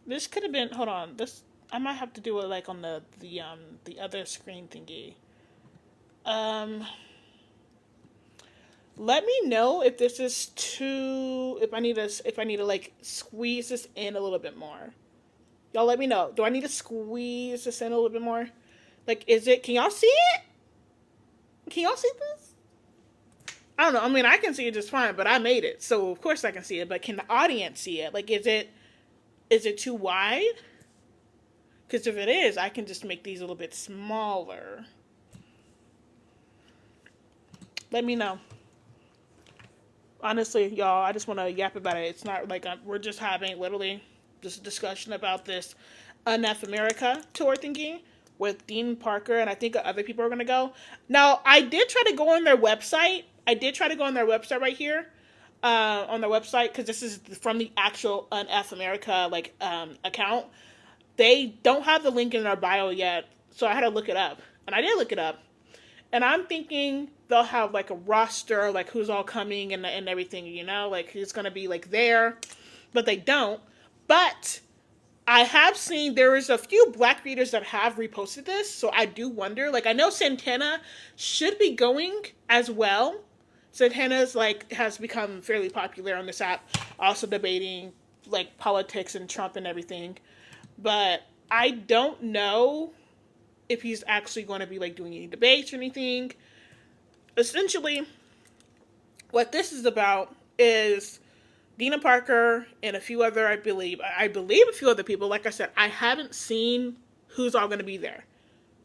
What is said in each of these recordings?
This could have been. Hold on. This I might have to do it like on the other screen thingy. Um, Let me know if this is too. If I need to like squeeze this in a little bit more. Y'all, let me know. Do I need to squeeze this in a little bit more? Like, is it? Can y'all see it? Can y'all see this? I don't know. I mean, I can see it just fine, but I made it, so of course I can see it. But can the audience see it? Like, is it too wide? Because if it is, I can just make these a little bit smaller. Let me know. Honestly, y'all, I just want to yap about it. It's not like we're just having literally just a discussion about this Enough America tour thingy with Dean Parker, and I think other people are going to go. Now, I did try to go on their website. I did try to go on their website right here, on their website, because this is from the actual Enough America account. They don't have the link in their bio yet, so I had to look it up, and I did look it up. And I'm thinking they'll have like a roster, like who's all coming and everything, like who's gonna be like there, but they don't. But I have seen there is a few Black readers that have reposted this, so I do wonder. Like I know Santana should be going as well. Santana's has become fairly popular on this app, also debating like politics and Trump and everything. But I don't know if he's actually going to be like doing any debates or anything. Essentially, what this is about is Dina Parker and a few other, I believe a few other people. Like I said, I haven't seen who's all going to be there,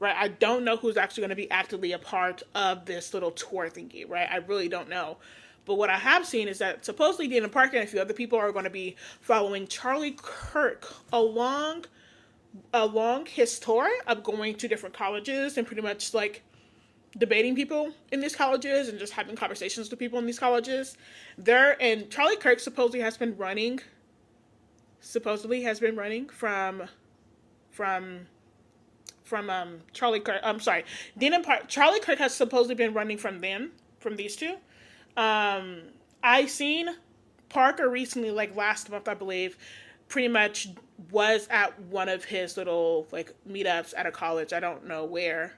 right? I don't know who's actually going to be actively a part of this little tour thingy, right? I really don't know. But what I have seen is that supposedly Dina Parker and a few other people are going to be following Charlie Kirk along his tour of going to different colleges and pretty much like debating people in these colleges and just having conversations with people in these colleges. And Charlie Kirk supposedly has been running from Charlie Kirk. I'm sorry, Charlie Kirk has supposedly been running from these two. I seen Parker recently, like last month, I believe, pretty much was at one of his little like meetups at a college. I don't know where.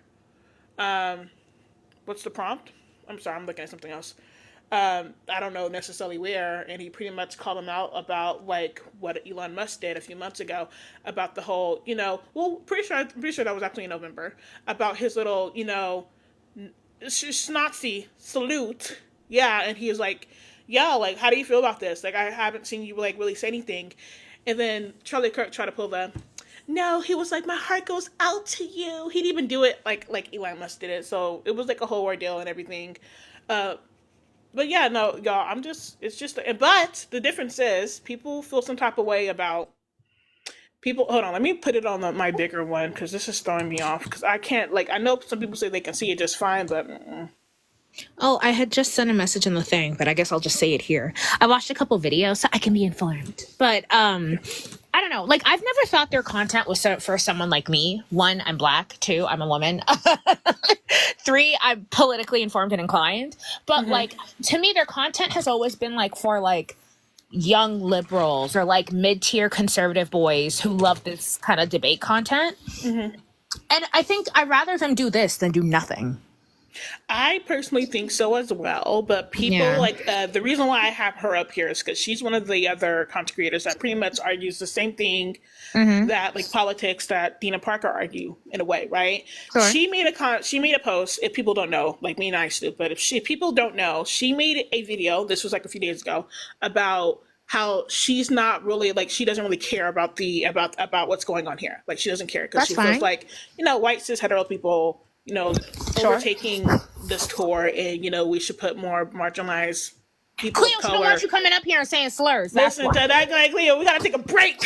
What's the prompt? I'm sorry, I'm looking at something else. I don't know necessarily where, and he pretty much called him out about like what Elon Musk did a few months ago about the whole, pretty sure that was actually in November, about his little, Nazi salute. Yeah, and he was like, yeah, like, how do you feel about this? Like, I haven't seen you like really say anything. And then Charlie Kirk tried to pull no, he was like, my heart goes out to you. He didn't even do it like Elon Musk did it. So it was like a whole ordeal and everything. But yeah, no, y'all, but the difference is people feel some type of way about people. Hold on, let me put it on my bigger one because this is throwing me off because I can't, I know some people say they can see it just fine, but Oh, I had just sent a message in the thing, but I guess I'll just say it here. I watched a couple videos so I can be informed. But I don't know. Like, I've never thought their content was for someone like me. 1, I'm Black. 2, I'm a woman. 3, I'm politically informed and inclined. But to me, their content has always been for young liberals or mid-tier conservative boys who love this kind of debate content. And I think I'd rather them do this than do nothing. I personally think so as well, but people the reason why I have her up here is because she's one of the other content creators that pretty much argues the same thing that politics that Dina Parker argue in a way, right? Sure. She made a post. If people don't know, like me and I do, but if people don't know, she made a video. This was a few days ago about how she's not really she doesn't really care about about what's going on here. Like she doesn't care because she feels like white cis hetero people. Overtaking this tour, and we should put more marginalized people Cleo, of color. She don't want you coming up here and saying slurs. Listen to that, Cleo. We gotta take a break.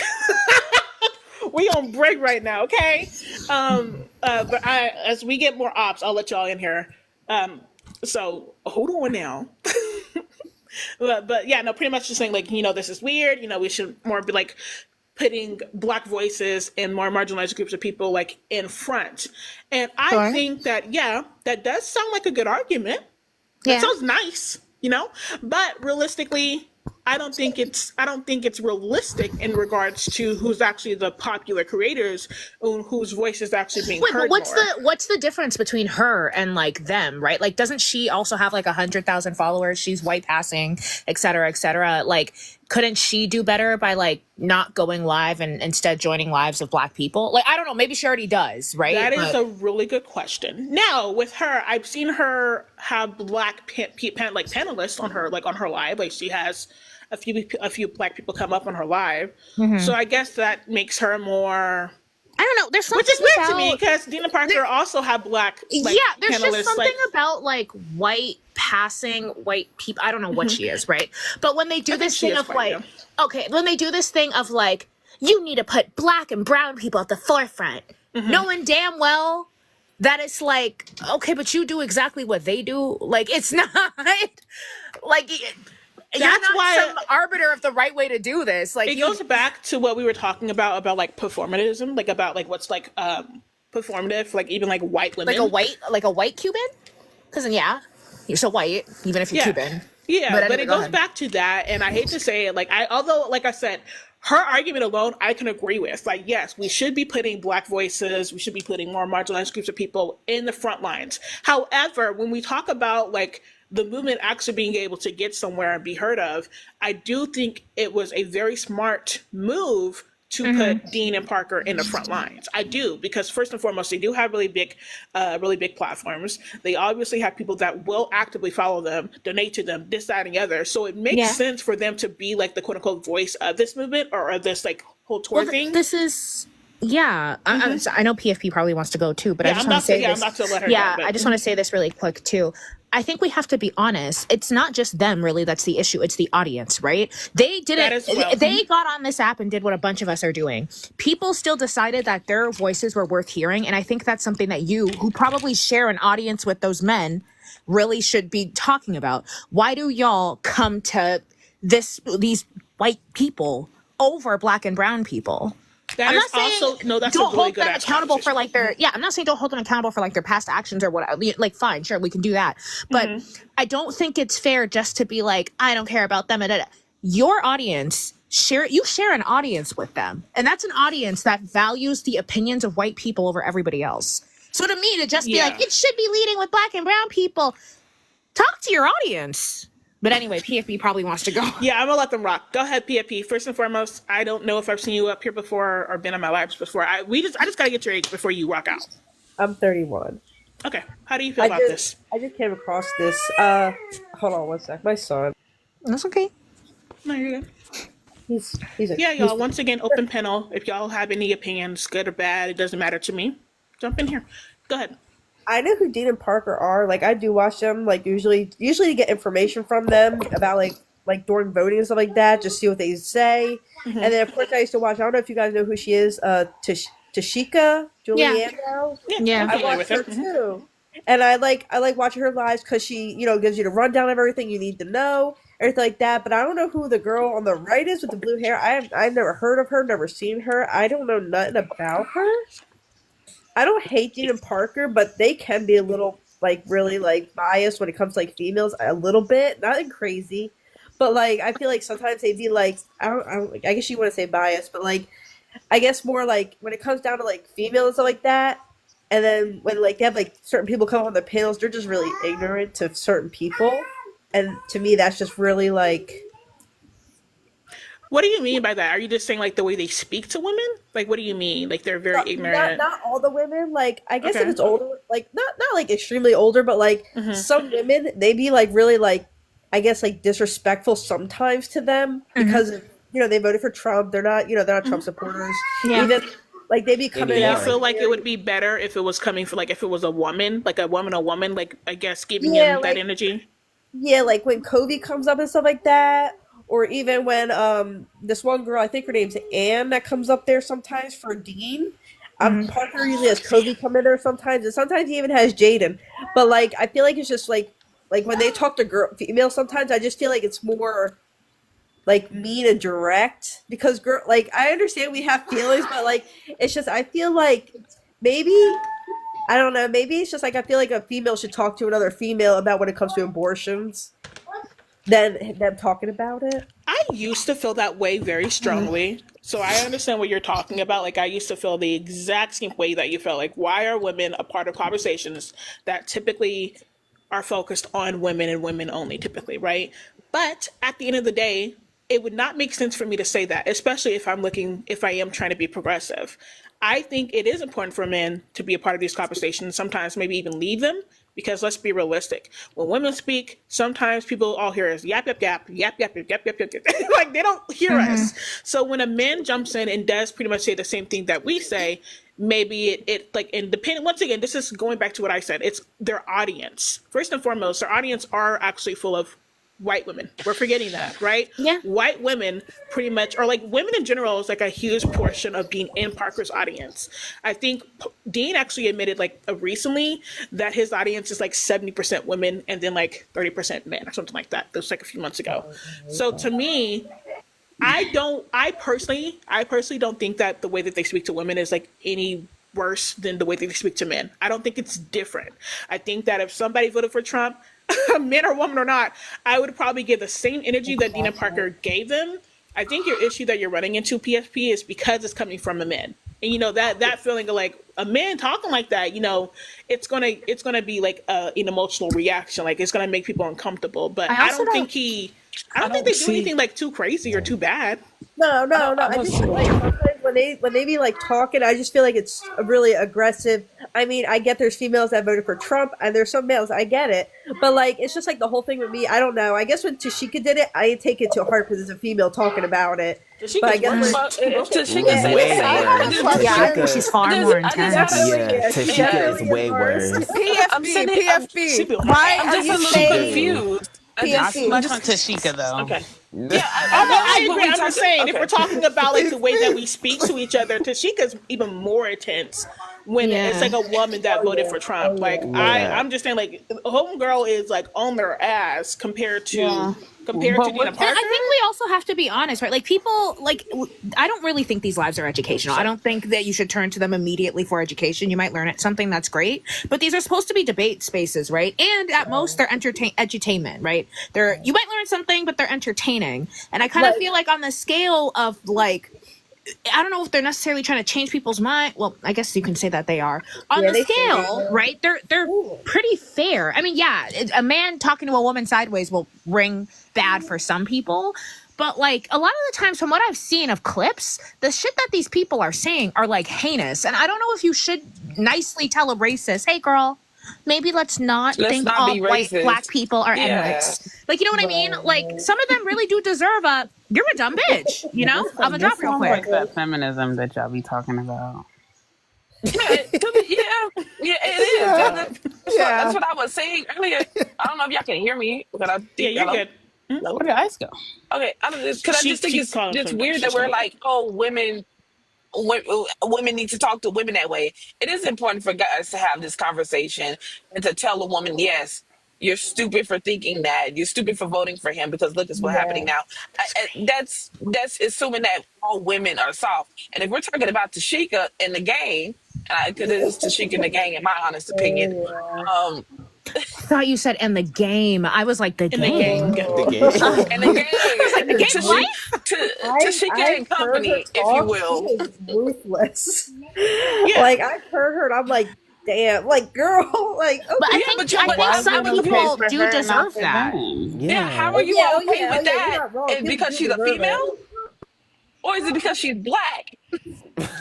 We on break right now, okay? But as we get more ops, I'll let y'all in here. So hold on now. But yeah, no, pretty much just saying this is weird. We should more be putting Black voices and more marginalized groups of people in front. And I think that, that does sound like a good argument. That sounds nice, but realistically, I don't think it's realistic in regards to who's actually the popular creators whose voice is actually being Wait, but heard more. what's the difference between her and like them, right? Like, doesn't she also have like 100,000 followers? She's white passing, et cetera, et cetera. Like, couldn't she do better by like not going live and instead joining lives of Black people? Like, I don't know, maybe she already does, right? That is a really good question. Now, with her, I've seen her have Black panelists on her live. Like, she has a few Black people come up on her live. So I guess that makes her more. I don't know. There's something Which is weird to me because Dina Parker also had Black there's panelists. Just something about like white passing white people. I don't know what she is, right? But when they do this thing of like, when they do this thing of like, you need to put Black and brown people at the forefront, knowing damn well that it's like, okay, but you do exactly what they do. Like, it's not like. You're not some arbiter of the right way to do this. Like, it goes back to what we were talking about like performatism, like about like what's like performative, like even like white women, like a white Cuban. Because you're so white, even if you're Cuban. Yeah, but anyway, it goes back to that, and I hate to say it, like although like I said, her argument alone I can agree with. Like, yes, we should be putting Black voices, we should be putting more marginalized groups of people in the front lines. However, when we talk about like the movement actually being able to get somewhere and be heard of, I do think it was a very smart move to put Dean and Parker in the front lines. I do, because first and foremost, they do have really big platforms. They obviously have people that will actively follow them, donate to them, this, that, and the other. So it makes sense for them to be like the quote unquote voice of this movement or this like whole tour thing. This is. I know PFP probably wants to go too, but I just want to say this. I'm not to let her go, I just want to say this really quick too. I think we have to be honest. It's not just them really that's the issue. It's the audience, right? They didn't. They got on this app and did what a bunch of us are doing. People still decided that their voices were worth hearing, and I think that's something that you, who probably share an audience with those men, really should be talking about. Why do y'all come to these white people over Black and brown people? That is also no. That's don't hold them accountable for like their. Yeah, I'm not saying don't hold them accountable for like their past actions or whatever. Like, fine, sure, we can do that. But I don't think it's fair just to be like, I don't care about them. And your audience you share an audience with them, and that's an audience that values the opinions of white people over everybody else. So to me, to just be like, it should be leading with Black and brown people. Talk to your audience. But anyway, PFP probably wants to go. Yeah, I'm gonna let them rock. Go ahead, PFP. First and foremost, I don't know if I've seen you up here before or been on my lives before. I just gotta get your age before you rock out. I'm 31. Okay. How do you feel about this? I just came across this. Hold on one sec. My son. That's okay. No, you're good. He's y'all. Once again, open panel. If y'all have any opinions, good or bad, it doesn't matter to me. Jump in here. Go ahead. I know who Dean and Parker are. Like, I do watch them, like, usually to get information from them about, like during voting and stuff like that, just see what they say. And then, of course, I used to watch, I don't know if you guys know who she is, Tashika, Julie Andrews. Yeah. I watch her, too. And I like watching her lives because she, gives you the rundown of everything you need to know, everything like that. But I don't know who the girl on the right is with the blue hair. I've never heard of her, never seen her. I don't know nothing about her. I don't hate Dean and Parker, but they can be a little, like, really, like, biased when it comes to, like, females, a little bit. Nothing crazy. But, like, I feel like sometimes they'd be, like, I guess you want to say biased, but, like, I guess more, like, when it comes down to, like, females and stuff like that, and then when, like, they have, like, certain people come on the panels, they're just really ignorant to certain people. And to me, that's just really, like... What do you mean by that? Are you just saying like the way they speak to women? Like, what do you mean? Like they're very ignorant? Not all the women. Like, I guess if it's older, like not like extremely older, but like some women, they be like really like, I guess like disrespectful sometimes to them because they voted for Trump. They're not they're not Trump supporters. Yeah. Even like they be coming. I feel like it would be better if it was coming from like if it was a woman, like a woman, like I guess giving him that energy. Yeah, like when Kobe comes up and stuff like that. Or even when this one girl, I think her name's Anne, that comes up there sometimes for Dean. Parker usually has Kobe come in there sometimes, and sometimes he even has Jaden. But like, I feel like it's just like when they talk to females, sometimes I just feel like it's more like mean and direct because like I understand we have feelings, but like it's just I feel like maybe I don't know, maybe it's just like I feel like a female should talk to another female about when it comes to abortions. than them talking about it. I used to feel that way very strongly. So I understand what you're talking about. Like, I used to feel the exact same way that you felt. Like, why are women a part of conversations that typically are focused on women and women only, typically, right? But at the end of the day, it would not make sense for me to say that, especially if I am trying to be progressive. I think it is important for men to be a part of these conversations, sometimes maybe even lead them, because let's be realistic. When women speak, sometimes people all hear us yap, yap, yap, yap, yap, yap, yap, yap, yap, yap. Like, they don't hear us. So when a man jumps in and does pretty much say the same thing that we say, maybe it like, and depending, once again, this is going back to what I said, it's their audience. First and foremost, their audience are actually full of white women. We're forgetting that, right? Yeah. White women pretty much, or like women in general, is like a huge portion of being in Parker's audience. I think Dean actually admitted like recently that his audience is like 70% women and then like 30% men or something like that. That was like a few months ago. So to me, I personally don't think that the way that they speak to women is like any worse than the way that they speak to men. I don't think it's different. I think that if somebody voted for Trump, men or woman or not, I would probably give the same energy that Dean and Parker gave them. I think your issue that you're running into, PFP, is because it's coming from a man. And you know, that feeling of like a man talking like that, you know, it's gonna be like an emotional reaction. Like, it's gonna make people uncomfortable. But I don't think they do anything like too crazy or too bad. No. I just like sometimes when they be like talking, I just feel like it's really aggressive. I mean, I get there's females that voted for Trump, and there's some males. I get it, but like it's just like the whole thing with me. I don't know. I guess when Tashika did it, I take it to heart because it's a female talking about it. But I guess she's far more intense. Yeah, Tashika is way worse. PFP. Why I'm are just you a little saying confused. Not too much on Tashika, though. Okay. Yeah, I agree. I'm just saying, okay. if we're talking about like the way that we speak to each other, Tashika's even more intense when it's like a woman that voted for Trump. Like, I'm just saying, like, homegirl is like on their ass compared to Dina Parker. I think we also have to be honest, right? Like, people, like, I don't really think these lives are educational. I don't think that you should turn to them immediately for education. You might learn something that's great, but these are supposed to be debate spaces, right? And at most, they're edutainment, right? You might learn something, but they're entertaining. And I kind of feel like on the scale of like, I don't know if they're necessarily trying to change people's mind. Well, I guess you can say that they are. On the scale, right? They're pretty fair. I mean, yeah, a man talking to a woman sideways will ring bad for some people. But like a lot of the times from what I've seen of clips, the shit that these people are saying are like heinous. And I don't know if you should nicely tell a racist, hey girl, maybe let's not think all white black people are N-words. Like, you know what I mean? Like, some of them really do deserve you're a dumb bitch, you know? I'm gonna drop real quick. Like that feminism that y'all be talking about. Yeah, it is. That's what I was saying earlier. I don't know if y'all can hear me, but I think you're good. Where did ice go? Okay, because I just think it's weird that we're like, oh, women need to talk to women that way. It is important for guys to have this conversation and to tell a woman, yes, you're stupid for thinking that. You're stupid for voting for him because look at what's happening now. That's assuming that all women are soft. And if we're talking about Tashika in the gang, because it is Tashika in the gang, in my honest opinion. I thought you said in the game. I was like, the game? The game. And the game. Tashika and company, if you will. She is ruthless. Like, I've heard her, and I'm like, damn, like, girl, like, okay. But I think some people do deserve that. Yeah, how are you okay with that? Is it because she's a female? Or is it because she's black?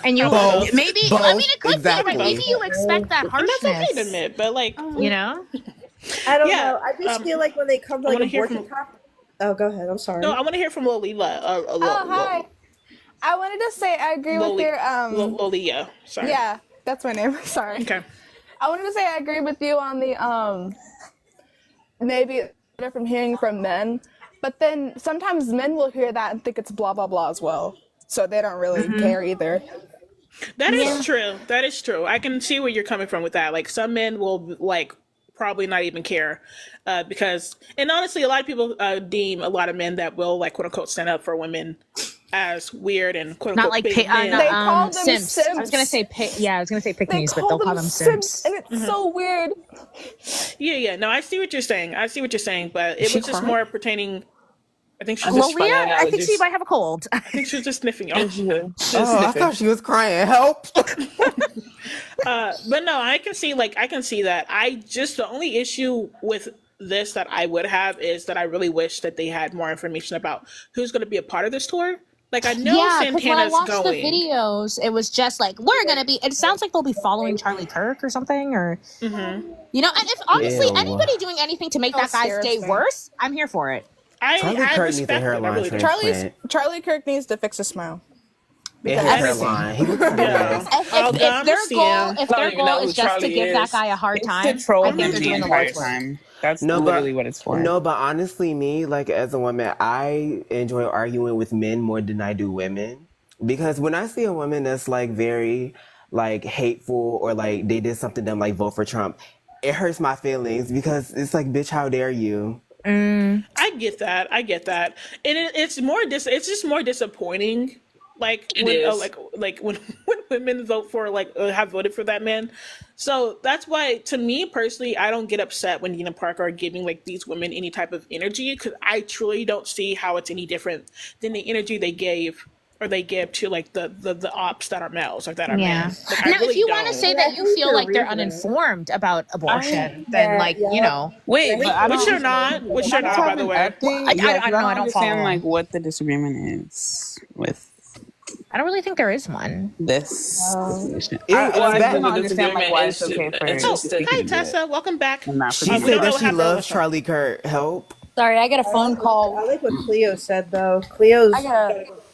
And you maybe I mean it could be, but maybe you expect that harshness. And that's okay to admit, but like, you know, I don't know. I just feel like when they come to like abortion topic. Oh, go ahead. I'm sorry. No, I want to hear from Lolila. Hi. I wanted to say I agree with your Lolia. Sorry. Yeah, that's my name. Sorry. Okay. I wanted to say I agree with you on the maybe from hearing from men, but then sometimes men will hear that and think it's blah blah blah as well. So they don't really care either. That is true. That is true. I can see where you're coming from with that. Like, some men will like probably not even care because, and honestly, a lot of people deem a lot of men that will like quote unquote stand up for women as weird and quote Not unquote like big men. They call them simps. I was gonna simps. say I was gonna say pick They me's, but call they'll them call them simps. and it's so weird. Yeah. No, I see what you're saying. But it was just more pertaining. I think she's just. Lolia, I think she might have a cold. I think she was just sniffing y'all. I thought she was crying. Help! But no, I can see that. The only issue with this that I would have is that I really wish that they had more information about who's going to be a part of this tour. Like, I know because when I Santana's watched going. the videos, it was just like, we're gonna be. It sounds like they'll be following Charlie Kirk or something, or you know. And if honestly anybody doing anything to make that guy's day worse, I'm here for it. Charlie Kirk needs a hairline transplant. Charlie Kirk needs to fix a smile. His hairline. He looks good. If their goal is just to give that guy a hard time, I think they're doing the Lord's work. That's literally what it's for. No, but honestly, me, like, as a woman, I enjoy arguing with men more than I do women. Because when I see a woman that's, like, very, like, hateful or, like, they did something dumb, like, vote for Trump, it hurts my feelings because it's like, bitch, how dare you? I get that. And it's just more disappointing. Like when women vote for have voted for that man. So that's why, to me personally, I don't get upset when Nina Parker are giving like these women any type of energy, because I truly don't see how it's any different than the energy they give to like the ops that are males or that are men. Like, now, if you want to say that you feel like they're uninformed about abortion, then you know. Wait, but which you're not, by the way. I don't understand like what the disagreement is with. I don't really think there is one. This situation. Hi Tessa, welcome back. She said that she loves Charlie Kirk. Help. Sorry, I got a phone call. I like what Cleo said though. Cleo's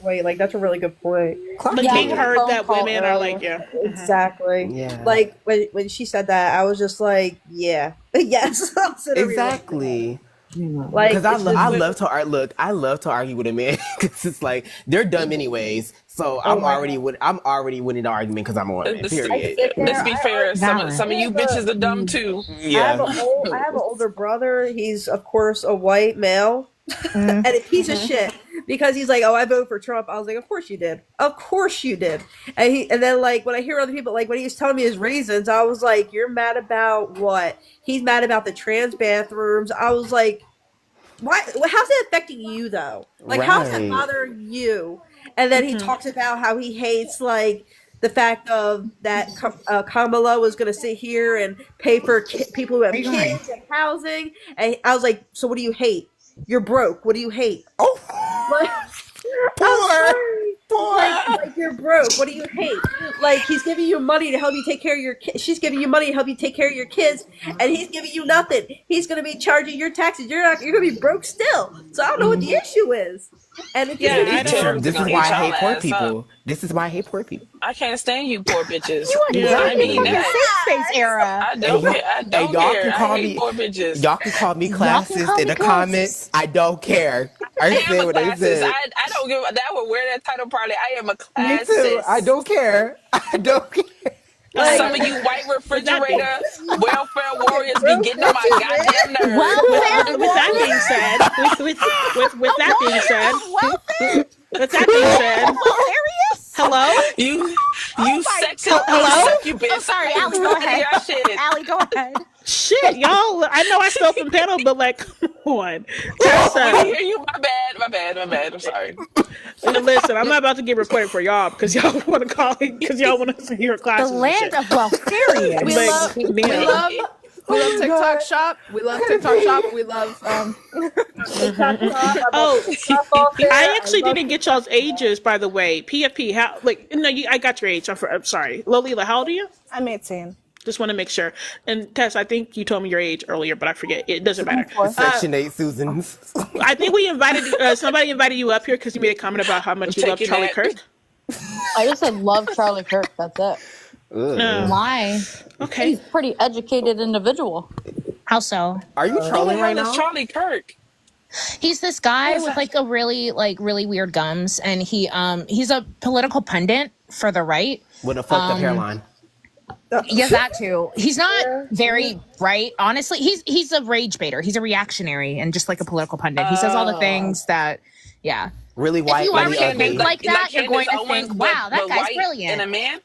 wait, like that's a really good point. Like being heard that women are like, exactly. Yeah. Like when she said that, I was just like, yeah, yes, exactly. Like, because I love to argue with a man because it's like they're dumb anyways. So I'm already winning the argument because I'm on it. Period. Let's be fair. Some of you bitches are dumb too. Yeah. I have an older brother. He's of course a white male and a piece of shit because he's like, oh, I vote for Trump. I was like, of course you did. And then like when I hear other people, like when he was telling me his reasons, I was like, you're mad about what? He's mad about the trans bathrooms. I was like, why? How's it affecting you though? Like, how's that bothering you? And then he talks about how he hates like the fact of that Kamala was going to sit here and pay for people who have kids and housing. And I was like, so what do you hate? You're broke. What do you hate? Oh, like, poor. Like you're broke. What do you hate? Like he's giving you money to help you take care of your kids. She's giving you money to help you take care of your kids, and he's giving you nothing. He's going to be charging your taxes. You're going to be broke still. So I don't know what the issue is. And this is why I hate poor people. This is why I hate poor people. I can't stand you poor bitches. I mean that safe space era. I don't care. I hate poor bitches. Y'all can call me classist in the comments. I don't care. I say what I said. I don't give. That would wear that title probably. I am a classist. Me too. I don't care. Like, some of you white refrigerator welfare warriors be getting on my goddamn nerves. With that being said, hello? You sexy succubus. Oh, sorry, Allie, go ahead. Allie, go ahead. Shit, y'all. I know I still open panel, but like, come on. I hear you. My bad. I'm sorry. Listen, I'm not about to get reported for y'all because y'all want to call it because y'all want to hear classes. The land of welfarians. We love TikTok shop. We love TikTok shop. We love I actually didn't get y'all's ages, by the way. PFP, how I got your age. I'm sorry. Lolila, how old are you? I'm 18. Just want to make sure. And Tess, I think you told me your age earlier, but I forget. It doesn't matter. Section 8 Susans. I think we invited somebody invited you up here because you made a comment about how much you love Charlie Kirk. I just said love Charlie Kirk. That's it. Why? Okay. He's a pretty educated individual. How so? Are you trolling right now? Charlie Kirk. He's this guy with like a really weird gums, and he's a political pundit for the right with a fucked up hairline. Yeah, that too. He's not very bright, honestly. He's a rage baiter. He's a reactionary and just like a political pundit. He says all the things that Yeah. Really If white, you really already think ugly. like that, you're going Candace to Owens, think, wow, that but guy's white brilliant. and a man.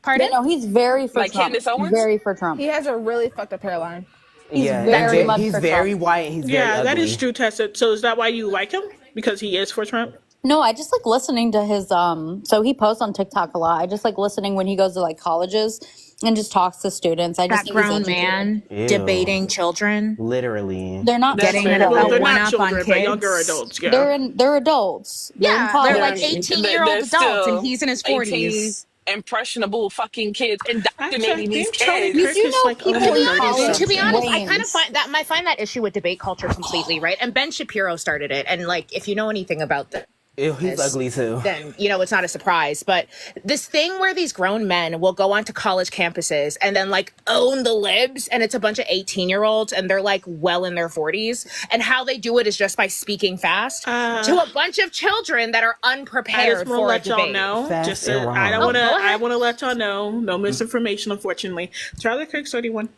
Pardon? No, he's very for Like Trump. Candace Owens? Very for Trump. He has a really fucked up hairline. He's Yeah, very much he's for very Trump. white and he's very Yeah, ugly. that is true, Tessa. So is that why you like him? Because he is for Trump? No, I just like listening to his so he posts on TikTok a lot. I just like listening when he goes to like colleges and just talks to students. I just That think he's grown educated. man Ew. debating children. Literally. They're not Getting fair. it Well, a they're one not up children, on but younger kids. adults. Yeah. They're adults. They're in Yeah, college. they're like They're 18-year-old adults, still and he's in his 18 40s. impressionable fucking kids Actually, I indoctrinating these think Charlie kids. Kirk You is know like people over in 30 college- To be honest, I kind of Wayne's. find that issue with debate culture completely, right? And Ben Shapiro started it. And like, if you know anything about this, Ew, he's ugly too. then you know it's not a surprise. But this thing where these grown men will go onto college campuses and then like own the libs, and it's a bunch of 18-year-olds and they're like well in their 40s, and how they do it is just by speaking fast to a bunch of children that are I unprepared just want to for a let y'all debate. know. Fast Just and wrong. I don't Oh, want to. go ahead. I want to let y'all know. No misinformation, unfortunately. Charlie Kirk's 31.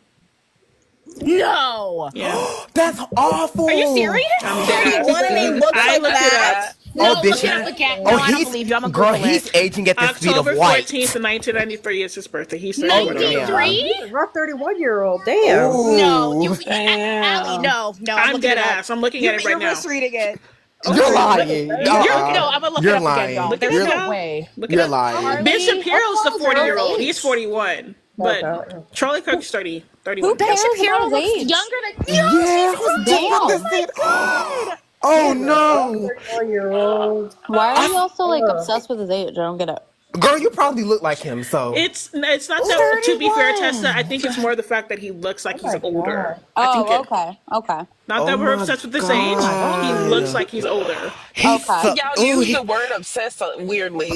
No, Yeah. That's awful. are you serious? What and he looks I like looked it that. up. No, Oh, bitch. look it up again. No, I don't believe you. I'm gonna girl, Google he's it. aging at the speed of October white. 14th, 1993 is his birthday. He's 31. damn. 93? Rough 31-year-old. Damn. No, you, Damn. Allie, no. I'm looking dead it up. ass. I'm looking at it right now. reading it. You're lying. No, I'm gonna look You're it up lying. again, y'all. Look at There's it no now. way. Look it You're up. lying. Ben Shapiro's the 40-year-old. age? He's 41. But Charlie Kirk's 31. Who cares Shapiro about his looks age? younger than Yeah. Damn. Oh no. 31-year-old. Why are you also like obsessed with his age? I don't get it. Girl, you probably look like him, so. It's not that, to be fair, Tessa, I think it's more the fact that he looks like he's older. I think Oh, okay. Not that Oh we're my obsessed with this God. age. He looks like he's older. Okay. Y'all use the word obsessed so weirdly.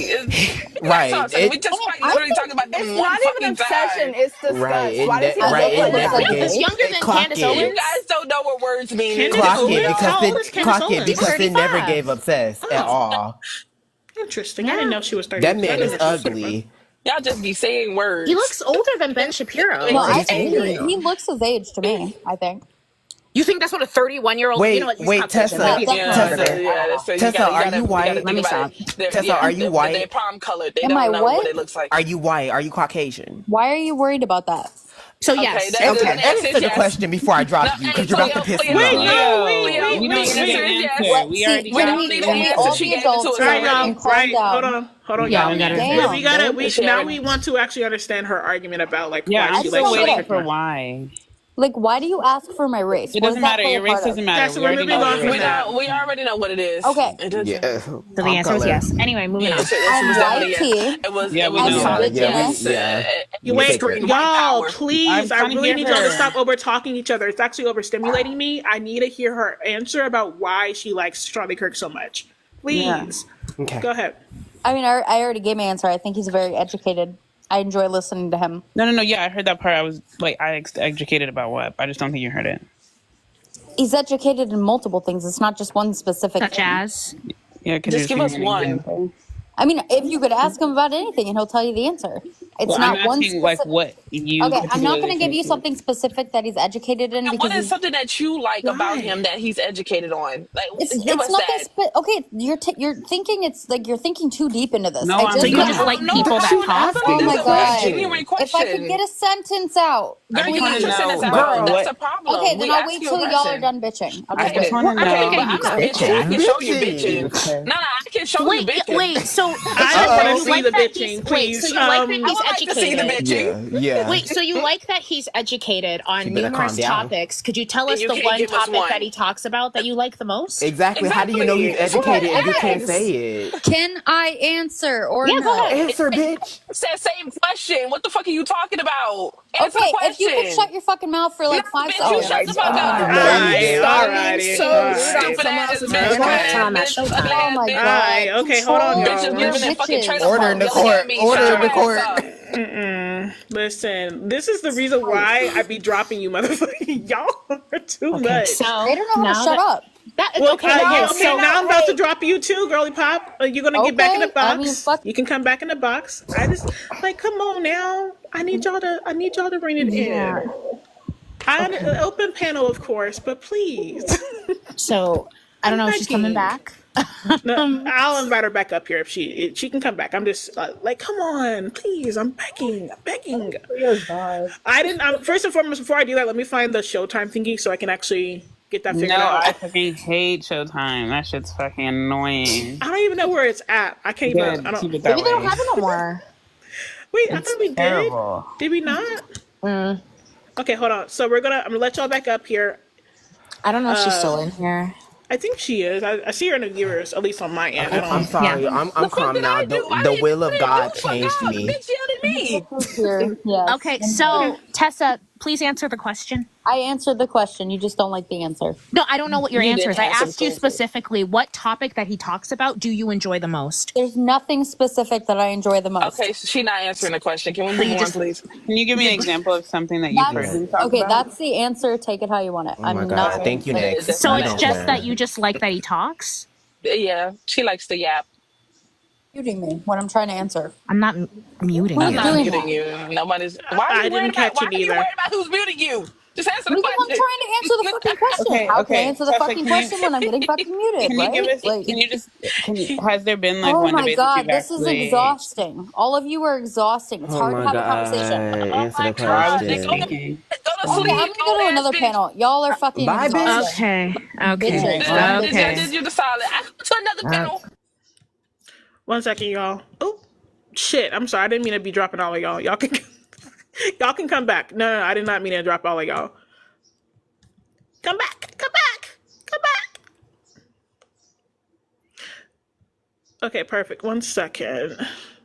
Right. We just literally talking about them It's one not even fucking obsession. time. It's disgust. Right, Why does he right, look like it that? never He's gets- younger than Clock Candace it. Owens. You guys don't know what words mean. Candace Clock Owens? it How old is because Candace it Owens? because it never 35. gave obsessed at all. Interesting. I didn't know she was 30. That man is ugly. Y'all just be saying words. He looks older than Ben Shapiro. No, I He's think angry. he looks his age to me. I think. You think that's what a 31-year-old? Wait, you know what? wait, Tessa. Yeah, Tessa, are you white? Let me stop. Tessa, are you white? They're palm colored. They Am don't I know what? what it looks like. Are you white? Are you Caucasian? Why are you worried about that? So yes. that's- Okay. that's- Answer the question before I drop you, because you're about to piss me Wait, off. no, Leo, wait. We don't the need answer an is yes. answer. We already See, We when don't we, need when an we answer. all She the gave it to adults us are Right, already. and calm right. down. Hold on, Yeah, y'all. we gotta- Damn. We gotta. She now already- we want to actually understand her argument about like Yeah, why I'm she still likes waiting waiting Charlie for why. Like, why do you ask for my race? It What does doesn't that matter. play Your a race part of? doesn't matter. Yeah, so We we're already moving know on your from race. that. We already know what it is. Okay. It doesn't- Yeah. So the answer is yes. Anyway, moving on. It was I'm definitely white yes. tea. It was. Yeah, It we was. know. I'm Yeah. You We wait, take it. white y'all, power. please. I'm I trying to really hear need y'all to her. stop over talking each other. It's actually overstimulating me. I need to hear her answer about why she likes Charlie Kirk so much. Please. Okay. Go ahead. I mean, I already gave my answer. I think he's very educated. I enjoy listening to him. No. Yeah, I heard that part. I was like, educated about what? I just don't think you heard it. He's educated in multiple things. It's not just one specific Such thing. as Yeah, could Just you give give us me an one. example? I mean, if you could ask him about anything and he'll tell you the answer. It's Well, not I'm one asking like specific- what you. Okay, I'm not particularly going to give you think- something specific that he's educated in What because is he's, something that you like about him that he's educated on? Like, it's give us nothing. that. Okay, you're thinking it's like you're thinking too deep into this. No, I I'm so you not. just like No, people no, that no, talk. no, Oh no, my that's a God. genuine question. If I could get a sentence out. Girl, you I got wanna your sentence know out. what- That's a problem. Okay, then We I'll ask wait you a till y'all are question. done bitching. I'll I just just wait. want to Okay, know. but I'm not bitching. I can show you bitching. No, I can show you bitching. Wait. So I want you to see like the that he's- bitching, please. Wait, so you like that I he's would like to see the educated? bitching. Yeah. Wait, so you like that he's educated on You better numerous calm down. topics? Could you tell us You the can't one give us topic one. that he talks about that you like the most? Exactly. How do you know he's Exactly. educated if you can't Yes. say it? Can I answer or Yeah, no? go ahead. Answer, bitch. It's that same question. What the fuck are you talking about? Answer Okay, the question. if you could shut your fucking mouth for like No, 5 bitch, you seconds. shut the fuck up. Alright, alrighty. So alright. Stupid ass else's bitch. mouth. Ugly Time at ass showtime. bitch. Oh my Bitch. God. Alright, okay, hold on, Control Bitches y'all. your living in fucking bitches. trailer Order park in the yelling court. at me. Order Shut in the your court. ass up. Listen, this is the reason why I be dropping you motherfucking y'all are too much. So They don't know how to now shut up. Well, okay, okay, now I'm about to drop you too, girly pop. You're gonna get back in the Okay, box. I mean, fuck- You can come back in the box. I just like, come on now. I need y'all to bring it in. Open panel, of course, but please. So I don't know if she's coming Begging. back. No, I'll invite her back up here if she can come back. I'm just like, come on, please. I'm begging. Leo's vibe. I didn't. First and foremost, before I do that, let me find the Showtime thingy so I can actually get that figured No, out. I fucking hate Showtime. That shit's fucking annoying. I don't even know where it's at. I can't Good, even. I don't. keep it that Maybe they don't way. have it no more. Wait, I It's thought we terrible. did. Did we not? Okay, hold on. So I'm gonna let y'all back up here. I don't know if she's still in here. I think she is. I see her in the viewers, at least on my end. I I'm don't. sorry. Yeah. I'm calm now. The will of God changed me. Bitch yelled at me. Here, yes. Okay, so Tessa, please answer the question. I answered the question. You just don't like the answer. No, I don't know what your You answer didn't is. I answer the asked you question. specifically what topic that he talks about do you enjoy the most? There's nothing specific that I enjoy the most. Okay, so she not answering the question. Can we move on, please? Can you give me an example of something that you've heard him talk Okay, about? that's the answer. Take it how you want it. Oh my I'm God. not. Thank you, next. So I it's don't just care. that you just like that he talks? Yeah, she likes to yap. Muting me when I'm trying to answer. I'm not muting Who's you. I'm not doing muting that? you. Nobody's. Why are I you didn't worried catch about? Why it are you either. worried about who's muting you? Just answer the Because I'm question. trying to answer the fucking question. Okay, How can I okay. answer the Tessa, fucking can you- question when I'm getting fucking muted, Can you right? give us? Like, Can you just? Has there been like oh one my debate that god, you've this is actually? exhausting. All of you are exhausting. It's Oh hard to my have a God. conversation. Answer the God. I was just question. speaking. Go to Okay, sleep. I'm gonna go to old another ass bitch. panel. Y'all are fucking Bye, bitch. exhausting. Okay. Bitches. I Okay. did you the solid. I go to another panel. 1 second, y'all. Oh, shit. I'm sorry. I didn't mean to be dropping all of y'all. Y'all can y'all can come back. No, I did not mean to drop all of y'all. Come back. Come back. Come back. Okay, perfect. 1 second.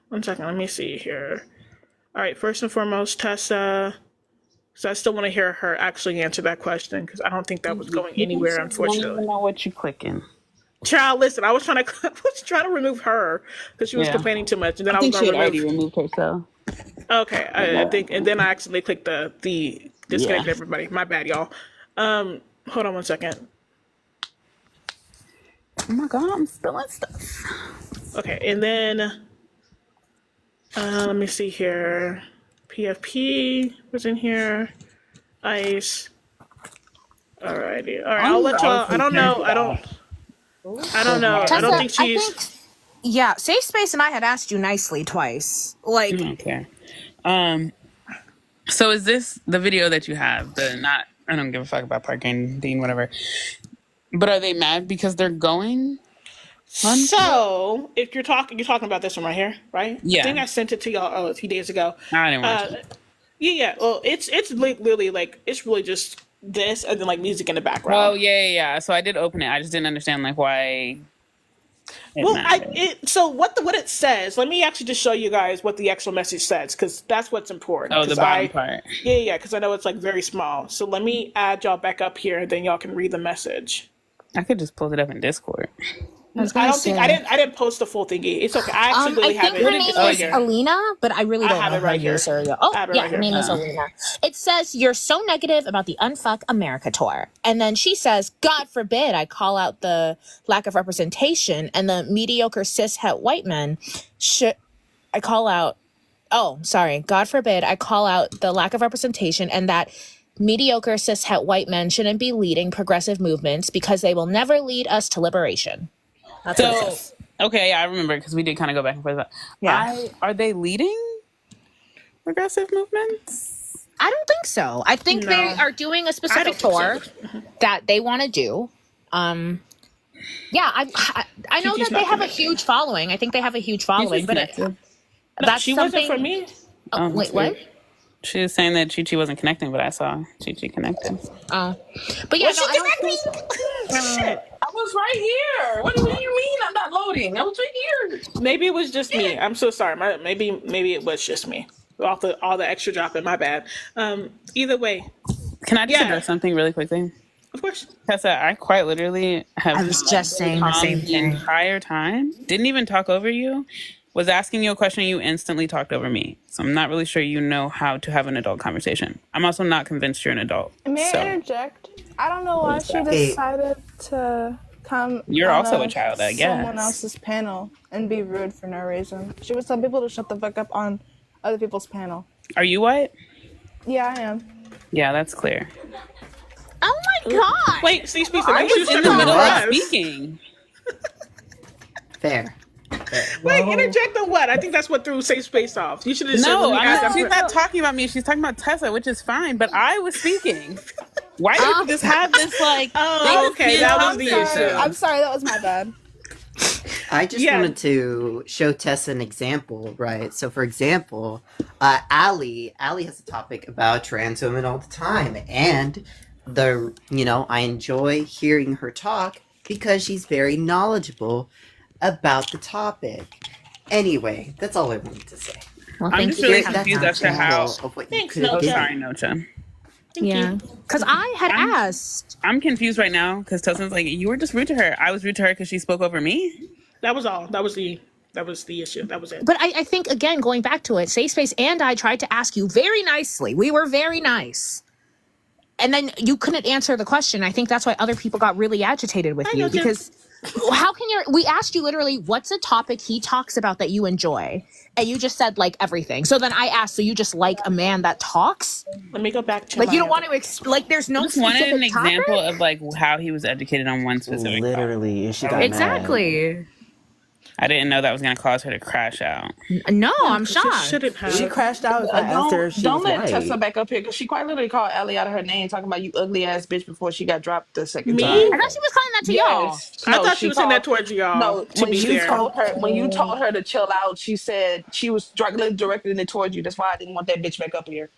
1 second. Let me see here. All right. First and foremost, Tessa. So I still want to hear her actually answer that question because I don't think that was going anywhere, I don't unfortunately. even know what you're clicking. Child, listen. I was trying to remove her because she was complaining too much, and then I was think she going had to already remove. removed herself. Okay, I think, and then I accidentally clicked the disconnect everybody. My bad, y'all. Hold on 1 second. Oh my god, I'm spilling stuff. Okay, and then let me see here. PFP was in here. Ice. Alrighty. All right, I'll let y'all. I don't know. I don't know. I don't think she's. Yeah, Safe Space and I had asked you nicely twice. Like, Okay. So is this the video that you have? The not. I don't give a fuck about parking, Dean, whatever. But are they mad because they're going? So, if you're talking about this one right here, right? Yeah. I think I sent it to y'all a few days ago. I didn't watch it. Yeah. Well, it's literally like it's really just this and then like music in the background. Oh yeah. So I did open it. I just didn't understand like why. Well, so what it says. Let me actually just show you guys what the actual message says because that's what's important. Oh, the bottom part. Yeah. Because I know it's like very small. So let me add y'all back up here, and then y'all can read the message. I could just pull it up in Discord. I don't think I didn't post the full thingy. It's okay. I actually I have think it. her name is Alina, but I really don't have know it her right here. user. Oh, I have it yeah, right her here. name is Alina. It says, "You're so negative about the Unfuck America tour." And then she says, "God forbid I call out the lack of representation and the mediocre cis-het white men I call out... Oh, sorry. God forbid I call out the lack of representation and that mediocre cis-het white men shouldn't be leading progressive movements because they will never lead us to liberation." That's what it says. Okay, yeah, I remember because we did kind of go back and forth. About, Yeah. Are they leading progressive movements? I don't think so. I think they are doing a specific tour that they want to do. Yeah, I know that they have a huge following. I think they have a huge following, but that's she something. wasn't for me. Oh, wait, what? She was saying that Chi wasn't connecting, but I saw Chi connected. Oh, but yeah, Was no, she I don't think. Shit. I was right here. What do you mean I'm not loading? I was right here. Maybe it was just me. I'm so sorry. Maybe it was just me. All the extra dropping. My bad. Either way, Can I just address something really quickly? of course. Tessa, I quite literally have. I was just saying the same the thing. entire time. Didn't even talk over you. Was asking you a question, you instantly talked over me. So I'm not really sure you know how to have an adult conversation. I'm also not convinced you're an adult. May I interject? I don't know why she decided to come. You're on also a child, I guess. Someone else's panel and be rude for no reason. She would tell people to shut the fuck up on other people's panel. Are you white? Yeah, I am. Yeah, that's clear. Oh my god! Wait, see, I was in the middle of speaking. Fair. Wait, interject on what? I think that's what threw Safe Space off. You should have said No, when we asked she's that. not talking about me. She's talking about Tessa, which is fine. But I was speaking. Why do you just have this like? Oh, okay, that was the issue. I'm sorry, that was my bad. I just wanted to show Tessa an example, right? So, for example, Ali has a topic about trans women all the time, and I enjoy hearing her talk because she's very knowledgeable about the topic. Anyway, that's all I wanted to say. Well, I'm just really That's confused an as to how. example of what you Thanks, could have Nocha. done. Sorry, Nocha. Yeah, because I had asked. I'm confused right now because Tessa's like, you were just rude to her. I was rude to her because she spoke over me. That was all. That was the issue. That was it. But I think, again, going back to it, Safe Space and I tried to ask you very nicely. We were very nice. And then you couldn't answer the question. I think that's why other people got really agitated with you. Because how can we asked you literally, what's a topic he talks about that you enjoy? And you just said, like, everything. So then I asked, so you just like a man that talks? Let me go back to like, you don't want to, like, there's no just wanted specific an topic? example of like how he was educated on one specific Literally, and she got Exactly. mad. I didn't know that was going to cause her to crash out. No, I'm She shocked. shouldn't have. She crashed out. I asked her if she Don't was let white. Tessa back up here because she quite literally called Allie out of her name, talking about you ugly ass bitch before she got dropped the second Me? time. I thought she was calling that to y'all. Yes. I thought she was saying that towards y'all. No, to be fair. when you told her to chill out, she said she was directing it towards you. That's why I didn't want that bitch back up here.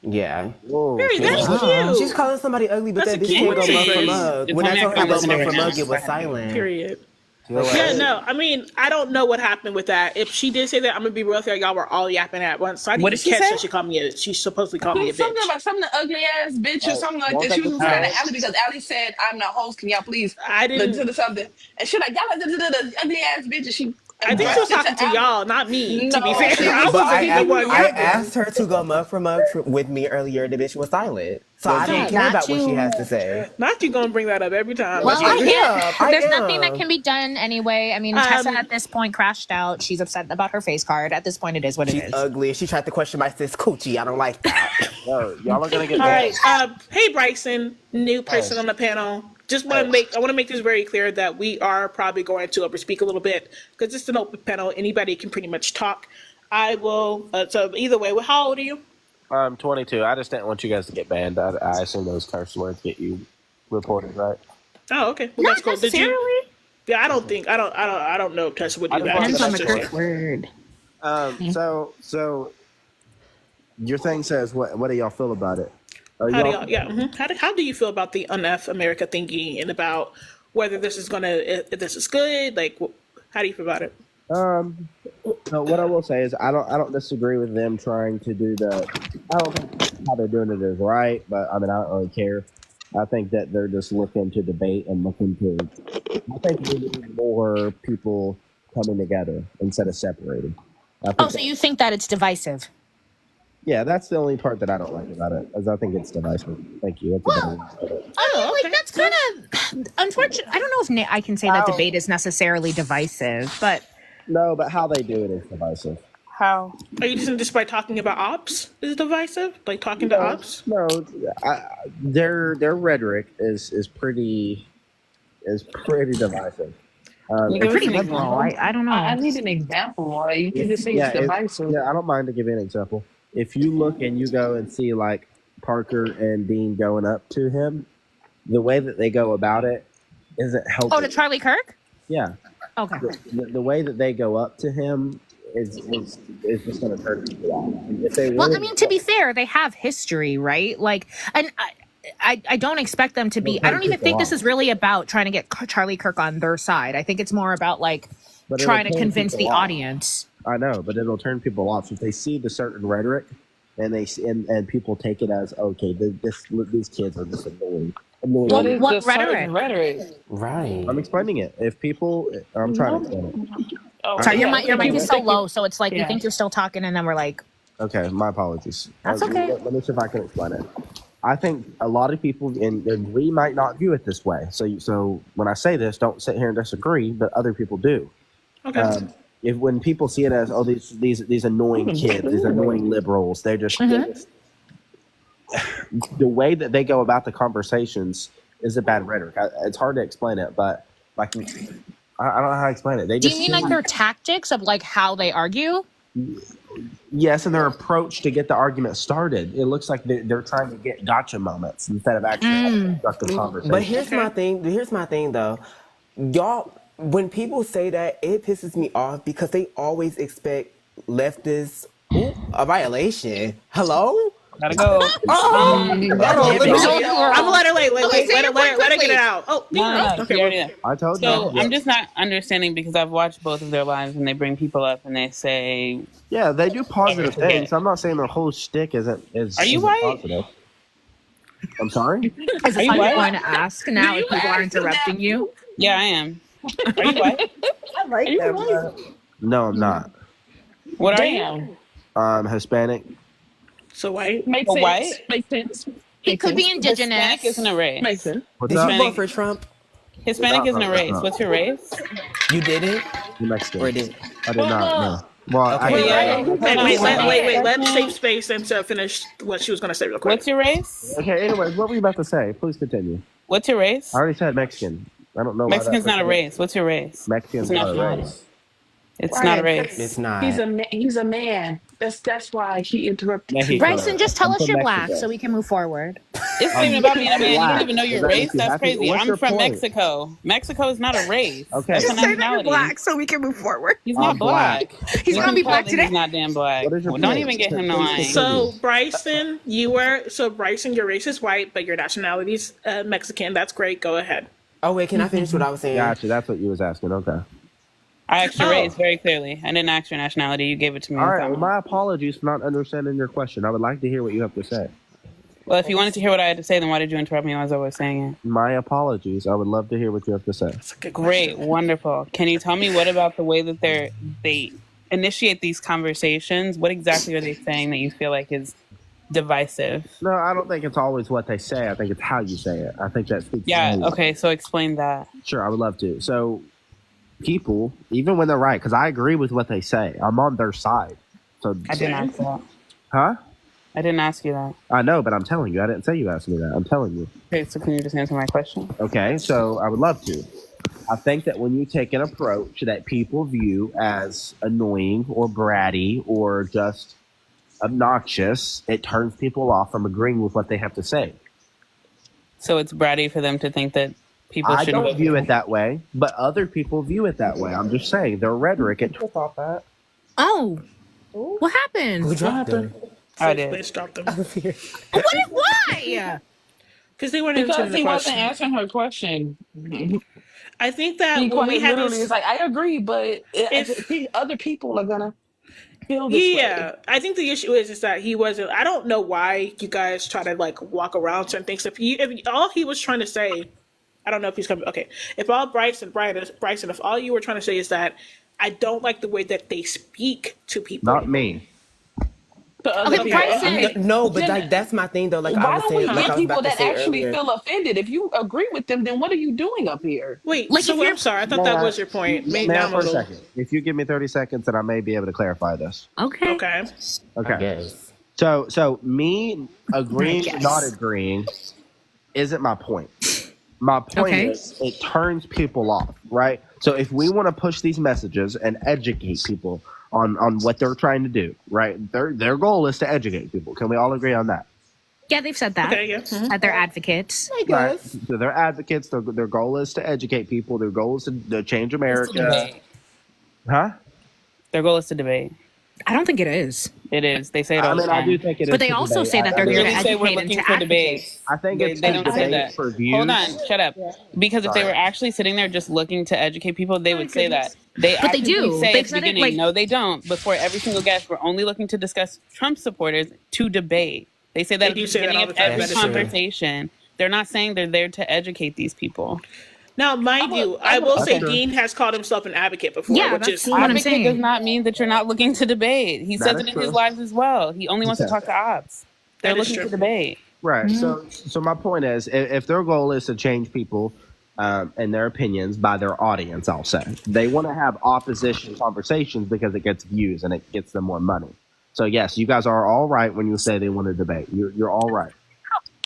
Yeah. Very, that's cute. She's calling somebody ugly, but That's that a bitch cute can't go mug for phrase. mug. It's When I only told her to go after mug for listening mug, to it was it. silent. Period. Like, Yeah, no, I mean, I don't know what happened with that. If she did say that, I'm gonna be real with her. Y'all were all yapping at once. So I What didn't did she catch say? that she called me a. She supposedly called me a Something bitch. about some ugly ass bitch or something like that. She was referring to Allie because Allie said, "I'm the host. Can y'all please I didn't. listen to something?" And she like, "Y'all are the ugly ass bitch." And she I think she was addressed it talking to Allie. y'all, not me. To be No, fair, she I was was talking the one I yapping. asked her to go mug for mug with me earlier. The bitch was silent. So I don't care not about what she you. has to say. Not you gonna bring that up every time. Well, But yeah. there's nothing that can be done anyway. I mean, Tessa at this point crashed out. She's upset about her face card. At this point, it is what it She's is. ugly. She tried to question my sis coochie. I don't like that. Yo, y'all are gonna get All mad. right. Hey, Bryson, new person on the panel. Just want to I want to make this very clear that we are probably going to overspeak a little bit because it's an open panel. Anybody can pretty much talk. I will. So either way, how old are you? I'm 22. I just didn't want you guys to get banned. I assume those curse words get you reported, right? Oh, okay. Well, Not that's cool. Did necessarily. you? Yeah, I don't know if Tessa would do I just that. wanted Depends on the That's curse word. So your thing says what do y'all feel about it? How do you feel about the UNF America thingy and about whether this is if this is good? Like, how do you feel about it? So what I will say is I don't disagree with them trying to do I don't think how they're doing it is right, but I mean I don't really care. I think that they're just looking to debate and I think we need more people coming together instead of separating. So you think that it's divisive? Yeah, that's the only part that I don't like about it, is I think it's divisive. Thank you. That's I mean, like, that's kind of unfortunate. I don't know if I can say that debate is necessarily divisive, but no, but how they do it is divisive. How? Are you just by talking about ops is divisive? Like talking to ops? No, their rhetoric is pretty divisive. they're pretty liberal. I don't know. I need an example. You can just say it's divisive. Yeah, I don't mind to give you an example. If you look and you go and see like Parker and Dean going up to him, the way that they go about it isn't helpful. Oh, to Charlie Kirk? Yeah. Okay. The way that they go up to him is just going to hurt people off. Well, I mean, to be fair, they have history, right? Like, and I don't expect them to be. I don't even think this is really about trying to get Charlie Kirk on their side. I think it's more about like trying to convince the audience. I know, but it'll turn people off if they see the certain rhetoric, and and people take it as okay. These kids are just annoying. What is what the rhetoric? Right. I'm explaining it. If people, I'm trying to explain it. Oh, Sorry, your mic is so low, so it's like we think you're still talking, and then we're like, Okay, my apologies. That's okay. Let me see if I can explain it. I think a lot of people, and we might not view it this way. So when I say this, don't sit here and disagree, but other people do. Okay. When people see it as these annoying kids, these annoying liberals, they're just the way that they go about the conversations is a bad rhetoric. It's hard to explain it, but like I don't know how to explain it. They Do just you mean like their tactics of like how they argue? yes, and their approach to get the argument started. It looks like they're trying to get gotcha moments instead of actually having a constructive conversation. But here's my thing. Here's my thing, though. Y'all, when people say that, it pisses me off because they always expect leftists a violation. Hello? Gotta go. I'm gonna let her let her get it out. Oh, No. okay. I told you. So I'm just not understanding because I've watched both of their lives and they bring people up and they say, Yeah, they do positive things. I'm not saying their whole shtick isn't Are you white? positive. I'm sorry? Is it something you're going to ask now if people are interrupting you? yeah, I am. Are you white? I like that. No, I'm not. What are you? Hispanic. So white. Makes So sense. white? Makes sense. It could be indigenous. Hispanic isn't a race. Makes sense. What's Did up? you vote for Trump? Hispanic isn't a race. What's your race? You didn't? New Mexico. Or did? I did not. No. Well, Okay. Wait. Let's save space and to finish what she was going to say real quick. What's your race? Okay. Anyways, what were you about to say? Please continue. What's your race? I already said Mexican. I don't know. Mexican's why not a race. What's your race? Mexican's It's not a not. race. It's not a Right. race. It's not. He's a man. That's why he interrupted. Mexico. Bryson, just tell I'm us from you're black Mexico. so we can move forward. It's not even about being a man. You don't even know your race. That's Exactly. crazy. What's I'm your from point? Mexico. Mexico is not a race. Okay. That's a Just nationality. so we can move forward. He's not I'm black. black. He's gonna be black today. He's not damn black. What is your Well, don't point? even get him the Please line. continue. So Bryson, your race is white, but your nationality's Mexican. That's great. Go ahead. Oh, wait, can I finish what I was saying? Gotcha. That's what you was asking. Okay. I asked your Oh. race very clearly. I didn't ask your nationality. You gave it to me. All right. Well, my apologies for not understanding your question. I would like to hear what you have to say. Well, if you wanted to hear what I had to say, then why did you interrupt me as I was saying it? My apologies. I would love to hear what you have to say. That's a good Great, question. wonderful. Can you tell me what about the way that they initiate these conversations? What exactly are they saying that you feel like is divisive? No, I don't think it's always what they say. I think it's how you say it. I think that speaks. Yeah. volumes. Okay. So explain that. Sure, I would love to. So, people, even when they're right, because I agree with what they say, I'm on their side. So, I didn't ask that. huh? I didn't ask you that. I know, but I'm telling you. I didn't say you asked me that. I'm telling you. Okay. So can you just answer my question? Okay, so I would love to. I think that when you take an approach that people view as annoying or bratty or just obnoxious, it turns people off from agreeing with what they have to say. So it's bratty for them to think that people I shouldn't. don't view it that way, but other people view it that way. I'm just saying their rhetoric. It Oh, what happened? Who dropped them? I Safe did. space dropped them Why? because they weren't Because answering the he wasn't question. answering her question. I think that He when we had literally this, is like, I agree, but if other people are gonna feel this way. yeah, I think the issue is that he wasn't. I don't know why you guys try to like walk around certain things. If all he was trying to say, I don't know if he's coming. Okay, if all Bryson, if all you were trying to say is that I don't like the way that they speak to people. not me. To other Okay, people. Bryson. No, but like that's my thing though. Like I Why was don't we saying, like get I was people about to that say actually earlier. feel offended? If you agree with them, then what are you doing up here? Wait, Like, so if you're- I'm sorry. I thought that was your point. Maybe now Ma'am, I'm for a little- second. If you give me 30 seconds, then I may be able to clarify this. Okay. Okay. I Okay. guess. So me agreeing, Yes. not agreeing, isn't my point. My point Okay. is it turns people off, right? So if we want to push these messages and educate people on what they're trying to do, right? Their goal is to educate people. Can we all agree on that? Yeah, they've said that. Okay. Yeah. Mhm. That they're advocates. Right. So they're advocates. Their goal is to educate people. Their goal is to change It's to America. debate. Huh? Their goal is to debate. I don't think it is. It is. They say it all I the mean, time. I do think it is. But they to also debate. say that I they're They here think to really say we're educate and looking to for advocate. debates. I think They it's don't to say debate that. for views. Hold on, shut up. Because if they Sorry. were actually sitting there just looking to educate people, they would say that. They But they actively do. say They've at the said it, beginning, like- no, they don't. Before every single guest, we're only looking to discuss Trump supporters to debate. They say that They at the do say that beginning all of the time. every That's true. conversation. They're not saying they're there to educate these people. Now, mind you, I will say Okay. Dean has called himself an advocate before, Yeah, which that's is what I'm Advocate saying. does not mean that you're not looking to debate. He That says is it in true. his lives as well. He only wants to says talk to ops. They're That is looking true. to debate. Right. So my point is, if their goal is to change people and their opinions by their audience, I'll say they want to have opposition conversations because it gets views and it gets them more money. So yes, you guys are all right when you say they want to debate. You're all right.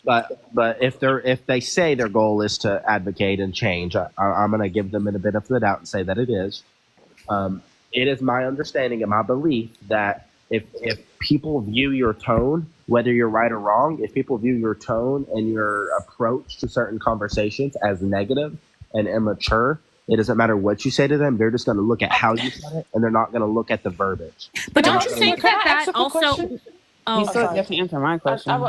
But if they say their goal is to advocate and change, I'm going to give them a bit of the doubt and say that it is. It is my understanding and my belief that if people view your tone, whether you're right or wrong, if people view your tone and your approach to certain conversations as negative and immature, it doesn't matter what you say to them. They're just going to look at how you said it, and they're not going to look at the verbiage. But don't you think that also? Oh, you still have to answer my question. I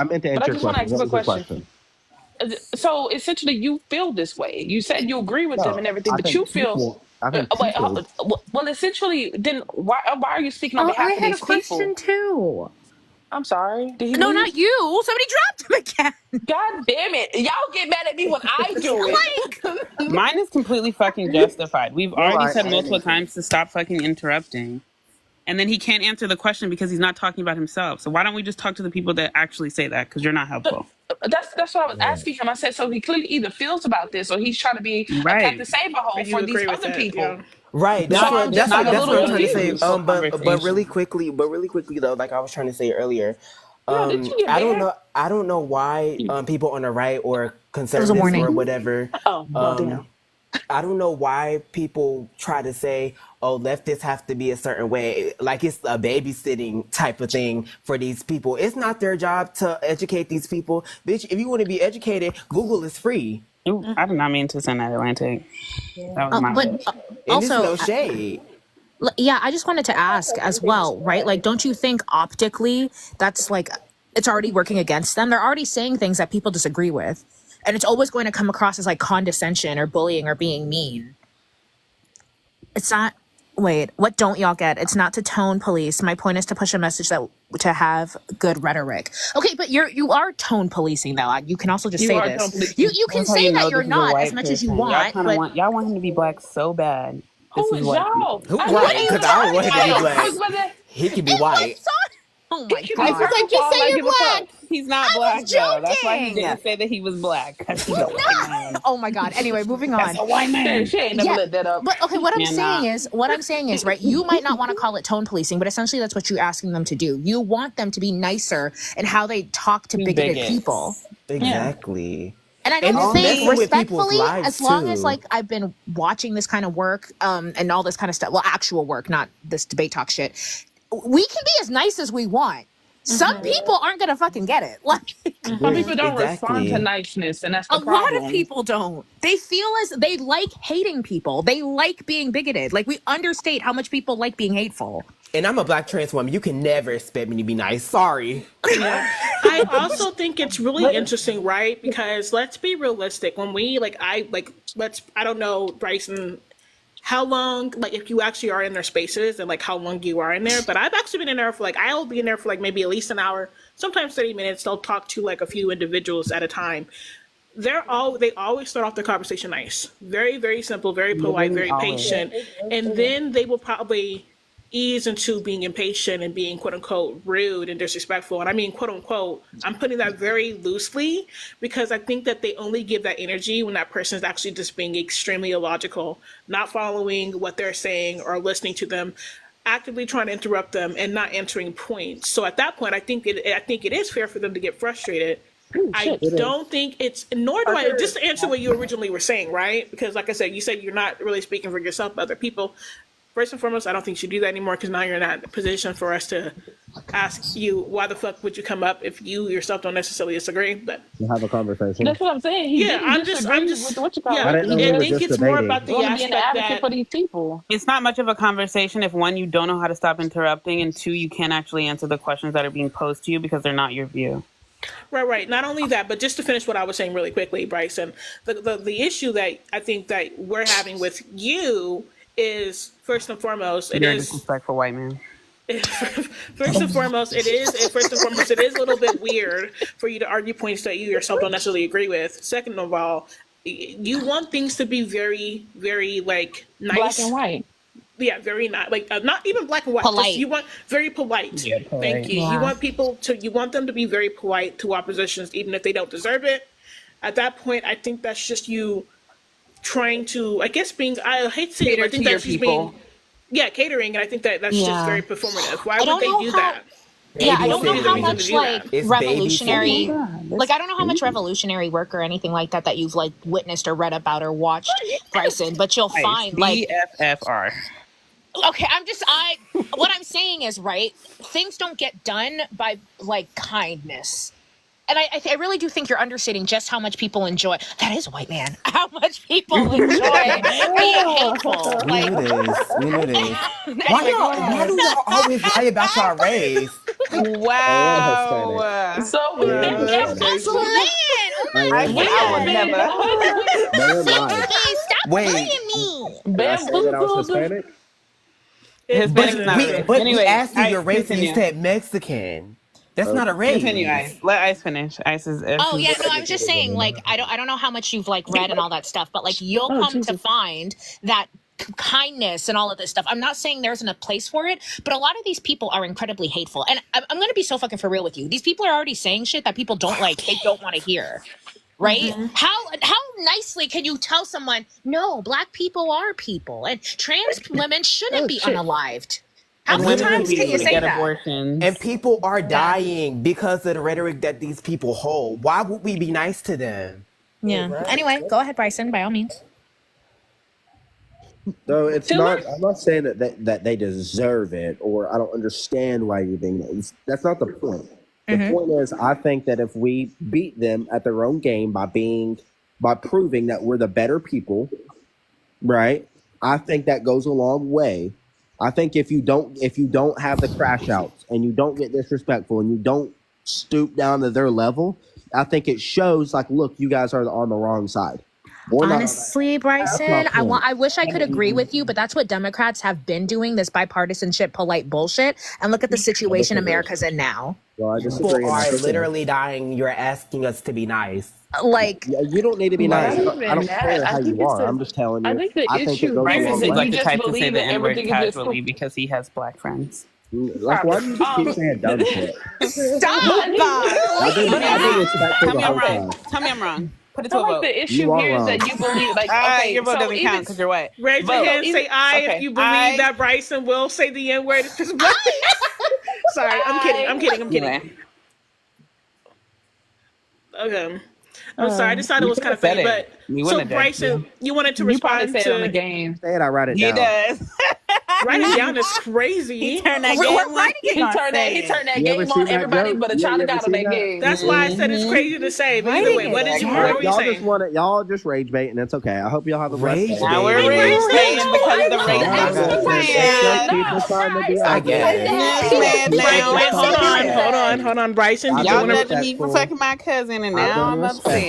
meant to answer your question. What was your question? So essentially, you feel this way. You said you agree with them and everything, but you feel. Well, essentially, then why are you speaking on behalf of these people? I had a question too. I'm sorry. Did he No, leave? not you. Somebody dropped him again. God damn it! Y'all get mad at me when I do it. Mine is completely fucking justified. We've already said multiple times to stop fucking interrupting. And then he can't answer the question because he's not talking about himself. So why don't we just talk to the people that actually say that? Because you're not helpful. That's what I was asking him. I said, so he clearly either feels about this or he's trying to be a Captain Save-A-Hole for these other people. Yeah. Right. That's what I'm trying to say. But really quickly though, like I was trying to say earlier, I don't know why people on the right or conservatives or whatever. I don't know why people try to say, oh, leftists have to be a certain way, like it's a babysitting type of thing for these people. It's not their job to educate these people. Bitch, if you want to be educated, Google is free. Ooh, I did not mean to send that Atlantic. That was my but also, no shade. Yeah, I just wanted to ask as well, right? Like, don't you think optically that's like, it's already working against them? They're already saying things that people disagree with. And it's always going to come across as like condescension or bullying or being mean. It's not, wait, what don't y'all get? It's not to tone police. My point is to push a message that to have good rhetoric. Okay, but you are tone policing though. You can also just say this. You can say that you're not as much as you want. Y'all want him to be black so bad. Who is y'all? Who white? Because I don't want him to be black. He can be white. Oh my God. I was like, just say you're black. He's not black, though. That's why he didn't say that he was black. Oh my God. Anyway, moving on. That's a white man. She ain't never let that up. But okay, what I'm saying is, right, you might not want to call it tone policing, but essentially that's what you're asking them to do. You want them to be nicer in how they talk to bigoted people. Exactly. And I don't think respectfully, as long as like I've been watching this kind of work and all this kind of stuff, well, actual work, not this debate talk shit, we can be as nice as we want. Some people aren't gonna fucking get it. Like some people don't respond to niceness, and that's the problem. A lot of people don't. They feel as they like hating people. They like being bigoted. Like we understate how much people like being hateful. And I'm a black trans woman. You can never expect me to be nice. Sorry. Yeah. I also think it's really interesting, right? Because let's be realistic. When we I don't know, Bryson, how long, like, if you actually are in their spaces and like how long you are in there. But I've actually been in there for I'll be in there for maybe at least an hour, sometimes 30 minutes. They'll talk to a few individuals at a time. They always start off the conversation nice, very, very simple, very polite, very patient. And then they will probably ease into being impatient and being quote unquote rude and disrespectful. And I mean quote unquote, I'm putting that very loosely because I think that they only give that energy when that person is actually just being extremely illogical, not following what they're saying or listening to them, actively trying to interrupt them and not answering points. So at that point, I think it is fair for them to get frustrated. I don't think it's, nor do I, just to answer what you originally were saying, right? Because like I said, you said you're not really speaking for yourself, but other people. First and foremost, I don't think you should do that anymore because now you're not in a position for us to ask you why the fuck would you come up if you yourself don't necessarily disagree. But to have a conversation. That's what I'm saying. I'm just with what you call I think it's more about the aspect that for these people. It's not much of a conversation if one, you don't know how to stop interrupting, and two, you can't actually answer the questions that are being posed to you because they're not your view. Right. Not only that, but just to finish what I was saying really quickly, Bryson, the issue that I think that we're having with you is first and foremost, You're a disrespectful white man. First and foremost, it is a little bit weird for you to argue points that you yourself don't necessarily agree with. Second of all, you want things to be very, very nice, black and white. Yeah, very not not even black and white. Polite. Just, you want very polite. Yeah, polite. Thank you. Yeah. You want them to be very polite to oppositions, even if they don't deserve it. At that point, I think that's just you trying to, I guess, I hate to say it, but I think that's just being, catering, and I think that's just very performative. Why would they do that? Yeah, I don't know how reason to much do like that. It's revolutionary, babysitting. like I don't know how much revolutionary work or anything like that you've like witnessed or read about or watched, Bryson. But you'll find like BFFR. okay, what I'm saying is right. Things don't get done by like kindness. And I really do think you're understating just how much people enjoy. That is a white man. How much people enjoy being hateful. We knew this. We knew this. Why do y'all always lie about y'all race? Wow. So I am I'm Hispanic. just saying. Oh I my am we God. have Hispanic. been No one lied. Stop Wait. playing me. Did I say that I was Hispanic? Hispanic is not a race. But Anyway, we asked you your Ice, race and you continue. said Mexican. That's not a race. Continue, Ice. Let Ice finish. Ice is. Oh yeah, no, I was just saying, like, I don't know how much you've like read and all that stuff, but like you'll come to find that kindness and all of this stuff. I'm not saying there isn't a place for it, but a lot of these people are incredibly hateful. And I'm gonna be so fucking for real with you. These people are already saying shit that people don't like, they don't want to hear. Right? How nicely can you tell someone, no, black people are people and trans women shouldn't be unalived? How many times can you say that? Abortions. And people are dying because of the rhetoric that these people hold. Why would we be nice to them? Yeah. Anyway, go ahead, Bryson, by all means. No, it's not. I'm not saying that they deserve it, or I don't understand why you're being nice. That's not the point. The point is, I think that if we beat them at their own game by proving that we're the better people, right? I think that goes a long way. I think if you don't have the crash outs and you don't get disrespectful and you don't stoop down to their level, I think it shows like, look, you guys are on the wrong side. Honestly, Bryson, I wish I could agree with you, but that's what Democrats have been doing, this bipartisanship, polite bullshit. And look at the situation America's in now. Well, I disagree. People are literally dying. You're asking us to be nice. Like, you don't need to be nice. I don't care how you are. I'm just telling you. I think the issue Bryson is seems that like you the just type to say believe the that N-word everything is just casually because he has black friends. Like, why do you keep saying dumb shit? stop! I've been respectful the whole time. Tell me I'm wrong. Put it I to feel a like vote. the issue here is that you believe, like, okay, your vote so doesn't even count because you're white. Raise your hand, say aye if you believe that Bryson will say the N word. Sorry, I'm kidding. Anyway. Okay. I'm sorry. I just thought it was kind of funny. But so Bryson, you wanted to respond say to it on the game. Say it, I write it He down. does. Writing down is crazy. He turned that game on. He turned that You ever game seen on that everybody, joke? but a You child ever got on seen that that? game. That's why I said it's crazy to say. But either way, what were you Y'all saying? just want it. Y'all just rage bait, and it's okay. I hope y'all have a blessed day. Now we're rage baiting because the race It's people trying to be I get it. Wait, hold on, Bryson. Did you Y'all want judging me for fucking my cousin, and now I'm upset.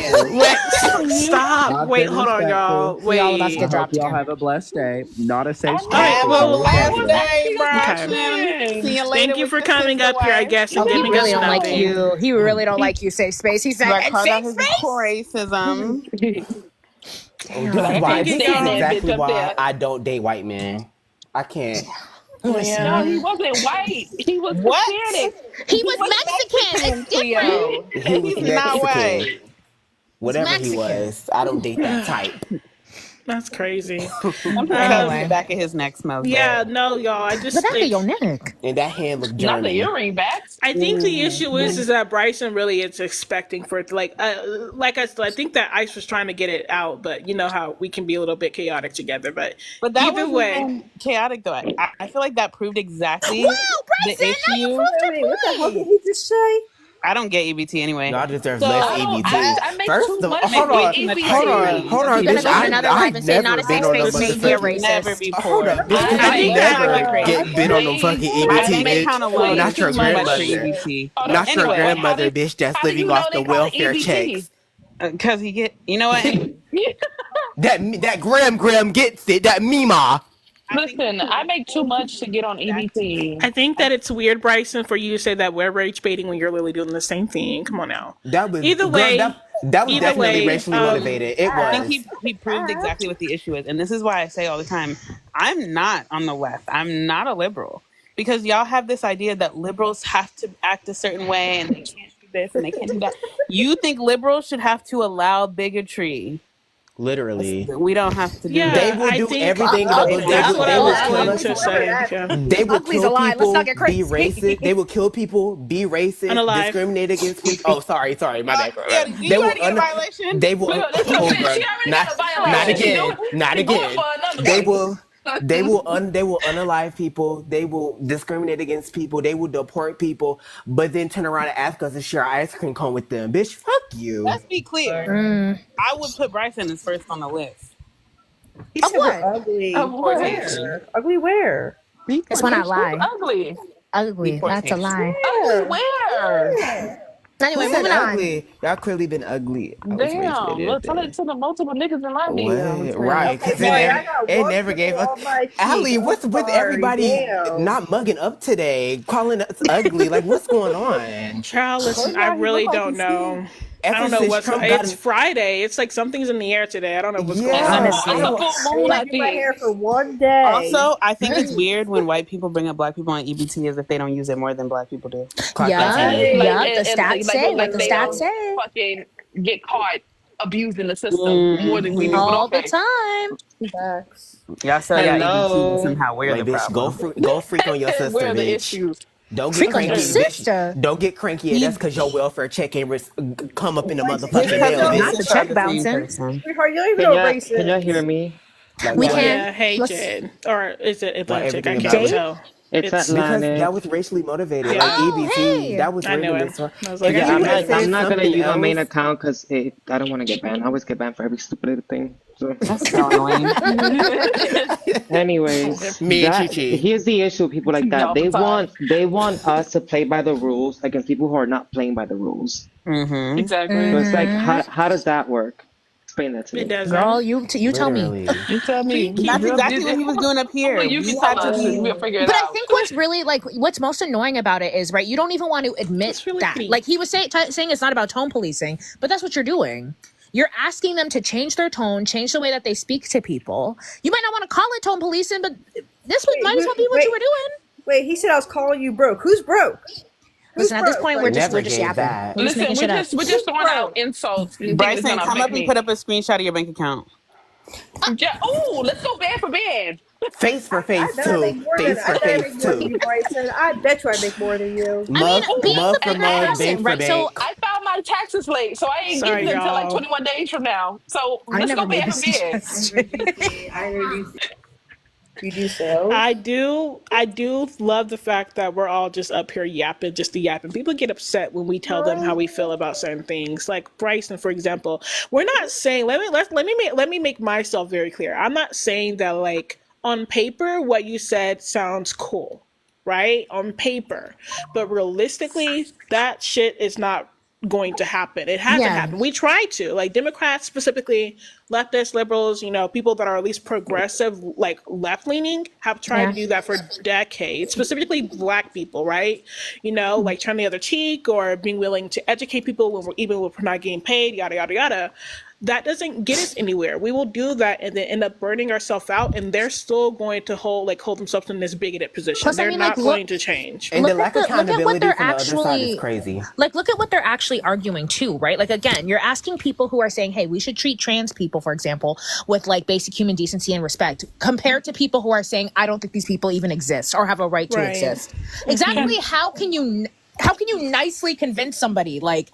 Stop. Wait, hold on, y'all. Wait. all of us get I dropped hope y'all again. have a blessed day. Not a safe space. Have a blessed day, Okay. See you later. Thank you for coming up here, I guess, and He giving really us don't like nothing. you. He really don't like you, safe space. He said, Because safe of his space. racism. This is exactly up why there. I don't date white men. I can't. No, he wasn't white. He was Hispanic. He was Mexican. It's different. He was He's not Mexican. white. Whatever he Mexican. was, I don't date that type. That's crazy. Because the back of his neck smells Yeah, bad. no, y'all. I just The back of think, your neck. And that hand looked Not the German. earring backs. I think the issue is that Bryson really is expecting for it to like I said, I think that Ice was trying to get it out, but you know how we can be a little bit chaotic together. But But that either was way, chaotic, though. I feel like that proved exactly Wow, the Bryson, now you issue. proved your What the hell point. did he just say? I don't get EBT anyway. Y'all deserve So, less I don't- EBT. I make First too of all, much hold with on, EBT. hold on. You're gonna go to another live and say not a safe space made me a Never racist. be poor. Hold on, bitch, I think never that- get bit on no fucking My EBT, bank account bitch. alone Not is your too much for grandmother. EBT. Not your Anyway, grandmother, bitch, that's how do living you know off they the call it welfare EBT? checks. Because he get, you know what? That Graham gets it. That Mima. Listen, I make too much to get on EBT. I think that it's weird, Bryson, for you to say that we're rage baiting when you're literally doing the same thing. Come on now. That was Either girl, way, that was either definitely way, racially motivated. It I was. think he proved exactly what the issue is. And this is why I say all the time, I'm not on the left. I'm not a liberal. Because y'all have this idea that liberals have to act a certain way and they can't do this and they can't do that. You think liberals should have to allow bigotry Literally. We don't have to do Yeah, They that. will I do think everything in the book. that's what I They will was kill going us. to say. Yeah. They will Ugly's kill a lie. Let's people, not get be crazy. racist. They will kill people, be racist, Unalive. discriminate against people. Oh, sorry, my bad. Yeah, did you already get a violation? They will. Look, that's what I'm saying. She already got a violation. Not She going again. for another They one. will. They will unalive people. They will discriminate against people. They will deport people, but then turn around and ask us to share ice cream cone with them. Bitch, fuck you. Let's be clear. I would put Bryson as first on the list. He Of said what? we're ugly. Where? Ugly where? That's when I lie. Ugly. Ugly. That's a lie. Ugly where? Anyway, Who said moving on. ugly? Y'all clearly been ugly. I was raised Damn. with Look, tell it to the multiple niggas in my DMs. What? Right, because it never gave us. Allie, what's with everybody not mugging up today, calling us ugly? Like, what's going on? Child, listen, I really don't know. I don't know what's. It's Friday. It's like something's in the air today. I don't know what's going on. Honestly. It's a full moon, I I do my think. hair for one day. Also, I think it's weird when white people bring up black people on EBT as if they don't use it more than black people do. Yeah, the and stats say, like the they stats don't say. fucking get caught abusing the system more than we do. All Okay. the time. Facts. Y'all sell y'all Hello. EBT, but somehow we're Like, the bitch, problem. go freak on your sister, Where are the bitch. issues? Don't get Freak on cranky, your bitch. sister. Don't get cranky. That's because your welfare check ain't come up in the motherfucking Because mail, y'all- Not bitch. the check bouncing. Sweetheart, you don't even Can know y'all, racist. can y'all hear me? Like, We what? can. Yeah, hey Let's- Jed, or is it Atlantic? I everything can't about it. tell. It's It's- Because Atlantic. that was racially motivated. Yeah. Like Oh, EBT, hey. that was I knew really it. this one. I was like, Yeah, I I'm knew not, it. I'm not gonna something use my main else. account because I don't want to get banned. I always get banned for every stupid little thing. So, That's so annoying. anyways, Me and that Chi-Chi. here's the issue with people like that. Y'all tired. They want us to play by the rules against people who are not playing by the rules. Mm-hmm. Exactly. So it's like, how does that work? Explain that to me. It doesn't. Girl, you tell me. Literally. You tell me. That's exactly what he was doing up here. You We can had tell to us. be. We'll figure it But I out. think what's really what's most annoying about it is, right, you don't even want to admit That's really that. pretty. Like he was saying it's not about tone policing, but that's what you're doing. You're asking them to change their tone, change the way that they speak to people. You might not want to call it tone policing, but might as well be what you were doing. Wait, he said I was calling you broke. Who's broke? Listen, at this point, we're just Never yapping. gave that. We're just Listen, making we're shit up. just throwing out insults. And things Bryson, that's come gonna up make and me. put up a screenshot of your bank account. Oh, let's go band for band. Face for face, I bet I make too. more than Face for I bet I face, make more than too. you, Bryson. I bet you I make more than you. Mug, being mug the for bigger mug, person, bank for right? So bank. I filed my taxes late, so I ain't Sorry, getting it until like y'all. 21 days from now. So I let's never go made band this for band. suggestion. I introduced you do so. I do love the fact that we're all just up here yapping, just the yapping. People get upset when we tell them how we feel about certain things. Like Bryson, for example, we're not saying. Let me make myself very clear. I'm not saying that like on paper what you said sounds cool, right? On paper, but realistically, that shit is not going to happen. It hasn't happened. We try to, like Democrats specifically, leftists, liberals, people that are at least progressive, like left-leaning, have tried to do that for decades, specifically black people, right? Like turn the other cheek or being willing to educate people when we're not getting paid, yada, yada, yada. That doesn't get us anywhere. We will do that and then end up burning ourselves out, and they're still going to hold themselves in this bigoted position. Plus, they're not going to change. And the Look lack at of accountability what they're from the other side actually is crazy. like. Look at what they're actually arguing too, right? Like again, you're asking people who are saying, "Hey, we should treat trans people, for example, with like basic human decency and respect," compared to people who are saying, "I don't think these people even exist or have a right to exist." Exactly. How can you nicely convince somebody like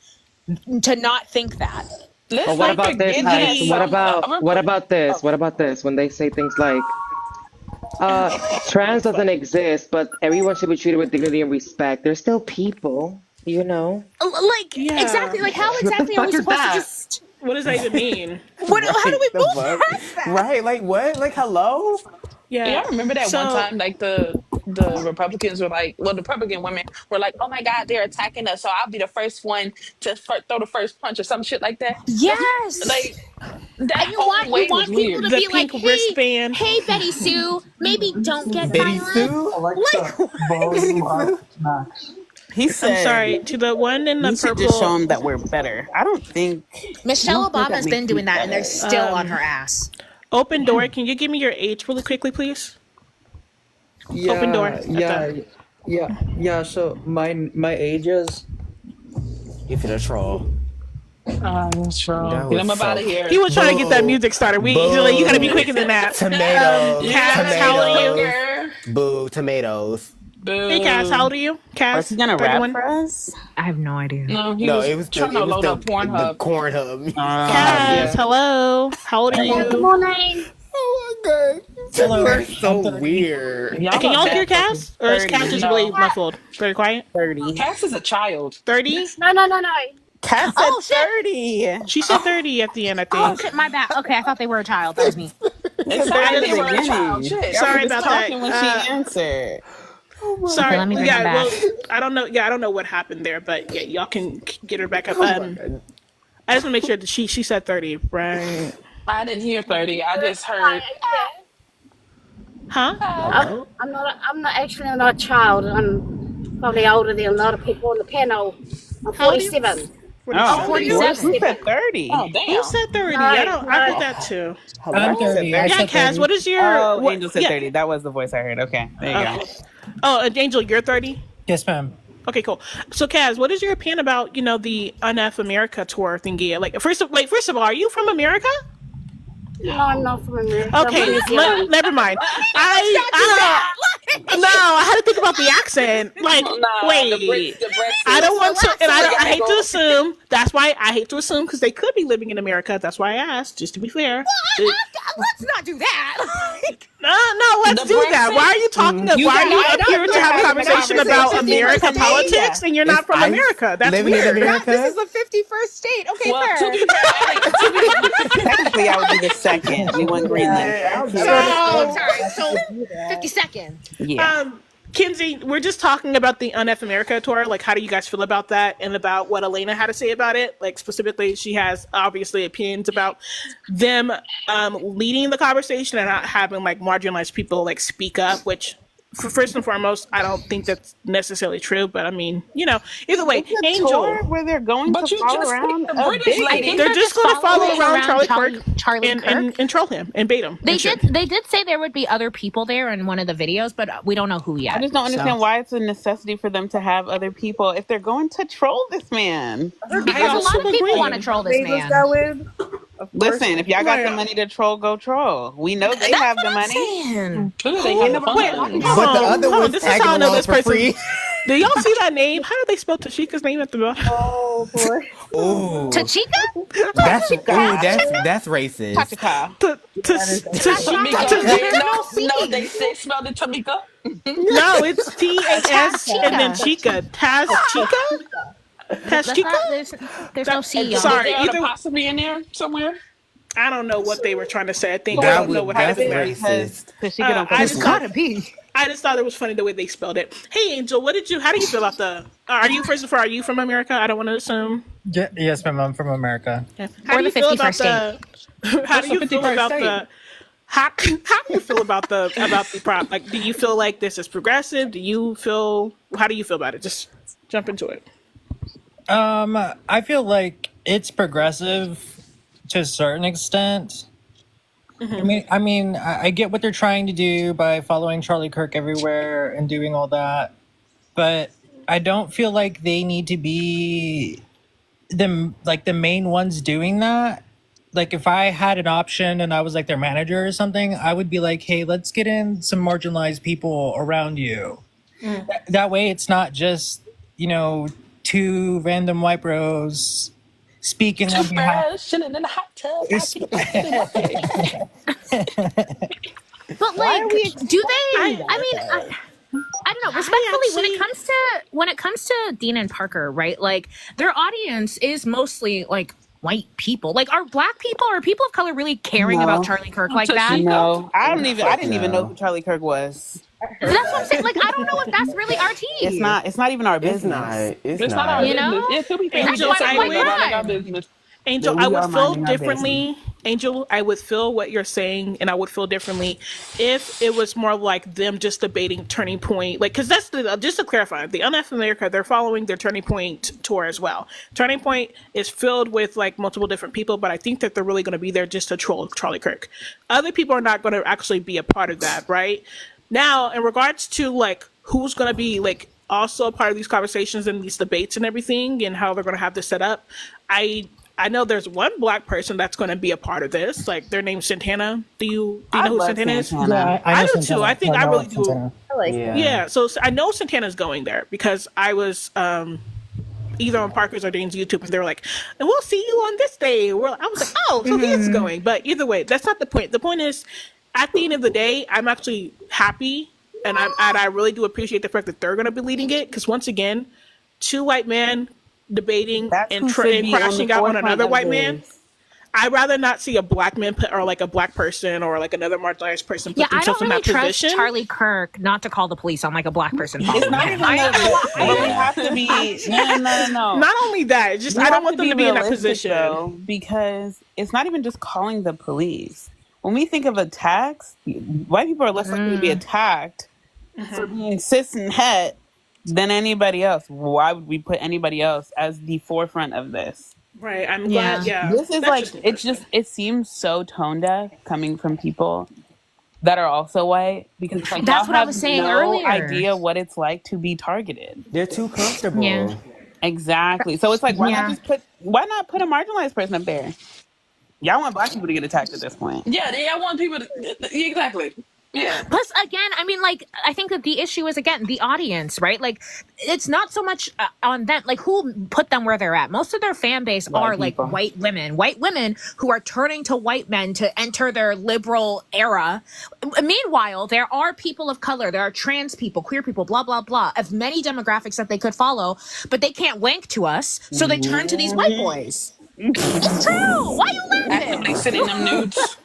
to not think that? But what about this, Alex? What about this? What about this? When they say things like, trans doesn't exist, but everyone should be treated with dignity and respect. They're still people, Exactly. Like how exactly are we supposed to just? What does that even mean? How do we move past that? Right? Like what? Like hello? Yeah. Y'all remember that one time, like the Republicans were like, well, the Republican women were like, "Oh my God, they're attacking us, so I'll be the first one to throw the first punch" or some shit like that. Yes. Like that And you whole want way was people weird. to The be like, pink wristband. hey, Betty Sue, maybe don't get Betty violent. Sue? He said, I'm sorry, to the one in the "You should purple. just show them that we're better." I don't think Michelle think that Obama's makes been doing me that, and they're better. still on her ass. Open door. Can you give me your age really quickly, please? Open door. Yeah. So my age is If it's a troll. That's true. That Get was him up out so. of here. He was trying to get that music started. You gotta be quicker than that. Tomatoes. Cass, how old are you? Boo, tomatoes. Boo. Hey, Cass, how old are you? Cass, Was he gonna 31? rap for us? I have no idea. No, he No, was it was trying to load up the Pornhub. Cornhub. Cass, hello. How old are you? Good morning. Oh my god. Hello. You're so weird. Y'all Can are y'all bad hear Cass? Or is 30. Cass just No. really muffled? Very quiet? 30. Cass is a child. 30? No. Cass Oh, said shit. 30. She said 30 at the end, I Oh think. shit, my bad. Okay, I thought they were a child. That was me. It's I they didn't were a child. Shit. Sorry Y'all were about just that. talking when she answered. Sorry. let me bring her back. Well, I don't know. Yeah, I don't know what happened there, but yeah, y'all can get her back up. I just want to make sure that she said 30, right? I didn't hear 30. I just heard. Huh? I'm not actually not a child. I'm probably older than a lot of people on the panel. I'm How old are you? 47. Oh, 47. Who said 30? Oh, damn. Who said 30? No, I heard that too. I'm 30. I Yeah, said Cass, 30. what is your... Oh, what, Angel said yeah. 30. That was the voice I heard. Okay, there you go. Oh, Angel, you're 30? Yes, ma'am. Okay, cool. So, Kaz, what is your opinion about the UNF America tour thingy? Like, first of all, are you from America? No, I'm not from America. Okay, never mind. I had to think about the accent. Like, wait, I don't want to, and I hate to assume. That's why I hate to assume because they could be living in America. That's why I asked, just to be fair. Let's not do that. No, let's do that. Why are you talking? Why are you up here to have a conversation about American politics and you're not from America? That's living in weird. America? This is the 51st state. Okay, Well, fair. to be fair, Technically, I would be the second. We want Greenland. Sorry. So 52nd. Yeah. Kinsey, we're just talking about the UNF America tour. Like, how do you guys feel about that and about what Elena had to say about it? Like, specifically, she has obviously opinions about them leading the conversation and not having like marginalized people like speak up, which first and foremost, I don't think that's necessarily true, but I mean, either way, Angel, Tour where they're going but to you follow just around picked the British big- lady. they're just going to follow around Charlie Kirk Charlie Kirk. and troll him and bait him. They did say there would be other people there in one of the videos, but we don't know who yet. I just don't understand why it's a necessity for them to have other people if they're going to troll this man. Because a lot of people want to troll this man. Go in. Listen, if y'all got the money to troll, go troll. We know they have the money. Clearly they have the fun. But the other one's this is tagging how I know along this for person. free. Do y'all see that name? How did they spell Tashika's name at the bottom? Oh boy. Ooh, Tachika? that's racist. Tachika. No, they spelled it Tamika. No, it's T-A-S and then Chica. Taz Chica? Taz Chica? There's no C, y'all. Sorry, Is there an either apostrophe in there somewhere? I don't know what they were trying to say. I think I That don't know what that's happened there. racist. Tashika don't I fucking just know. thought I just thought it was funny the way they spelled it. Hey, Angel, how do you feel about the? Are you are you from America? I don't want to assume. Yes, ma'am. I'm from America. How do you feel about 51st the? How do you feel about the? How do you feel about the prop? Like, do you feel like this is progressive? How do you feel about it? Just jump into it. I feel like it's progressive to a certain extent. I mean, I get what they're trying to do by following Charlie Kirk everywhere and doing all that, but I don't feel like they need to be the main ones doing that. Like, if I had an option and I was like their manager or something, I would be like, hey, let's get in some marginalized people around you. That way it's not just, two random white bros speaking on behalf. Chilling in the hot tub. But like, do they? I don't know. Respectfully, when it comes to Dean and Parker, right? Like, their audience is mostly like white people. Like, are black people or people of color really caring about Charlie Kirk like that? No, I didn't even know who Charlie Kirk was. That's what I'm saying. Like, I don't know if that's really our tea. It's not even our business. It's not our not. You know? business. Yeah, to be fair, we Angel, just say I we're would- not our business. Angel, Yeah, I we would are feel minding our differently. Angel, I would feel what you're saying, and I would feel differently if it was more like them just debating Turning Point. Like, because that's just to clarify, the UNF America, they're following their Turning Point tour as well. Turning Point is filled with like multiple different people, but I think that they're really going to be there just to troll Charlie Kirk. Other people are not going to actually be a part of that, right? Now, in regards to like who's going to be like also a part of these conversations and these debates and everything, and how they're going to have this set up, I know there's one Black person that's going to be a part of this. Like, their name's Santana. Do you know I who love Santana is? Santana. Yeah, I know do Santana. too. I think I really do. Santana. I like Yeah. that. Yeah, so I know Santana's going there because I was either on Parker's or Dane's YouTube, and they were like, "And we'll see you on this day." I was like, "Oh, so he's going." But either way, that's not the point. The point is, at the end of the day, I'm actually happy, and I really do appreciate the fact that they're going to be leading it, because once again, two white men debating That's and who should be on crashing the out on forefront another of white man. this. I'd rather not see a Black man or like a Black person or like another marginalized person put Yeah, I themselves don't in really that trust position. Charlie Kirk not to call the police on like a Black person It's following not him. even but we have to be no. Not only that, it's just We I don't have want them to be in that realistic, position. though, because it's not even just calling the police. When we think of attacks, white people are less likely to be attacked for being cis and het than anybody else. Why would we put anybody else as the forefront of this? Right. I'm glad. Yeah. This is That's like me it's just it seems so tone deaf coming from people that are also white, because it's like That's y'all what I have was saying no earlier. idea what it's like to be targeted. They're too comfortable. Yeah. Exactly. So it's like why Yeah. not put a marginalized person up there? Y'all want Black people to get attacked at this point. Yeah, I want people to exactly. Yeah. Plus, again, I mean, like, I think that the issue is, again, the audience, right? Like, it's not so much on them, like, who put them where they're at. Most of their fan base are, like, white women who are turning to white men to enter their liberal era. Meanwhile, there are people of color, there are trans people, queer people, blah, blah, blah, of many demographics that they could follow, but they can't wank to us, so they turn to these white boys. It's true! Why are you laughing? They sending them nudes.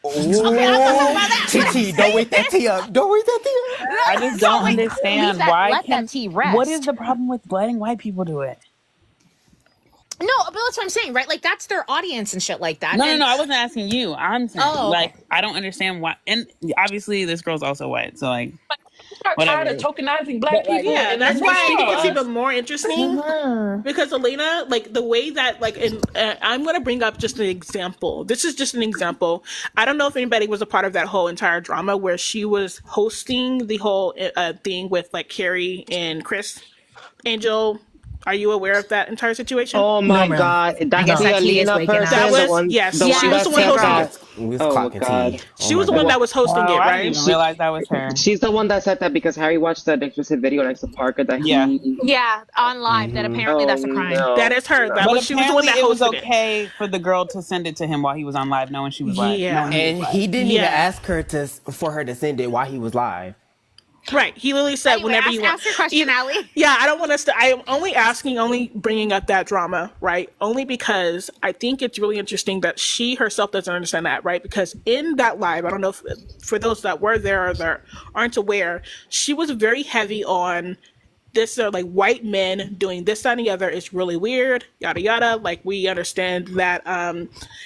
Chi, don't wake that tea up. Don't wake that tea up. I just don't understand why. That tea rest. What is the problem with letting white people do it? No, but that's what I'm saying, right? Like, that's their audience and shit like that. No, I wasn't asking you. I'm saying, Oh, okay. like, I don't understand why. And obviously, this girl's also white, so like, I'm tired of tokenizing Black people. Yeah, and that's why I think it's even more interesting Mm-hmm. because Elena, like the way that, like, I'm going to bring up just an example. This is just an example. I don't know if anybody was a part of that whole entire drama where she was hosting the whole thing with like Carrie and Chris Angel. Are you aware of that entire situation? Oh my God! That's guess the that key is Alina waking up. person. That was the one, yes. the She one was the that one said hosting that. it. We was Oh clocking God! tea. She was the one that was hosting it, I right? didn't even realize that was her. She's the one that said that because Harry watched the explicit video next to Parker that Yeah. he. Yeah, on live, that apparently that's a crime. No. That is her. That But was, she was the one that apparently, it was hosted it. okay for the girl to send it to him while he was on live, knowing she was live. Yeah. knowing he was And live. he didn't even Yeah. ask her for her to send it while he was live. Right. He literally said Anyway, whenever you want. ask your question, Allie. Yeah, I don't want us to. I am only bringing up that drama, right? Only because I think it's really interesting that she herself doesn't understand that, right? Because in that live, I don't know if for those that were there or that aren't aware, she was very heavy on this, like white men doing this, that, and the other is really weird, yada yada. Like we understand that,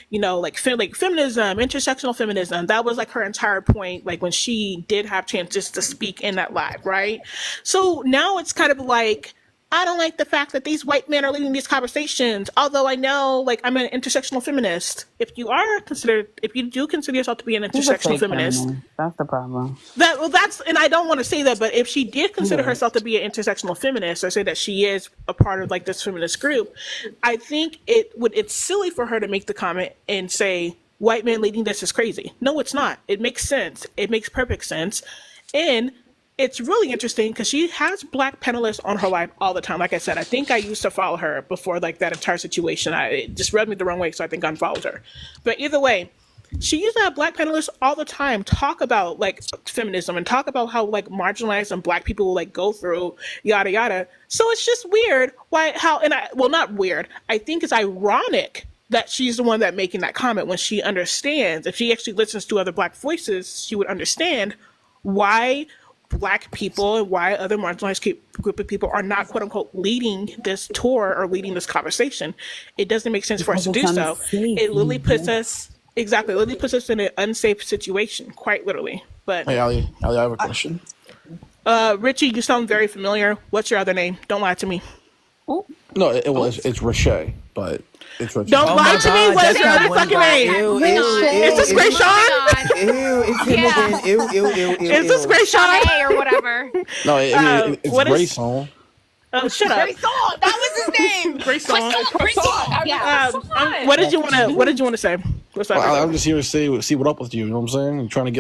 like feminism, intersectional feminism. That was like her entire point. Like when she did have chances to speak in that live, right? So now it's kind of like, I don't like the fact that these white men are leading these conversations. Although I know, like, I'm an intersectional feminist. If you do consider yourself to be an She's a intersectional fake feminist, feminist. That's the problem. and I don't want to say that, but if she did consider herself to be an intersectional feminist, or say that she is a part of like this feminist group, I think it's silly for her to make the comment and say white men leading this is crazy. No, it's not. It makes sense. It makes perfect sense, and it's really interesting because she has Black panelists on her live all the time. Like I said, I think I used to follow her before like that entire situation. It just rubbed me the wrong way, so I think I unfollowed her. But either way, she used to have Black panelists all the time talk about like feminism and talk about how like marginalized and Black people will like go through yada yada. So it's just weird not weird. I think it's ironic that she's the one that making that comment when she understands. If she actually listens to other Black voices, she would understand why Black people and why other marginalized group of people are not quote unquote leading this tour or leading this conversation. It doesn't make sense for us to do so. It literally puts us in an unsafe situation, quite literally. But hey, Ali, I have a question. Richie, you sound very familiar. What's your other name? Don't lie to me. No, it's Richey, but it's Richey. Don't lie to me. What is your other fucking name? Is this Gray Sean? Ew, it's him again. Ew. Is this Gray Sean? Or whatever. No, it's what Gray is- Song. Oh, shut up. Croissant. That was his name. Croissant. Croissant. Yeah. What did you want to say? What's up? I'm just here to see what up with you. You know what I'm saying? I'm trying to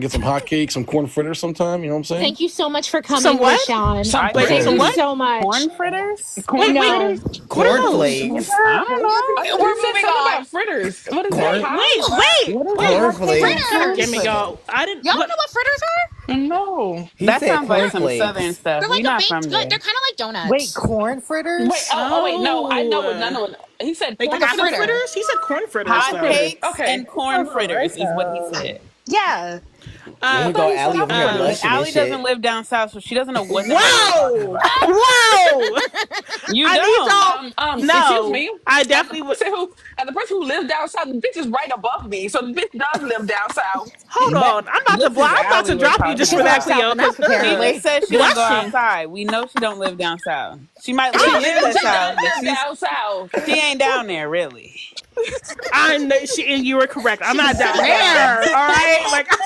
get some hot cakes, some corn fritters sometime. You know what I'm saying? Thank you so much for coming, Some what? Rashawn. Some Thank you what? so much. Corn fritters? No. Cornflakes. I don't know. We're moving on. Fritters. What is that? Wait. Cornflakes. Give me y'all. I didn't. Y'all know what fritters are? No. That said sounds like some cornflakes. southern stuff. They're We're like not a baked from good. there. They're kind of like donuts. Wait, corn fritters? Wait, wait, no. I know what none of he said Like corn hot fritters. fritters? He said corn fritters. Hot though. cakes Okay. and corn fritters is what he said. Yeah. Here we go, Allie over here blushing and Allie shit. doesn't live down south, so she doesn't know what. Whoa! You I don't. need y'all. Excuse No, me. I definitely would. As the person who lives down south, the bitch is right above me. So the bitch does live down south. Hold on, I'm about to drop you just for that, Cleo. She said she don't go outside. We know she don't live down south. She might live in the south, but Down south. she ain't down there really. I know and you were correct. I'm not down there. All right, like I'm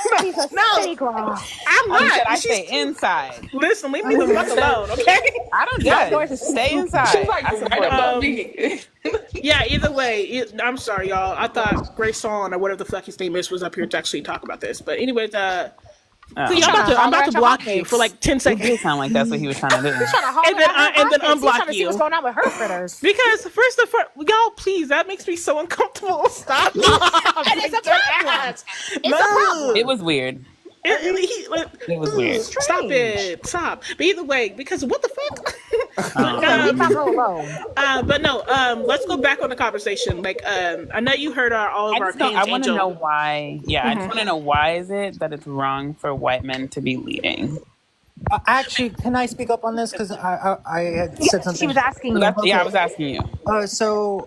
not. I stay inside. Listen, leave me the fuck alone, okay? I don't judge. Stay inside. She's like I right support above you. me. Yeah. Either way, I'm sorry, y'all. I thought Grayson or whatever the fuck his name is was up here to actually talk about this. But anyways, Cleo, I'm about to block you for like 10 It seconds. did sound like that's what he was trying to do. And then unblock you. What's going on with her fritters? Because first of all, y'all, please, that makes me so uncomfortable. Stop. And it's a problem. It's a problem. It was weird. It was weird. Stop it. Stop. But either way, because what the fuck? But no, let's go back on the conversation. Like, I know you heard all of our opinions. I want to know why. Yeah, I just want to know why is it that it's wrong for white men to be leading? Actually, can I speak up on this? Because I had said something. She was asking you. Yeah, I was asking you. So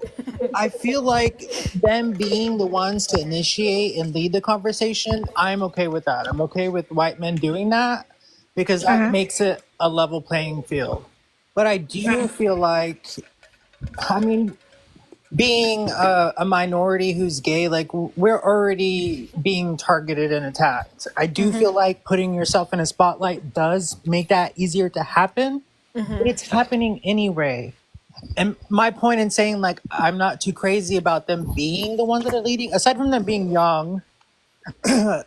I feel like them being the ones to initiate and lead the conversation, I'm okay with that. I'm okay with white men doing that because that makes it a level playing field. But I do feel like, I mean, being a minority who's gay, like we're already being targeted and attacked. I do feel like putting yourself in a spotlight does make that easier to happen. But it's happening anyway. And my point in saying like I'm not too crazy about them being the ones that are leading, aside from them being young,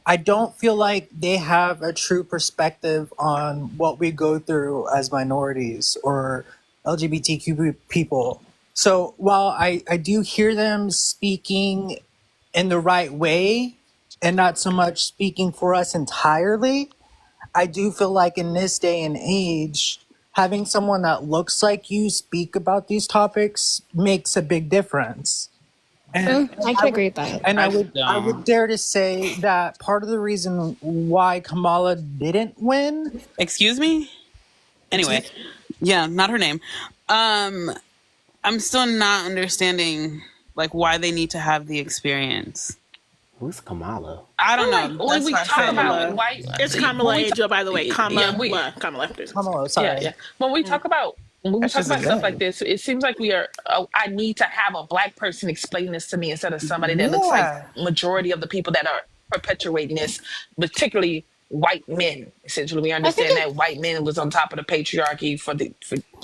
I don't feel like they have a true perspective on what we go through as minorities or LGBTQ people. So while I do hear them speaking in the right way and not so much speaking for us entirely, I do feel like in this day and age, having someone that looks like you speak about these topics makes a big difference. And I can agree with that. And I would dare to say that part of the reason why Kamala didn't win. Excuse me? Anyway, yeah, not her name. I'm still not understanding like why they need to have the experience. Who's Kamala? I don't know. When we talk about white, it's Kamala Angel, by the way. Kamala. Kamala, sorry. Yeah. When we talk about stuff like this, it seems like we are. I need to have a black person explain this to me instead of somebody that looks like majority of the people that are perpetuating this, particularly white men. Essentially, we understand that white men was on top of the patriarchy for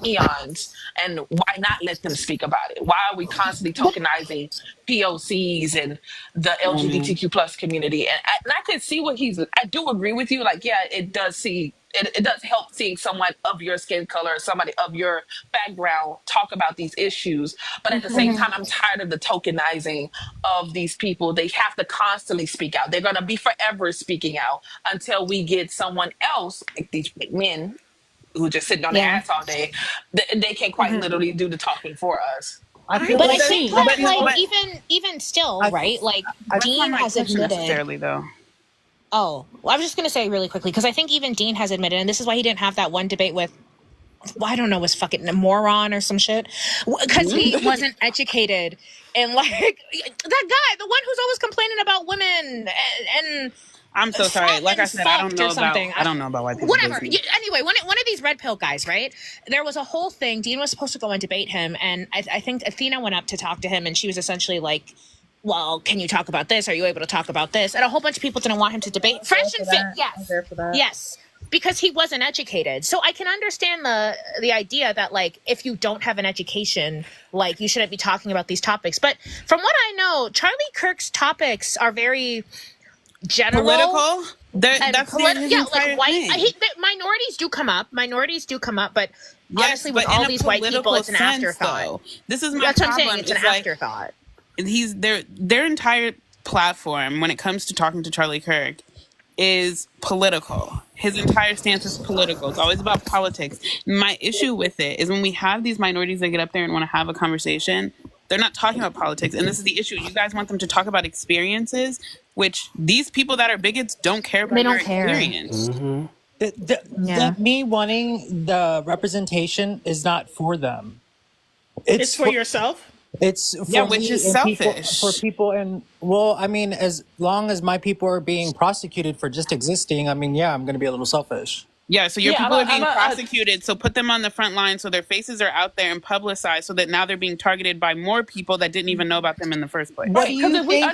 eons, and why not let them speak about it? Why are we constantly tokenizing POCs and the LGBTQ plus community? And I could see what I do agree with you. Like, yeah, it does it does help seeing someone of your skin color, somebody of your background talk about these issues. But at the same time, I'm tired of the tokenizing of these people. They have to constantly speak out. They're going to be forever speaking out until we get someone else, like these men who just sitting on their ass all day. They can quite literally do the talking for us. But I think that, like, even still, right? Like, Dean has admitted. Necessarily, though. Oh, well, I was just going to say really quickly, because I think even Dean has admitted, and this is why he didn't have that one debate with, well, I don't know, was fucking a moron or some shit, because he wasn't educated. And, like, that guy, the one who's always complaining about women and I'm so sorry. Like I said, I don't know about white people. Whatever. Anyway, one of these red pill guys, right? There was a whole thing. Dean was supposed to go and debate him, and I think Athena went up to talk to him, and she was essentially like, well, can you talk about this? Are you able to talk about this? And a whole bunch of people didn't want him to debate. Fresh and fit, yes. I'm there for that. Yes. because he wasn't educated. So I can understand the idea that, like, if you don't have an education, like, you shouldn't be talking about these topics. But from what I know, Charlie Kirk's topics are very general. Political? That's his entire like white. thing. Minorities do come up. But honestly, with all these white people, it's an afterthought. Though. This is my That's problem. what I'm saying. It's an afterthought. He's their entire platform when it comes to talking to Charlie Kirk is political. His entire stance is political. It's always about politics. My issue with it is when we have these minorities that get up there and want to have a conversation, they're not talking about politics. And this is the issue. You guys want them to talk about experiences, which these people that are bigots don't care about their experience. Mm-hmm. Me wanting the representation is not for them. It's for yourself? It's for which is selfish. For people, and well, I mean, as long as my people are being prosecuted for just existing, I mean, yeah, I'm going to be a little selfish. Yeah, so your people are being prosecuted, so put them on the front line so their faces are out there and publicized so that now they're being targeted by more people that didn't even know about them in the first place. What do you think? Wait.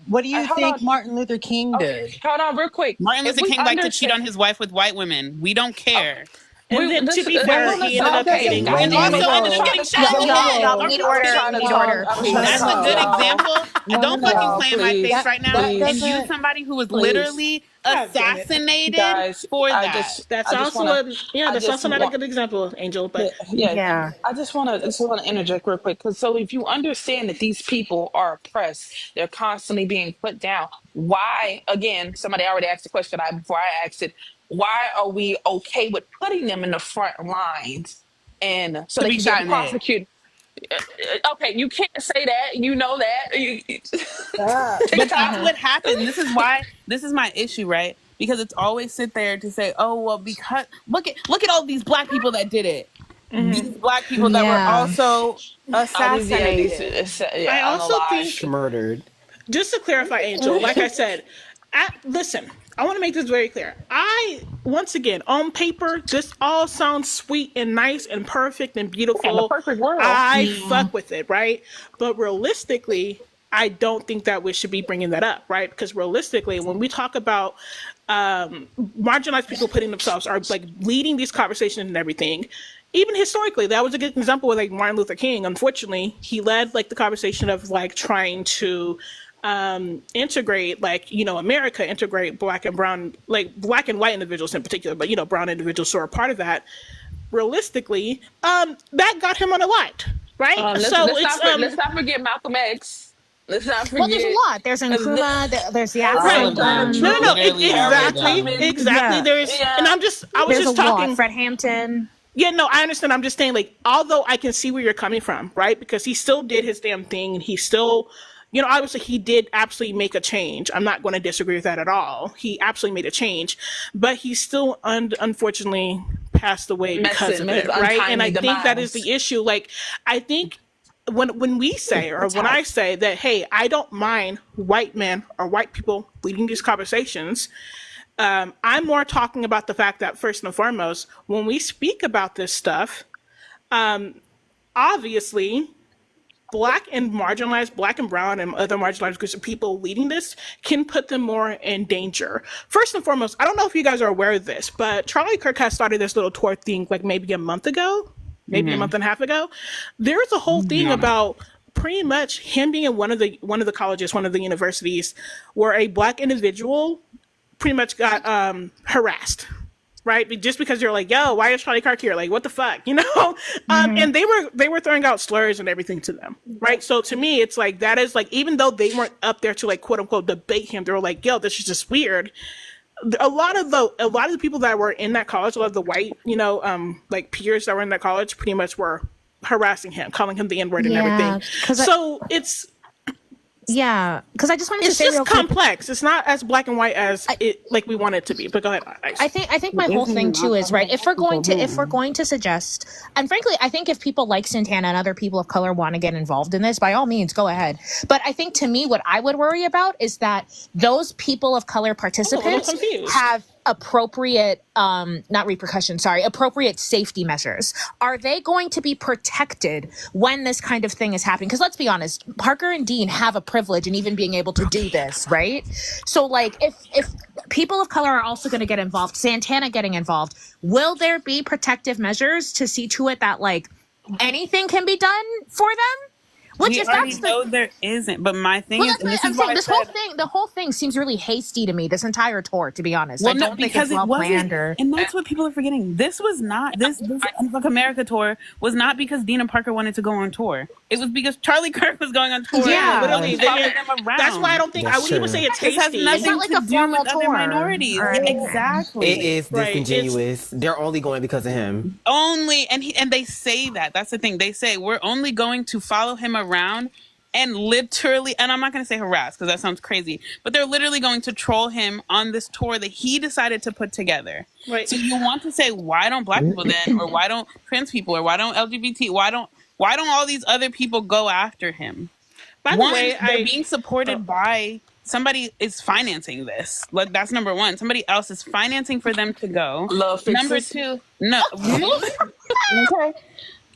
What do you think Martin Luther King did? Hold on, real quick. Martin Luther King liked to cheat on his wife with white women. We don't care. And then, to be fair, he ended up getting... And also ended up getting shot in the head. Need order. That's a good example. Don't fucking play in my face right now and use somebody who was literally assassinated for that. That's also not a good example, Angel. But I just want to interject real quick, because so if you understand that these people are oppressed, they're constantly being put down. Why? Again, somebody already asked the question before I asked it. Why are we okay with putting them in the front lines and so they can get prosecuted? Okay, you can't say that. You know that. But that's what happened. This is my issue, right? Because it's always sit there to say, oh, well, because look at all these black people that did it. Mm-hmm. These black people that were also assassinated. I also think murdered. Just to clarify, Angel, like I said, listen, I want to make this very clear. Once again, on paper, this all sounds sweet and nice and perfect and beautiful. The perfect world. I fuck with it, right? But realistically, I don't think that we should be bringing that up, right? Because realistically, when we talk about marginalized people putting themselves, are like leading these conversations and everything, even historically, that was a good example with like Martin Luther King. Unfortunately, he led like the conversation of like trying to integrate, like, America, integrate black and brown, like black and white individuals in particular, but brown individuals who are part of that. Realistically, that got him unalived, right? Let's not forget Malcolm X. Let's not forget. Well, there's a lot. There's Nkrumah. There's the Right. No, exactly. There's, and I was just talking. Fred Hampton. Yeah, no, I understand. I'm just saying, like, although I can see where you're coming from, right? Because he still did his damn thing, and he still. Obviously he did absolutely make a change. I'm not going to disagree with that at all. He absolutely made a change, but he still unfortunately passed away because of it, right? And I think that is the issue. Like, I think when we say, or when I say that, hey, I don't mind white men or white people leading these conversations, I'm more talking about the fact that first and foremost, when we speak about this stuff, obviously, black and brown and other marginalized groups of people leading this can put them more in danger. First and foremost, I don't know if you guys are aware of this, but Charlie Kirk has started this little tour thing like maybe a month ago, maybe a month and a half ago. There's a whole thing about pretty much him being in one of the colleges, one of the universities, where a black individual pretty much got harassed. Right, just because you're like, yo, why is Charlie Kirk here? Like, what the fuck, And they were throwing out slurs and everything to them, right? So to me, it's like that is like, even though they weren't up there to like quote unquote debate him, they were like, yo, this is just weird. A lot of the people that were in that college, a lot of the white, like peers that were in that college, pretty much were harassing him, calling him the N-word and everything. So it's. Yeah, because I just wanted to say, it's just complex. It's not as black and white as like we want it to be. But go ahead. I think my whole thing too is, right, if we're going to suggest, and frankly, I think if people like Santana and other people of color want to get involved in this, by all means, go ahead. But I think to me, what I would worry about is that those people of color participants have appropriate appropriate safety measures? Are they going to be protected when this kind of thing is happening? Because let's be honest, Parker and Dean have a privilege in even being able to do this, right? So like if people of color are also going to get involved, Santana getting involved, will there be protective measures to see to it that like anything can be done for them? Which we already know there isn't, but my thing is, and this is why the whole thing seems really hasty to me. This entire tour, to be honest, well, I don't think it's well planned. And that's what people are forgetting. This was not this Unfuck America tour was not because Dean and Parker wanted to go on tour. It was because Charlie Kirk was going on tour. Yeah, literally. That's why I don't think I would even say it's hasty. It has nothing to do with other minorities. Right. Exactly. It is disingenuous. They're only going because of him. And they say that. That's the thing. They say we're only going to follow him around and literally, and I'm not going to say harass because that sounds crazy, but they're literally going to troll him on this tour that he decided to put together. Right. So you want to say, why don't black people then, or why don't trans people, or why don't LGBT, why don't all these other people go after him? By the way, they're being supported by somebody is financing this. Like, that's number one. Somebody else is financing for them to go. Number two, no. Okay.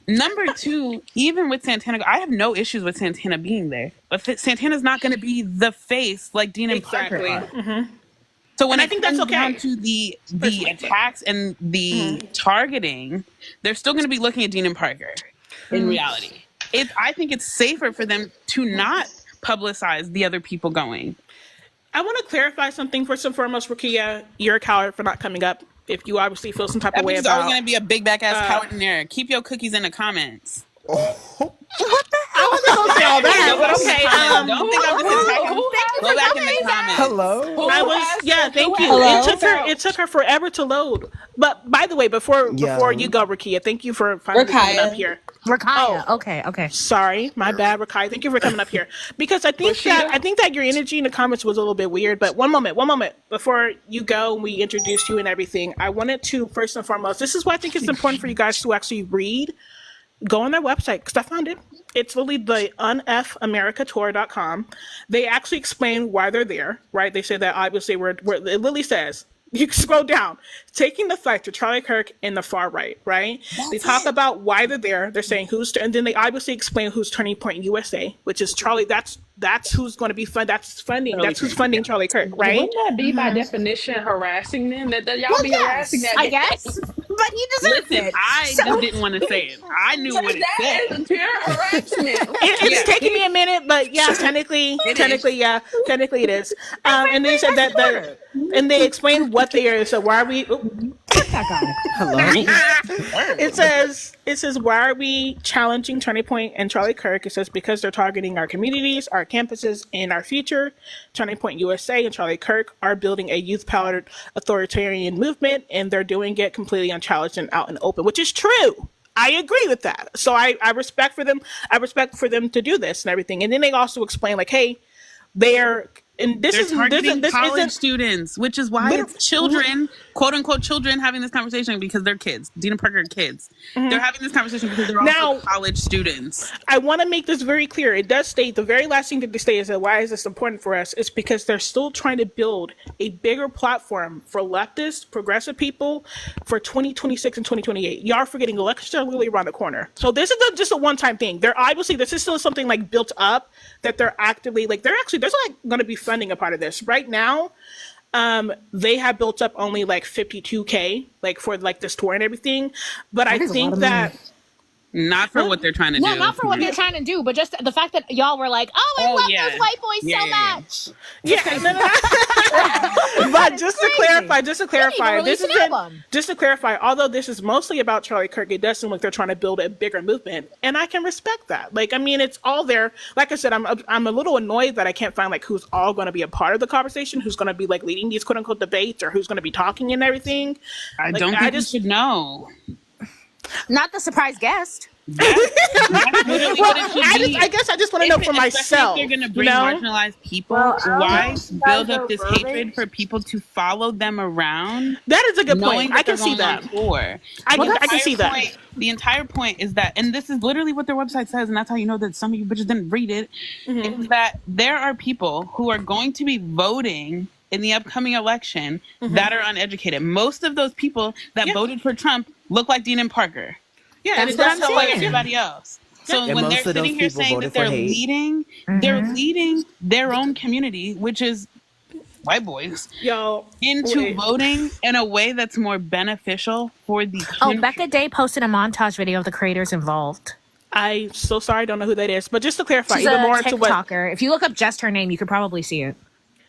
Number two, even with Santana, I have no issues with Santana being there, but Santana's not going to be the face like Dean and Parker are. Mm-hmm. So when I think that's down to the attacks and the targeting, they're still going to be looking at Dean and Parker. In reality, I think it's safer for them to not publicize the other people going. I want to clarify something first and foremost, Rakia. You're a coward for not coming up. If you obviously feel some type of way about... That means always going to be a big back ass coward in there. Keep your cookies in the comments. What the hell? I wasn't going to say all that, but okay. Don't think I'm just attacking. Go back in the comments. Hello? Thank you. Hello? It took her forever to load. But by the way, before you go, Rakia, thank you for finally coming up here. Rakaya. Okay. Sorry, my bad, Rakaya. Thank you for coming up here. Because I think that your energy in the comments was a little bit weird. But one moment. Before you go and we introduce you and everything, I wanted to first and foremost, this is why I think it's important for you guys to actually read. Go on their website, because I found it. It's literally the unfamericatour.com. They actually explain why they're there, right? They say that obviously it literally says, you can scroll down, taking the fight to Charlie Kirk in the far right? They talk about why they're there. They're saying and then they obviously explain who's Turning Point USA, which is Charlie. That's who's going to be funding. That's who's funding Charlie Kirk, right? Wouldn't that be by definition harassing them? That y'all be harassing that? I guess. But he deserves it. I just didn't want to say it. I knew what it said. That is pure harassment. It's taking me a minute, but yeah, technically it is. And they said that and they explained what they are. So why are we? Hello. It says why are we challenging Turning Point and Charlie Kirk? It says because they're targeting our communities, our campuses, and our future. Turning Point USA and Charlie Kirk are building a youth-powered authoritarian movement, and they're doing it completely unchallenged and out and open, which is true. I agree with that. So I respect for them. I respect for them to do this and everything. And then they also explain like, hey, they're targeting college students, which is why it's children, quote unquote children, having this conversation because they're kids. Dean and Parker are kids. Mm-hmm. They're having this conversation because they're also college students. I want to make this very clear. It does state, the very last thing that they say is that why is this important for us? It's because they're still trying to build a bigger platform for leftists, progressive people for 2026 and 2028. Y'all are forgetting elections are literally around the corner. So this is just a one-time thing. They're obviously, this is still something like built up that they're actively, like there's like going to be funding a part of this right now. They have built up only like 52K like for like this tour and everything, but I think that not for what they're trying to do. No, not for what they're trying to do, but just the fact that y'all were like, "Oh, I love those white boys so much." But just to clarify, although this is mostly about Charlie Kirk, it does seem like they're trying to build a bigger movement, and I can respect that. Like, I mean, it's all there. Like I said, I'm a little annoyed that I can't find like who's all going to be a part of the conversation, who's going to be like leading these quote unquote debates, or who's going to be talking and everything. I don't think you should know. Not the surprise guest. I guess I just want to know for myself. If they're going to bring marginalized people, why build up this hatred for people to follow them around? That is a good point. I can see that. I can see that. The entire point is that, and this is literally what their website says, and that's how you know that some of you bitches didn't read it, is that there are people who are going to be voting in the upcoming election that are uneducated. Most of those people that voted for Trump look like Dean and Parker. Yeah, That's what I'm saying. Everybody else. So And when they're most of those sitting here people saying voted that for hate. they're leading their own community, which is white boys, into voting in a way that's more beneficial for the country. Oh, Becca Day posted a montage video of the creators involved. I'm so sorry, I don't know who that is. But just to clarify, She's even a more into what... TikToker. If you look up just her name, you could probably see it.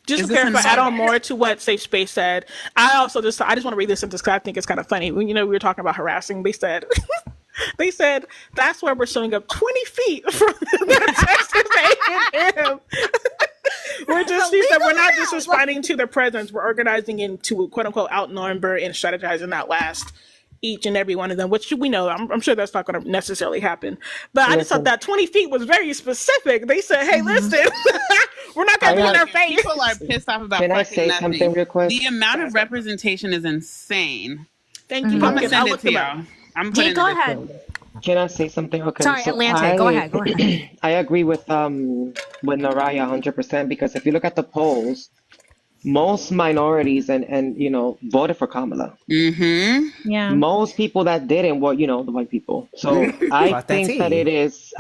Just to clarify, add on more to what Safe Space said. I just want to read this sentence because I think it's kind of funny. When, we were talking about harassing, they said... They said, that's why we're showing up 20 feet from the Texas A&M. We're not just responding to their presence. We're organizing into, quote unquote, outnumber and strategize and outlast each and every one of them, which we know, I'm sure that's not going to necessarily happen. But I just thought that 20 feet was very specific. They said, hey, listen, we're not going to be in their face. People are pissed off about Can I say something real quick? The amount of representation is insane. Thank you. I'm going to send it to y'all. Go ahead. Can I say something? Okay. Sorry, Atlantic. Go ahead. I agree with Naraya 100% because if you look at the polls, most minorities and voted for Kamala. Mm-hmm. Yeah. Most people that didn't were the white people. So I think that it is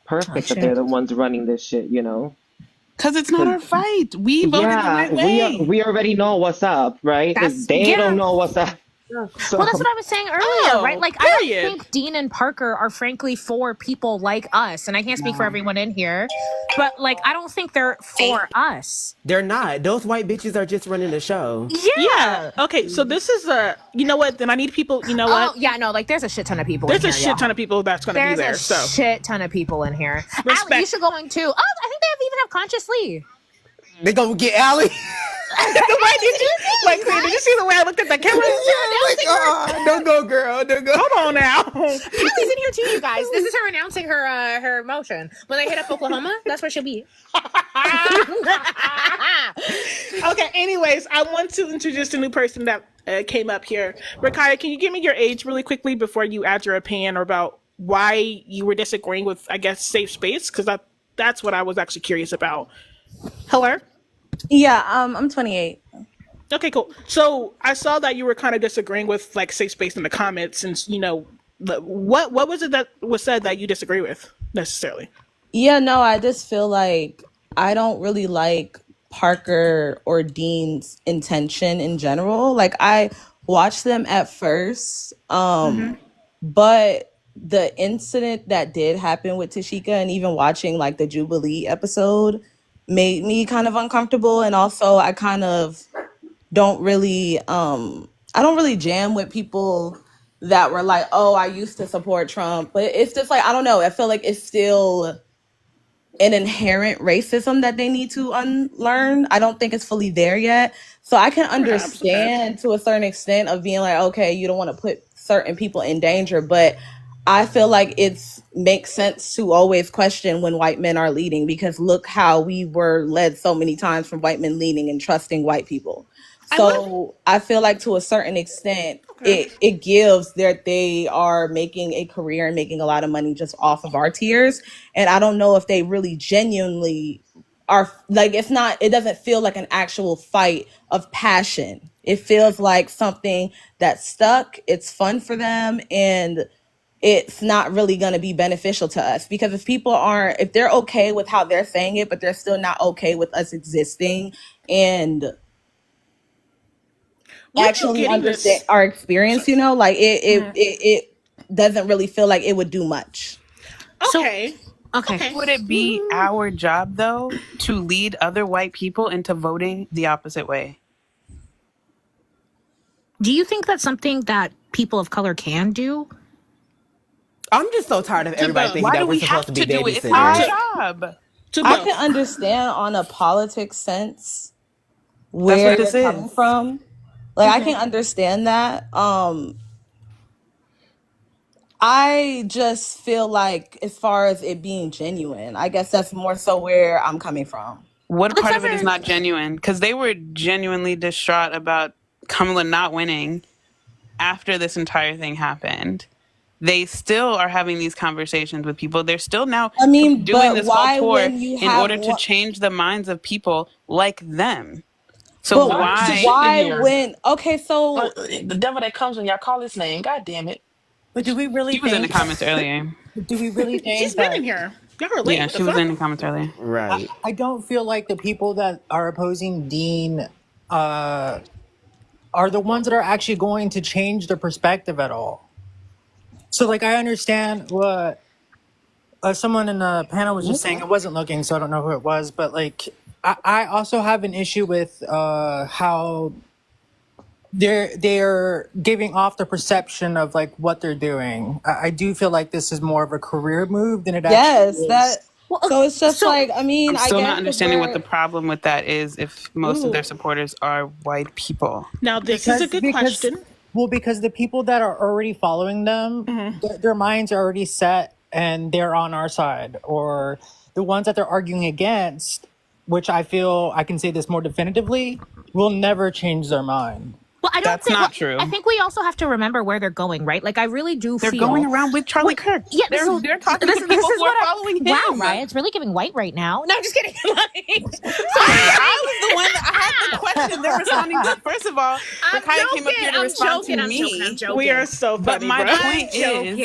perfect that they're the ones running this shit. Because it's not our fight. We voted the right way. We already know what's up, right? They don't know what's up. So, well, that's what I was saying earlier, right? Like, I don't think Dean and Parker are frankly for people like us, and I can't speak for everyone in here, but like, I don't think they're for us. They're not. Those white bitches are just running the show. Yeah. Okay, so this is you know what? Then I need people. You know what? Oh yeah, no, like there's a shit ton of people. There's in a here, shit ton of people that's going to be there. There's a shit ton of people in here. Respect. Allie, you should go in too. Oh, I think they even have Consciously. They gonna get Allie. Did you see the way I looked at the camera? Don't go, girl. Don't go. Hold on now. Allie's in here too, you guys. This is her announcing her motion. When they hit up Oklahoma, that's where she'll be. Okay, anyways, I want to introduce a new person that came up here. Rakaya, can you give me your age really quickly before you add your opinion or about why you were disagreeing with, I guess, Safe Space? Because that's what I was actually curious about. Hello? Yeah, I'm 28. Okay, cool. So I saw that you were kind of disagreeing with like Safe Space in the comments, and what was it that was said that you disagree with necessarily? Yeah, no, I just feel like I don't really like Parker or Dean's intention in general. Like I watched them at first, but the incident that did happen with Tashika and even watching like the Jubilee episode made me kind of uncomfortable. And also I kind of don't really jam with people that were like, oh, I used to support Trump. But it's just like, I don't know. I feel like it's still an inherent racism that they need to unlearn. I don't think it's fully there yet. So I can understand to a certain extent of being like, okay, you don't want to put certain people in danger, but I feel like it makes sense to always question when white men are leading, because look how we were led so many times from white men leading and trusting white people. So I feel like to a certain extent, it gives that they are making a career and making a lot of money just off of our tears. And I don't know if they really genuinely are like, it doesn't feel like an actual fight of passion. It feels like something that's stuck. It's fun for them. And it's not really going to be beneficial to us, because if they're okay with how they're saying it, but they're still not okay with us existing and actually understand our experience, like it doesn't really feel like it would do much. Okay. Would it be our job though to lead other white people into voting the opposite way? Do you think that's something that people of color can do? I'm just so tired of everybody thinking that we're supposed to be babysitters. It's our job. I can understand on a politics sense where they're coming from. Like I can understand that. I just feel like as far as it being genuine, I guess that's more so where I'm coming from. What part of it is not genuine? Because they were genuinely distraught about Kamala not winning after this entire thing happened. They still are having these conversations with people. They're still now doing this whole tour in order to change the minds of people like them. So But Who's the why? sheep in why here? when okay, so The devil that comes when y'all call his name. God damn it. but do we really She was in the think comments earlier. do we really She's think been in that here. Y'all are late. Yeah, What the she was in fuck? the comments earlier. Right. I don't feel like the people that are opposing Dean are the ones that are actually going to change their perspective at all. So like I understand what someone in the panel was just saying. It wasn't looking, so I don't know who it was, but like I also have an issue with how they're giving off the perception of like what they're doing. I do feel like this is more of a career move than it actually yes, is. that so it's just so like I mean, I'm I still guess not if understanding what the we're problem with that is if most of Ooh. their supporters are white people. Now this is a good question. Well, because the people that are already following them, their minds are already set and they're on our side. Or the ones that they're arguing against, which I feel I can say this more definitively, will never change their mind. Well, I don't That's think. not Well, true. I think we also have to remember where they're going, right? Like, I really do They're feel going around with Charlie Kirk. Yeah, They're talking to people this is who are what following him. Wow, Ryan, it's really giving white right now. No, I'm just kidding. I was the one that I had the question. They're responding to. First of all, Rakaya came up here to respond to me. I'm joking. We are so funny, But my bro. point is,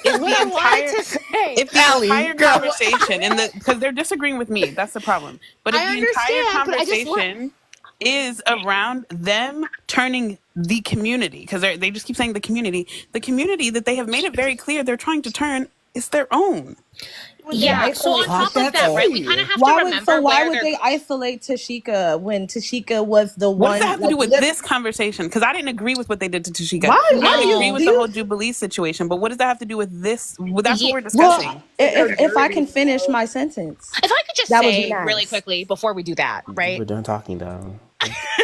If the entire conversation, because they're disagreeing with me, that's the problem. But if I the entire understand, but I just conversation is around them turning the community, because they just keep saying the community that they have made it very clear they're trying to turn is their own. Yeah, so on top of that, right, we kind of have to remember why would they isolate Tashika when Tashika was the What one? does that have to do with this conversation? Because I didn't agree with what they did to Tashika. Why? I didn't agree with the whole Jubilee situation, but what does that have to do with this? Well, that's what we're discussing. Well, if I can finish my sentence. If I could just That would say be nice. really quickly before we do that, right? We're done talking though.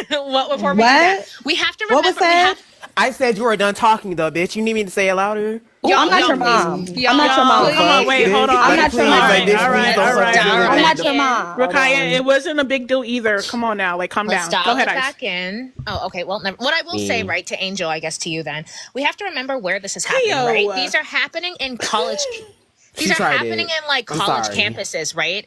Before we do that, we have to remember. What was that? I said you were done talking though, bitch. You need me to say it louder? I'm not your mom. I'm not your mom. Come on, wait, hold on. I'm not your mom. All right. I'm not your mom. Rakaya, it wasn't a big deal either. Come on now, like calm down. Dial Go ahead, it Ice. back in. Oh, okay. Well, what I will say, right, to Angel, I guess to you then, we have to remember where this is happening, right? These are happening in college. These are happening in like college campuses, right?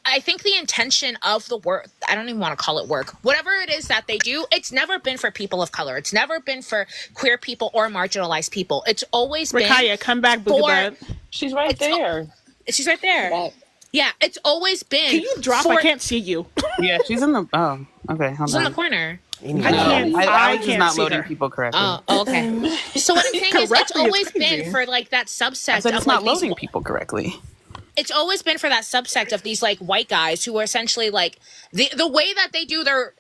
I think the intention of the work, I don't even want to call it work, whatever it is that they do, it's never been for people of color. It's never been for queer people or marginalized people. It's always been Rakaya, come back, Boogie. She's right there. She's right there. Right. Yeah, it's always been. Can you drop? I can't see you. Yeah, she's in the. Oh, okay. Hold She's on. in the corner. I was just not loading people correctly. Oh, okay. So what I'm saying is, it's always been for like that subsect. I said it's of not like loading people correctly. It's always been for that subsect of these like white guys who are essentially like the way that they do their.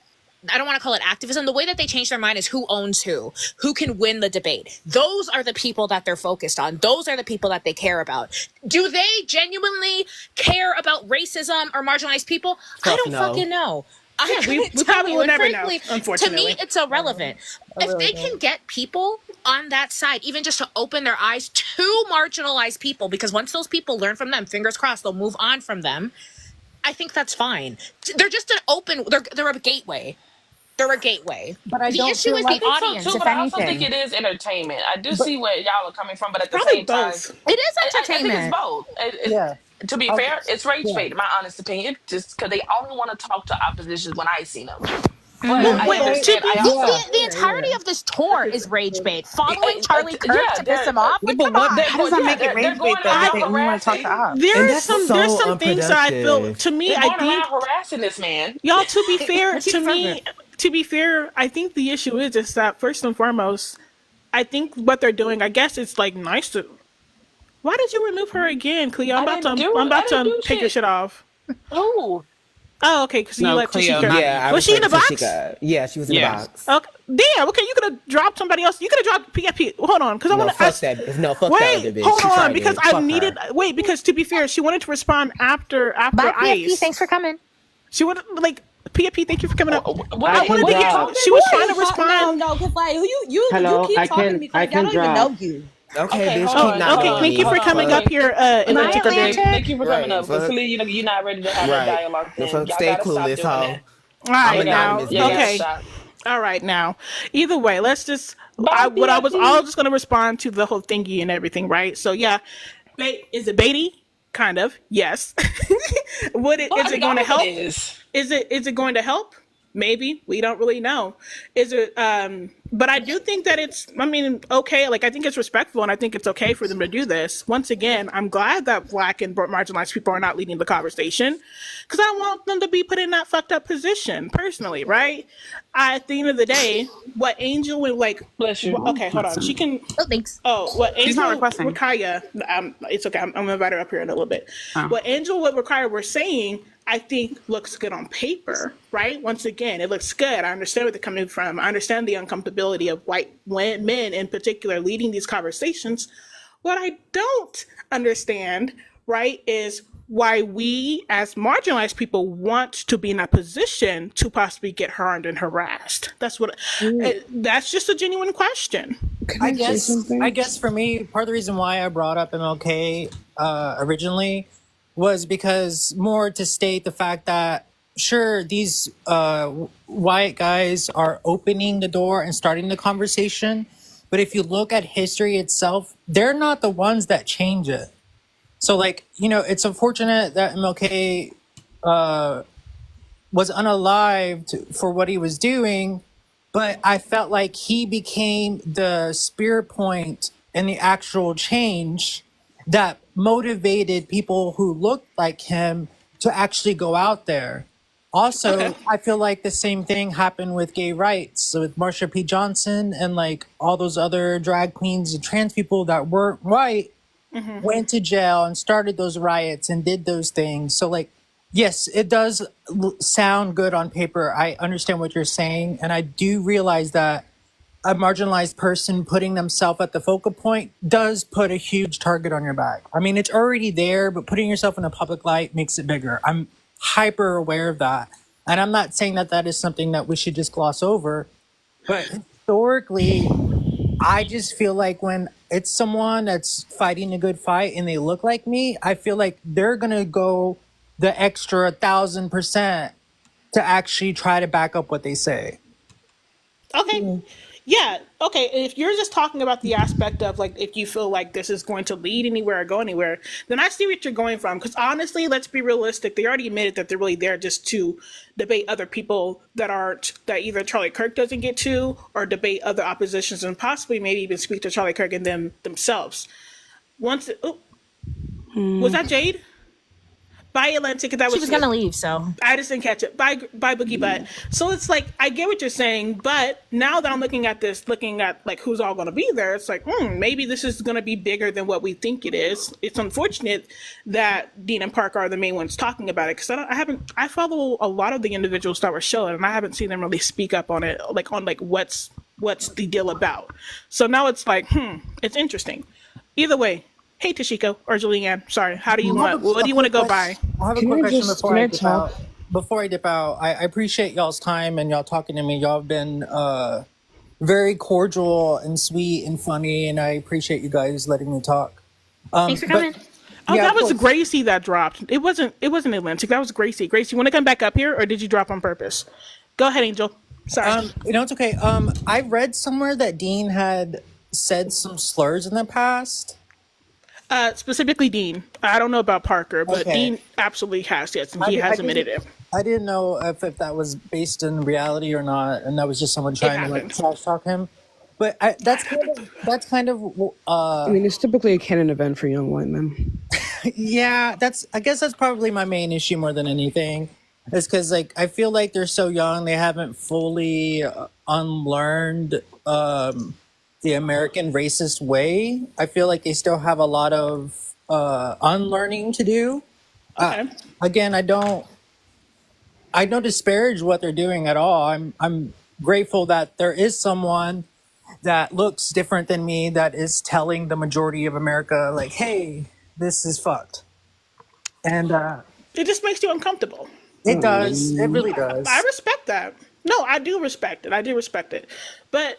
I don't want to call it activism. The way that they change their mind is who owns who can win the debate. Those are the people that they're focused on. Those are the people that they care about. Do they genuinely care about racism or marginalized people? I don't fucking know. We probably will never know, unfortunately. To me, it's irrelevant. If they can get people on that side, even just to open their eyes to marginalized people, because once those people learn from them, fingers crossed, they'll move on from them. I think that's fine. They're just an open. They're a gateway. They're a gateway. But I the don't issue feel is like the audience. Too, if but I anything, also think it is entertainment. I do see where y'all are coming from, but at the Probably same time, both. it is entertainment. I think it's both. To be fair, it's rage bait, in my honest opinion, just because they only want to talk to oppositions when I see them. But I understand. The entirety of this tour is rage bait. Following Charlie Kirk to piss him off. Like, come on. How does that make it rage bait though? That they only want to talk to ops. There's some things that I feel. To me, I think harassing this man. Y'all, to be fair, to be fair, I think the issue is that first and foremost, I think what they're doing. I guess it's like nice to. Why did you remove her again, Cleo? I'm about to take your shit off. Who? Oh, okay, because you let Cleo, Tashika. Yeah, was she in the box? Yeah, she was in the box. Okay, damn. Okay, you could have dropped somebody else. You could have dropped PFP. Hold on, because I want to ask. Fuck that other bitch. Hold on, because I needed. Wait, because to be fair, she wanted to respond after Bye, Ice. PFP, thanks for coming. She wanted PFP. Thank you for coming up. I wanted to get. She was trying to respond. No, because like you keep talking to me because I don't even know you. Okay, bitch, keep not okay, thank you for coming up here. Thank you for coming up. Because clearly, you're not ready to have that dialogue. Stay clueless, ho. All right, now. Okay. All right, now. Either way, let's just. I was just going to respond to the whole thingy and everything, right? So yeah, is it baity? Kind of, yes. Is it going to help? Is it going to help? Maybe. We don't really know. Is it but I do think that it's, I mean, okay, like I think it's respectful and I think it's okay for them to do this. Once again, I'm glad that Black and marginalized people are not leading the conversation because I want them to be put in that fucked up position personally, right? At the end of the day, what Angel would like, Bless you. okay, hold on. She can, Oh, thanks. oh, what She's not Angel requesting. Rakaya, it's okay, I'm gonna invite her up here in a little bit. Oh. What Angel would Rakaya were saying, I think looks good on paper, right? Once again, it looks good. I understand where they're coming from. I understand the uncomfortability of white men in particular leading these conversations. What I don't understand, right, is why we as marginalized people want to be in a position to possibly get harmed and harassed. That's just a genuine question. I guess for me, part of the reason why I brought up MLK originally was because more to state the fact that sure, these white guys are opening the door and starting the conversation, but if you look at history itself, they're not the ones that change it. So, like, it's unfortunate that MLK was unalived for what he was doing, but I felt like he became the spear point and the actual change that motivated people who looked like him to actually go out there. Also, I feel like the same thing happened with gay rights, so with Marsha P. Johnson and like all those other drag queens and trans people that weren't white went to jail and started those riots and did those things. So like, yes, it does sound good on paper. I understand what you're saying. And I do realize that a marginalized person putting themselves at the focal point does put a huge target on your back. I mean, it's already there, but putting yourself in a public light makes it bigger. I'm hyper aware of that. And I'm not saying that that is something that we should just gloss over. But historically, I just feel like when it's someone that's fighting a good fight and they look like me, I feel like they're going to go the extra 1,000% to actually try to back up what they say. Okay. Yeah. Okay. If you're just talking about the aspect of like, if you feel like this is going to lead anywhere or go anywhere, then I see what you're going from. Because honestly, let's be realistic. They already admitted that they're really there just to debate other people that either Charlie Kirk doesn't get to, or debate other oppositions and possibly maybe even speak to Charlie Kirk and themselves. Was that Jade? Bye, Atlantic. That She was gonna leave, so I just didn't catch it. Bye, Boogie Butt. So it's like I get what you're saying, but now that I'm looking at like who's all going to be there, it's like maybe this is going to be bigger than what we think it is. It's unfortunate that Dean and Parker are the main ones talking about it because I follow a lot of the individuals that were shown, and I haven't seen them really speak up on it, like on like what's the deal about. So now it's like it's interesting. Either way. Hey, Tashiko or Julianne. Sorry. What do you want to go by? I have a quick question before I dip out. I appreciate y'all's time and y'all talking to me. Y'all have been very cordial and sweet and funny, and I appreciate you guys letting me talk. Thanks for coming. That was Gracie that dropped. It wasn't Atlantic. That was Gracie. Gracie, you want to come back up here, or did you drop on purpose? Go ahead, Angel. Sorry. It's okay. I read somewhere that Dean had said some slurs in the past. Specifically Dean. I don't know about Parker, but Dean absolutely has, yes, and he has admitted it. I didn't know if that was based in reality or not, and that was just someone trying to like trash talk him. But that's kind of. I mean, it's typically a canon event for young white men. Yeah, I guess that's probably my main issue more than anything. Is because like I feel like they're so young, they haven't fully unlearned the American racist way. I feel like they still have a lot of unlearning to do. Again, I don't disparage what they're doing at all. I'm grateful that there is someone that looks different than me that is telling the majority of America, like, hey, this is fucked. And it just makes you uncomfortable. It does. It really does. I respect that. No, I do respect it. But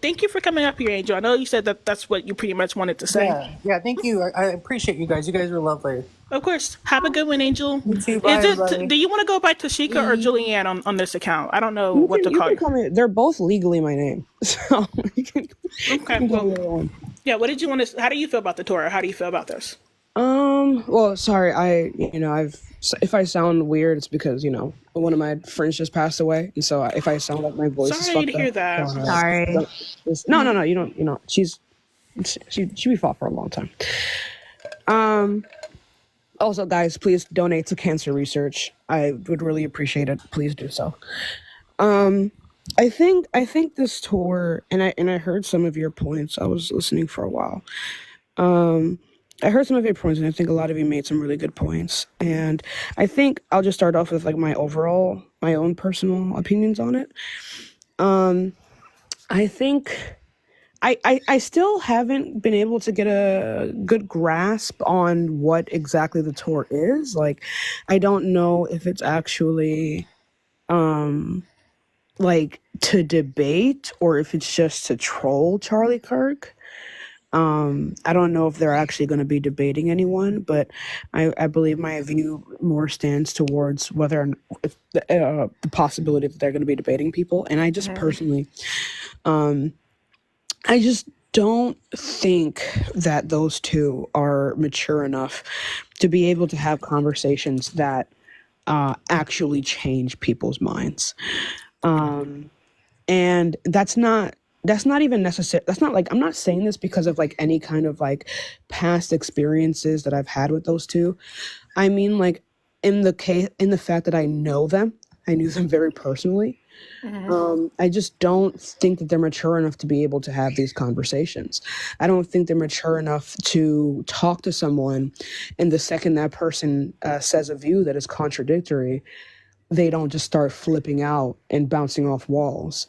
thank you for coming up here, Angel. I know you said that's what you pretty much wanted to say. Yeah, thank you. I appreciate you guys. You guys are lovely. Of course. Have a good one, Angel. You too. Bye, do you want to go by Tashika or Julianne on this account? I don't know what to call you. They're both legally my name. So you can okay. Well, yeah, what did you want to? How do you feel about the tour? How do you feel about this? Well, sorry, if I sound weird, it's because, one of my friends just passed away. And so if I sound like my voice is Sorry to fucked hear up. that. Sorry. No, you don't, she be fought for a long time. Also, guys, please donate to cancer research. I would really appreciate it. Please do so. I think this tour, and I heard some of your points. I was listening for a while. I heard some of your points, and I think a lot of you made some really good points. And I think I'll just start off with like my own personal opinions on it. I think I still haven't been able to get a good grasp on what exactly the tour is. Like, I don't know if it's actually like to debate or if it's just to troll Charlie Kirk. I don't know if they're actually going to be debating anyone, but I believe my view more stands towards whether or not, the possibility that they're going to be debating people. And I just personally, I just don't think that those two are mature enough to be able to have conversations that actually change people's minds. And that's not even necessary. That's not like, I'm not saying this because of like any kind of like past experiences that I've had with those two. I mean, like in the fact that I knew them very personally. I just don't think that they're mature enough to be able to have these conversations. I don't think they're mature enough to talk to someone, and the second that person says a view that is contradictory, they don't just start flipping out and bouncing off walls,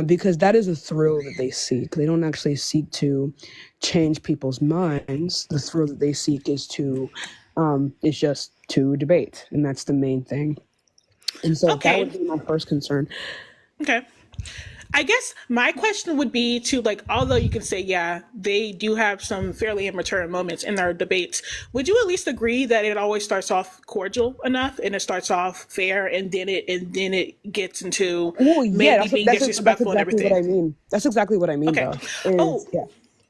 because that is a thrill that they seek. They don't actually seek to change people's minds. The thrill that they seek is just to debate, and that's the main thing. And so that would be my first concern. Okay. I guess my question would be to, like, although you can say, yeah, they do have some fairly immature moments in their debates, would you at least agree that it always starts off cordial enough and it starts off fair and then it gets into maybe being disrespectful and everything? What I mean. That's exactly what I mean. Okay.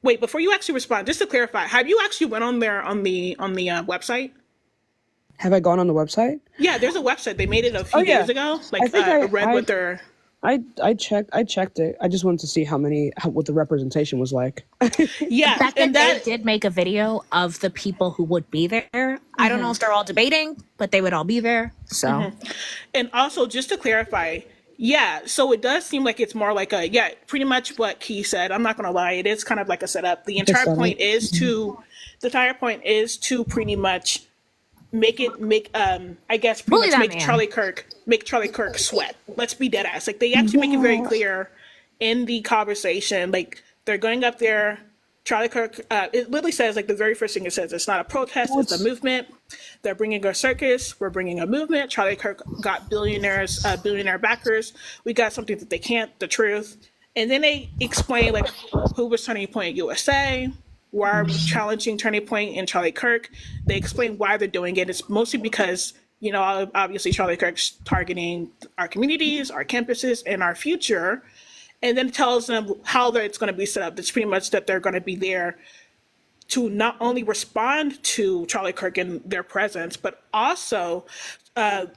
Wait, before you actually respond, just to clarify, have you actually went on there on the website? Have I gone on the website? Yeah, there's a website. They made it a few days ago. Like, I read what they're... I checked it. I just wanted to see what the representation was like. Yeah, the fact that they did make a video of the people who would be there. I don't know if they're all debating, but they would all be there. So, and also just to clarify, yeah, so it does seem like it's more like pretty much what Key said. I'm not gonna lie, it is kind of like a setup. The entire point is to pretty much make Charlie Kirk sweat. Let's be dead ass. Like, they actually make it very clear in the conversation. Like, they're going up there. Charlie Kirk, it literally says, like, the very first thing it says, it's not a protest, it's a movement. They're bringing a circus. We're bringing a movement. Charlie Kirk got billionaire backers. We got something that they can't, the truth. And then they explain, like, who was Turning Point USA, why are we challenging Turning Point and Charlie Kirk. They explain why they're doing it. It's mostly because, obviously Charlie Kirk's targeting our communities, our campuses, and our future. And then tells them how it's going to be set up. It's pretty much that they're going to be there to not only respond to Charlie Kirk and their presence, but also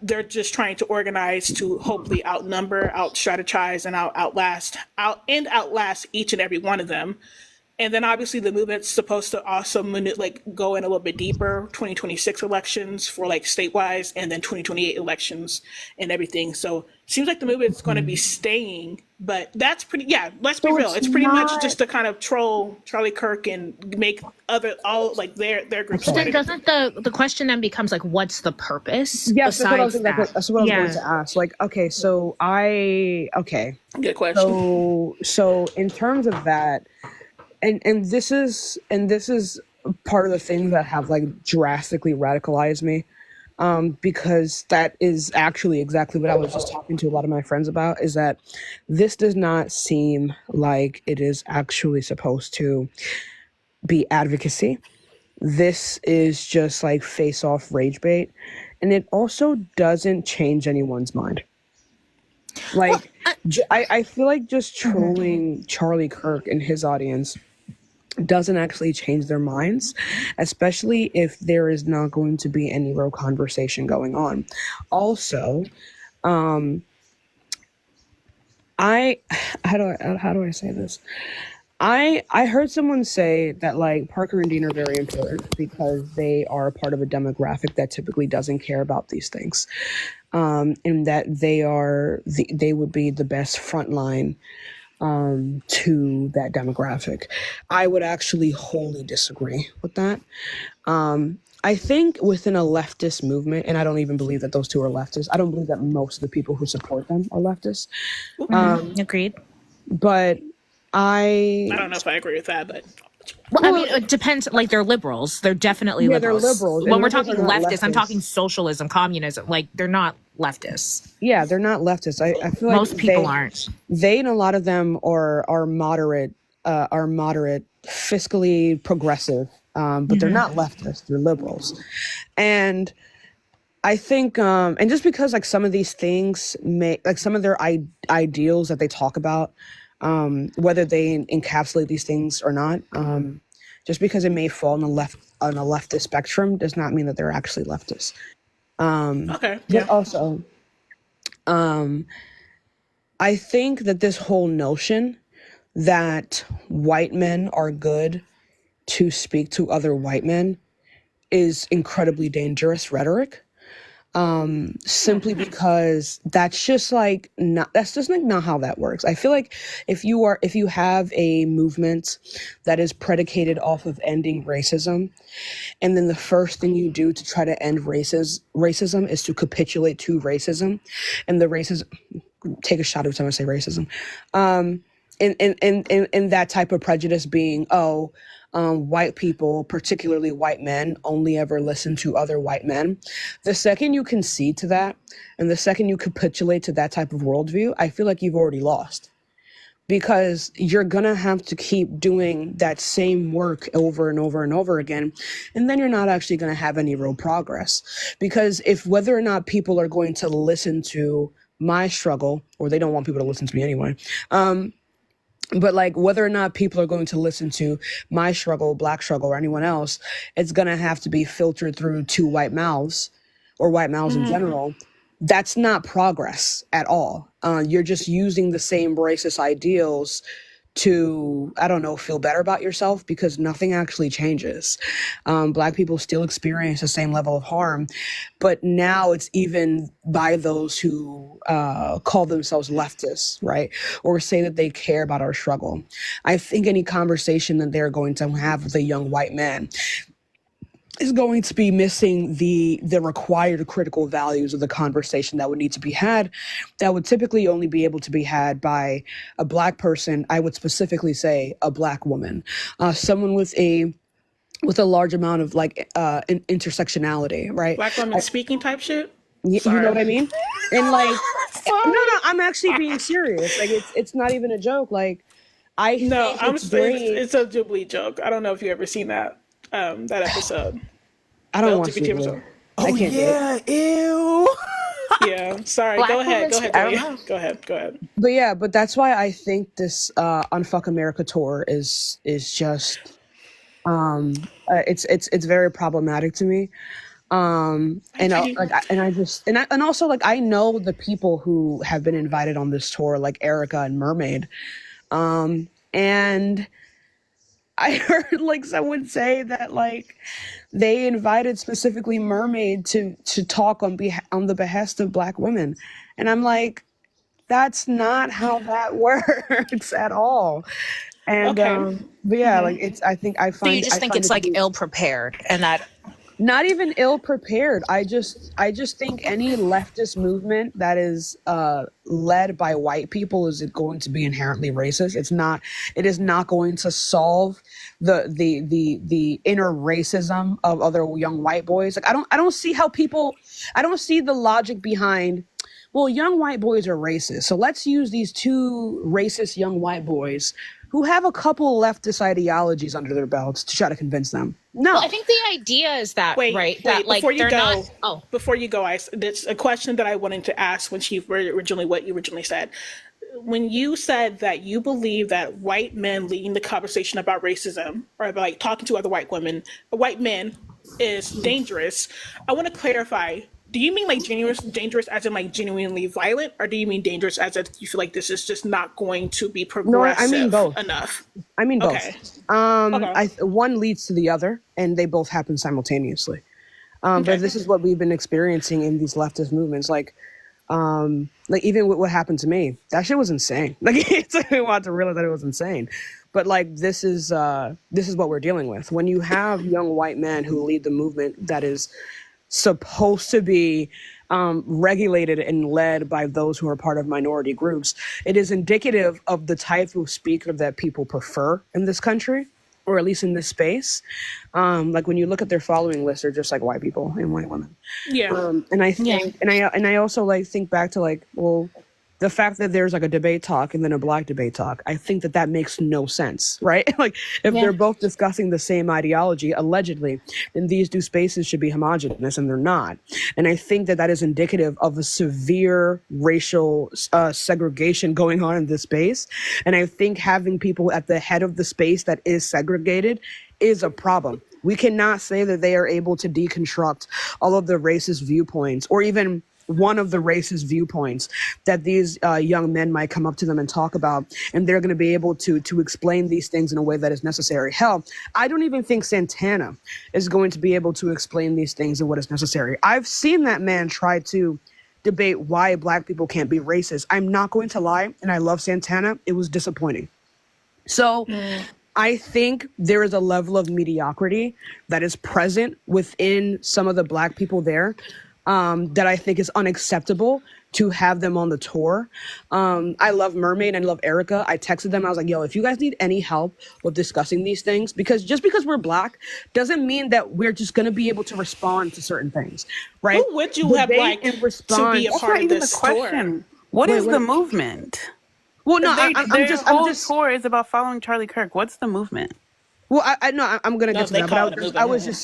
they're just trying to organize to hopefully outnumber, out-strategize, and outlast each and every one of them. And then obviously the movement's supposed to also go in a little bit deeper, 2026 elections for like statewide, and then 2028 elections and everything. So it seems like the movement's going to be staying, but that's let's be real. It's pretty much just to kind of troll Charlie Kirk and make their groups. So then doesn't the question then becomes like, what's the purpose? Yes, that's what I was going to ask. Like, good question. So in terms of that, And this is part of the things that have like drastically radicalized me, because that is actually exactly what I was just talking to a lot of my friends about, is that this does not seem like it is actually supposed to be advocacy. This is just like face-off rage bait, and it also doesn't change anyone's mind. Like, I feel like just trolling Charlie Kirk and his audience doesn't actually change their minds, especially if there is not going to be any real conversation going on. Also, how do I say this? I heard someone say that like Parker and Dean are very important because they are a part of a demographic that typically doesn't care about these things, and that they would be the best frontline to that demographic. I would actually wholly disagree with that. I think within a leftist movement, and I don't even believe that those two are leftists. I don't believe that most of the people who support them are leftists. Agreed. But I don't know if I agree with that, but well, I mean, it depends. Like, they're liberals. They're definitely liberals. They're liberals. When we're talking leftists, I'm talking socialism, communism. Like, they're not leftists. Yeah, they're not leftists. I feel like most people aren't. They and a lot of them are moderate, fiscally progressive, but they're not leftists. They're liberals, and I think, and just because like some of these things like some of their ideals that they talk about. Whether they encapsulate these things or not, just because it may fall on a leftist spectrum does not mean that they're actually leftist. Okay. Yeah. But also, I think that this whole notion that white men are good to speak to other white men is incredibly dangerous rhetoric. Simply because that's just like not how that works. I feel like if you have a movement that is predicated off of ending racism, and then the first thing you do to try to end racism is to capitulate to racism, and the racism, take a shot every time I say racism, and that type of prejudice being, white people, particularly white men, only ever listen to other white men. The second you concede to that, and the second you capitulate to that type of worldview, I feel like you've already lost. Because you're gonna have to keep doing that same work over and over and over again, and then you're not actually gonna have any real progress. Because if whether or not people are going to listen to my struggle, or they don't want people to listen to me anyway, but like whether or not people are going to listen to my struggle, Black struggle, or anyone else, it's going to have to be filtered through two white mouths, or white mouths in general. That's not progress at all. You're just using the same racist ideals to, I don't know, feel better about yourself, because nothing actually changes. Black people still experience the same level of harm, but now it's even by those who call themselves leftists, right? Or say that they care about our struggle. I think any conversation that they're going to have with a young white man is going to be missing the required critical values of the conversation that would need to be had, that would typically only be able to be had by a Black person. I would specifically say a Black woman, someone with a large amount of like intersectionality, right? Black women speaking type shit. You know what I mean? And like, no, I'm actually being serious. Like, it's not even a joke. Like, it's a Jubilee joke. I don't know if you ever seen that episode. I don't want to. Oh yeah, ew. Yeah, sorry. Go ahead. Go ahead. But that's why I think this Unfuck America tour is just it's very problematic to me. And also like I know the people who have been invited on this tour, like Erica and Mermaid, and I heard like someone say that like they invited specifically Mermaid to talk on the behest of Black women, and I'm like, that's not how that works at all. And but yeah, like it's. I think I find. So you just think it's like ill prepared, and that. Not even ill prepared. I just think any leftist movement that is led by white people is going to be inherently racist. It is not going to solve the inner racism of other young white boys. Like I don't see the logic behind, well, young white boys are racist, so let's use these two racist young white boys who have a couple leftist ideologies under their belts to try to convince them. No. Well, I think the idea is that, that like before you they're go, not. Before you go, there's a question that I wanted to ask when what you originally said. when you said that you believe that white men leading the conversation about racism or about, like, talking to other white men is dangerous, I want to clarify. Do you mean like dangerous as in like genuinely violent, or do you mean dangerous as if you feel like this is just not going to be No, I mean progressive both. enough? I mean both. Okay. Okay. One leads to the other, and they both happen simultaneously. But this is what we've been experiencing in these leftist movements. Like even with what happened to me, that shit was insane. Like, it took me a while to realize that it was insane. But like, this is what we're dealing with. When you have young white men who lead the movement that is supposed to be regulated and led by those who are part of minority groups, it is indicative of the type of speaker that people prefer in this country, or at least in this space. Like, when you look at their following list, they're just like white people and white women. Yeah. And I think, and I also like think back to like, well, the fact that there's like a debate talk and then a black debate talk, I think that makes no sense, right? Like, if they're both discussing the same ideology, allegedly, then these two spaces should be homogenous, and they're not. And I think that is indicative of a severe racial segregation going on in this space. And I think having people at the head of the space that is segregated is a problem. We cannot say that they are able to deconstruct all of the racist viewpoints, or even one of the racist viewpoints that these young men might come up to them and talk about, and they're going to be able to explain these things in a way that is necessary. Hell, I don't even think Santana is going to be able to explain these things in what is necessary. I've seen that man try to debate why black people can't be racist. I'm not going to lie, and I love Santana. It was disappointing. So I think there is a level of mediocrity that is present within some of the black people there, that I think is unacceptable to have them on the tour. I love Mermaid and I love Erica. I texted them. I was like, yo, if you guys need any help with discussing these things, because just because we're black doesn't mean that we're just going to be able to respond to certain things, right? Who would you have liked to be a part of this tour? What is the movement? Well, no, their whole tour is about following Charlie Kirk. What's the movement? Well, I'm going to get to that, but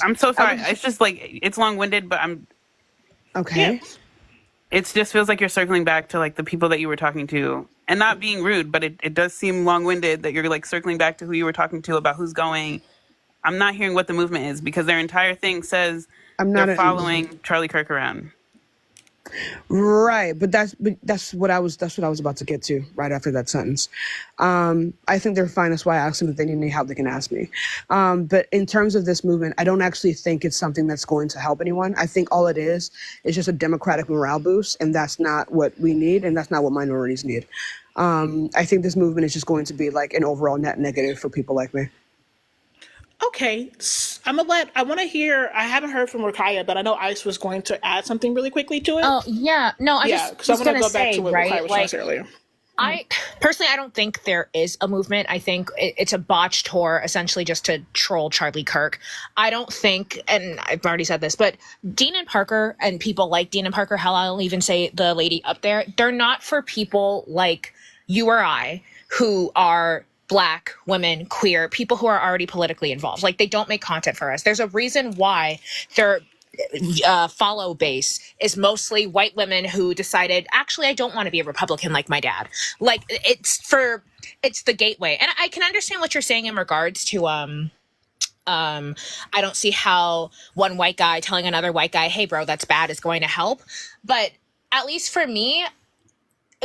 I'm so sorry. It's just like, it's long-winded, but I'm... Okay. Yeah. It just feels like you're circling back to like the people that you were talking to, and not being rude, but it does seem long-winded that you're like circling back to who you were talking to about who's going. I'm not hearing what the movement is, because their entire thing says they're following Charlie Kirk around. Right, but that's what I was about to get to right after that sentence. I think they're fine. That's why I asked them if they need any help, they can ask me. But in terms of this movement, I don't actually think it's something that's going to help anyone. I think all it is just a democratic morale boost, and that's not what we need, and that's not what minorities need. I think this movement is just going to be like an overall net negative for people like me. Okay, I want to hear, I haven't heard from Rakaya, but I know Ice was going to add something really quickly to it. Oh, yeah. No, I just was going to say, right, Rakaya was earlier. I personally, I don't think there is a movement. I think it's a botched tour, essentially just to troll Charlie Kirk. I don't think, and I've already said this, but Dean and Parker and people like Dean and Parker, hell, I'll even say the lady up there, they're not for people like you or I who are Black, women, queer, people who are already politically involved. Like, they don't make content for us. There's a reason why their follow base is mostly white women who decided, actually, I don't want to be a Republican like my dad. Like, it's the gateway. And I can understand what you're saying in regards to, I don't see how one white guy telling another white guy, hey, bro, that's bad, is going to help. But at least for me,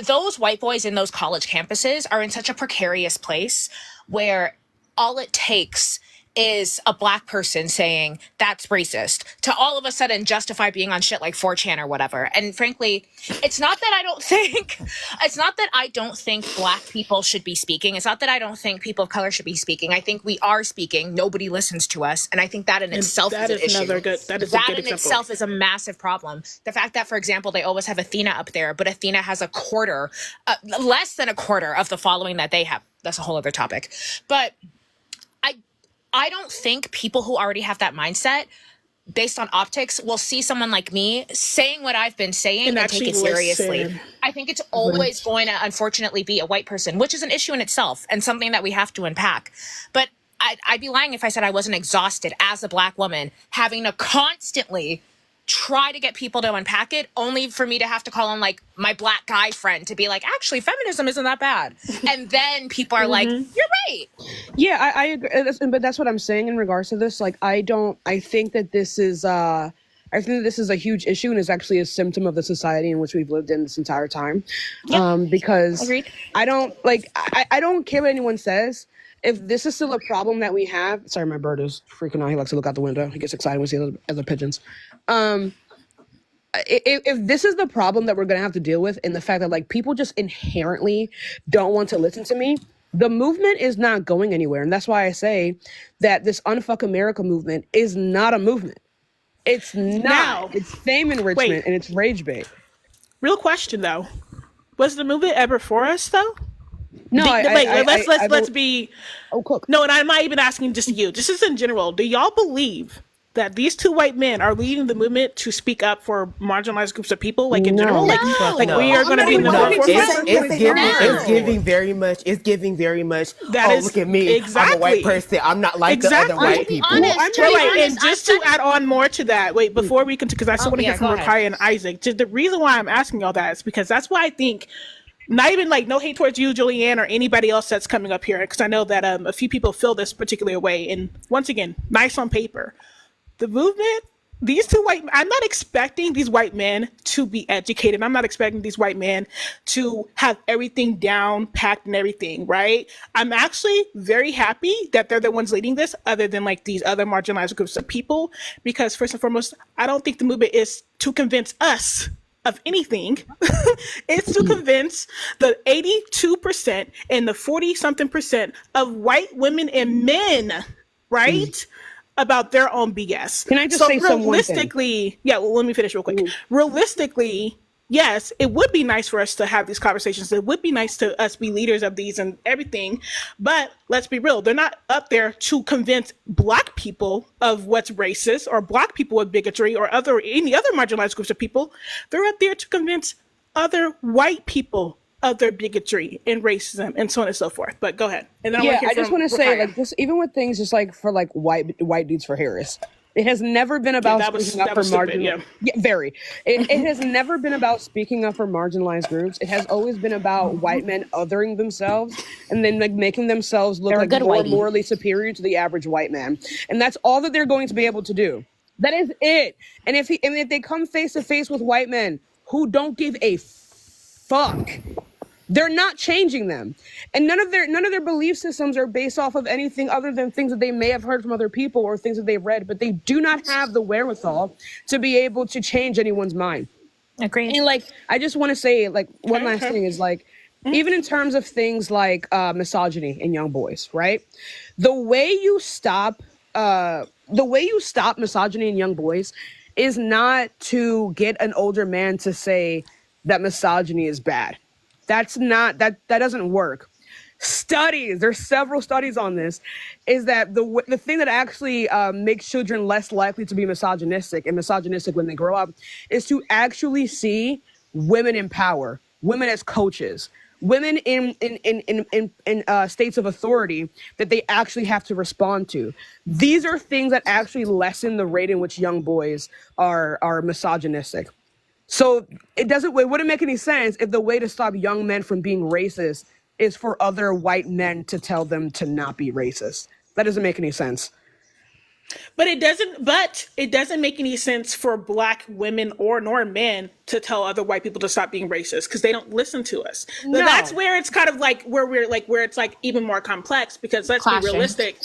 those white boys in those college campuses are in such a precarious place where all it takes is a Black person saying that's racist to all of a sudden justify being on shit like 4chan or whatever. And frankly, it's not that I don't think Black people should be speaking. It's not that I don't think people of color should be speaking. I think we are speaking. Nobody listens to us. And I think that in itself is an issue. That in itself is a massive problem. The fact that, for example, they always have Athena up there, but Athena has less than a quarter of the following that they have. That's a whole other topic. But I don't think people who already have that mindset based on optics will see someone like me saying what I've been saying and take it seriously. I think it's always going to, unfortunately, be a white person, which is an issue in itself and something that we have to unpack. But I'd be lying if I said I wasn't exhausted as a Black woman, having to constantly try to get people to unpack it, only for me to have to call on like my black guy friend to be like, actually, feminism isn't that bad. And then people are like, you're right. Yeah, I agree. But that's what I'm saying in regards to this. Like, I think that this is a huge issue and is actually a symptom of the society in which we've lived in this entire time. Because agreed. I don't care what anyone says. If this is still a problem that we have, sorry, my bird is freaking out. He likes to look out the window. He gets excited when he sees other pigeons. If this is the problem that we're going to have to deal with, and the fact that like people just inherently don't want to listen to me, the movement is not going anywhere. And that's why I say that this Unfuck America movement is not a movement. It's not. Now, it's fame enrichment and it's rage bait. Real question though. Was the movement ever for us though? No, let's be. Oh, Cook. No, and I'm not even asking just you. Just as in general, do y'all believe that these two white men are leading the movement to speak up for marginalized groups of people, like in general, like we are going to be in the forefront? It's giving very much. That look at me. Exactly. I'm a white person. I'm not like the other white people. And just to add on more to that, before we continue, because I still want to hear from Rakaya and Isaac. Just the reason why I'm asking all that is because that's why I think. Not even like no hate towards you, Julianne, or anybody else that's coming up here, because I know that a few people feel this particular way. And once again, nice on paper. The movement, these two I'm not expecting these white men to be educated. I'm not expecting these white men to have everything down, packed and everything, right? I'm actually very happy that they're the ones leading this other than like these other marginalized groups of people, because first and foremost, I don't think the movement is to convince us of anything. It's to convince the 82% and the 40-something% of white women and men, right? About their own BS. Can I just say realistically, let me finish real quick. Realistically, yes, it would be nice for us to have these conversations. It would be nice to us be leaders of these and everything. But let's be real. They're not up there to convince Black people of what's racist or Black people of bigotry or any other marginalized groups of people. They're up there to convince other white people of their bigotry and racism and so on and so forth. But go ahead. And then I just want to say, like, just even with things just like for like white dudes for Harris, it has never been about speaking up for marginalized. It has never been about speaking up for marginalized groups. It has always been about white men othering themselves and then like making themselves look like more morally superior to the average white man. And that's all that they're going to be able to do. That is it. And if they come face to face with white men who don't give a fuck, they're not changing them. And none of their belief systems are based off of anything other than things that they may have heard from other people or things that they've read, but they do not have the wherewithal to be able to change anyone's mind. Agreed. And like, I just want to say, like, one last thing is like, even in terms of things like misogyny in young boys, right? The way you stop misogyny in young boys is not to get an older man to say that misogyny is bad. That doesn't work. There's several studies on this, is that the thing that actually makes children less likely to be misogynistic when they grow up is to actually see women in power, women as coaches, women in states of authority that they actually have to respond to. These are things that actually lessen the rate in which young boys are misogynistic. So it wouldn't make any sense if the way to stop young men from being racist is for other white men to tell them to not be racist. That doesn't make any sense. But it doesn't make any sense for Black women nor men to tell other white people to stop being racist because they don't listen to us. No. So that's where it's kind of like where it's like even more complex, because let's be realistic.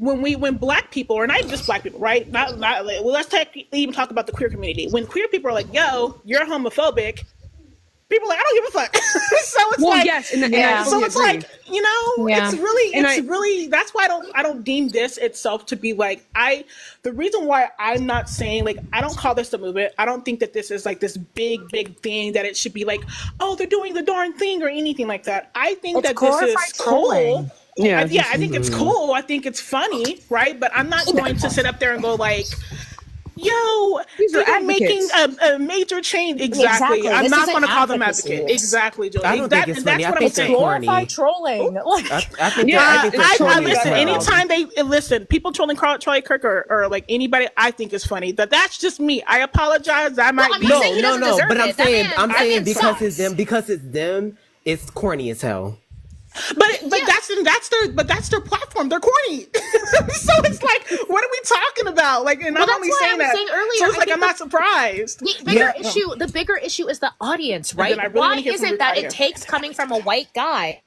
When Black people, or not even just Black people, right? Let's even talk about the queer community. When queer people are like, "Yo, you're homophobic," people are like, "I don't give a fuck." So it's like, you know, it's really. That's why I don't deem this itself to be like the reason why I'm not saying, like, I don't call this a movement. I don't think that this is like this big thing that it should be like, oh, they're doing the darn thing or anything like that. I think that this is cool. I think it's cool. I think it's funny, right? But I'm not going to sit up there and go like, Yo, These are they're making advocates. a major change. Exactly. I'm This not isn't going to call them advocacy. advocates. Exactly, Julie. I don't think it's funny. That's I what I'm think It's they're saying. glorified corny. trolling. Like, I think Yeah, I think they're it's corny as listen. hell. Anytime they listen, people trolling Charlie Kirk or like anybody, I think is funny. That's just me. I apologize. I might I'm be. not saying he doesn't deserve But it. I'm saying because sucks. it's them, it's corny as hell. But that's their platform. They're corny. So it's like, what are we talking about? Like, and I'm only saying that. Saying earlier, so it's like I'm not surprised. The bigger issue is the audience, right? Why is it that it takes coming from a white guy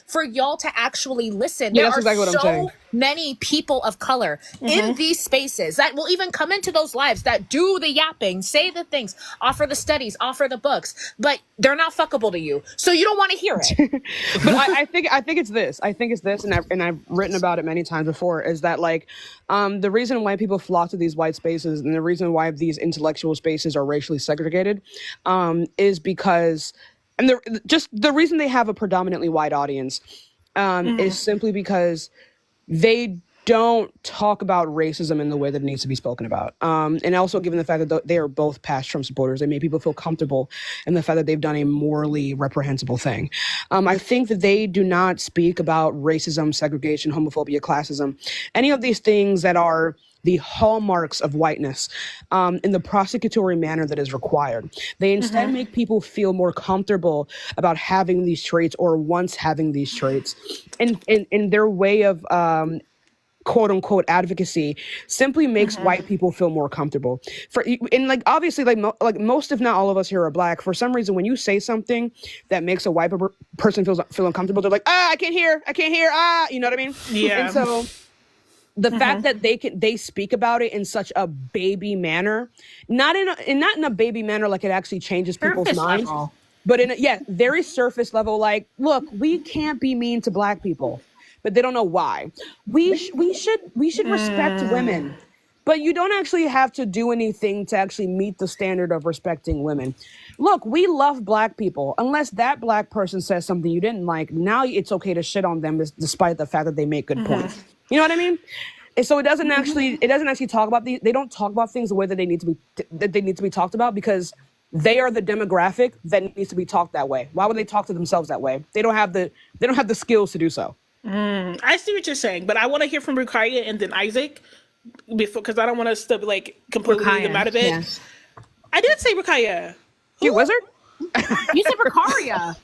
for y'all to actually listen? Yeah, There that's exactly what I'm saying. many people of color in these spaces that will even come into those lives that do the yapping, say the things, offer the studies, offer the books, but they're not fuckable to you, so you don't want to hear it. But I think it's this. I think it's this, and I've written about it many times before. Is that like the reason why people flock to these white spaces, and the reason why these intellectual spaces are racially segregated, is because, and the reason they have a predominantly white audience, is simply because they don't talk about racism in the way that it needs to be spoken about. And also given the fact that they are both past Trump supporters, they make people feel comfortable in the fact that they've done a morally reprehensible thing. I think that they do not speak about racism, segregation, homophobia, classism, any of these things that are the hallmarks of whiteness in the prosecutory manner that is required. They instead make people feel more comfortable about having these traits or once having these traits. And in their way of quote unquote advocacy simply makes white people feel more comfortable. And like obviously like most if not all of us here are black. For some reason, when you say something that makes a white person feel uncomfortable, they're like, I can't hear, you know what I mean? Yeah. And so the fact that they speak about it in such a baby manner, not in a baby manner like it actually changes people's minds, but in a very surface level. Like, look, we can't be mean to black people, but they don't know why. We should respect women, but you don't actually have to do anything to actually meet the standard of respecting women. Look, we love black people. Unless that black person says something you didn't like, now it's okay to shit on them despite the fact that they make good points. You know what I mean? And so it doesn't actually talk about they don't talk about things the way that they need to be talked about, because they are the demographic that needs to be talked that way. Why would they talk to themselves that way? They don't have the skills to do so. I see what you're saying, but I want to hear from Rukaya and then Isaac because I don't want us to like completely leave them out of it. Yes. I did say Rukaya. You wizard? You said Rikaria.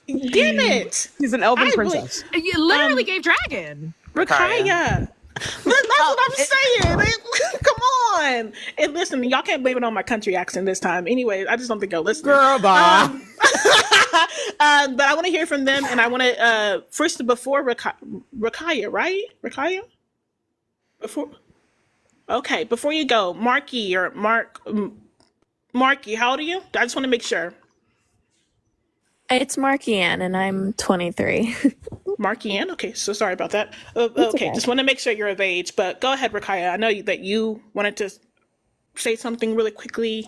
Damn it! She's an elven princess. You literally gave dragon. Rukaya. That's what I'm saying. Come on. And listen, y'all can't blame it on my country accent this time. Anyway, I just don't think y'all listen. Girl, bye. But I want to hear from them, and I want to first before Rukaya, right? Rukaya? Before you go, Marky, how old are you? I just want to make sure. It's Marky Ann, and I'm 23. Marky Ann? Okay, so sorry about that. Okay, just want to make sure you're of age, but go ahead, Rukaya. I know that you wanted to say something really quickly.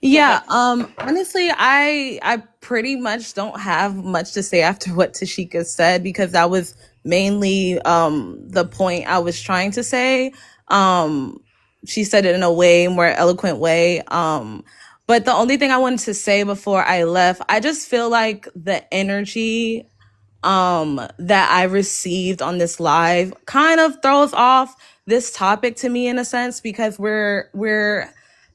Yeah, honestly, I pretty much don't have much to say after what Tashika said, because that was mainly the point I was trying to say. She said it in a way more eloquent way. But the only thing I wanted to say before I left, I just feel like the energy that I received on this live kind of throws off this topic to me in a sense, because we're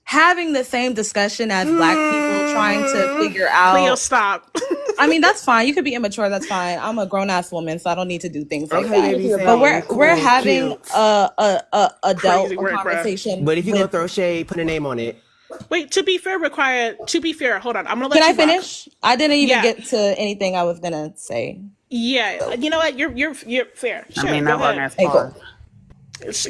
having the same discussion as Black people trying to figure out. Cleo, stop. I mean, that's fine. You could be immature. That's fine. I'm a grown ass woman, so I don't need to do things like that. But we're having a adult conversation. But if you're gonna throw shade, put a name on it. Wait, to be fair, hold on. I'm gonna let Can you I finish? I didn't even get to anything I was gonna say. Yeah, you know what? You're fair. Sure, I mean, that wasn't as far.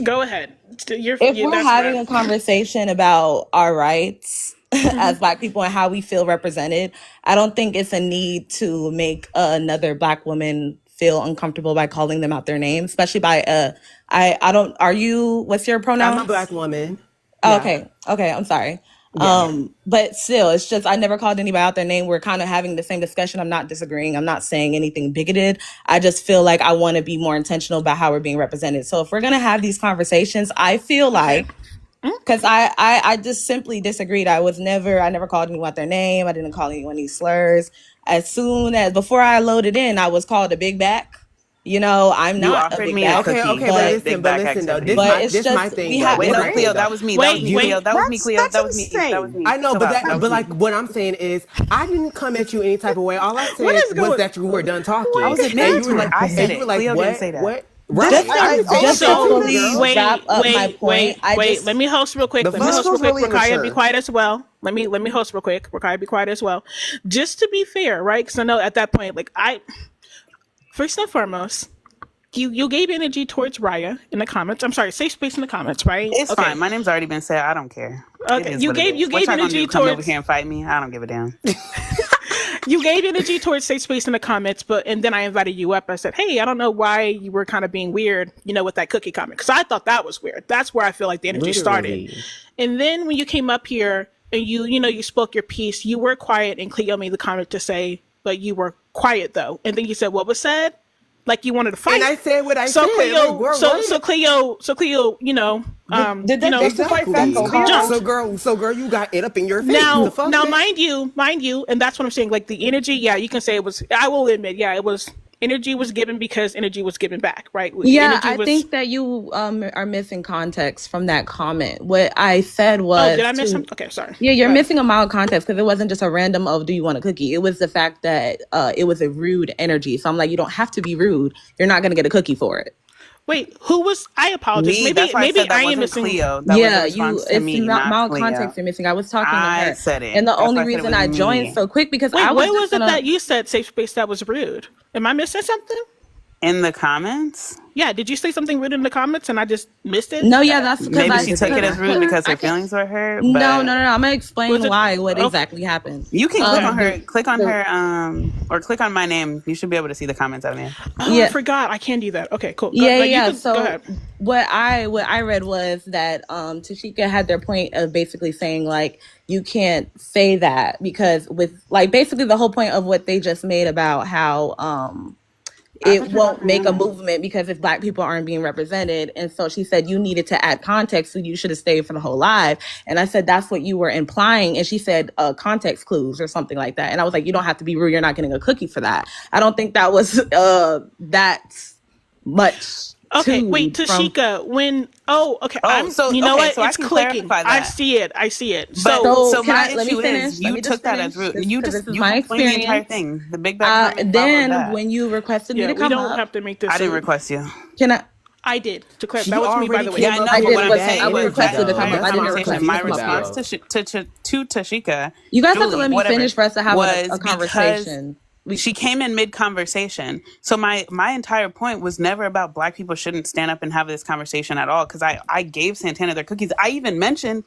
Go ahead. If we're having a conversation about our rights as Black people and how we feel represented, I don't think it's a need to make another Black woman feel uncomfortable by calling them out their name, especially by what's your pronoun? I'm a Black woman. Oh, okay, I'm sorry. Yeah. But still, it's just, I never called anybody out their name. We're kind of having the same discussion. I'm not disagreeing. I'm not saying anything bigoted. I just feel like I want to be more intentional about how we're being represented. So if we're going to have these conversations, I feel like Because I just simply disagreed. I never called anyone out their name. I didn't call anyone these slurs. Before I loaded in, I was called a big back. You know, I'm You not a offered big me a back. cookie. But Big back listen though, activity. this my thing though. Wait, no, Cleo, that was me. That was me, Cleo. That was me, Cleo. That was me. That was me. I know, Chill but out. That was but me. like what I'm saying is, I didn't come at you any type of way. All I said was that you were done talking. I was admitting to it. I said and you it. were like, Cleo what? didn't say that. What? Right. Just fully wrap up my point. Wait. Let me host real quick. Rakaya, be quiet as well. Let me host real quick. Rakaya, be quiet as well. Just to be fair, right? Because I know at that point, like first and foremost, you gave energy towards Raya in the comments. I'm sorry, safe space in the comments, right? It's fine. My name's already been said. I don't care. Okay, you gave energy towards. Come over here and fight me. I don't give a damn. You gave energy towards safe space in the comments, and then I invited you up. I said, hey, I don't know why you were kind of being weird, with that cookie comment, because I thought that was weird. That's where I feel like the energy started. And then when you came up here and you spoke your piece, you were quiet, and Cleo made the comment to say, but you were quiet though. And then you said, what was said? Like you wanted to fight. And I said what I said. Cleo, so Cleo, did that justify facts? So girl, you got it up in your face. Now, mind you, and that's what I'm saying. Like the energy, yeah, you can say it was. I will admit, yeah, it was. Energy was given because energy was given back, right? Yeah, I think that you are missing context from that comment. What I said was, did I miss something? Okay, sorry. Yeah, you're missing a mild context because it wasn't just a random do you want a cookie? It was the fact that it was a rude energy. So I'm like, you don't have to be rude. You're not going to get a cookie for it. Wait, who was? I apologize. Me, maybe I am missing. Cleo. That it's me, mild Cleo. context you're missing. I was talking to her. I said it. And the only reason I joined so quick because Wait, I was what was it that you said safe space that was rude? Am I missing something? In the comments? Yeah, did you say something rude in the comments and I just missed it? No, yeah, that's because maybe she took it as rude because her feelings were hurt. But no. I'm gonna explain what exactly happened. You can click on her, or click on my name. You should be able to see the comments out of me. Oh, I forgot. I can do that. Okay, cool. So go ahead. What I read was that Tashika had their point of basically saying like you can't say that because with like basically the whole point of what they just made about how it won't make a movement because if Black people aren't being represented. And so she said you needed to add context, so you should have stayed for the whole live. And I said that's what you were implying. And she said context clues or something like that. And I was like, you don't have to be rude. You're not getting a cookie for that. I don't think that was that much. Okay, wait, Tashika, it's clicking. I see it. So my issue is you took that as rude. You explained the entire thing. The big back. Then when you requested me to come up, we don't have to make this. I didn't request you. Can I? I did. To clarify, that was me, by the way. Yeah, I know. I But what I'm saying was requested to come up. I didn't request my response to Tashika. You guys have to let me finish for us to have a conversation. She came in mid-conversation. So my entire point was never about Black people shouldn't stand up and have this conversation at all, because I gave Santana their cookies. I even mentioned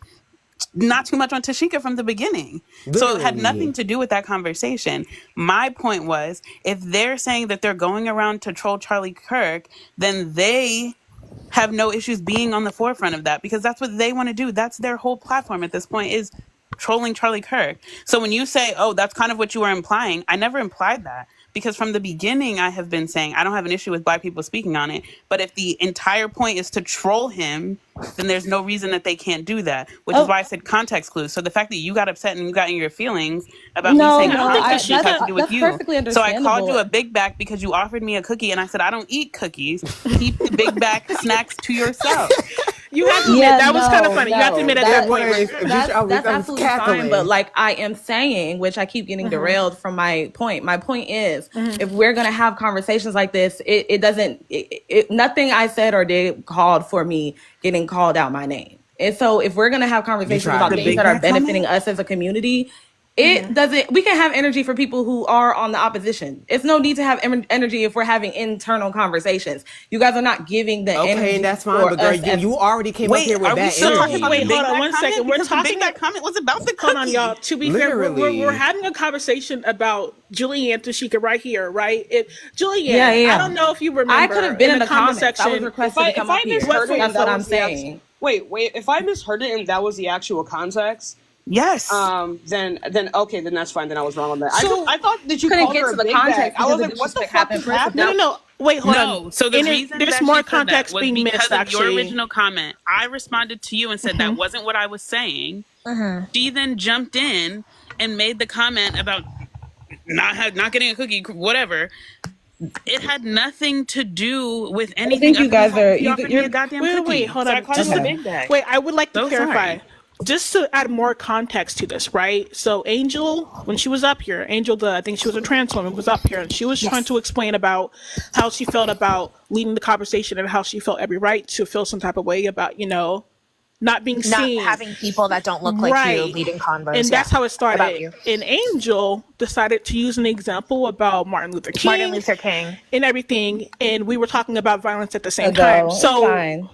not too much on Tashika from the beginning. So it had nothing to do with that conversation. My point was, if they're saying that they're going around to troll Charlie Kirk, then they have no issues being on the forefront of that, because that's what they want to do. That's their whole platform at this point, is trolling Charlie Kirk. So when you say, oh, that's kind of what you were implying, I never implied that. Because from the beginning, I have been saying I don't have an issue with Black people speaking on it. But if the entire point is to troll him, then there's no reason that they can't do that. Which is why I said context clues. So the fact that you got upset and you got in your feelings about me saying context clues has to do with you. So I called you a big back because you offered me a cookie, and I said I don't eat cookies. Keep the big back snacks to yourself. You have to admit that was kind of funny. You have to admit at that point. That's absolutely fine. But like I am saying, which I keep getting derailed from my point. My point is, if we're gonna have conversations like this, it doesn't. Nothing I said or did called for me getting called out my name. And so if we're gonna have conversations about things that are benefiting us as a community, it doesn't. We can have energy for people who are on the opposition. It's no need to have energy if we're having internal conversations. You guys are not giving the energy. Okay, and that's fine. But girl, you already came up here with that energy. Wait, hold on 1 second. We're talking. That comment was about the cookie. Hold on, y'all. To be fair, we're having a conversation about Julianne Tashika right here, right? Julianne, I don't know if you remember. I could have been in the comment section. I was requested to come up here. That's what I'm saying. Wait. If I misheard it and that was the actual context. Yes. Then that's fine. Then I was wrong on that. So I thought that you couldn't called get her to the big context. bag. I was like, what the fuck is happening? No. Wait, hold No. on. So the reason there's that more she said context that was being because missed. of Actually, your original comment. I responded to you and said that wasn't what I was saying. She then jumped in and made the comment about not getting a cookie, whatever. It had nothing to do with I anything think you other than guys the fact are. that she offered me a goddamn cookie. Wait, hold so on. I called it a big bag. Wait, I would like to So clarify. sorry. Just to add more context to this, right? So Angel, when she was up here, I think she was a trans woman, was up here, and she was trying to explain about how she felt about leading the conversation and how she felt every right to feel some type of way about, not being seen. Not having people that don't look like you leading convos. And that's how it started. About you. And Angel decided to use an example about Martin Luther King and everything, and we were talking about violence at the same time. So fine.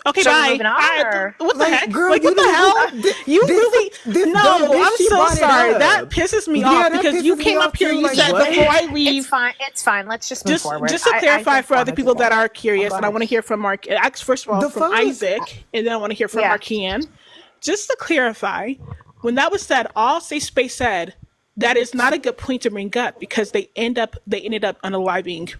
Okay, so bye. Moving on, what the heck? Girl, like, what the hell? You really? No, I'm so sorry. That pisses me off because you came up here and you said before I leave. It's fine. Let's just move forward. Just to clarify for other people that are curious, and I want to hear from Mark. First of all, from Isaac, and then I want to hear from Markian. Just to clarify, when that was said, all Safe Space said that is not a good point to bring up because they ended up unaliving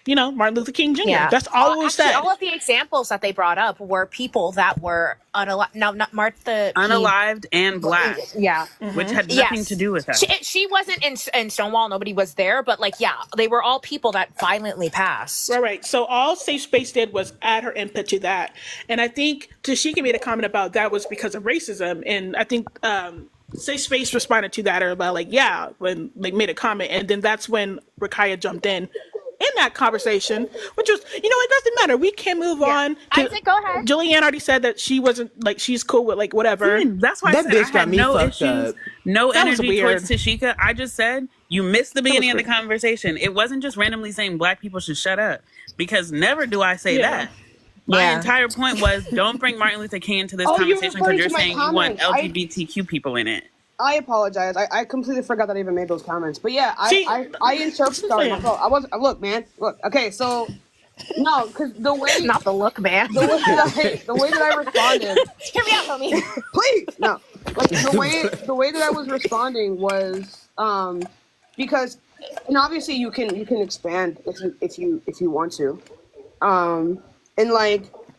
Martin Luther King Jr. Yeah. That's all it was said. All of the examples that they brought up were people that were unalived. No, not Martha. Unalived and black. Yeah. Which had nothing to do with that. She wasn't in Stonewall. Nobody was there. But they were all people that violently passed. Right. So all Safe Space did was add her input to that. And I think Tashika made a comment about that was because of racism. And I think Safe Space responded to that about when they made a comment. And then that's when Rakaya jumped in that conversation, which was, it doesn't matter. We can move on. Isaac, go ahead. Julianne already said that she wasn't, she's cool with, whatever. That's why that I said bitch I got had me no fucked issues, up. no That was energy weird. towards Tashika. I just said, you missed the beginning of the conversation. It wasn't just randomly saying black people should shut up, because never do I say that. My entire point was, don't bring Martin Luther King into this conversation because you're saying you want LGBTQ people in it. I apologize. I completely forgot that I even made those comments. But yeah, I interpreted. Sorry, I was. Look, man. Look. Okay, so no, because the way not the look, man. The way that I responded. Hear me out, homie. Please, no. Like the way that I was responding was because, and obviously you can expand if you want to, and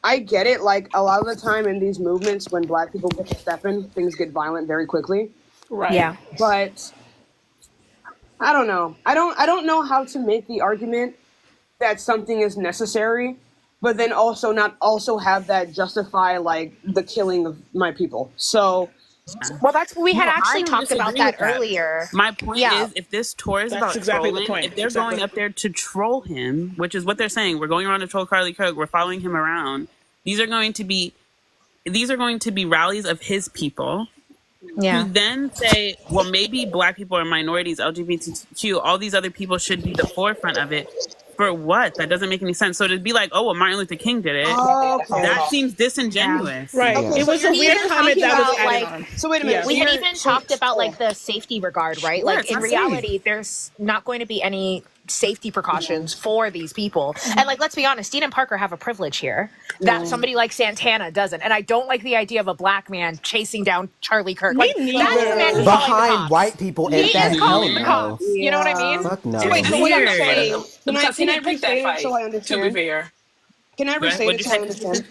I get it. Like a lot of the time in these movements, when black people get to step in, things get violent very quickly. Right. Yeah. But I don't know. I don't know how to make the argument that something is necessary, but then also not also have that justify the killing of my people. So that's we had actually talked about that earlier. My point is, if this tour is about exactly trolling, the point. if they're going up there to troll him, which is what they're saying, we're going around to troll Charlie Kirk, we're following him around. These are going to be rallies of his people. Yeah. Who then say, well, maybe black people or minorities, LGBTQ, all these other people should be the forefront of it. For what? That doesn't make any sense. So to be like, oh, well, Martin Luther King did it, that seems disingenuous. Yeah. Right. Okay, it was a weird comment that was added on. So wait a minute. We had even talked about the safety regard, right? Like in reality, there's not going to be any safety precautions for these people. And let's be honest, Dean and Parker have a privilege here that somebody like Santana doesn't. And I don't like the idea of a black man chasing down Charlie Kirk. That is a man who's calling the behind cops. white people He at that is calling the hell cops. You know what I mean? Fuck no. Wait, so what I'm saying? Because he didn't pick that fight. So I understand. To be fair. Can I restate it so I understand?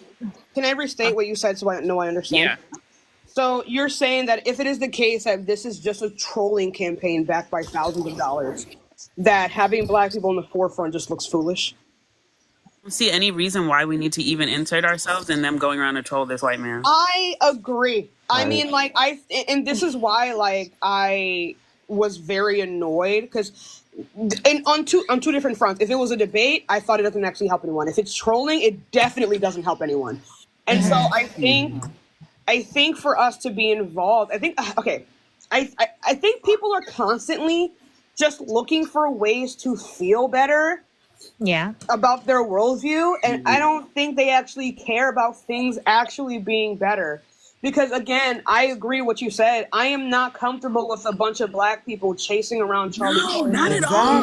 Can I restate what you said so I know I understand? Yeah. So you're saying that if it is the case that this is just a trolling campaign backed by thousands of dollars, that having black people in the forefront just looks foolish? I don't see any reason why we need to even insert ourselves in them going around to troll this white man. I agree. I mean, and this is why, I was very annoyed because, on two different fronts. If it was a debate, I thought it doesn't actually help anyone. If it's trolling, it definitely doesn't help anyone. And so I think for us to be involved, I think people are constantly just looking for ways to feel better about their worldview, and I don't think they actually care about things actually being better. Because again, I agree with what you said. I am not comfortable with a bunch of black people chasing around Charlie Kirk. Not at all.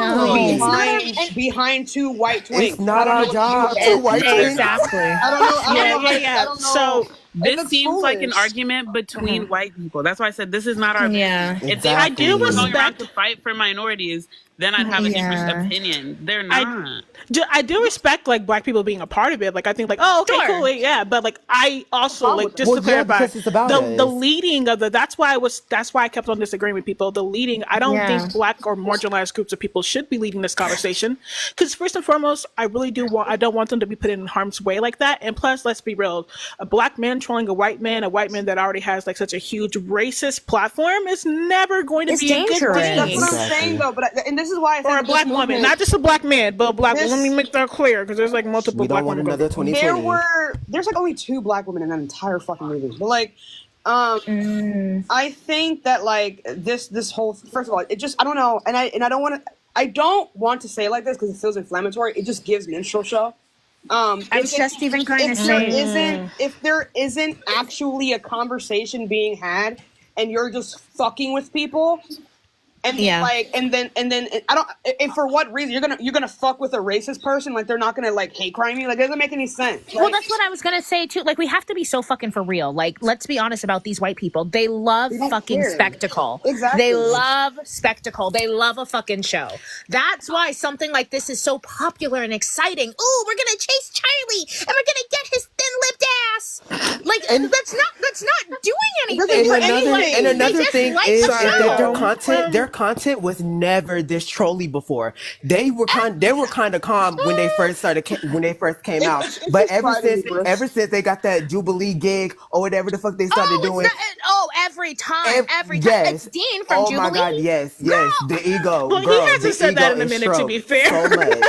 Behind two white twinks. It's not our job. Two white twinks. Exactly. I don't know. So this seems like an argument between white people. That's why I said this is not our. Yeah. If they I do were going around respect to fight for minorities, then I'd have a different opinion. They're not. I do respect like Black people being a part of it. Like I think like, oh, okay, cool, yeah. But like I also like just to clarify the leading of that's why I kept on disagreeing with people. The leading, I don't think Black or marginalized groups of people should be leading this conversation. Because first and foremost, I don't want them to be put in harm's way like that. And plus, let's be real, a Black man trolling a white man that already has like such a huge racist platform is never going to be dangerous. A good thing. That's what I'm saying though. And this is why I think or a Black woman, not just a Black man, but a Black woman. Let me make that clear because there's like multiple Black women. There's like only 2 Black women in that entire fucking movie. But like, I think that like this whole, first of all, it just, I don't know, and I don't want to say it like this because it feels inflammatory. It just gives minstrel show. I was just even going to say, if there isn't actually a conversation being had, and you're just fucking with people. And like, and then I don't. And for what reason you're gonna fuck with a racist person? Like they're not gonna like hate crime you. Like it doesn't make any sense. Like, well, that's what I was gonna say too. Like we have to be so fucking for real. Like let's be honest about these white people. They love fucking spectacle. Exactly. They love spectacle. They love a fucking show. That's why something like this is so popular and exciting. Ooh, we're gonna chase Charlie and we're gonna get his thin-lipped ass. Like that's not doing anything. And another thing is that their content was never this trolly before. They were kind of calm when they first came out. But ever since they got that Jubilee gig or whatever the fuck they started doing. Every time. It's Dean from Jubilee. Oh my god, yes, the ego. Well, he hasn't said that in a minute. To be fair, so much.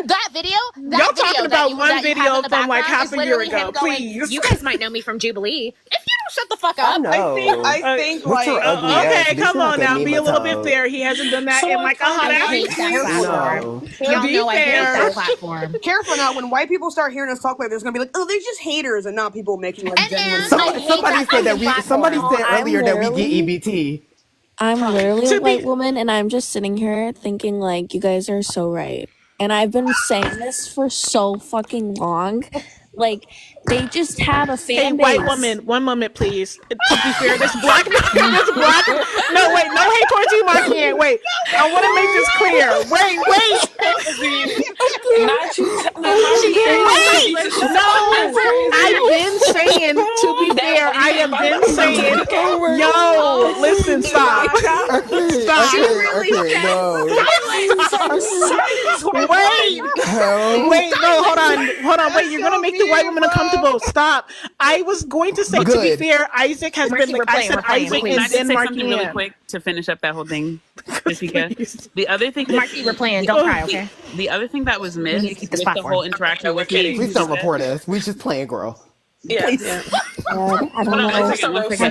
That video. Y'all talking about one video from like half a year ago. Please, you guys might know me from Jubilee. If you don't shut the fuck up, I think like okay, come on now, be a little bit fair. He hasn't done that in like a hot hour. Y'all know I hate that platform. Careful now, when white people start hearing us talk like this, it's gonna be like, oh, they're just haters, and not people making like genuine. Somebody said earlier that we get EBT. I'm literally a white woman, and I'm just sitting here thinking like, you guys are so right. And I've been saying this for so fucking long. Like, they just have a fan base. Hey, white woman, one moment, please. To be fair, this black. No, wait, no hate towards you, Marky. Wait, I want to make this clear. Wait. Not you. No, I've been saying. To be fair, I have been saying. Yo, listen, stop. Wait, no, hold on. Wait, you're gonna make the white woman uncomfortable. Stop. I was going to say, to be fair, Isaac has been like I said, Isaac and then something really quick to finish up that whole thing, Jessica. The other thing, Marky, we're playing. Don't cry, okay? The other thing that was missed with the whole interaction with me. Please don't report us. We just playing, girl. Yeah. I don't know. I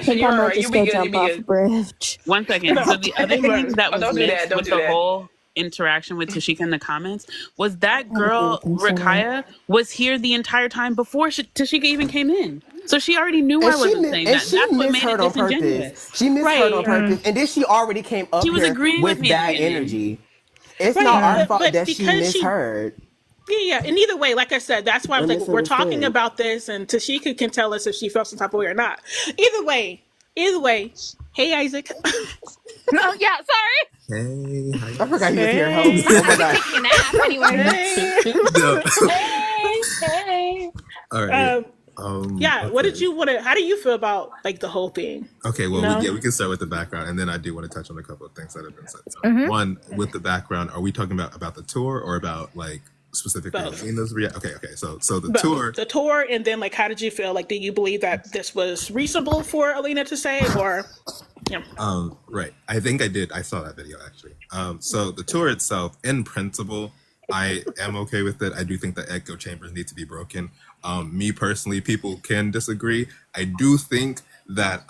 think I might just go jump off a bridge. 1 second. So the other thing that was missed with the whole interaction with Tashika in the comments was that girl Rakaya was here the entire time before Tashika even came in. So she already knew I wasn't saying that. That's what made it disingenuous. She misheard on purpose, and then she already came up here with that energy. It's not our fault that she misheard. Yeah, and either way, like I said, that's why I'm like, we're talking about this, and Tashika can tell us if she felt some type of way or not. Either way. Hey, Isaac. Oh yeah, sorry. Hey, I forgot he was here. Oh my god. Hey. All right. What did you want to? How do you feel about like the whole thing? Okay, well, we can start with the background, and then I do want to touch on a couple of things that have been said. So, one, with the background, are we talking about the tour or about like specifically Alina's Okay. So the tour, and then like, how did you feel? Like, do you believe that this was reasonable for Alina to say, or? Yeah. Right. I think I did. I saw that video actually. So the tour itself, in principle, I am okay with it. I do think the echo chambers need to be broken. Me personally, people can disagree. I do think that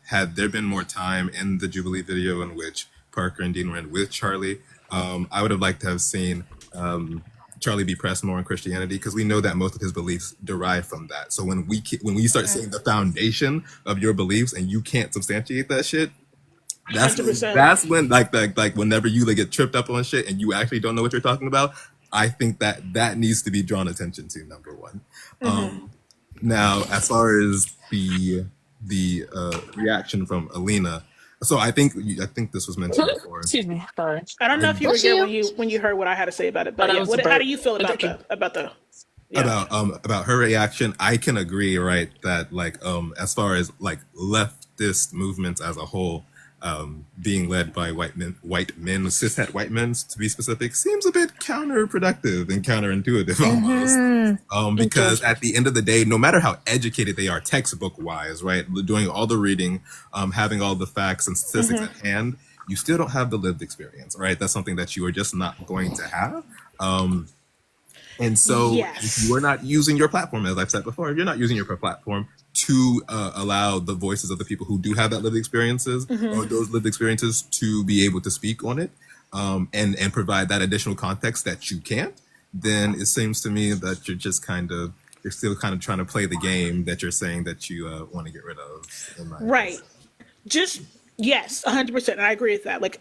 had there been more time in the Jubilee video in which Parker and Dean were in with Charlie, I would have liked to have seen Charlie be pressed more in Christianity, because we know that most of his beliefs derive from that. So when we start seeing the foundation of your beliefs and you can't substantiate that shit, that's when like whenever you like get tripped up on shit and you actually don't know what you're talking about, I think that needs to be drawn attention to, number one. Now, as far as the reaction from Alina, So I think this was mentioned before. Excuse me. Sorry. I don't know if you were here when you heard what I had to say about it, but yeah, how do you feel about the about her reaction? I can agree, right, that like as far as like leftist movements as a whole, being led by white men, cishet white men to be specific, seems a bit counterproductive and counterintuitive almost. Because at the end of the day, no matter how educated they are textbook wise, right, doing all the reading, having all the facts and statistics at hand, you still don't have the lived experience, right? That's something that you are just not going to have. And so if you are not using your platform, as I've said before, if you're not using your platform to allow the voices of the people who do have that lived experiences or those lived experiences to be able to speak on it and provide that additional context that you can't, then it seems to me that you're just you're still kind of trying to play the game that you're saying that you want to get rid of. Right. Just, yes, 100%. And I agree with that. Like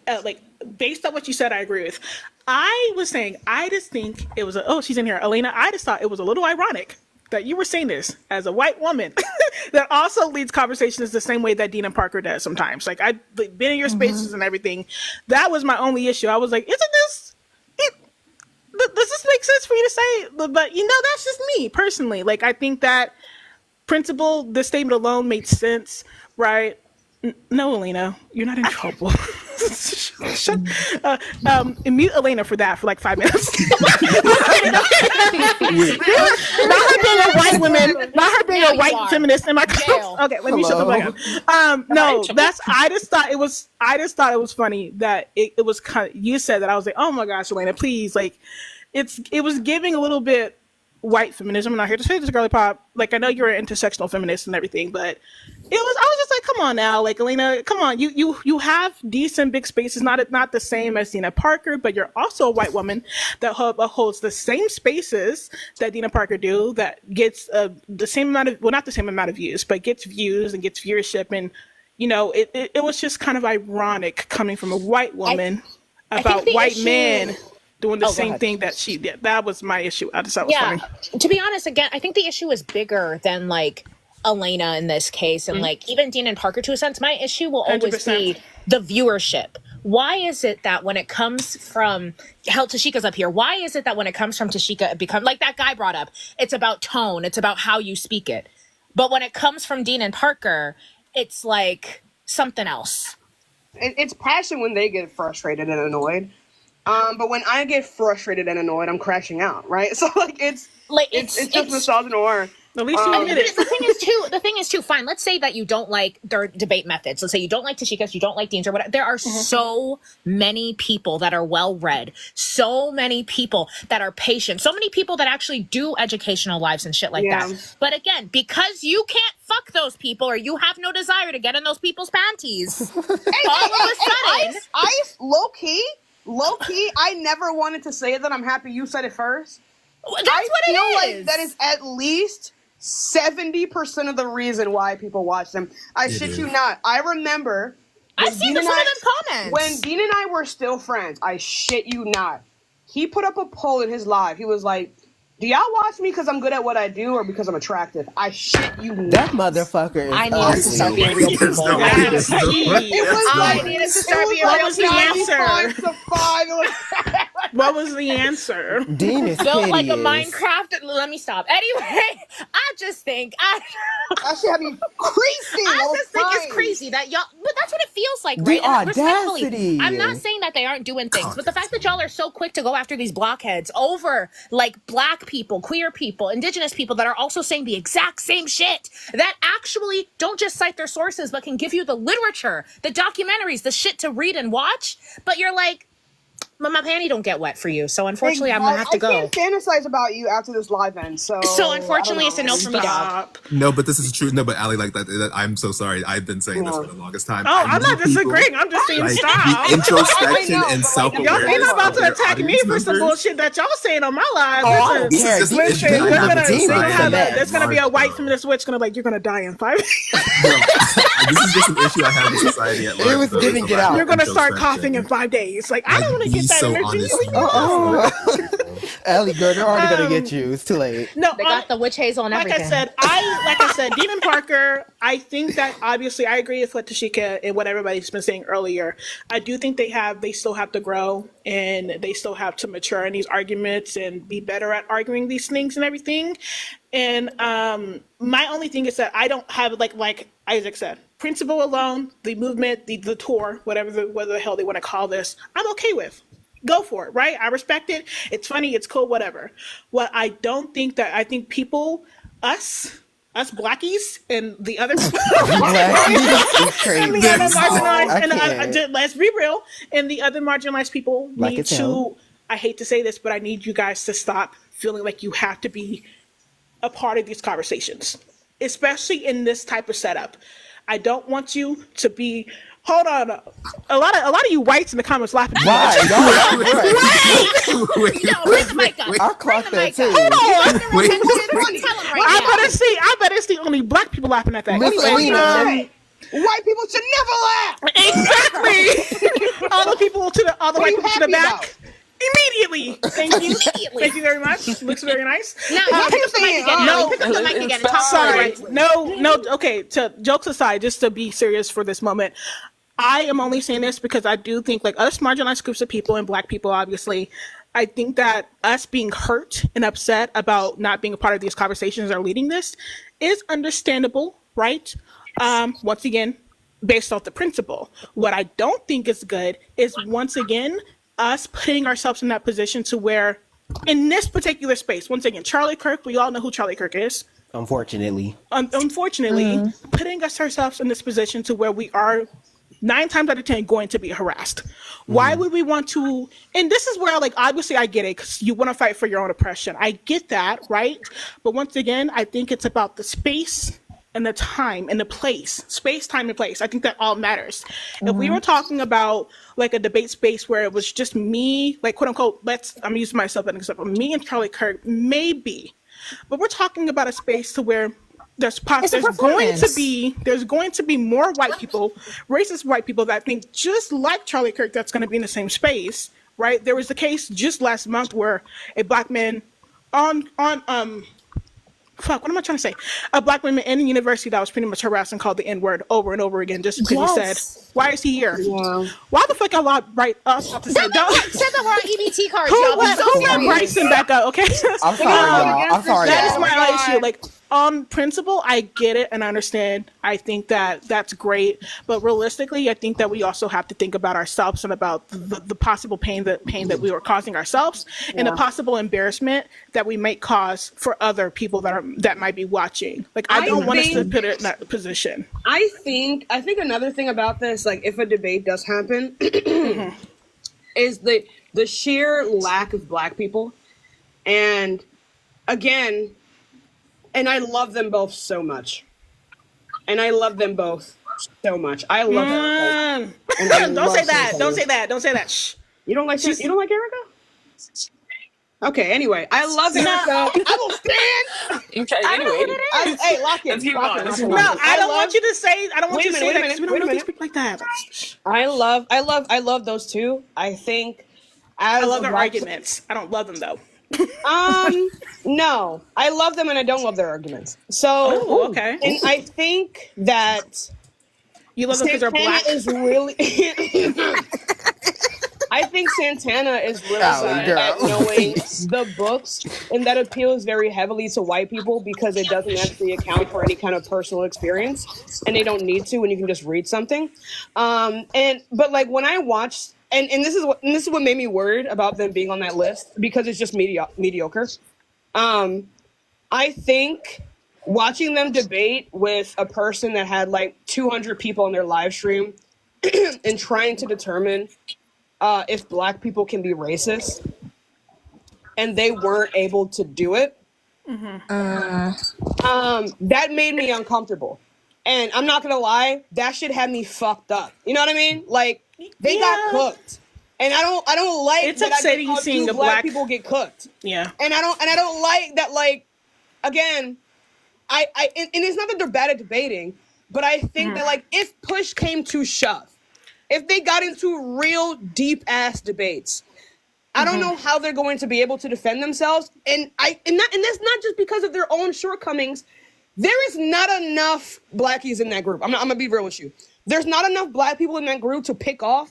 based on what you said, I agree with. I was saying, I just think it was, she's in here, Elena. I just thought it was a little ironic that you were saying this as a white woman that also leads conversations the same way that Dina Parker does sometimes. Like, I've been in your spaces and everything. That was my only issue. I was like, does this make sense for you to say? But, that's just me personally. Like, I think that the statement alone made sense, right? No, Elena, you're not in trouble. Mute Elena for that for like 5 minutes. Not her being a white woman, not her being a white feminist. Am I okay? Let me shut the fuck up. No, I just thought it was funny that it was kind of, you said that. I was like, oh my gosh, Elena, please, like, it was giving a little bit white feminism. I'm not here to say this, girly pop. Like, I know you're an intersectional feminist and everything, but I was just like, come on now, like, Elena, come on, you have decent big spaces, not the same as Dina Parker, but you're also a white woman that holds the same spaces that Dina Parker do, that gets the same amount of, well, not the same amount of views, but gets views and gets viewership, and it was just kind of ironic coming from a white woman about white men doing the same thing that she did. That was my issue. I just thought it was funny. To be honest, again, I think the issue is bigger than like Elena in this case, and like even Dean and Parker to a sense. My issue will always 100%. be the viewership. Why is it that when it comes from Tashika's up here, why is it that when it comes from Tashika, it becomes like that guy brought up, it's about tone, it's about how you speak it. But when it comes from Dean and Parker, it's like something else. It's passion when they get frustrated and annoyed. But when I get frustrated and annoyed, I'm crashing out, right? So it's just misogynoir. At least you admit it. The thing is too, fine. Let's say that you don't like their debate methods. Let's say you don't like Tashika's, you don't like Dean's or whatever. There are so many people that are well-read, so many people that are patient, so many people that actually do educational lives and shit like that. But again, because you can't fuck those people or you have no desire to get in those people's panties, all of a sudden... I low key, I never wanted to say that. I'm happy you said it first. That's what it is. Like that is at least 70% of the reason why people watch them. I shit you not. I remember. I've seen some of them comments. When Dean and I were still friends, I shit you not. He put up a poll in his live. He was like, do y'all watch me because I'm good at what I do or because I'm attractive? I shit you not. That motherfucker is I need to start being real people. I need to start being real. What was the answer? What was the answer? Dean is built like a Minecraft. Let me stop. Anyway, I just think that should have me crazy. I just think it's crazy that y'all. But that's what it feels like, right? The audacity. I'm not saying that they aren't doing things, but the fact that y'all are so quick to go after these blockheads over like black people, queer people, indigenous people that are also saying the exact same shit that actually don't just cite their sources but can give you the literature, the documentaries, the shit to read and watch. But you're like, but my panty don't get wet for you, so unfortunately I'm gonna have to go. I can't fantasize about you after this live end, so unfortunately it's a no for me, dog. No, but this is true. No, but Ali, like that I'm so sorry. I've been saying this for the longest time. Oh, I'm not disagreeing. I'm just saying stop. The introspection and self-awareness. Y'all not about to attack me for some bullshit that y'all saying on my live. There's gonna be a white feminist witch gonna like, you're gonna die in 5 days. This is just an issue I have with society at large. It was giving it out. You're gonna start coughing in 5 days. Like, I don't want to get that so energy. Ellie, girl, they're already gonna get you. It's too late. No, They got the witch hazel and everything. Like I said, Demon Parker. I think that obviously I agree with what Tashika and what everybody's been saying earlier. I do think they still have to grow and they still have to mature in these arguments and be better at arguing these things and everything. And my only thing is that I don't have like Isaac said, principle alone, the movement, the tour, whatever the hell they want to call this, I'm okay with. Go for it, right? I respect it. It's funny, it's cool, whatever. What I don't think that I think people, us blackies and the other marginalized, let's be real, and the other marginalized people need to, I hate to say this, but I need you guys to stop feeling like you have to be a part of these conversations, especially in this type of setup. I don't want you to be. Hold on, a lot of you whites in the comments laughing. Why? Bring the mic up. I'll clock that too. Hold on. I bet it's the only black people laughing at that. White people should never laugh. Exactly. all the white people to the back. About? Immediately. Thank you. Thank you very much. Looks very nice. Pick up the mic again. Sorry. No. Okay. Jokes aside, just to be serious for this moment, I am only saying this because I do think, like us marginalized groups of people and black people, obviously, I think that us being hurt and upset about not being a part of these conversations or leading this is understandable, right? Once again, based off the principle. What I don't think is good is, once again, us putting ourselves in that position to where, in this particular space, once again, Charlie Kirk, we all know who Charlie Kirk is. Unfortunately. Putting ourselves in this position to where we are 9 times out of 10 going to be harassed. Why would we want to? And this is where, like, obviously I get it, because you want to fight for your own oppression. I get that, right? But once again, I think it's about the space and the time and the place. Space, time, and place. I think that all matters. If we were talking about like a debate space where it was just me, like, quote unquote, I'm using myself as an example, me and Charlie Kirk, maybe. But we're talking about a space to where there's going to be more white people, racist white people that think just like Charlie Kirk that's going to be in the same space, right? There was a case just last month where a black man what am I trying to say? A black woman in a university that was pretty much harassed and called the N-word over and over again just because he said, "Why is he here?" Yeah. Why the fuck y'all right up to say don't said that we're on EBT cards, y'all. Who let Bryson back up? Okay. I'm sorry, y'all. I'm sorry. That is my issue. Like, on principle, I get it and I understand. I think that that's great, but realistically, I think that we also have to think about ourselves and about the possible pain that we are causing ourselves, and the possible embarrassment that we might cause for other people that might be watching. Like, I don't want us to put it in that position. I think another thing about this, like, if a debate does happen, is the sheer lack of black people, and again. And I love them both so much. I love them. Don't say that. Shh. You don't like Erica? Okay, anyway, I love Erica. I will stand. Okay, anyway. Hey, lock it. No, I don't want you to say that because we don't really speak like that. I love those two. I think I love their arguments. I don't love them though. No, I love them and I don't love their arguments. So, okay. And I think that you love them because they're black. Is really. I think Santana is really good at knowing the books, and that appeals very heavily to white people because it doesn't actually account for any kind of personal experience, and they don't need to when you can just read something. But like when I watched. And this is what made me worried about them being on that list, because it's just mediocre. I think watching them debate with a person that had like 200 people on their live stream and trying to determine if black people can be racist, and they weren't able to do it, that made me uncomfortable. And I'm not gonna lie, that shit had me fucked up. You know what I mean? Like, they got cooked, and I don't like. It's upsetting seeing the black people get cooked. Yeah, and I don't like that. Like, again, and it's not that they're bad at debating, but I think that, like, if push came to shove, if they got into real deep ass debates, I don't know how they're going to be able to defend themselves. And that's not just because of their own shortcomings. There is not enough blackies in that group. I'm gonna be real with you. There's not enough black people in that group to pick up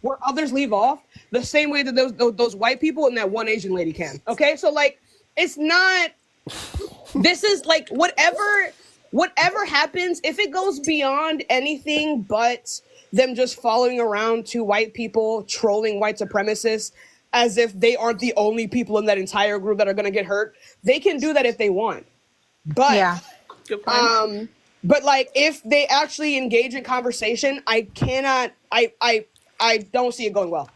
where others leave off, the same way that those white people and that one Asian lady can. Okay, so like, it's not. This is like whatever happens, if it goes beyond anything but them just following around two white people trolling white supremacists as if they aren't the only people in that entire group that are going to get hurt, they can do that if they want. But yeah. But like, if they actually engage in conversation, I don't see it going well.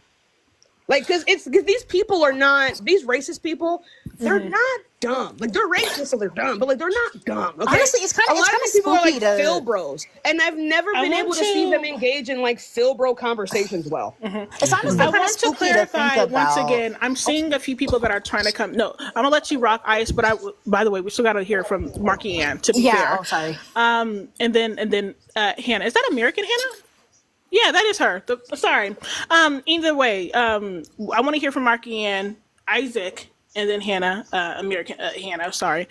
Like, because these people are not, these racist people, they're not dumb. Like, they're racist, so they're dumb, but like, they're not dumb. Okay? Honestly, it's kind of people are like spooky to... Phil bros, and I've never been able to see them engage in like Phil bro conversations well. It's honestly I want to clarify once again. I'm seeing a few people that are trying to come. No, I'm gonna let you rock, Ice. But by the way, we still got to hear from Marky Ann. To be fair, oh, sorry. And then Hannah. Is that American Hannah? Yeah, that is her. Sorry. Either way, I want to hear from Marky Ann, Isaac, and then Hannah, American Hannah. Sorry.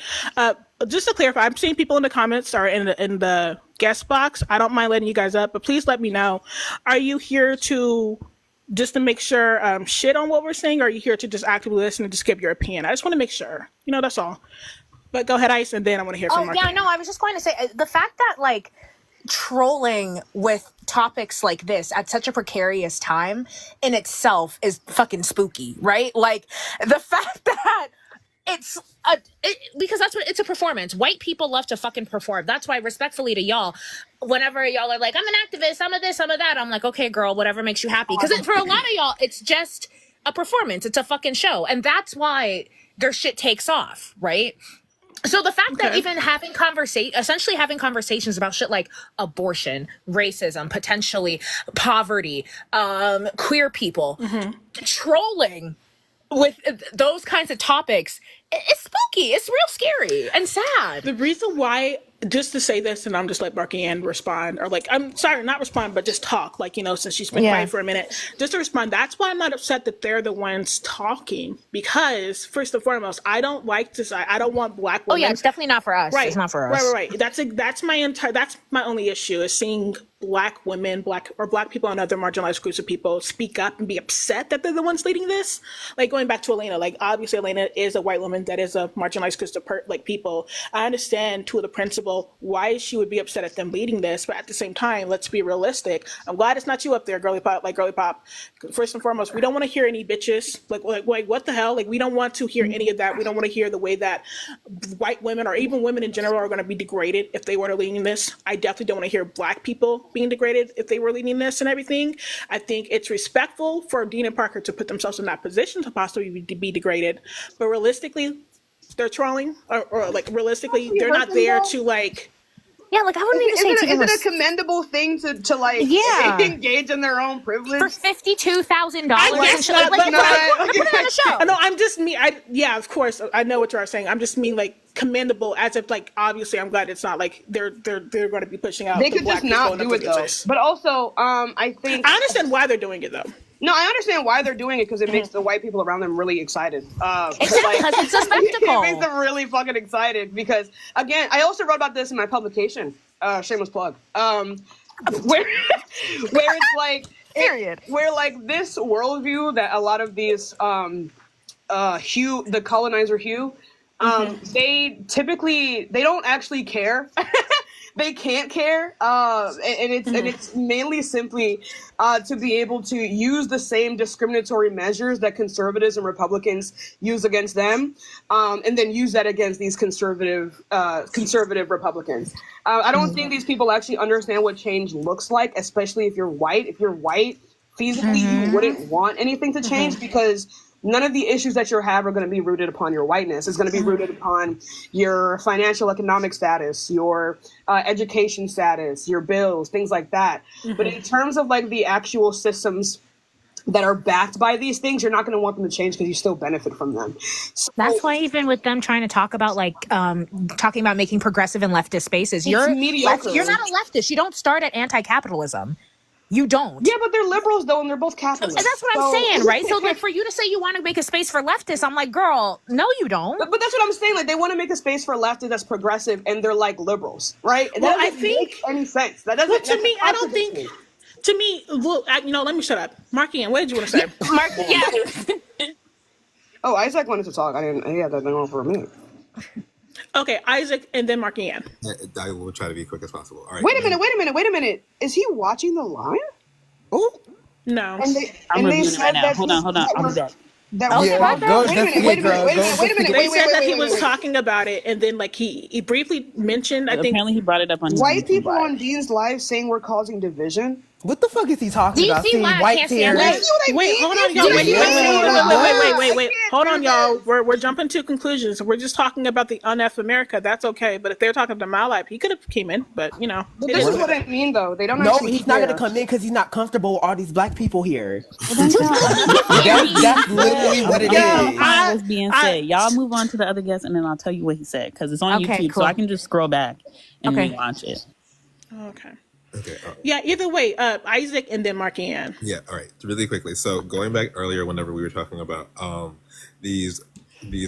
Just to clarify, I'm seeing people in the comments or in the guest box. I don't mind letting you guys up, but please let me know. Are you here to just to make sure shit on what we're saying, or are you here to just actively listen and just give your opinion? I just want to make sure. That's all. But go ahead, Ice, and then I want to hear from Marky. Oh, yeah, no, I was just going to say, the fact that, like, trolling with topics like this at such a precarious time in itself is fucking spooky, right? Like, the fact that it's because that's what it's a performance. White people love to fucking perform. That's why, respectfully to y'all, whenever y'all are like, I'm an activist, I'm of this, I'm of that, I'm like, okay, girl, whatever makes you happy. Because for a lot of y'all, it's just a performance. It's a fucking show. And that's why their shit takes off, right? So the fact that even essentially having conversations about shit like abortion, racism, potentially poverty, queer people, trolling with those kinds of topics, it's spooky. It's real scary and sad. The reason why, just to say this, and I'm just let Marky Ann respond, or like, I'm sorry, not respond, but just talk, like, since she's been quiet for a minute, just to respond. That's why I'm not upset that they're the ones talking, because first and foremost, I don't want black women. Oh yeah, it's definitely not for us. Right. It's not for us. Right. That's my only issue, is seeing black women, black people and other marginalized groups of people speak up and be upset that they're the ones leading this. Like, going back to Elena, like, obviously Elena is a white woman that is a marginalized group of people. I understand to the principle why she would be upset at them leading this, but at the same time, let's be realistic. I'm glad it's not you up there, girly pop. First and foremost, we don't want to hear any bitches. Like what the hell? Like, we don't want to hear any of that. We don't want to hear the way that white women, or even women in general, are going to be degraded if they were leading this. I definitely don't want to hear black people being degraded if they were leading this and everything. I think it's respectful for Dean and Parker to put themselves in that position to possibly be degraded, but realistically, they're trolling, or like, realistically, they're not there to like. Yeah, like, I wouldn't even say is it a commendable thing to like engage in their own privilege for $52,000? I guess not, put it on a show. No, I'm just me. Yeah, of course, I know what you're saying. I'm just mean, like, commendable, as if, like, obviously, I'm glad it's not like they're going to be pushing out. They could just not do it though. But also, I understand why they're doing it though. No, I understand why they're doing it, because it makes the white people around them really excited. Exactly, because it's a spectacle. It makes them really fucking excited, because, again, I also wrote about this in my publication, shameless plug, where it's like, where like this worldview that a lot of these the colonizer hue, they don't actually care. They can't care, and it's mainly simply to be able to use the same discriminatory measures that conservatives and Republicans use against them, and then use that against these conservative Republicans. I don't think these people actually understand what change looks like, especially if you're white. If you're white, feasibly, you wouldn't want anything to change, because none of the issues that you have are going to be rooted upon your whiteness. It's going to be rooted upon your financial economic status, your education status, your bills, things like that. But in terms of like the actual systems that are backed by these things, you're not going to want them to change, because you still benefit from them. So, that's why even with them trying to talk about like talking about making progressive and leftist spaces, you're not a leftist. You don't start at anti-capitalism. You don't. Yeah, but they're liberals though, and they're both Catholics. That's what I'm saying, right? So like for you to say you want to make a space for leftists, I'm like, girl, no, you don't. But that's what I'm saying. Like they want to make a space for leftists that's progressive, and they're like liberals, right? And Well, that doesn't make any sense. That doesn't. Well, to me, I don't think. To me, well, let me shut up. Marky Ann, what did you want to say? Marky, yeah. Oh, Isaac wanted to talk. I didn't. He had that thing on for a minute. Okay, Isaac, and then Marky Ann. I will try to be quick as possible. All right. Wait a minute. Is he watching The Lion? Oh no. I'm reviewing it right now. Hold on. I'll be back. Wait a minute. They said that he was talking about it, and then like he briefly mentioned. I think apparently he brought it up on white people on Dean's live saying we're causing division. What the fuck is he talking about? See why I can't stand Wait, hold on, y'all. Wait. Hold on, y'all. We're jumping to conclusions. We're just talking about the UNF America. That's okay. But if they're talking about my life, he could have came in. But But this is what I mean, though. They don't. No, he's not gonna come in because he's not comfortable with all these black people here. That's literally what it is. What's being said. Y'all move on to the other guests, and then I'll tell you what he said because it's on YouTube, so I can just scroll back and rewatch it. Okay. Yeah, either way, Isaac and then Marky Ann. Yeah, all right. Really quickly. So going back earlier whenever we were talking about these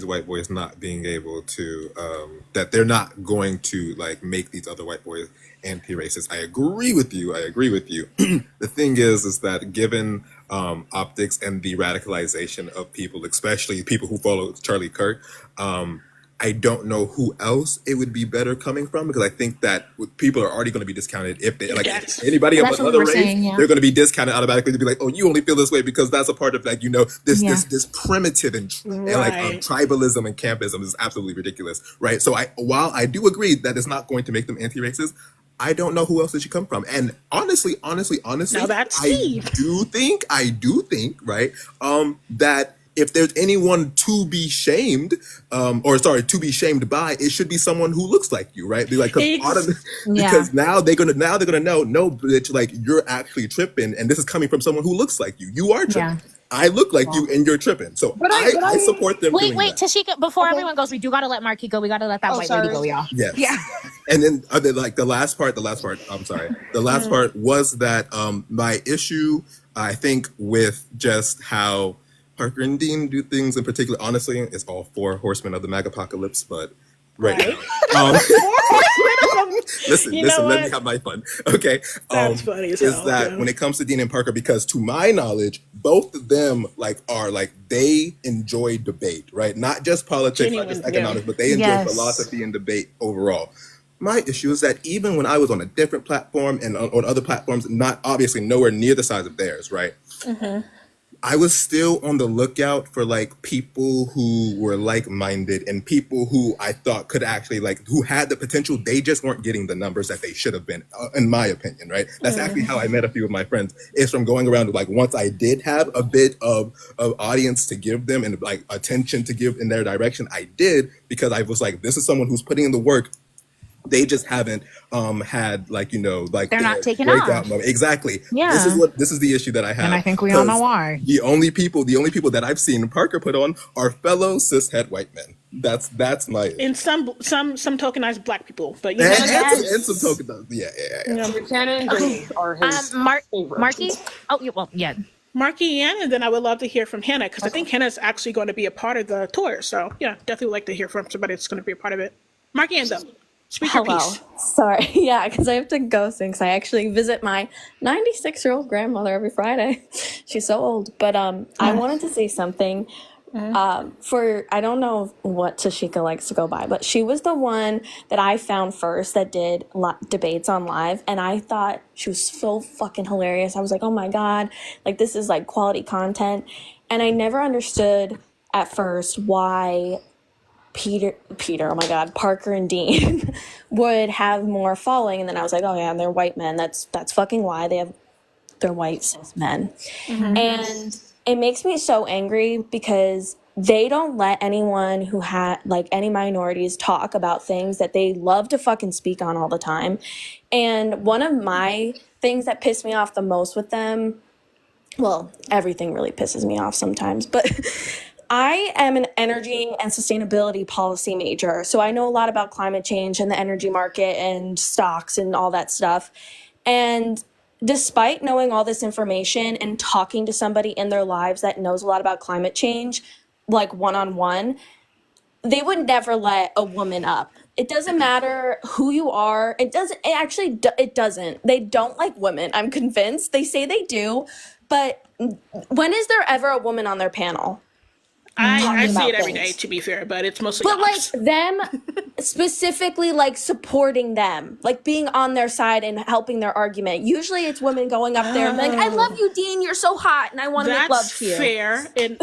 white boys not being able to that they're not going to like make these other white boys anti-racist. I agree with you. The thing is that given optics and the radicalization of people, especially people who follow Charlie Kirk, I don't know who else it would be better coming from because I think that people are already going to be discounted if they if anybody of another race, they're going to be discounted automatically to be like, oh, you only feel this way because that's a part of like this primitive and like tribalism and campism is absolutely ridiculous, right? So while I do agree that it's not going to make them anti-racist, I don't know who else it should come from. And honestly, now that's Steve. I do think, right, that if there's anyone to be shamed, to be shamed by, it should be someone who looks like you, right? Because now they're gonna know, no, bitch, like you're actually tripping, and this is coming from someone who looks like you. You are tripping. Yeah. I look like you, and you're tripping. So I support them. Wait, Tashika. Before everyone goes, we do gotta let Marky go. We gotta let that white lady go, y'all. Yes. Yeah. And then the last part. I'm sorry. The last part was that my issue, I think, with just how Parker and Dean do things in particular, honestly, it's all four horsemen of the MAGA apocalypse, but now. Listen, let me have my fun. Okay. That's funny as hell. Is that when it comes to Dean and Parker, because to my knowledge, both of them they enjoy debate, right? Not just politics, not just economics, but they enjoy philosophy and debate overall. My issue is that even when I was on a different platform and on other platforms, not obviously nowhere near the size of theirs, right? Mm-hmm. I was still on the lookout for like people who were like-minded and people who I thought could actually who had the potential. They just weren't getting the numbers that they should have been, in my opinion, right? That's actually how I met a few of my friends, is from going around to once I did have a bit of audience to give them and attention to give in their direction, I did, because I was like, this is someone who's putting in the work. They just haven't had they're not taking off. Moment. Exactly. Yeah. This is the issue that I have. And I think we all know why. The only people that I've seen Parker put on are fellow cishet white men. That's my issue. And some tokenized black people, but and some tokenized. Yeah. Buchanan and Grady are his favorite. Marky. Marky Ann, and then I would love to hear from Hannah, because I think Hannah's actually going to be a part of the tour. So yeah, definitely would like to hear from somebody that's going to be a part of it. Marky Ann, though. Speak your piece. Sorry. Yeah, because I have to go soon, because I actually visit my 96-year-old grandmother every Friday. She's so old. But I wanted to say something. I don't know what Tashika likes to go by, but she was the one that I found first that did debates on live, and I thought she was so fucking hilarious. I was like, oh my God, this is quality content. And I never understood at first why oh my God, Parker and Dean would have more following, and then I was like, oh yeah, and they're white men. That's fucking why they're white cis men. Mm-hmm. And it makes me so angry because they don't let anyone who had any minorities talk about things that they love to fucking speak on all the time. And one of my things that pissed me off the most with them, well, everything really pisses me off sometimes, but I am an energy and sustainability policy major, so I know a lot about climate change and the energy market and stocks and all that stuff. And despite knowing all this information and talking to somebody in their lives that knows a lot about climate change, like one-on-one, they would never let a woman up. It doesn't matter who you are. It doesn't. They don't like women. I'm convinced. They say they do, but when is there ever a woman on their panel? I see it every day, to be fair, but it's mostly But like them specifically, like supporting them, like being on their side and helping their argument. Usually it's women going up there and like, I love you, Dean, you're so hot and I want to make love to you. That's fair. And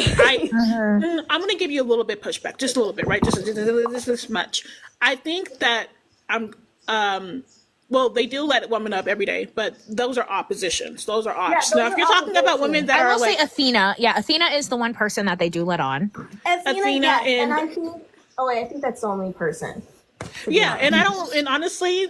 I'm going to give you a little bit pushback, just a little bit, right? Just this much. I think that well, they do let women up every day, but those are oppositions. Those are options. Now, if you're talking about women that I are will like say Athena. Yeah, Athena is the one person that they do let on. Athena and I think, I think that's the only person. Yeah, and honestly,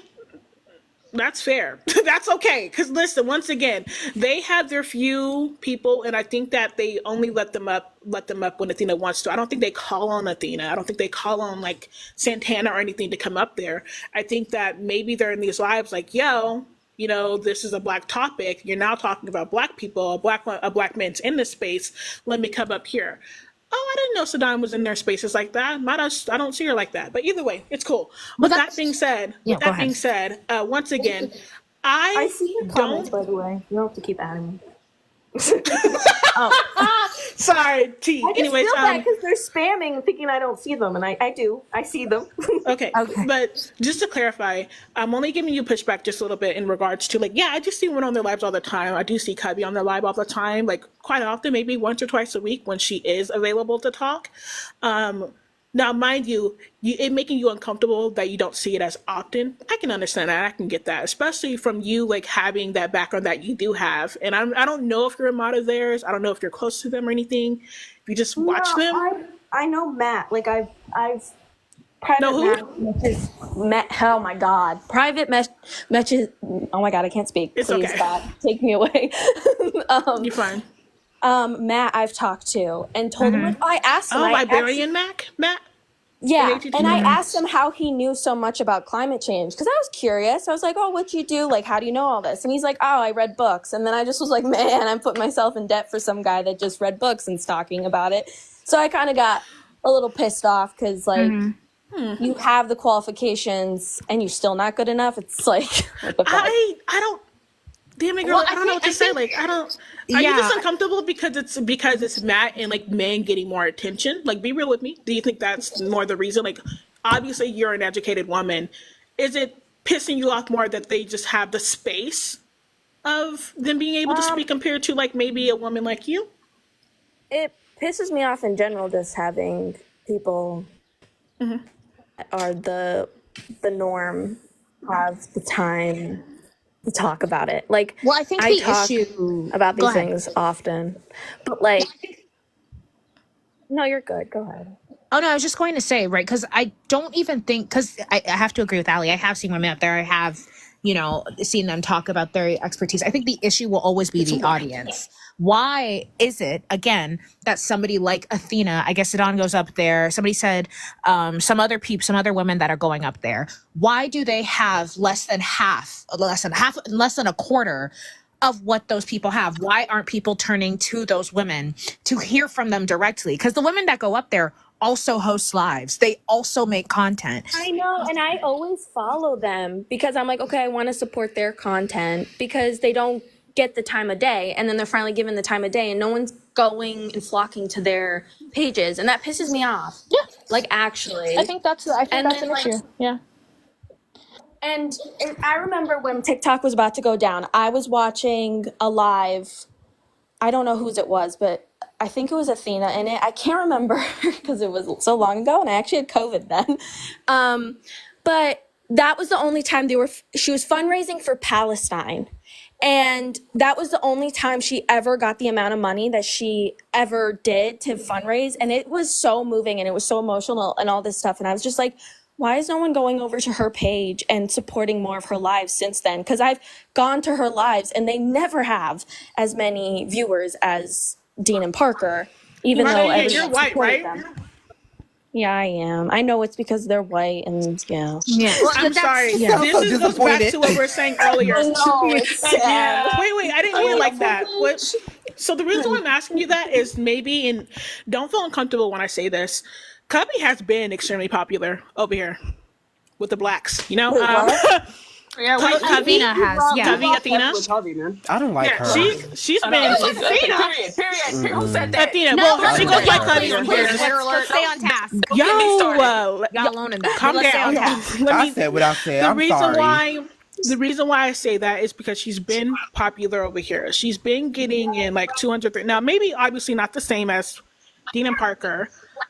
that's fair. That's okay. Because listen, once again, they have their few people, and I think that they only let them up when Athena wants to. I don't think they call on Athena. I don't think they call on like Santana or anything to come up there. I think that maybe they're in these lives like, yo, you know, this is a Black topic. You're now talking about Black people, a black man's in this space. Let me come up here. Oh, I didn't know Saddam was in their spaces like that. I don't see her like that. But either way, it's cool. With that being said, once again, I see your comments, by the way. You don't have to keep adding me. Sorry, T. I just feel bad because they're spamming, thinking I don't see them, and I do. I see them. Okay, but just to clarify, I'm only giving you pushback just a little bit in regards to like, yeah, I just see women on their lives all the time. I do see Cubby on their live all the time, like quite often, maybe once or twice a week when she is available to talk. Now, mind you, it making you uncomfortable that you don't see it as often. I can understand that. I can get that, especially from you, like having that background that you do have. And I don't know if you're a mod of theirs. I don't know if you're close to them or anything. If you just watch them. I know Matt. Like I've private messages. Oh my God, private messages. Oh my God, I can't speak. It's Please, okay. God, take me away. You're fine. Matt, I've talked to and told him. I asked him. Librarian Matt. Yeah, and I asked him how he knew so much about climate change because I was curious. I was like, "Oh, what'd you do? Like, how do you know all this?" And he's like, "Oh, I read books." And then I just was like, "Man, I'm putting myself in debt for some guy that just read books and's talking about it." So I kind of got a little pissed off because, like, you have the qualifications and you're still not good enough. It's like, what the fuck? I don't. Damn it, girl! I don't know what to say. Like, I don't. Are you just uncomfortable because it's Matt and like men getting more attention? Like, be real with me. Do you think that's more the reason? Like, obviously you're an educated woman. Is it pissing you off more that they just have the space of them being able to speak compared to like maybe a woman like you? It pisses me off in general just having people that are the norm have the time to talk about it. Like, well, I think I the talk issue about these things often, but like, no, you're good. Go ahead. Oh no, I was just going to say, right, because I don't even think, because I have to agree with Ali. I have seen women up there. I have, seen them talk about their expertise. I think the issue will always be the audience. Why is it, again, that somebody like Athena, I guess Sadan goes up there, somebody said some other women that are going up there, why do they have less than a quarter of what those people have? Why aren't people turning to those women to hear from them directly? Because the women that go up there also host lives. They also make content. I know, and I always follow them because I'm like, okay, I want to support their content because they don't get the time of day, and then they're finally given the time of day and no one's going and flocking to their pages, and that pisses me off. Yeah. Like, actually. I think that's an issue. Yeah. And I remember when TikTok was about to go down, I was watching a live, I don't know whose it was, but I think it was Athena in it. I can't remember because it was so long ago and I actually had COVID then. But that was the only time she was fundraising for Palestine. And that was the only time she ever got the amount of money that she ever did to fundraise. And it was so moving and it was so emotional and all this stuff. And I was just like, why is no one going over to her page and supporting more of her lives since then? Because I've gone to her lives and they never have as many viewers as Dean and Parker, even though you're white, right? them. Yeah, I am. I know it's because they're white and yeah. Yeah. Well, I'm sorry. Yeah. This goes back to what we were saying earlier. No, it's sad. Wait, I didn't mean it like that. What? So the reason why I'm asking you that is maybe, and don't feel uncomfortable when I say this, Cubby has been extremely popular over here with the blacks, you know? Yeah, Athena has. Yeah. Athena. I don't like her. She's been. Period. Who said that? Athena. No, well, she goes by Cubby on here. Let's stay on task. Yo, y'all alone in that. Calm Let's stay on down. task. I said what I said. I'm sorry. The reason why I say that is because she's been popular over here. She's been getting in like 200. Now, maybe obviously not the same as Dean and Parker.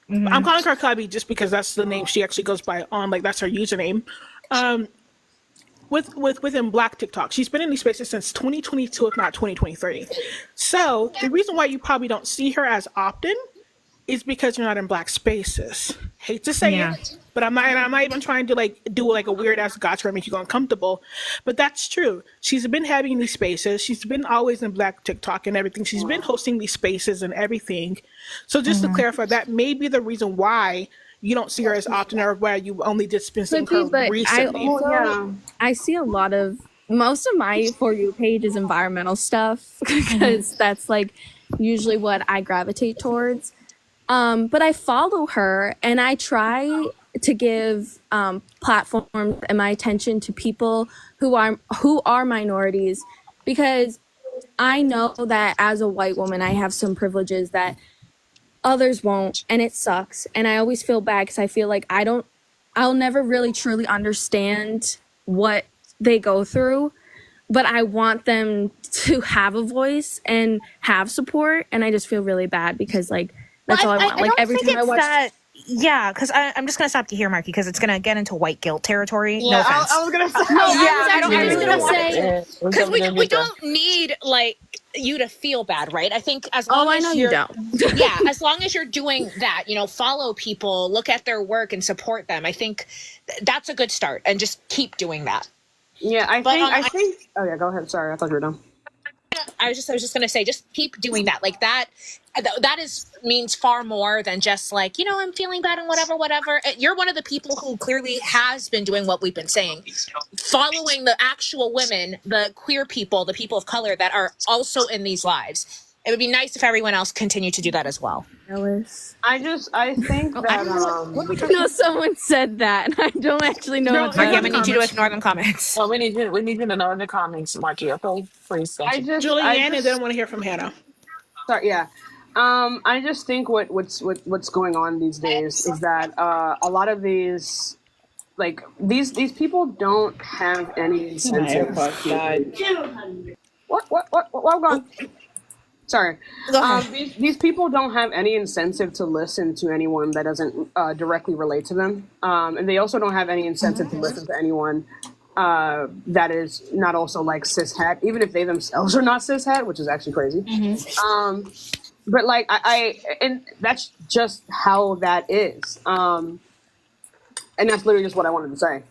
Mm-hmm. I'm calling her Cubby just because that's the name she actually goes by on. Like that's her username. Within Black TikTok, she's been in these spaces since 2022, if not 2023. So the reason why you probably don't see her as often is because you're not in Black spaces. Hate to say it, but I'm not even trying to like do like a weird ass gotcha or make you go uncomfortable. But that's true. She's been having these spaces. She's been always in Black TikTok and everything. She's been hosting these spaces and everything. So just to clarify, that may be the reason why you don't see her as often, or where you only just been seeing her recently. I see a lot of, most of my For You page is environmental stuff because that's like usually what I gravitate towards. But I follow her and I try to give platforms and my attention to people who are minorities, because I know that as a white woman I have some privileges that others won't, and it sucks. And I always feel bad because I feel like I'll never really truly understand what they go through, but I want them to have a voice and have support. And I just feel really bad because like that's all I want. Like every time I watch that. Yeah, because I'm just gonna stop you here, Marky, because it's gonna get into white guilt territory. Yeah, no offense. I was gonna say. I was gonna say because we don't need like you to feel bad, right? I think as long as you don't. Yeah, as long as you're doing that, follow people, look at their work, and support them. I think that's a good start, and just keep doing that. Yeah, I think. Oh yeah, go ahead. Sorry, I thought you were done. I was just gonna say, just keep doing that. Like that means far more than just like, I'm feeling bad and whatever. You're one of the people who clearly has been doing what we've been saying, following the actual women, the queer people, the people of color that are also in these lives. It would be nice if everyone else continued to do that as well. I think that no, someone said that. I don't actually know. Marky, I'm gonna need you to ignore them comments. Well, we need you to know in the comments, Marky. Okay, please. Julianne, and then I want to hear from Hannah. Sorry, yeah. I just think what's going on these days is that a lot of these people don't have any incentive. What? I'm gone. Sorry. These people don't have any incentive to listen to anyone that doesn't directly relate to them, and they also don't have any incentive to listen to anyone that is not also like cishet, even if they themselves are not cishet, which is actually crazy. But like and that's just how that is. And that's literally just what I wanted to say.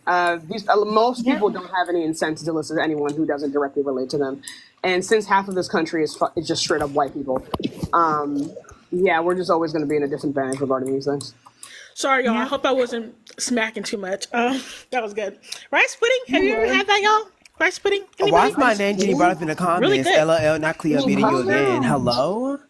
Most people don't have any incentive to listen to anyone who doesn't directly relate to them. And since half of this country is just straight up white people, we're just always going to be in a disadvantage regarding these things. Sorry, y'all. I hope I wasn't smacking too much. That was good. Rice pudding? Have you ever had that, y'all? Rice pudding? Anybody? Why is my name Jenny brought up in the comments? Really good. LOL, not Cleo meeting you again. Hello?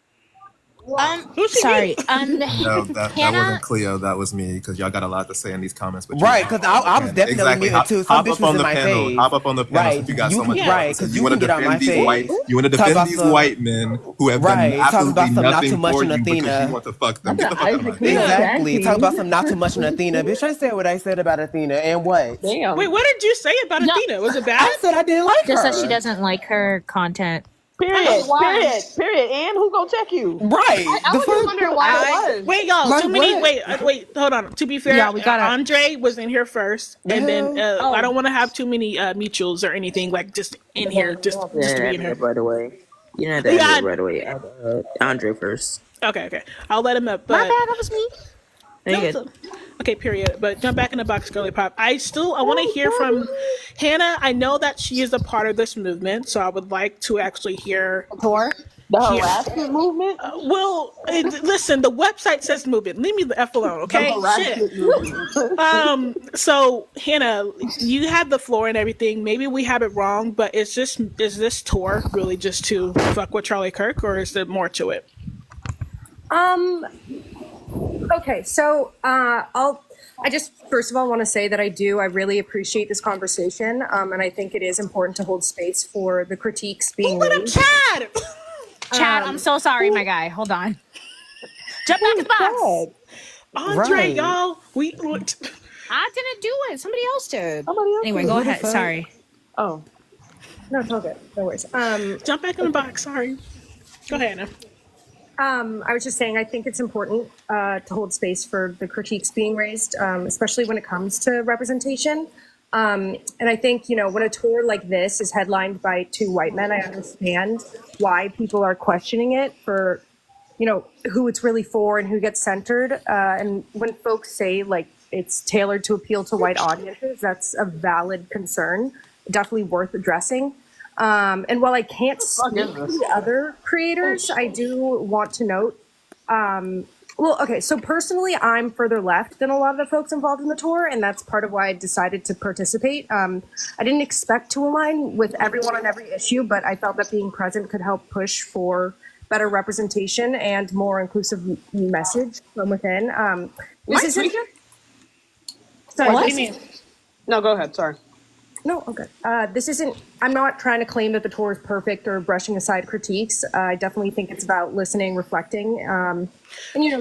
Sorry. No, that wasn't Cleo. That was me, because y'all got a lot to say in these comments. But right, because I was definitely muted too. Some hop up on the panel. Hop up on the panel. Right, if you got so much. Right, because you want to defend these white. You want to defend these white men who have done absolutely nothing for you because you want to fuck them. Get the fuck out of my face. Exactly. Talk about some not too much on Athena. Bitch, I said what I said about Athena, and what? Damn. Wait, what did you say about Athena? Was it bad? I said I didn't like her. Just that she doesn't like her content. Period. And who gonna check you? Right. I was just wondering why it was. Wait, y'all. Like too many. what? Wait. Hold on. To be fair, we got Andre was in here first, and then I don't want to have too many mutuals or anything. Like just in here, just to be in here. Right away. You know that right away. Andre first. Okay. I'll let him up. But My bad. That was me. Okay, period. But jump back in the box, girly pop. I want to hear from Hannah. I know that she is a part of this movement, so I would like to actually hear. The harassment movement? Listen, the website says movement. Leave me the F alone, okay? Shit. So, Hannah, you had the floor and everything. Maybe we have it wrong, but is this tour really just to fuck with Charlie Kirk, or is there more to it? Okay, so I just first of all want to say that I really appreciate this conversation, and I think it is important to hold space for the critiques being raised. Chad! Chad, I'm so sorry, my guy. Hold on. Jump back in the box. Andre, y'all. I didn't do it. Somebody else did. Anyway, go ahead. Sorry. Oh. No, it's all good. No worries. Jump back in the box. Sorry. Go ahead, Anna. I was just saying, I think it's important to hold space for the critiques being raised, especially when it comes to representation. And I think, when a tour like this is headlined by two white men, I understand why people are questioning it for, who it's really for and who gets centered. And when folks say, like, it's tailored to appeal to white audiences, that's a valid concern, definitely worth addressing. And while I can't speak to the other creators, I do want to note, so personally, I'm further left than a lot of the folks involved in the tour, and that's part of why I decided to participate. I didn't expect to align with everyone on every issue, but I felt that being present could help push for better representation and more inclusive message from within. Sorry, what do you mean? No, go ahead. Sorry. No, okay. I'm not trying to claim that the tour is perfect or brushing aside critiques. I definitely think it's about listening, reflecting, and,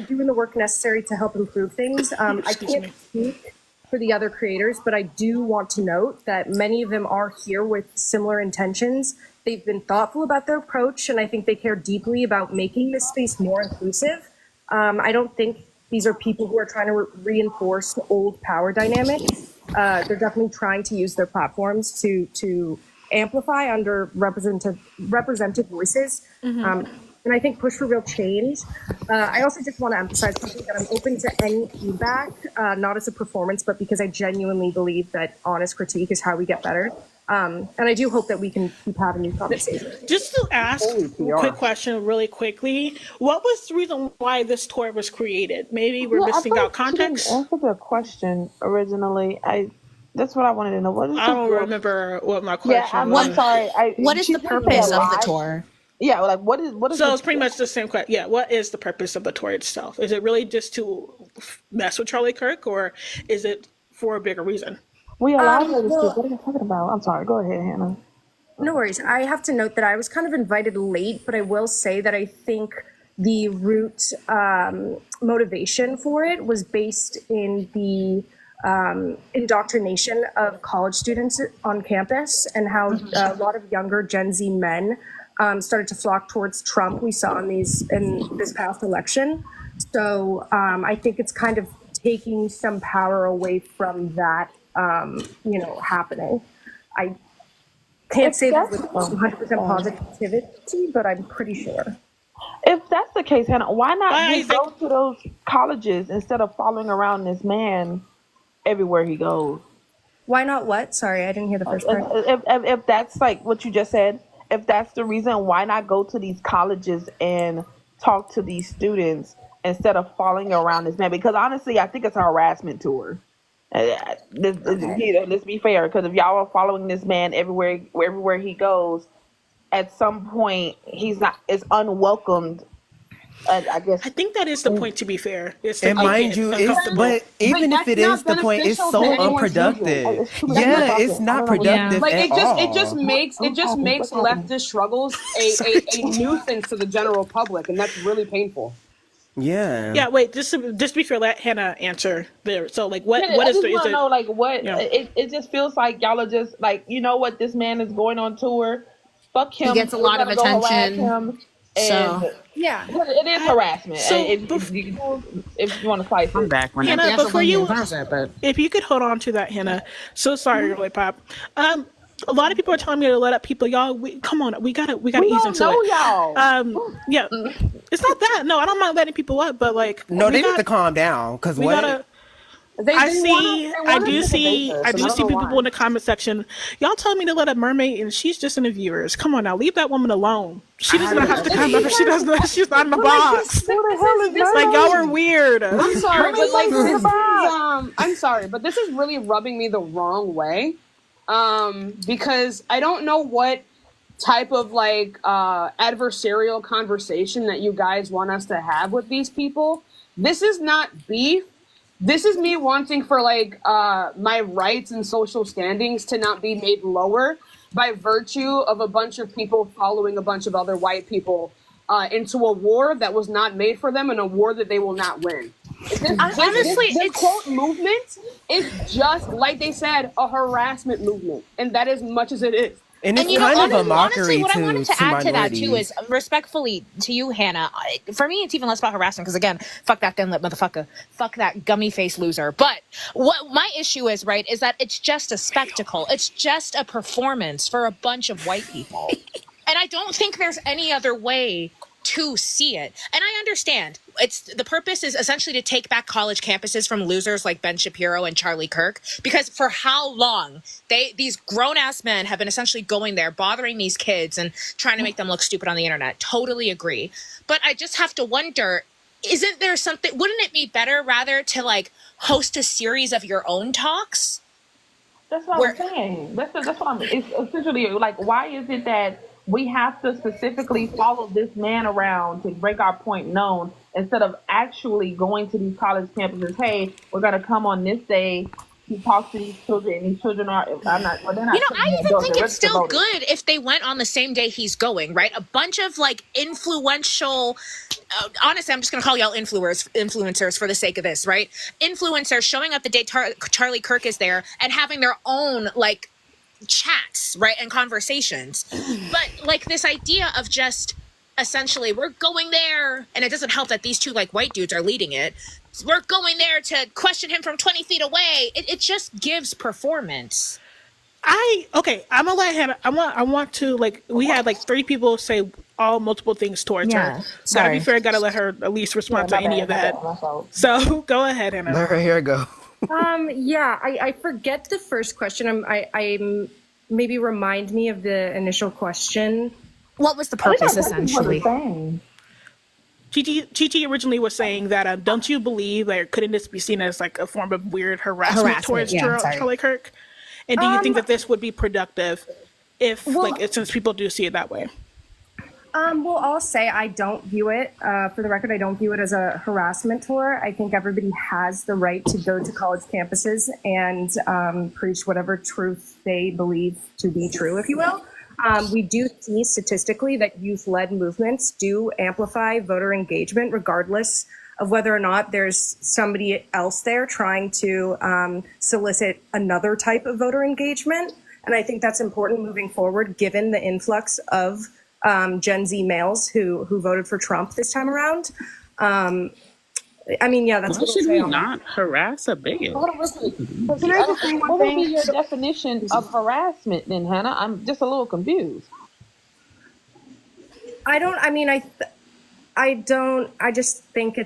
doing the work necessary to help improve things. I can't speak for the other creators, but I do want to note that many of them are here with similar intentions. They've been thoughtful about their approach, and I think they care deeply about making this space more inclusive. I don't think these are people who are trying to reinforce old power dynamics. They're definitely trying to use their platforms to amplify represented voices, and I think push for real change. I also just want to emphasize something that I'm open to any feedback, not as a performance, but because I genuinely believe that honest critique is how we get better. And I do hope that we can keep having these conversations. Just to ask a quick question really quickly, what was the reason why this tour was created? Maybe we're missing out context? I answered the question originally. That's what I wanted to know. I don't remember what my question was. I'm sorry. What is the purpose of the tour? Yeah, like what is So it's pretty much the same question. Yeah, what is the purpose of the tour itself? Is it really just to mess with Charlie Kirk, or is it for a bigger reason? We allowed her to speak. What are you talking about? I'm sorry. Go ahead, Hannah. No worries. I have to note that I was kind of invited late, but I will say that I think the root motivation for it was based in the indoctrination of college students on campus and how a lot of younger Gen Z men started to flock towards Trump. We saw in this past election. So I think it's kind of taking some power away from that, happening. I can't say that with 100% positivity, but I'm pretty sure. If that's the case, Hannah, why not just go to those colleges instead of following around this man everywhere he goes? Why not what? Sorry, I didn't hear the first part. If that's like what you just said, if that's the reason, why not go to these colleges and talk to these students instead of following around this man? Because honestly, I think it's a harassment tour. Let's be fair, because if y'all are following this man everywhere he goes, at some point it's unwelcomed. I guess. I think that is the point. To be fair, and mind you, but even if it is the point, it's so unproductive. Yeah, it's not productive. Like at all. it just makes leftist struggles a nuisance to the general public, and that's really painful. Yeah. Yeah. Wait. Just to be fair, let Hannah answer there. So, like, what I is just the? want to know, like, what? Yeah. It just feels like y'all are just like, you know what? This man is going on tour. Fuck him. He gets a lot of attention. So yeah, it is harassment. So if you want to fight, I'm back when Hannah, before you, if you could hold on to that, Hannah. So sorry, really, Pop. A lot of people are telling me to let up people. Y'all, come on, we gotta ease into it. Y'all. Yeah, it's not that. No, I don't mind letting people up, but like, no, they need to calm down because what? I do see people in the comment section. Y'all tell me to let a mermaid, and she's just in the viewers. Come on now, leave that woman alone. She doesn't have to come up. She doesn't. She's not in the box. Like y'all are weird. I'm sorry, but like this is I'm sorry, but this is really rubbing me the wrong way. Because I don't know what type of like adversarial conversation that you guys want us to have with these people. This is not beef. This is me wanting for like my rights and social standings to not be made lower by virtue of a bunch of people following a bunch of other white people into a war that was not made for them and a war that they will not win. This quote movement is just, like they said, a harassment movement. And that is much as it is. And it's kind of a mockery honestly, what I wanted to add to that too minorities. is, respectfully to you, Hannah, for me it's even less about harassment because again, fuck that thin lip motherfucker, fuck that gummy face loser. But what my issue is, right, is that it's just a spectacle. It's just a performance for a bunch of white people. And I don't think there's any other way to see it. And I understand the purpose is essentially to take back college campuses from losers like Ben Shapiro and Charlie Kirk, because for how long these grown-ass men have been essentially going there, bothering these kids and trying to make them look stupid on the internet. Totally agree. But I just have to wonder, isn't there something, wouldn't it be better rather to like host a series of your own talks? That's what I'm saying. That's what I'm, it's essentially like, why is it that we have to specifically follow this man around to make our point known instead of actually going to these college campuses? Hey, we're going to come on this day. He talks to these children, and these children are, I'm not, well, they're not. You know, I even think it's still good if they went on the same day he's going, right? A bunch of like influential, honestly, I'm just going to call y'all influencers for the sake of this, right? Influencers showing up the day Charlie Kirk is there and having their own like chats, right, and conversations. But like this idea of just essentially we're going there, and it doesn't help that these two like white dudes are leading it. We're going there to question him from 20 feet away. It just gives performance. I'm gonna let Hannah. I want to like. We had like 3 people say all multiple things towards her. Gotta be fair. Gotta let her at least respond to any of that. So go ahead, Hannah. Let her hair go. I forget the first question. I maybe remind me of the initial question. What was the purpose essentially? Chi originally was saying that don't you believe that couldn't this be seen as like a form of weird harassment towards Charlie Kirk? And do you think that this would be productive if since people do see it that way? Well, I'll say I don't view it, for the record, I don't view it as a harassment tour. I think everybody has the right to go to college campuses and preach whatever truth they believe to be true, if you will. We do see statistically that youth-led movements do amplify voter engagement, regardless of whether or not there's somebody else there trying to solicit another type of voter engagement. And I think that's important moving forward, given the influx of Gen Z males who voted for Trump this time around. I mean, yeah, that's why should we not harass a bigot? What would be your definition of harassment then, Hannah? I'm just a little confused. I just think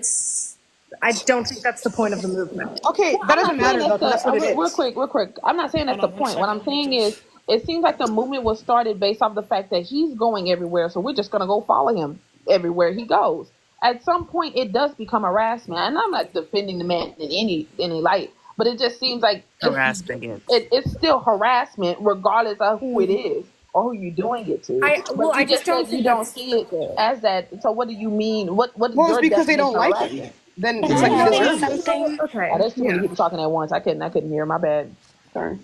I don't think that's the point of the movement. Okay, that doesn't matter though. That's what it is. Real quick. I'm not saying that's the point. What I'm saying is, it seems like the movement was started based off the fact that he's going everywhere, so we're just going to go follow him everywhere he goes. At some point, it does become harassment, and I'm not defending the man in any light, but it just seems like it's still harassment, regardless of who it is or who you're doing it to. I just don't think you don't see it as that. So, what do you mean? What is your because they don't like harassment? it. Then it's like something. Okay. There's too many people talking at once. I couldn't hear. My bad. Sorry.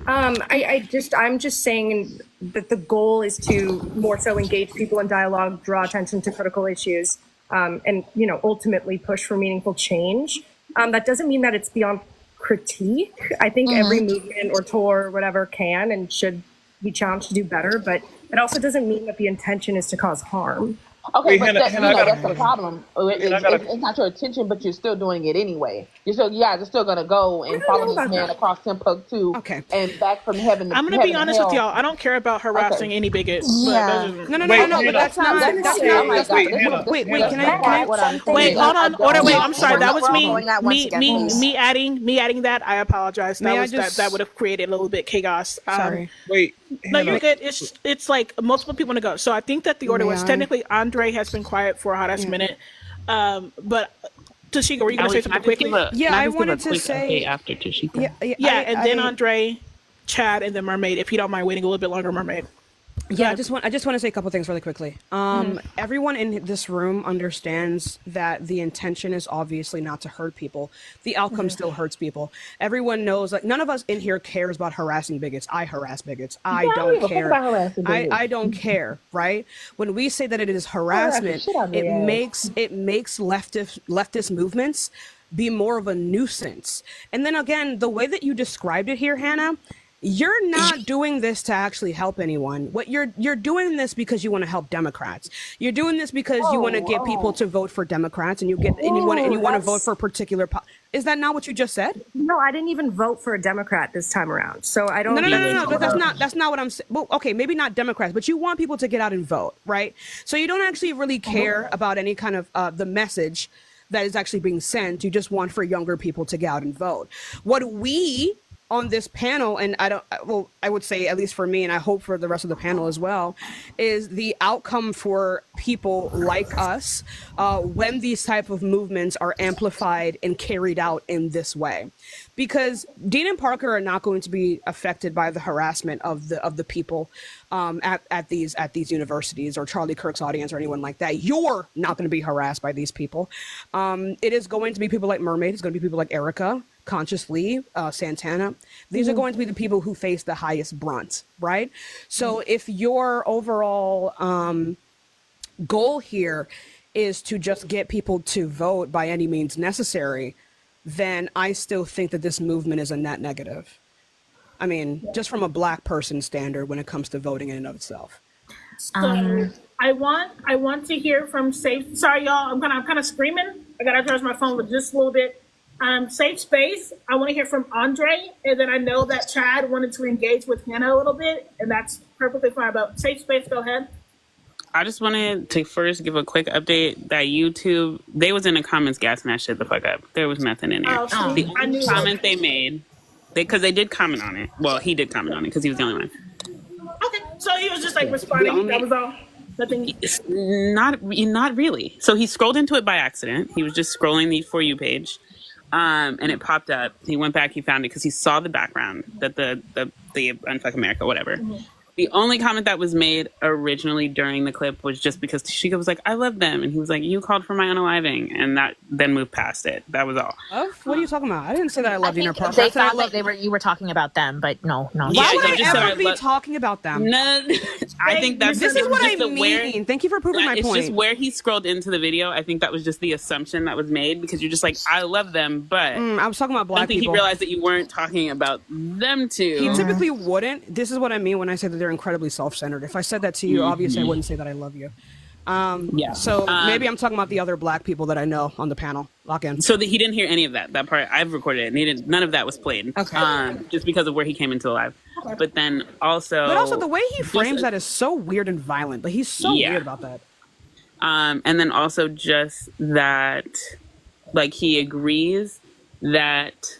I'm just saying that the goal is to more so engage people in dialogue, draw attention to critical issues, and ultimately push for meaningful change. That doesn't mean that it's beyond critique. I think every movement or tour or whatever can and should be challenged to do better, but it also doesn't mean that the intention is to cause harm. Okay, Wait, but Hannah, that, Hannah, I got a that's the question. problem. Hannah, I got a It's not your attention, but you're still doing it anyway. You guys are still gonna go and follow this man across Timbuktu and back from heaven I'm gonna to be heaven to honest with hell. y'all. I don't care about harassing any bigot. But Yeah. that's But that's not. Oh my God! Wait, That's can not I? what I'm Wait, saying. hold I on. Order. don't. Wait, I'm sorry. That was me. going at once again, please. Me adding that. I apologize. May That I was just- that would have created a little bit chaos. Sorry. Wait, No, you're Hannah. good. It's like multiple people to go. So I think that the order May was I? technically Andre has been quiet for a hot ass minute. But Tashika, were you gonna say something quickly? I wanted to say after Tashika. And then Andre, Chad, and then Mermaid. If you don't mind waiting a little bit longer, Mermaid. Yeah, I just want to say a couple things really quickly. Everyone in this room understands that the intention is obviously not to hurt people. The outcome still hurts people. Everyone knows, like, none of us in here cares about harassing bigots. I harass bigots. I don't care. I don't care, right? When we say that it is harassment, it makes leftist movements be more of a nuisance. And then again, the way that you described it here, Hannah, you're not doing this to actually help anyone. What you're doing this because you want to help Democrats. You're doing this because you want to get people to vote for Democrats, and you want to vote for a particular. Is that not what you just said? No, I didn't even vote for a Democrat this time around. So I don't. No. That's not what I'm saying. Well, okay, maybe not Democrats, but you want people to get out and vote, right? So you don't actually really care about any kind of the message that is actually being sent. You just want for younger people to get out and vote. What we on this panel, and I would say, at least for me, and I hope for the rest of the panel as well, is the outcome for people like us when these type of movements are amplified and carried out in this way. Because Dean and Parker are not going to be affected by the harassment of the people at these universities, or Charlie Kirk's audience, or anyone like that. You're not going to be harassed by these people. It is going to be people like Mermaid. It's going to be people like Erica, Conscious Lee, Santana. These are going to be the people who face the highest brunt, right? So if your overall goal here is to just get people to vote by any means necessary, then I still think that this movement is a net negative. I mean, just from a Black person standard when it comes to voting in and of itself. So I want to hear from Safe. Sorry, y'all. I'm kind of screaming. I gotta charge my phone with just a little bit. Safe space. I want to hear from Andre, and then I know that Chad wanted to engage with Hannah a little bit, and that's perfectly fine. But safe space, go ahead. I just wanted to first give a quick update that YouTube, they was in the comments gassing that shit the fuck up. There was nothing in there. The only comment they made, because they did comment on it. Well, he did comment on it because he was the only one. Okay, so he was just like responding. That was all. Nothing. Not really. So he scrolled into it by accident. He was just scrolling the For You page. And it popped up. He went back, he found it because he saw the background that the Unfuck America, whatever. Mm-hmm. The only comment that was made originally during the clip was just because Tashika was like, I love them. And he was like, you called for my unaliving. And that then moved past it. That was all. What are you talking about? I didn't say that I loved Dean or Parker. They thought that you were talking about them, but no. Why would I ever be talking about them? No, I think that's this is what I just mean. Thank you for proving my it's point. just where he scrolled into the video. I think that was just the assumption that was made because you're just like, I love them, but I was talking about Black I don't think people. he realized that you weren't talking about them two. He typically wouldn't. This is what I mean when I say that they're incredibly self-centered. If I said that to you, obviously I wouldn't say that I love you. So maybe I'm talking about the other Black people that I know on the panel. Lock in. So he didn't hear any of that. That part I've recorded it. And none of that was played. Okay. Just because of where he came into the live. But then also, the way he frames that is so weird and violent. Like he's so weird about that. And then also just that, like he agrees that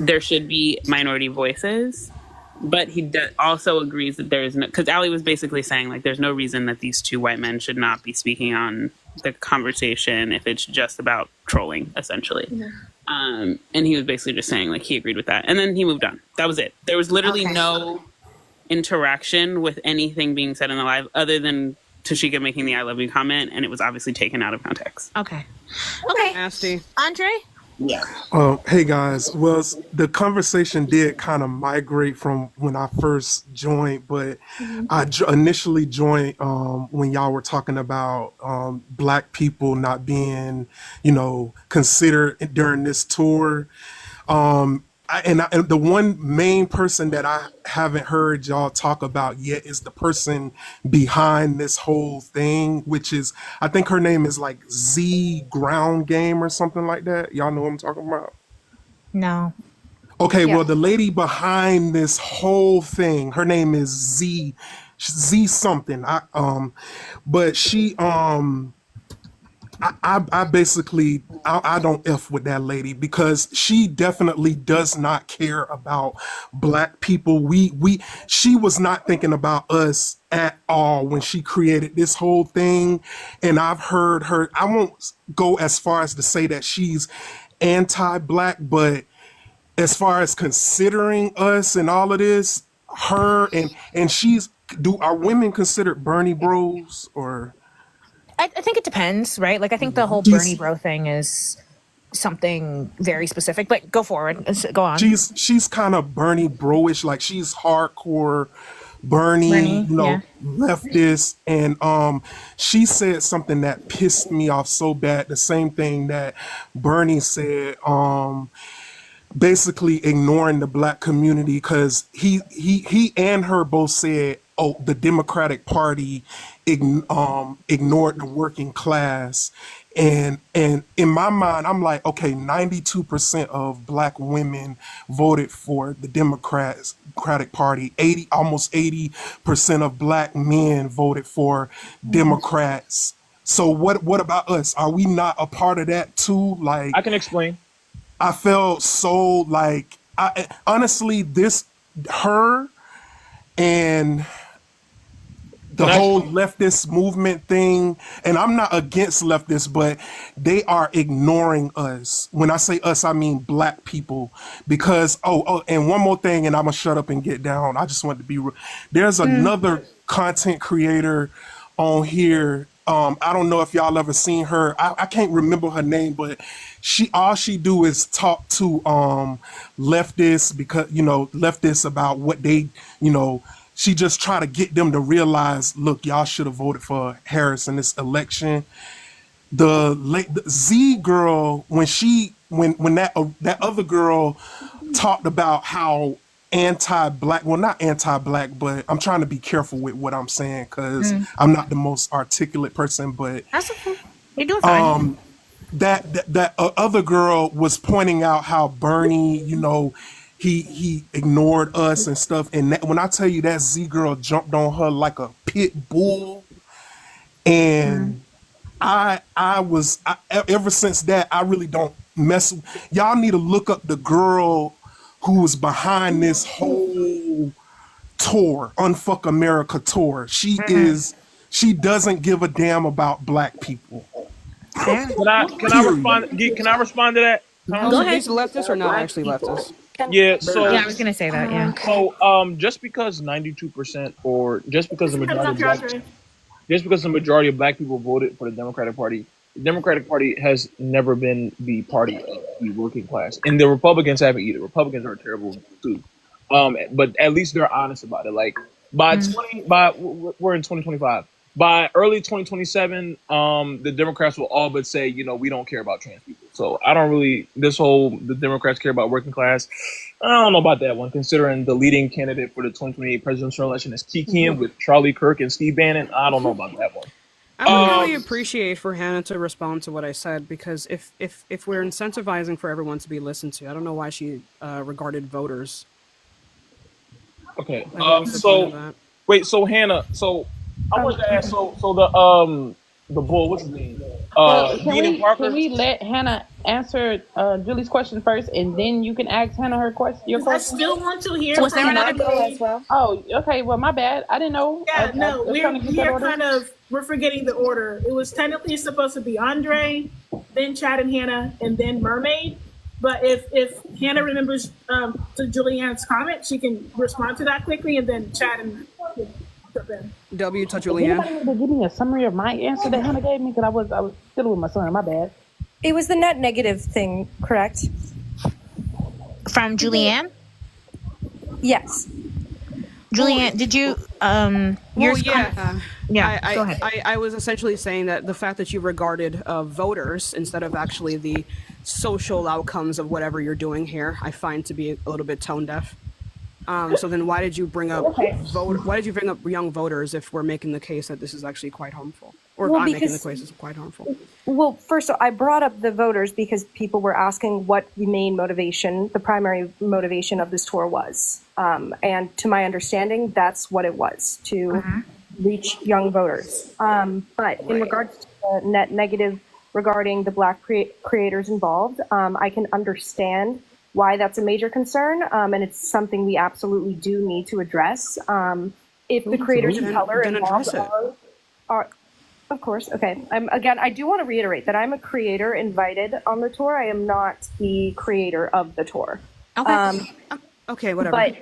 there should be minority voices. But he also agrees that there is no, because Ali was basically saying like there's no reason that these two white men should not be speaking on the conversation if it's just about trolling, essentially. And he was basically just saying like he agreed with that, and then he moved on. That was it. There was literally no interaction with anything being said in the live other than Tashika making the "I love you" comment, and it was obviously taken out of context. Okay. Nasty. Andre. Yeah. Hey guys, well, the conversation did kind of migrate from when I first joined, but I initially joined when y'all were talking about Black people not being, considered during this tour. and the one main person that I haven't heard y'all talk about yet is the person behind this whole thing, which is, I think her name is like Z Ground Game or something like that. Y'all know what I'm talking about? No. Okay, Yeah. well, the lady behind this whole thing, her name is Z something. But she I basically I don't F with that lady because she definitely does not care about black people. She was not thinking about us at all when she created this whole thing. And I've heard her, I won't go as far as to say that she's anti-black, but as far as considering us and all of this, her and she's, are women considered Bernie bros or? I think it depends, right? Like, I think the whole She's- Bernie bro thing is something very specific, but go forward. Go on. She's kind of Bernie bro-ish, like she's hardcore Bernie, yeah. leftist. And she said something that pissed me off so bad. The same thing that Bernie said, basically ignoring the black community, because he and her both said, oh, the Democratic Party ignored the working class. And in my mind, I'm like, okay, 92% of black women voted for the Democratic Party. Almost 80% of black men voted for Democrats. So what about us? Are we not a part of that too? Like, I can explain. I felt so like, honestly, her and the whole leftist movement thing, and I'm not against leftists, but they are ignoring us. When I say us, I mean black people. Because, and one more thing, and I'm going to shut up and get down. I just want to be real. There's another content creator on here. I don't know if y'all ever seen her. I can't remember her name, but all she do is talk to leftists, because leftists about what they, she just try to get them to realize, look, y'all should have voted for Harris in this election. The Z girl, when that other girl talked about how anti-black, well, not anti-black, but I'm trying to be careful with what I'm saying because I'm not the most articulate person, but that's okay. You're doing fine. That other girl was pointing out how Bernie, he ignored us and stuff. And when I tell you that Z girl jumped on her like a pit bull, and ever since that, I really don't mess. Y'all need to look up the girl who was behind this whole tour, Unfuck America tour. She doesn't give a damn about black people. Can I respond? Can I respond to that? Go ahead. He's leftist or not actually leftist? Yeah. So yeah, I was gonna say that. Yeah. So just because 92% or just because the majority of black people voted for the Democratic Party has never been the party of the working class, and the Republicans haven't either. Republicans are terrible too. But at least they're honest about it. Like we're in 2025. By early 2027, the Democrats will all but say, we don't care about trans people. So I don't really, the Democrats care about working class. I don't know about that one, considering the leading candidate for the 2028 presidential election is Kikian with Charlie Kirk and Steve Bannon. I don't know about that one. I would really appreciate for Hannah to respond to what I said, because if we're incentivizing for everyone to be listened to, I don't know why she regarded voters. Okay. So Hannah, I wanted to ask, the bull, what's his name? Can we let Hannah answer Julie's question first, and then you can ask Hannah your question? I still want to hear. Was there another girl as well? Oh, okay. Well, my bad. I didn't know. Yeah, we're forgetting the order. It was technically supposed to be Andre, then Chad and Hannah, and then Mermaid. But if Hannah remembers to Julianne's comment, she can respond to that quickly, and then Chad and W to Julianne. Anybody give me a summary of my answer that Hannah gave me, because I was still with my son. My bad. It was the net negative thing, correct? From Julianne? Yes. Julianne, did you yeah. go ahead. I was essentially saying that the fact that you regarded voters instead of actually the social outcomes of whatever you're doing here, I find to be a little bit tone deaf. So then why did you bring up why did you bring up young voters if we're making the case that this is actually quite harmful? Or if I'm making the case it's quite harmful? Well, first, I brought up the voters because people were asking what the main motivation, the primary motivation of this tour was. And to my understanding, that's what it was, to reach young voters. But in regards to the net negative regarding the Black creators involved, I can understand why that's a major concern, and it's something we absolutely do need to address. If the creators of color involved are, of course, okay. Again, I do want to reiterate that I'm a creator invited on the tour. I am not the creator of the tour. Okay. Okay, whatever.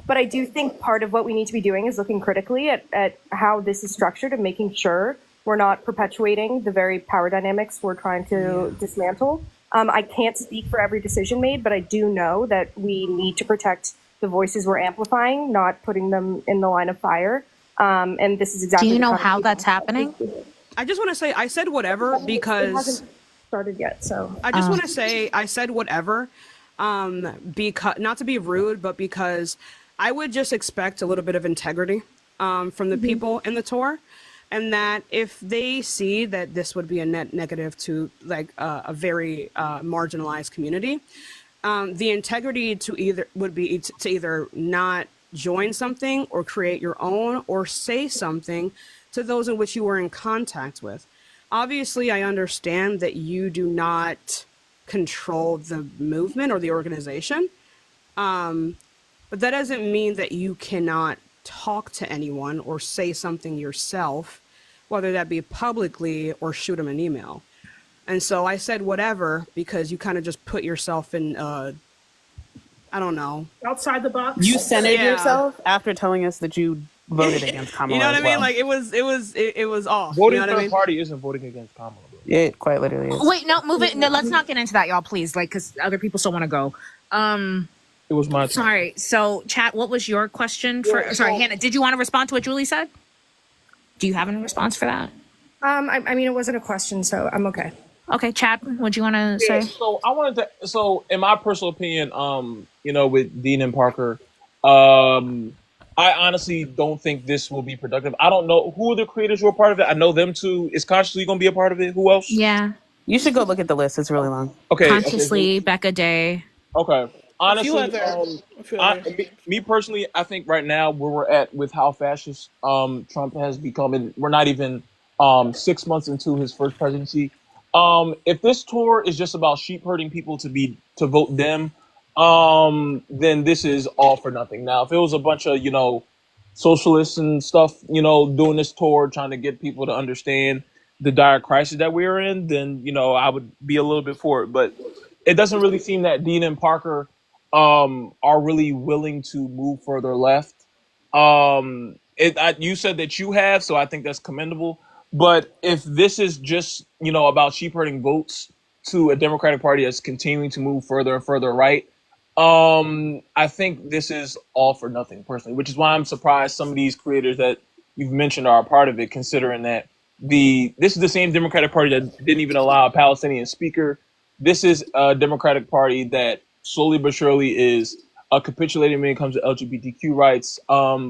But I do think part of what we need to be doing is looking critically at how this is structured and making sure we're not perpetuating the very power dynamics we're trying to dismantle. I can't speak for every decision made, but I do know that we need to protect the voices we're amplifying, not putting them in the line of fire. And this is exactly. Do you know how that's happening? I just want to say I said whatever because it hasn't started yet. So I just want to say I said whatever, because not to be rude, but because I would just expect a little bit of integrity from the people in the tour. And that if they see that this would be a net negative to like a very marginalized community, the integrity would be to either not join something or create your own or say something to those in which you were in contact with. Obviously, I understand that you do not control the movement or the organization, but that doesn't mean that you cannot talk to anyone or say something yourself, whether that be publicly or shoot them an email. And so I said whatever because you kind of just put yourself in, I don't know. Outside the box? You centered yourself after telling us that you voted against Kamala. You know what I mean? Well. Like it was off. Voting you know for a party isn't voting against Kamala. It quite literally is. Wait, no, move it. No, let's not get into that, y'all, please. Like, because other people still want to go. It was my turn. Sorry. So, chat, what was your question for? Sorry, Hannah, did you want to respond to what Julie said? Do you have any response for that? I mean, it wasn't a question, so I'm okay. Okay, Chad, what do you want to say? So I wanted to. So in my personal opinion, with Dean and Parker, I honestly don't think this will be productive. I don't know who the creators were a part of it. I know them too. Is Consciously going to be a part of it? Who else? Yeah. You should go look at the list. It's really long. Okay. Consciously, Becca Day. Okay. Honestly, me personally, I think right now where we're at with how fascist Trump has become, and we're not even 6 months into his first presidency. If this tour is just about sheep herding people to vote them, then this is all for nothing. Now, if it was a bunch of socialists and stuff, doing this tour, trying to get people to understand the dire crisis that we're in, then I would be a little bit for it. But it doesn't really seem that Dean and Parker are really willing to move further left. You said that you have, so I think that's commendable. But if this is just, about sheep herding votes to a Democratic Party that's continuing to move further and further right, I think this is all for nothing personally, which is why I'm surprised some of these creators that you've mentioned are a part of it, considering that this is the same Democratic Party that didn't even allow a Palestinian speaker. This is a Democratic Party that slowly but surely is capitulating when it comes to LGBTQ rights,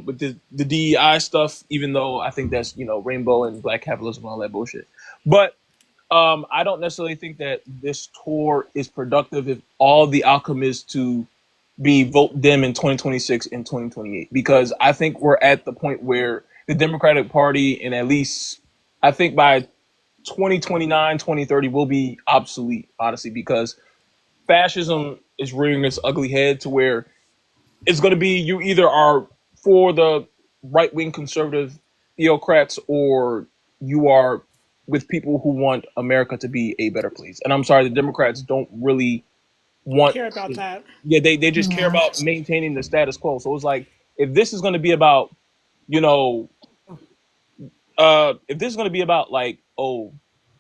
with the DEI stuff, even though I think that's, rainbow and black capitalism and all that bullshit. But I don't necessarily think that this tour is productive if all the outcome is to be vote them in 2026 and 2028, because I think we're at the point where the Democratic Party, and at least I think by 2029, 2030 will be obsolete, honestly, because fascism is rearing its ugly head to where it's going to be you either are for the right-wing conservative theocrats or you are with people who want America to be a better place. And I'm sorry, the Democrats don't really care about that. Yeah, they just care about maintaining the status quo. So it's like, if this is going to be about, if this is going to be about like, oh,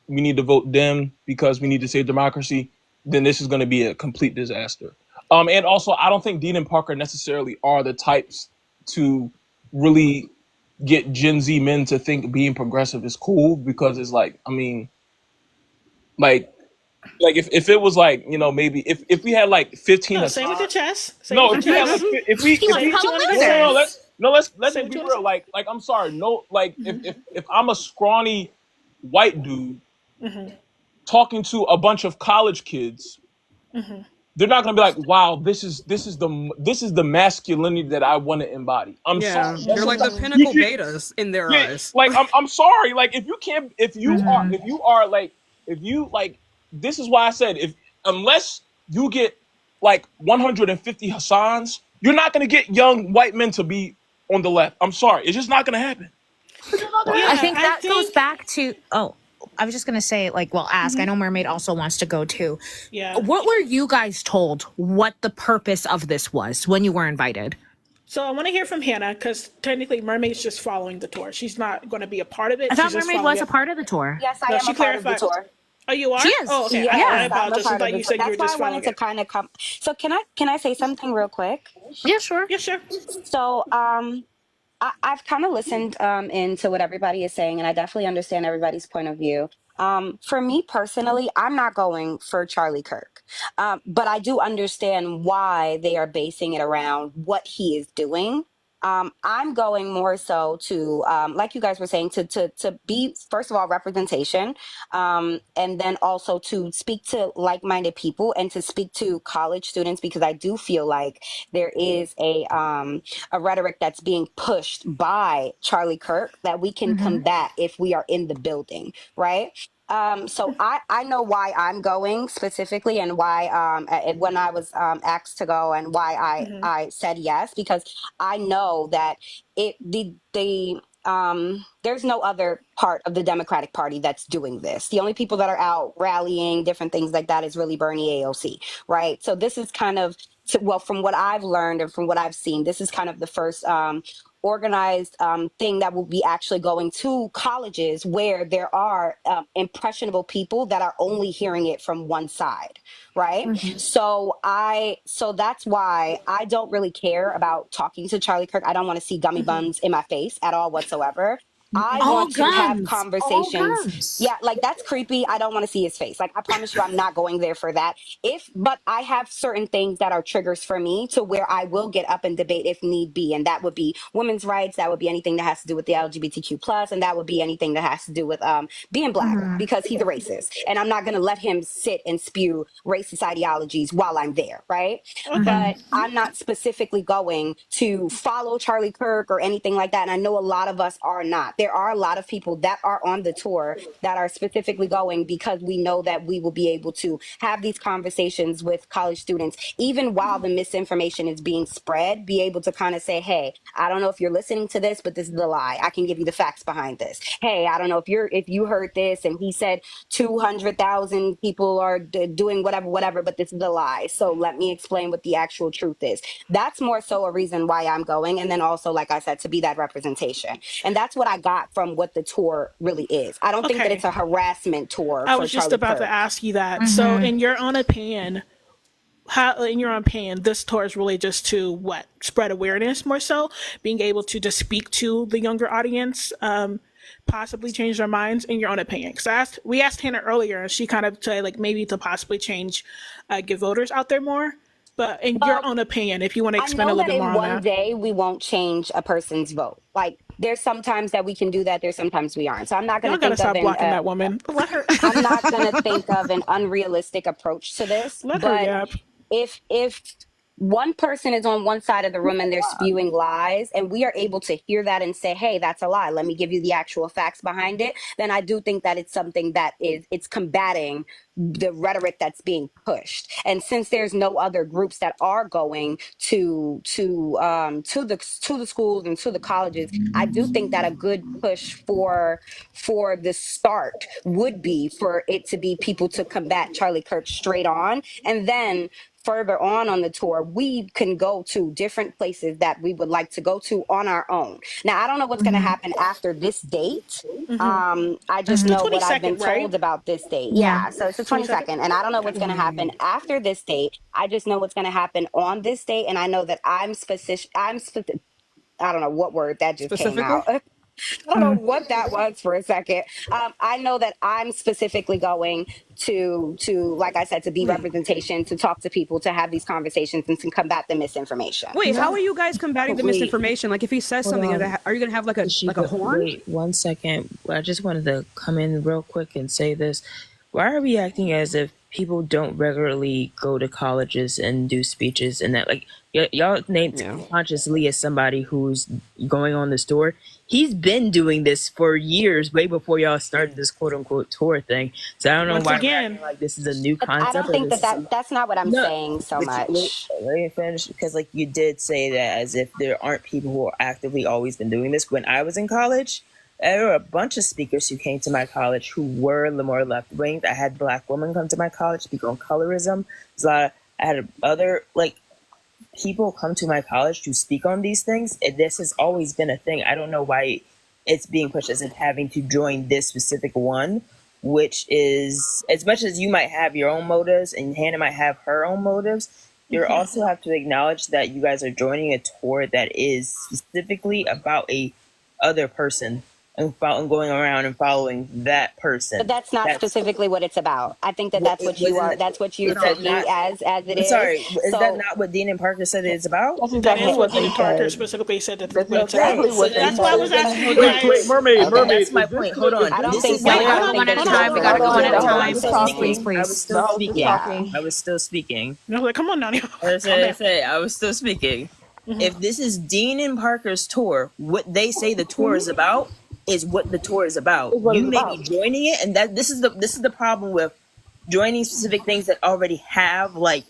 we need to vote them because we need to save democracy, then this is going to be a complete disaster. And also, I don't think Dean and Parker necessarily are the types to really get Gen Z men to think being progressive is cool, because it's like, I mean, Like if it was like, you know, maybe if we had like 15 No, say with your Hassans. chest. Say No, with if your we had chest. like Say what you want to say. let's Say just what be you want to real. say. Like I'm sorry, no, like if I'm a scrawny white dude talking to a bunch of college kids, they're not gonna be like, wow, this is the masculinity that I want to embody. I'm sorry. Yeah, That's they're just like the not, you pinnacle can betas in their yeah, eyes. like I'm sorry. Like if you can't if you like this is why I said if unless you get like 150 Hassans, you're not gonna get young white men to be on the left. I'm sorry. It's just not gonna happen. Well, I Yeah, think I that goes think. back to I was just gonna say, like, well, ask. I know Mermaid also wants to go too. Yeah. What were you guys told what the purpose of this was when you were invited? So I want to hear from Hannah because technically Mermaid's just following the tour. She's not going to be a part of I it. thought She's just Mermaid following was a it. part of the tour. Yes, I No, am she a part of the clarified. tour. Oh, you are? She is. Oh, okay. I Yes, I'm a apologize. I part of thought the you tour. said you were That's why just I wanted following to it. kind of come. So can I say something real quick? Yeah, sure. Yeah, sure. So I've kind of listened into what everybody is saying, and I definitely understand everybody's point of view. For me personally, I'm not going for Charlie Kirk, but I do understand why they are basing it around what he is doing. I'm going more so to, like you guys were saying, to be first of all representation, and then also to speak to like-minded people and to speak to college students because I do feel like there is a rhetoric that's being pushed by Charlie Kirk that we can combat if we are in the building, right? So I know why I'm going specifically and why when I was asked to go and why I said yes because I know that there's no other part of the Democratic Party that's doing this. The only people that are out rallying different things like that is really Bernie AOC, right? So this is kind of well, from what I've learned and from what I've seen, this is kind of the first organized thing that will be actually going to colleges where there are impressionable people that are only hearing it from one side, right? So that's why I don't really care about talking to Charlie Kirk. I don't want to see gummy buns in my face at all whatsoever. I All want to have guns. All conversations. guns. Yeah, like that's creepy. I don't want to see his face. Like I promise you I'm not going there for that. But I have certain things that are triggers for me to where I will get up and debate if need be. And that would be women's rights, that would be anything that has to do with the LGBTQ plus, and that would be anything that has to do with being black because he's a racist. And I'm not gonna let him sit and spew racist ideologies while I'm there, right? But I'm not specifically going to follow Charlie Kirk or anything like that. And I know a lot of us are not. There are a lot of people that are on the tour that are specifically going because we know that we will be able to have these conversations with college students, even while the misinformation is being spread, be able to kind of say, hey, I don't know if you're listening to this, but this is the lie. I can give you the facts behind this. Hey, I don't know if you heard this and he said 200,000 people are doing whatever, but this is a lie. So let me explain what the actual truth is. That's more so a reason why I'm going. And then also, like I said, to be that representation. And that's what I got from what the tour really is. I don't think that it's a harassment tour I for was just Charlie about Kirk. to ask you that. So, in your own opinion, this tour is really just to what spread awareness more so, being able to just speak to the younger audience, possibly change their minds. In your own opinion, because we asked Hannah earlier, and she kind of said like maybe to possibly change, get voters out there more. But in your own opinion, if you want to I expand a know little that bit more in on one that. day we won't change a person's vote. Like there's sometimes that we can do that. There's sometimes we aren't. So I'm not going Y'all to gotta think of stop blocking that woman. Let her. I'm not going to think of an unrealistic approach to this. Let her But yap. if one person is on one side of the room and they're spewing lies and we are able to hear that and say, hey, that's a lie, let me give you the actual facts behind it, then I do think that it's something that it's combating the rhetoric that's being pushed. And since there's no other groups that are going to the schools and to the colleges, I do think that a good push for the start would be for it to be people to combat Charlie Kirk straight on, and then further on the tour, we can go to different places that we would like to go to on our own. Now, I don't know what's going to happen after this date. I just The know what I've been 22nd, right? told about this date. Yeah. Yeah, so it's the 22nd. 22nd, and I don't know what's going to happen after this date. I just know what's going to happen on this date, and I know that I'm specific. I don't know what word that just came Specifically? out. I don't know what that was for a second. I know that I'm specifically going to like I said, to be representation, to talk to people, to have these conversations, and to combat the misinformation. Wait, how are you guys combating the misinformation? Like, if he says something, are you gonna have like a horn? Wait 1 second. I just wanted to come in real quick and say this. Why are we acting as if people don't regularly go to colleges and do speeches and that? Like, y'all named consciously as somebody who's going on this tour. He's been doing this for years, way before y'all started this quote unquote tour thing. So I don't know why we're acting like this is a new concept. I don't think that's not what I'm saying so much. Let me finish, because like you did say that as if there aren't people who are actively always been doing this. When I was in college, there were a bunch of speakers who came to my college who were the more left wing. I had Black women come to my college speak on colorism. I had other people come to my college to speak on these things. This has always been a thing. I don't know why it's being pushed as if having to join this specific one, which is, as much as you might have your own motives and Hannah might have her own motives, you also have to acknowledge that you guys are joining a tour that is specifically about a other person and going around and following that person. But that's not specifically what it's about. I think that's what you are. That's what you took me as it is. Sorry, is that not what Dean and Parker said it's about? That is what Dean and Parker specifically said. That's exactly what. That's why I was asking you guys. Wait, mermaid. That's my point. Hold on. I don't think so. One at a time. We gotta go one at a time. Please. I was still speaking. I was still speaking. No, like, come on, Nani. I was still speaking. If this is Dean and Parker's tour, what they say the tour is about is what the tour is about. You may be joining it, and this is the problem with joining specific things that already have, like,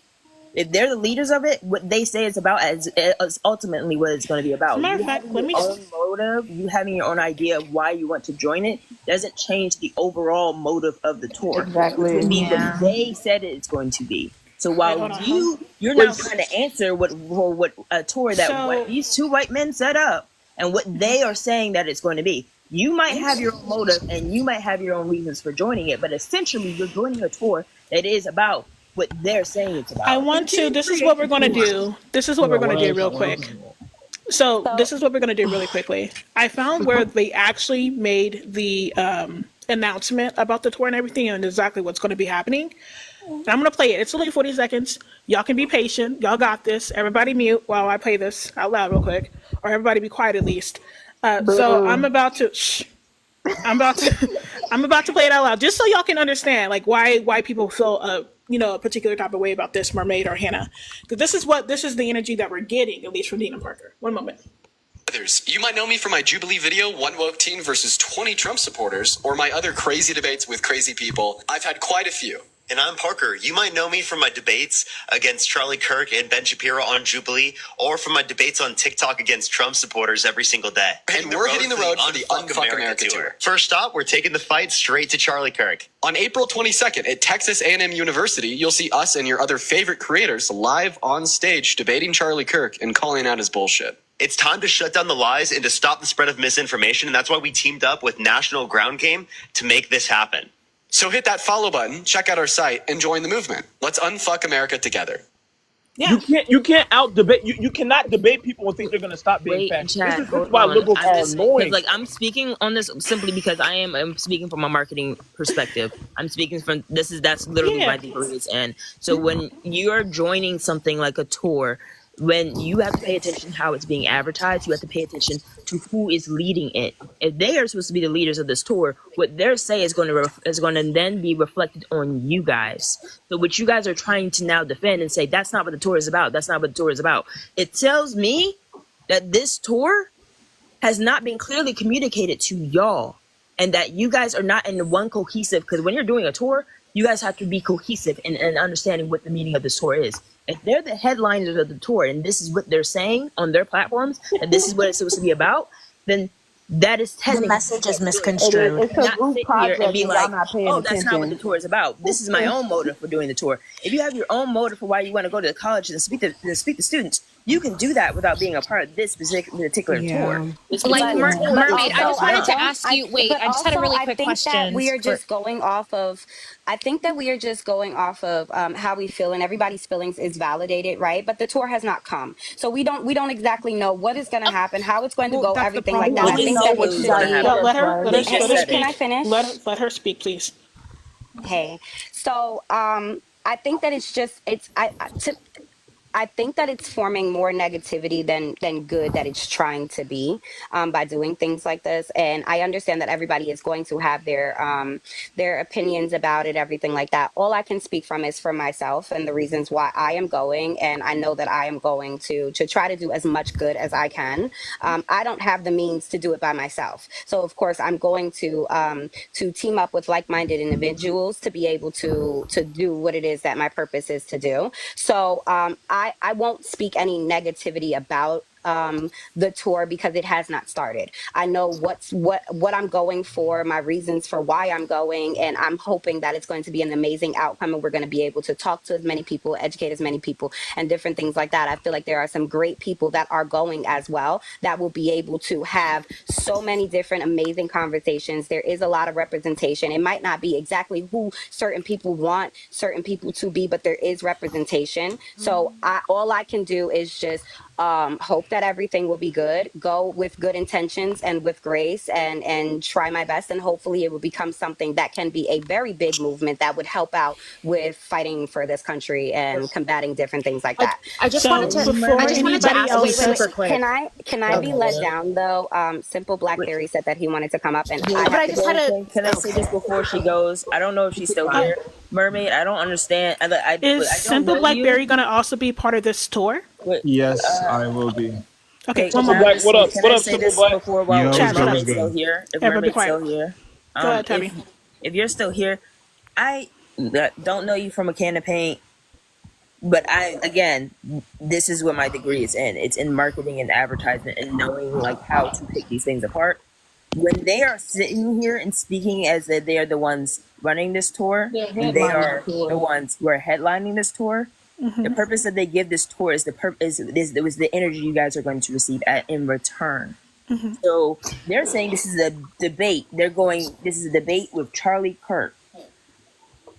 if they're the leaders of it, what they say it's about is ultimately what it's going to be about. Matter of fact, let me own motive, you having your own idea of why you want to join it doesn't change the overall motive of the tour. Exactly. It means what they said it's going to be. So while you're now trying to answer what a tour that these two white men set up and what they are saying that it's going to be. You might have your own motive and you might have your own reasons for joining it, but essentially you're joining a tour that is about what they're saying it's about. This is what we're going to do. This is what we're going to do real quick. So this is what we're going to do really quickly. I found where they actually made the announcement about the tour and everything and exactly what's going to be happening. And I'm going to play it. It's only 40 seconds. Y'all can be patient. Y'all got this. Everybody mute while I play this out loud real quick. Or everybody be quiet at least. So I'm about to play it out loud just so y'all can understand like why people feel a particular type of way about this, Mermaid or Hannah, because this is the energy that we're getting, at least from Dean and Parker. One moment. You might know me from my Jubilee video, One Woke Teen versus 20 Trump supporters, or my other crazy debates with crazy people. I've had quite a few. And I'm Parker. You might know me from my debates against Charlie Kirk and Ben Shapiro on Jubilee, or from my debates on TikTok against Trump supporters every single day. And we're hitting the road for the Unfuck America tour. First stop, we're taking the fight straight to Charlie Kirk. On April 22nd at Texas A&M University, you'll see us and your other favorite creators live on stage debating Charlie Kirk and calling out his bullshit. It's time to shut down the lies and to stop the spread of misinformation, and that's why we teamed up with National Ground Game to make this happen. So hit that follow button, check out our site, and join the movement. Let's unfuck America together. Yeah. You can't out debate. You cannot debate people and think they're going to stop being fascist. This is why liberals are annoying. Like, I'm speaking on this simply because I'm speaking from a marketing perspective. I'm speaking from that's literally my degrees. And so when you're joining something like a tour, when you have to pay attention to how it's being advertised, you have to pay attention to who is leading it. If they are supposed to be the leaders of this tour, what they're saying is going to then be reflected on you guys. So what you guys are trying to now defend and say, that's not what the tour is about. That's not what the tour is about. It tells me that this tour has not been clearly communicated to y'all, and that you guys are not in one cohesive, because when you're doing a tour, you guys have to be cohesive in understanding what the meaning of this tour is. If they're the headliners of the tour and this is what they're saying on their platforms and this is what it's supposed to be about, then that is technically the message is misconstrued. It's a group project and be like, that's not what the tour is about. This is my own motive for doing the tour. If you have your own motive for why you want to go to the college and speak to students, you can do that without being a part of this particular tour. Like Mermaid, I just wanted to ask you. Wait, But I just had a also, really I quick think that question we are for. just going off of. I think that we are just going off of how we feel, and everybody's feelings is validated, right? But the tour has not come, so we don't exactly know what is going to happen, how it's going to go, That's the everything like problem. that. Well, I we think know that what it's was just. going to happen. Let They her just Hey, said can it. I speak. finish? Let her speak, please. Hey, so I think that it's just it's I think that it's forming more negativity than good that it's trying to be by doing things like this. And I understand that everybody is going to have their opinions about it, everything like that. All I can speak from is for myself and the reasons why I am going, and I know that I am going to try to do as much good as I can. I don't have the means to do it by myself, so of course I'm going to team up with like-minded individuals to be able to do what it is that my purpose is to do. So I won't speak any negativity about the tour because it has not started. I know what I'm going for, my reasons for why I'm going, and I'm hoping that it's going to be an amazing outcome, and we're going to be able to talk to as many people, educate as many people, and different things like that. I feel like there are some great people that are going as well that will be able to have so many different amazing conversations. There is a lot of representation. It might not be exactly who certain people want certain people to be, but there is representation. So all I can do is just hope that everything will be good, go with good intentions and with grace, and try my best, and hopefully it will become something that can be a very big movement that would help out with fighting for this country and combating different things like that. I just wanted to. I just wanted to ask you super quick. Can I be let down though? Simple Black Theory said that he wanted to come up, and I have to go. Can I say this before she goes? I don't know if she's still here. Mermaid, I don't understand. Is I don't Simple know Blackberry going to also be part of this tour? Yes, I will be. Okay, Can I say this before while Mermaid's still here? If Mermaid's still here, go ahead, Tabby. If you're still here, I don't know you from a can of paint, but this is what my degree is in. It's in marketing and advertisement and knowing like how to pick these things apart. When they are sitting here and speaking as if they are the ones running this tour, and they are the ones who are headlining this tour. The purpose that they give this tour is was the energy you guys are going to receive in return. So they're saying this is a debate. This is a debate with Charlie Kirk.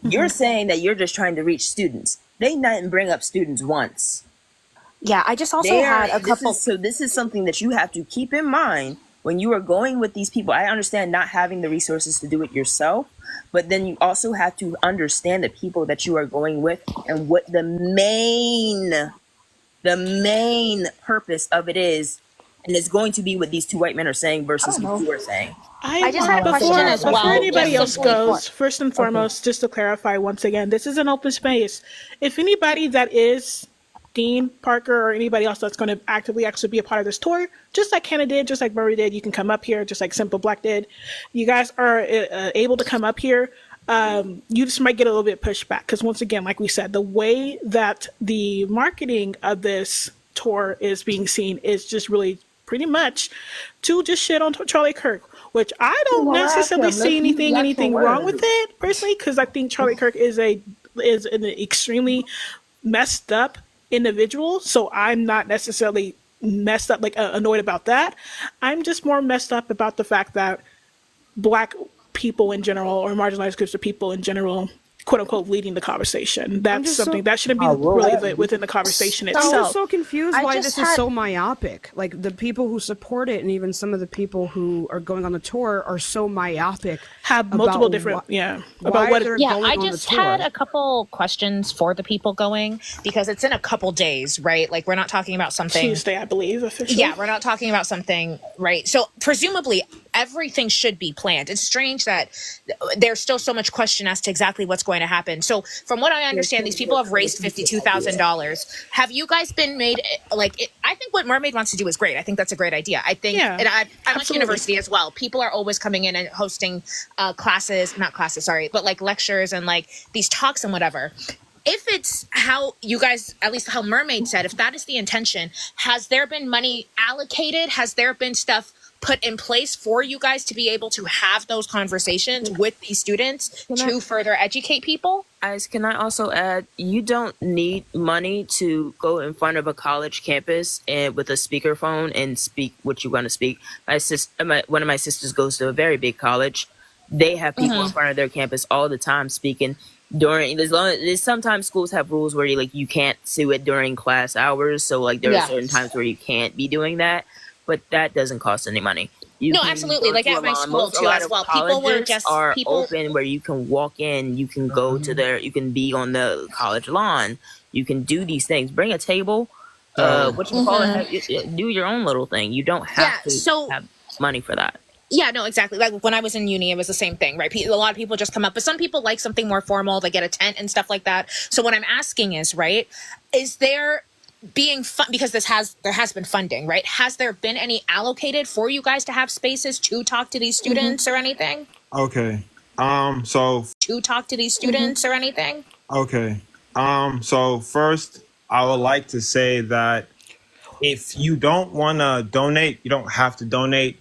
You're saying that you're just trying to reach students. They didn't bring up students once. Yeah, I just also had a couple. So this is something that you have to keep in mind when you are going with these people. I understand not having the resources to do it yourself, but then you also have to understand the people that you are going with and what the main purpose of it is. And it's going to be what these two white men are saying versus what you are saying. I just had a question as well. Before anybody else simply goes, first and foremost, just to clarify once again, this is an open space. If anybody that is Dean Parker or anybody else that's going to actively actually be a part of this tour, just like Hannah did, just like Murray did, you can come up here, just like Simple Black did. You guys are able to come up here. You just might get a little bit pushback because once again, like we said, the way that the marketing of this tour is being seen is just really pretty much to just shit on Charlie Kirk, which I don't necessarily see anything wrong with it personally, because I think Charlie Kirk is an extremely messed up individual. So I'm not necessarily messed up, like annoyed about that. I'm just more messed up about the fact that Black people in general or marginalized groups of people in general, quote unquote, leading the conversation. That's something that shouldn't be really within the conversation itself. I'm so confused why this is so myopic. Like the people who support it and even some of the people who are going on the tour are so myopic. Have multiple different about what they're going I just had a couple questions for the people going because it's in a couple days, right? Like we're not talking about something Tuesday, I believe, officially. Yeah, we're not talking about something, right? So presumably everything should be planned. It's strange that there's still so much question as to exactly what's going to happen. So from what I understand, these people have raised $52,000. Have you guys been made I think what Mermaid wants to do is great. I think that's a great idea. I think, and I'm at university as well. People are always coming in and hosting but like lectures and like these talks and whatever. If it's how you guys, at least how Mermaid said, if that is the intention, has there been money allocated? Has there been stuff put in place for you guys to be able to have those conversations with these students to further educate people? Guys, can I also add, you don't need money to go in front of a college campus and with a speakerphone and speak what you want to speak. One of my sisters goes to a very big college. They have people in front of their campus all the time speaking during. There's sometimes schools have rules where you can't do it during class hours. So like there are certain times where you can't be doing that, but that doesn't cost any money. No, absolutely. Like at my school too, as well. People were just open where you can walk in, you can go to you can be on the college lawn, you can do these things. Bring a table, what you call it, do your own little thing. You don't have to have money for that. Yeah, no, exactly. Like when I was in uni, it was the same thing, right? A lot of people just come up, but some people like something more formal. They get a tent and stuff like that. So what I'm asking is, right, is there being fun, because there has been funding, right? Has there been any allocated for you guys to have spaces to talk to these students or anything? Okay. To talk to these students or anything? Okay. So first, I would like to say that if you don't want to donate, you don't have to donate.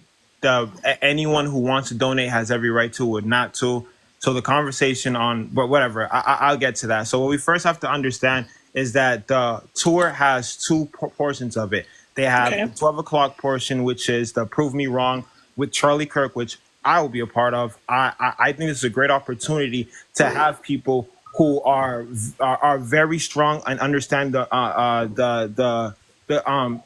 Anyone who wants to donate has every right to or not to. So the conversation but whatever, I'll get to that. So what we first have to understand is that the tour has two portions of it. They have the 12 o'clock portion, which is the Prove Me Wrong with Charlie Kirk, which I will be a part of. I think this is a great opportunity to have people who are very strong and understand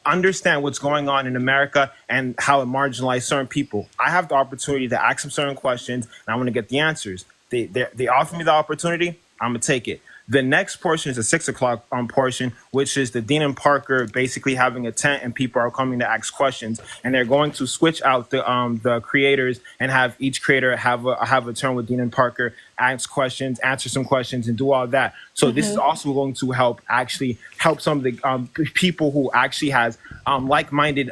understand what's going on in America and how it marginalizes certain people. I have the opportunity to ask them certain questions, and I want to get the answers. They offer me the opportunity, I'm gonna take it. The next portion is the 6 o'clock portion, which is the Dean and Parker basically having a tent and people are coming to ask questions, and they're going to switch out the creators and have each creator have a turn with Dean and Parker, ask questions, answer some questions, and do all that. So this is also going to help some of the people who actually has like-minded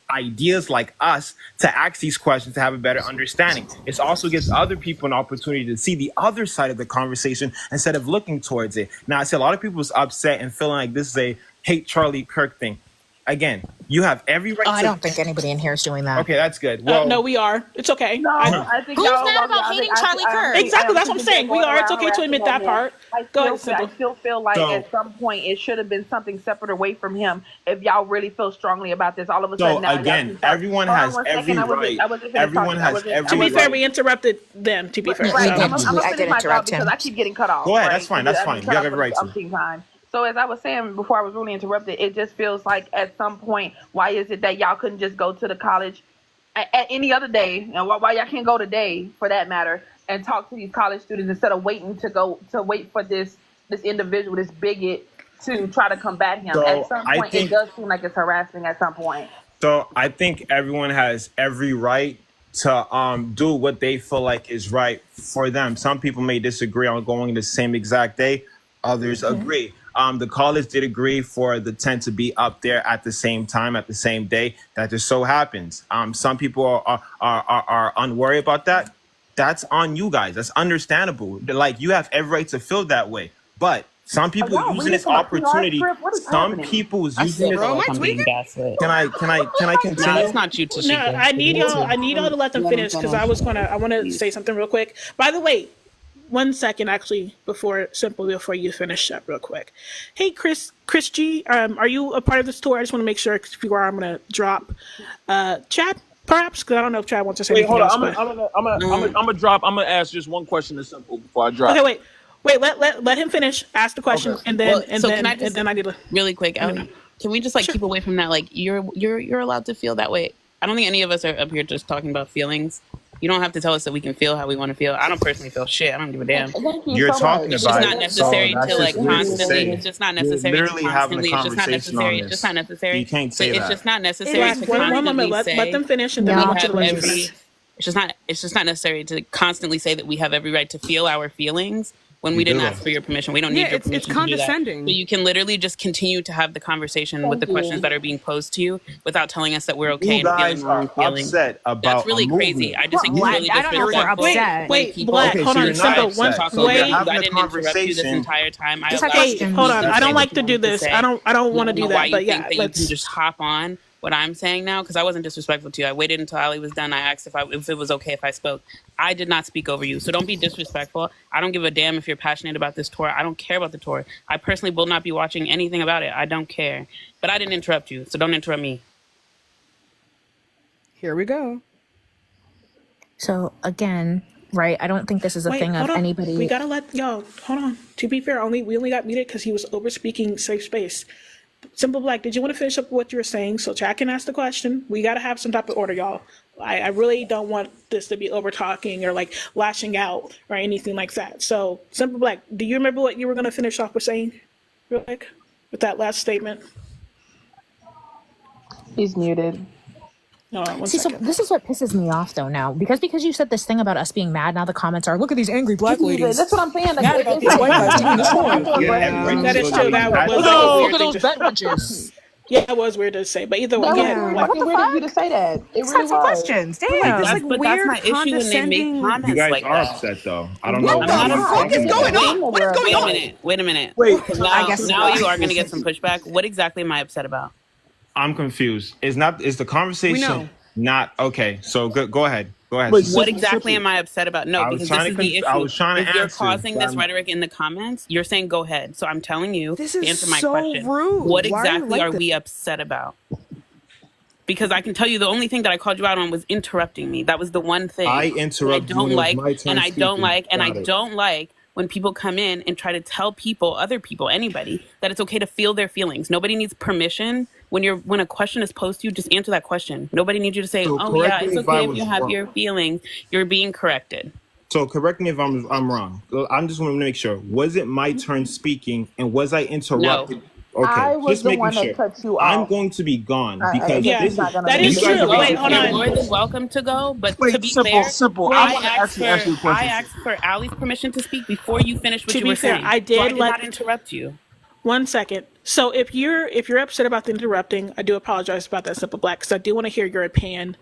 ideas like us to ask these questions to have a better understanding. It also gives other people an opportunity to see the other side of the conversation instead of looking towards it. Now, I see a lot of people is upset and feeling like this is a hate Charlie Kirk thing. Again, you have every right. I don't think anybody in here is doing that. Okay, that's good. Well, no, we are. It's okay. No, I think who's mad about hating Charlie Kirk? Exactly, that's what I'm saying. We are. It's okay to admit that part. I still feel like at some point it should have been something separate away from him. If y'all really feel strongly about this, all of a sudden. So again, everyone has every right. Everyone has every right. To be fair, we interrupted them. To be fair, right. I'm gonna finish my thought because I keep getting cut off. Go ahead. That's fine. That's fine. You have every right to. So as I was saying before I was really interrupted, it just feels like at some point, why is it that y'all couldn't just go to the college at any other day, and why y'all can't go today for that matter, and talk to these college students instead of waiting to wait for this individual, this bigot, to try to combat him. So at some point, it does seem like it's harassing at some point. So I think everyone has every right to do what they feel like is right for them. Some people may disagree on going the same exact day. Others agree. The college did agree for the tent to be up there at the same time, at the same day. That just so happens. Some people are unworried about that. That's on you guys. That's understandable. Like, you have every right to feel that way. But some people using this opportunity. Some people is using this. Can I continue? No, it's not you, Tashika. No, I need y'all to let them finish because I want to say something real quick. By the way, 1 second, actually, before you finish up real quick. Hey, Chris G, are you a part of this tour? I just want to make sure, because if you are, I'm going to drop Chad, perhaps, because I don't know if Chad wants to say anything else. I'm gonna drop. I'm gonna ask just one question that's simple before I drop. Okay, wait. Let him finish. Ask the question, and then I need to really quick. Can we just keep away from that? Like, you're allowed to feel that way. I don't think any of us are up here just talking about feelings. You don't have to tell us that we can feel how we want to feel. I don't personally feel shit. I don't give a damn. You're talking it's about just not necessary so to constantly. It's just not necessary. Literally having a conversation on this. It's just not necessary. You can't say that. It's just not necessary to constantly say. Let them finish, and then I'll have every. It's just not necessary to constantly say that we have every right to feel our feelings when we didn't ask for your permission. We don't need your permission. It's condescending. So you can literally just continue to have the conversation with the questions that are being posed to you without telling us that we're okay and feeling wrong feelings. Upset about That's really crazy. I just think it's really disrespectful. Wait, Black, hold on. Simple. Wait, I didn't interrupt you this entire time. Hey, hold on. I don't like to do this. I don't want to do that. But yeah, let's. You can just hop on what I'm saying now, because I wasn't disrespectful to you. I waited until Ali was done. I asked if it was okay if I spoke. I did not speak over you, so don't be disrespectful. I don't give a damn if you're passionate about this tour. I don't care about the tour. I personally will not be watching anything about it. I don't care. But I didn't interrupt you, so don't interrupt me. Here we go. So again, right? I don't think this is a thing of anybody. We gotta let y'all hold on. To be fair, we only got muted because he was over speaking safe space. Simple Black, did you want to finish up what you were saying so Chad can ask the question? We gotta have some type of order, y'all. I really don't want this to be over talking or like lashing out or anything like that. So Simple Black, do you remember what you were gonna finish off with saying, real quick, with that last statement? He's muted. See, so this is what pisses me off though now, because you said this thing about us being mad. Now the comments are, look at these angry black ladies. That's what I'm saying. Like, Mad about these white guys doing this wrong. That is true. That was look at those bed wenches. Yeah, it was weird to say, but either way, what the fuck? You to say that? It really was. Questions. Damn. That's my issue when they make comments you guys like are that. upset though. I don't know. I'm not What is going on? What is going on? Wait a minute. Wait. Now you are going to get some pushback. What exactly am I upset about? I'm confused. Is the conversation not okay? So go ahead. Go ahead. What exactly am I upset about? No, because this is the issue. I was trying to if you're answer. causing this rhetoric in the comments, you're saying go ahead. So I'm telling you this to is answer my so question. Rude. What Why exactly are are we upset about? Because I can tell you the only thing that I called you out on was interrupting me. That was the one thing I interrupted you when it was my turn I don't like, and I Got it. don't like when people come in and try to tell people, other people, anybody, that it's okay to feel their feelings. Nobody needs permission. When a question is posed to you, just answer that question. Nobody needs you to say, So oh yeah, correct me it's if I okay if was you have wrong. your feelings. You're being corrected. So correct me if I'm wrong. I'm just want to make sure. Was it my turn speaking, and was I interrupted? No. Okay, I was just the making one sure. that cut you I'm off. going to be gone because Yeah, this that is you guys true. are Wait, hold You're on. more than welcome to go, but Wait, to be simple, fair, simple. I want to actually ask you a question. I asked for Allie's permission to speak before you finished what To you be were fair, saying. I did so I did let- not interrupt you. 1 second. So if you're upset about the interrupting, I do apologize about that, Simple Black, because I do want to hear your opinion.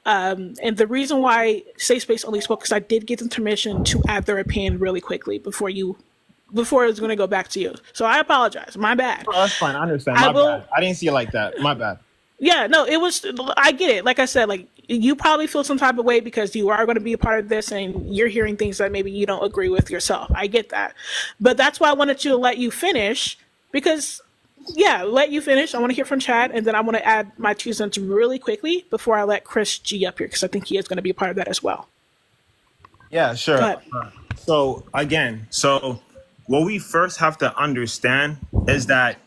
And the reason why Safe Space only spoke because I did give them permission to add their opinion really quickly before it was going to go back to you. So I apologize. My bad. Oh, that's fine. I understand. My bad. I didn't see it like that. My bad. Yeah, no, it was. I get it. Like I said, like you probably feel some type of way because you are going to be a part of this, and you're hearing things that maybe you don't agree with yourself. I get that, but that's why I wanted to let you finish because, yeah, let you finish. I want to hear from Chad, and then I want to add my 2 cents really quickly before I let Chris G up here because I think he is going to be a part of that as well. Yeah, sure. So again, what we first have to understand is that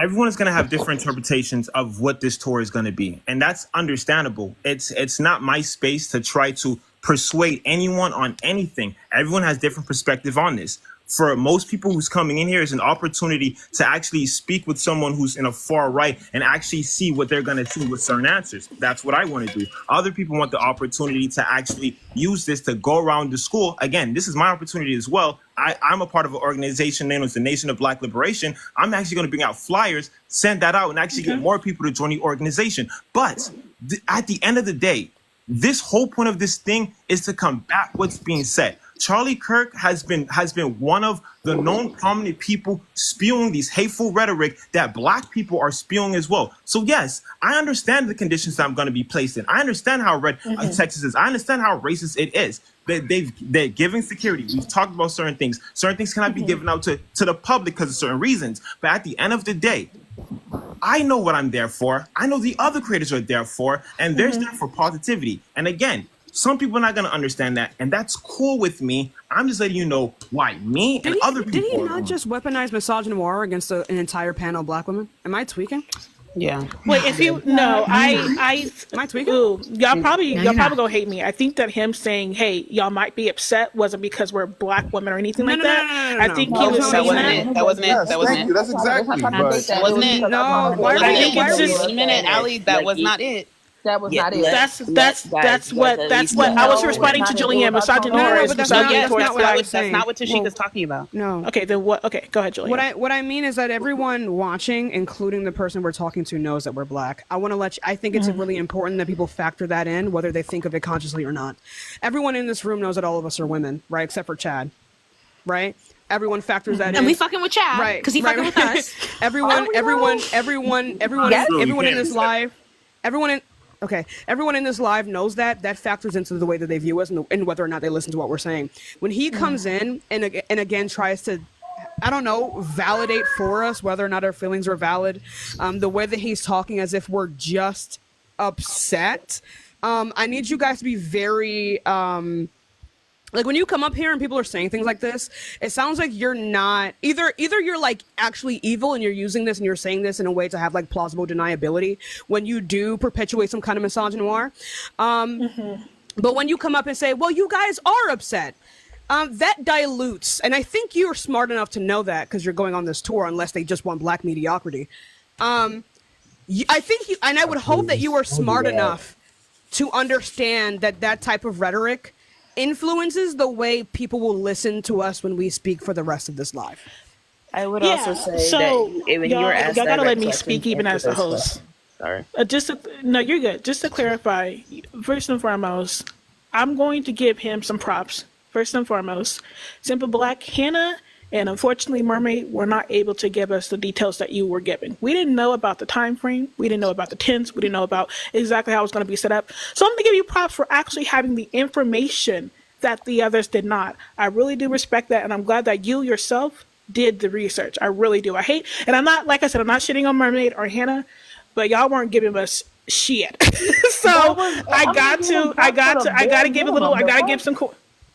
everyone is going to have different interpretations of what this tour is going to be, and that's understandable. It's not my space to try to persuade anyone on anything. Everyone has different perspective on this. For most people who's coming in here is an opportunity to actually speak with someone who's in a far right and actually see what they're going to see with certain answers. That's what I want to do. Other people want the opportunity to actually use this to go around the school. Again, this is my opportunity as well. I'm a part of an organization known as the Nation of Black Liberation. I'm actually going to bring out flyers, send that out, and actually get more people to join the organization. But at the end of the day, this whole point of this thing is to combat what's being said. Charlie Kirk has been one of the known prominent people spewing these hateful rhetoric that Black people are spewing as well. So yes, I understand the conditions that I'm going to be placed in. I understand how red Texas is. I understand how racist it is. They're giving security. We've talked about certain things. Certain things cannot be given out to the public because of certain reasons. But at the end of the day, I know what I'm there for. I know the other creators are there for, and they're there for positivity. And again, some people are not going to understand that, and that's cool with me. I'm just letting you know why me and other people. Did he not just weaponize misogynoir against an entire panel of Black women? Am I tweaking? Yeah. Wait, if you no, am I tweaking? Ooh, y'all probably gonna hate me. I think that him saying, "Hey, y'all might be upset," wasn't because we're Black women or anything like that. I think he was saying that. That wasn't it. That wasn't it. That's exactly. That wasn't it. No, I think it's just a minute, Allie. That was not it. That was not it. That's what I was responding to Julianne. Misogynoir is misogyny towards Black. That's not what Tashika's talking about. No. Okay, then what? Okay, go ahead, Julianne. What I mean is that everyone watching, including the person we're talking to, knows that we're Black. I think it's really important that people factor that in, whether they think of it consciously or not. Everyone in this room knows that all of us are women, right? Except for Chad, right? Everyone factors that in. And we fucking with Chad, right? Because he fucking with us. everyone in this live. everyone in this live knows that factors into the way that they view us and whether or not they listen to what we're saying. When he comes in and again tries to, I don't know, validate for us whether or not our feelings are valid, the way that he's talking as if we're just upset, I need you guys to be very like when you come up here and people are saying things like this, it sounds like you're not either you're like actually evil and you're using this and you're saying this in a way to have like plausible deniability when you do perpetuate some kind of misogynoir. But when you come up and say, well, you guys are upset, that dilutes, and I think you're smart enough to know that because you're going on this tour, unless they just want black mediocrity. I think you, and I would hope that you are smart enough to understand that type of rhetoric influences the way people will listen to us when we speak for the rest of this live. I would also say that when you're asked, y'all gotta let me speak even as the host. Sorry. No, you're good. Just to clarify, first and foremost, I'm going to give him some props. First and foremost, Simple Black, Hannah, and unfortunately Mermaid were not able to give us the details that you were given. We didn't know about the time frame. We didn't know about the tense. We didn't know about exactly how it was going to be set up. So I'm going to give you props for actually having the information that the others did not. I really do respect that, and I'm glad that you yourself did the research. I really do. And I'm not, like I said, I'm not shitting on Mermaid or Hannah, but y'all weren't giving us shit. So I gotta give some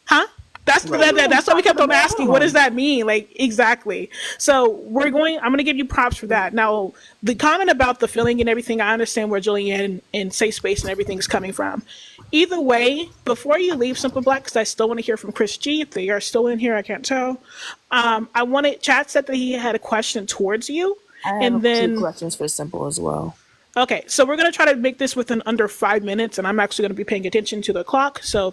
huh? That's why we kept on asking, what does that mean? Like, exactly. So I'm going to give you props for that. Now, the comment about the feeling and everything, I understand where Julianne and Safe Space and everything is coming from. Either way, before you leave Simple Black, because I still want to hear from Chris G, if they are still in here, I can't tell. Chad said that he had a question towards you. I have two questions for Simple as well. Okay, so we're going to try to make this within under 5 minutes, and I'm actually going to be paying attention to the clock. So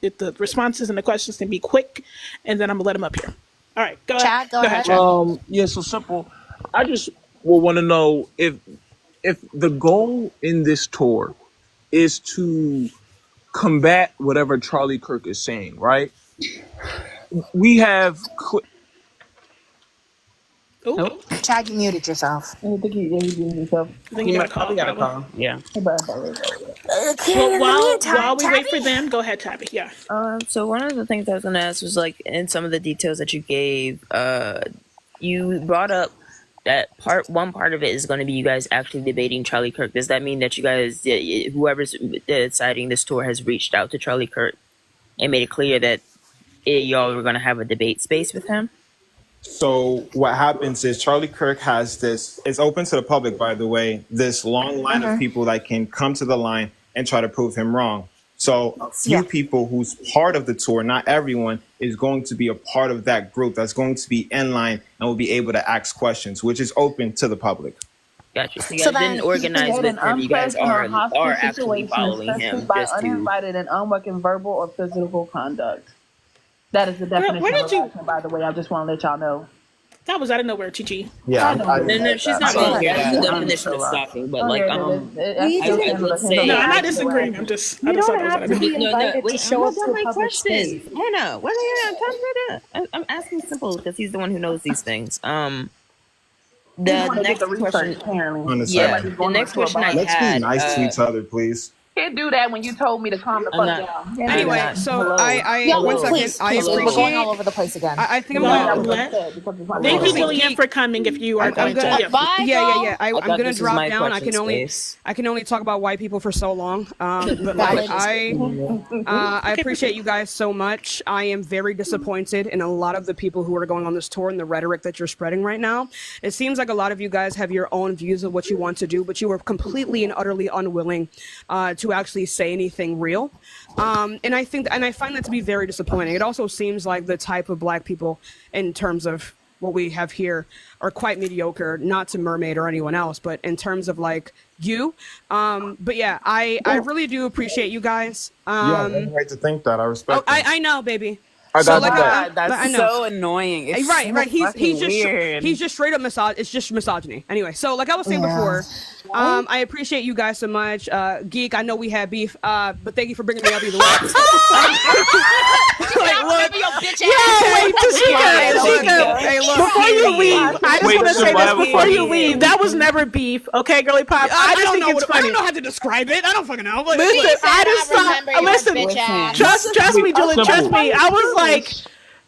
if the responses and the questions can be quick, and then I'm going to let him up here. All right, go ahead. Go ahead, Chad. Yeah, so Simple. I just will want to know if the goal in this tour is to combat whatever Charlie Kirk is saying, right? We have... Chad, you muted yourself. I think he muted himself. I think he got a call. Yeah. While we wait for them, go ahead, Tabby. Yeah. So one of the things I was going to ask was, like, in some of the details that you gave, you brought up that one part of it is going to be you guys actually debating Charlie Kirk. Does that mean that you guys, whoever's deciding this tour, has reached out to Charlie Kirk and made it clear that y'all were going to have a debate space with him? So what happens is Charlie Kirk has this, it's open to the public, by the way, this long line of people that can come to the line and try to prove him wrong. So a few people who's part of the tour, not everyone, is going to be a part of that group that's going to be in line and will be able to ask questions, which is open to the public. Gotcha. So you guys didn't organize with him. You guys are actually following him. By uninvited and unwelcome verbal or physical conduct. That is the definition of harassment, by the way. I just want to let y'all know. That was out of nowhere, Chi-Chi. Yeah. No, she's not being here. That's the definition of stalking. But, like, I would say... No, I'm not disagreeing. I'm just... You don't have to be invited to show up to my question. Hannah, what are you... I'm asking Simple because he's the one who knows these things. The next question... Yeah, the next question I had... Let's be nice to each other, please. Can't do that when you told me to calm the fuck down. Anyway, so I we're going all over the place again. I think I'm going to... Thank you, Julianne, for coming if you are going to... Yeah. I'm going to drop down. I can only talk about white people for so long. But like, I appreciate you guys so much. I am very disappointed in a lot of the people who are going on this tour and the rhetoric that you're spreading right now. It seems like a lot of you guys have your own views of what you want to do, but you are completely and utterly unwilling to actually say anything real. And I find that to be very disappointing. It also seems like the type of black people in terms of what we have here are quite mediocre, not to Mermaid or anyone else, but in terms of like you. But yeah, I really do appreciate you guys. Yeah, I have the right to think that. I respect I know, baby. I So got like you back. That's I know. so annoying. It's Right, so right. fucking weird. He's just straight up it's just misogyny. Anyway, so like I was saying before, I appreciate you guys so much. Geek, I know we had beef, but thank you for bringing me up either way. Hey, look, before you leave, I just want to say this before you leave. That was never beef, okay, girly pop. I just think it's funny. I don't know how to describe it. I don't fucking know. But listen, I just thought. Listen, trust me, Julie. Trust me. I was like.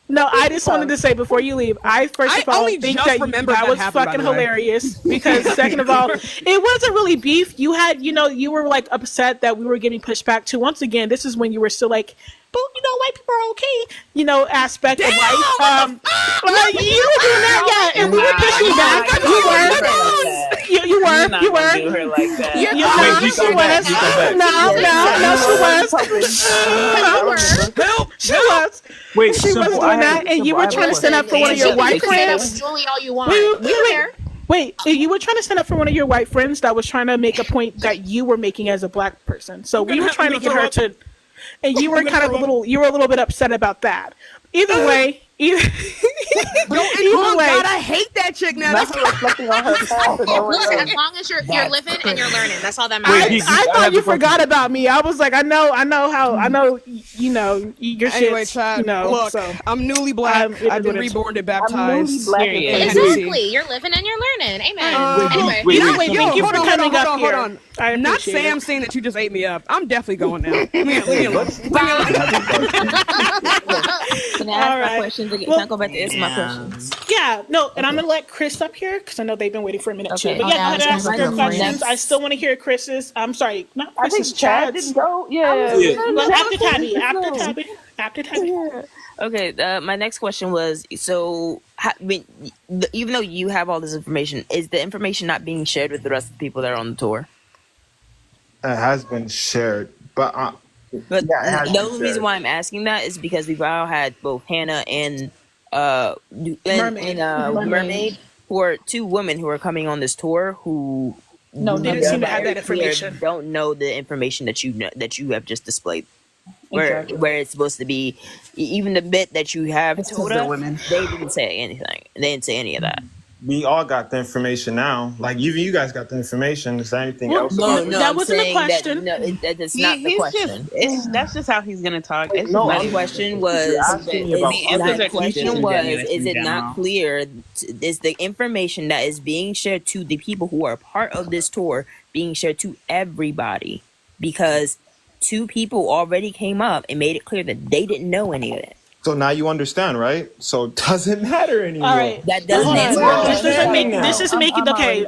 No, I just wanted to say before you leave, I first of all think that was fucking hilarious because second of all, it wasn't really beef. You had, you were like upset that we were getting pushed back to. Once again, this is when you were still like, but white people are okay, aspect of life. You were doing that, yeah, and we were pushing back. You were. Do her like that. She was. Wait, she was doing that, and you were trying to stand up for one of your white friends. Julie, all you want. Wait, you were trying to stand up for one of your white friends that was trying to make a point that you were making as a black person. So we were trying to get her to, and you were kind of a little bit upset about that. Either way, God, I hate that chick now. That's reflecting on her past. Listen, as long as you're living and you're learning, that's all that matters. I thought you forgot about me. I was like, I know your anyway, shit. Look, so. I'm newly black. I've been reborn and baptized. Exactly. You're living and you're learning. Amen. Anyway, thank you for coming up here. Hold on. Not Sam saying that you just ate me up. I'm definitely going now. Leave me alone. Can I ask my questions again? Can I go back to answer my questions? Yeah, no, and I'm gonna let Chris up here because I know they've been waiting for a minute too. But yeah, go ahead and ask your questions. I still want to hear Chris's. I'm sorry, not Chris's. Chad didn't go. After Tabby. Okay, my next question was, so even though you have all this information, is the information not being shared with the rest of the people that are on the tour? It has been shared, but the only reason why I'm asking that is because we've all had both Hannah and Mermaid, who are two women who are coming on this tour who didn't seem to have that information. Don't know the information that you have just displayed. Where it's supposed to be, even the bit that you have told us, they didn't say anything. They didn't say any of that. We all got the information now. Like, even you guys got the information. Is there anything else? No, that wasn't the question. That's not the question. That's just how he's gonna talk. My question was, is it not clear? Is the information that is being shared to the people who are part of this tour being shared to everybody? Because 2 people already came up and made it clear that they didn't know any of it. So now you understand, right? So it doesn't matter anymore. All right. That doesn't answer. This is making okay.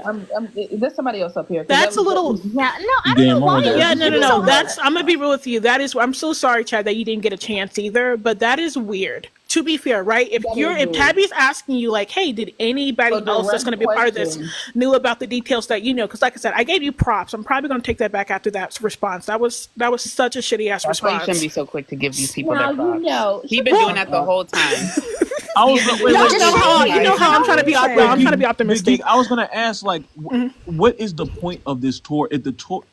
There's somebody else up here. That's a little. Yeah, no, I don't know why. Yeah, no. That's. I'm gonna be real with you. That is. I'm so sorry, Chad, that you didn't get a chance either. But that is weird. To be fair, right? If Tabby's asking you, like, hey, did anybody else that's going to be a part of this knew about the details that you know? Because, like I said, I gave you props. I'm probably going to take that back after that response. That was such a shitty ass response. You shouldn't be so quick to give these people their props. He's been doing that the whole time. You know how I'm trying to be optimistic. I was going to ask, like, what is the point of this tour? If the tour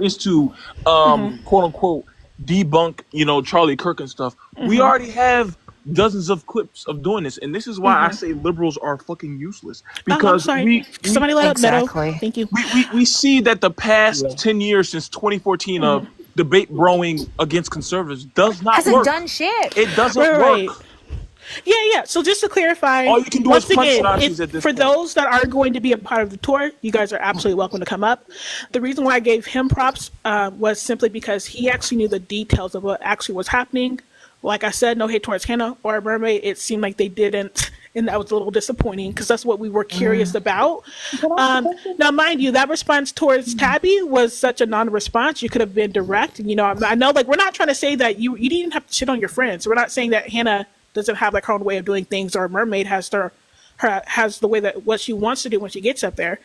is to quote unquote debunk, Charlie Kirk and stuff, we already have dozens of clips of doing this, and this is why I say liberals are fucking useless. Because somebody let up Meadow. Thank you. We see that the past 10 years since 2014 of debate growing against conservatives does not hasn't work. done shit. It doesn't work. Yeah. So just to clarify, all you can do once is punch again, Nazis at this for point. those that are going to be a part of the tour, you guys are absolutely welcome to come up. The reason why I gave him props was simply because he actually knew the details of what actually was happening. Like I said, no hate towards Hannah or Mermaid. It seemed like they didn't, and that was a little disappointing because that's what we were curious about. Now, mind you, that response towards Tabby was such a non-response. You could have been direct. I know, like, we're not trying to say that you didn't have to shit on your friends. We're not saying that Hannah doesn't have like her own way of doing things, or Mermaid has has the way that what she wants to do when she gets up there.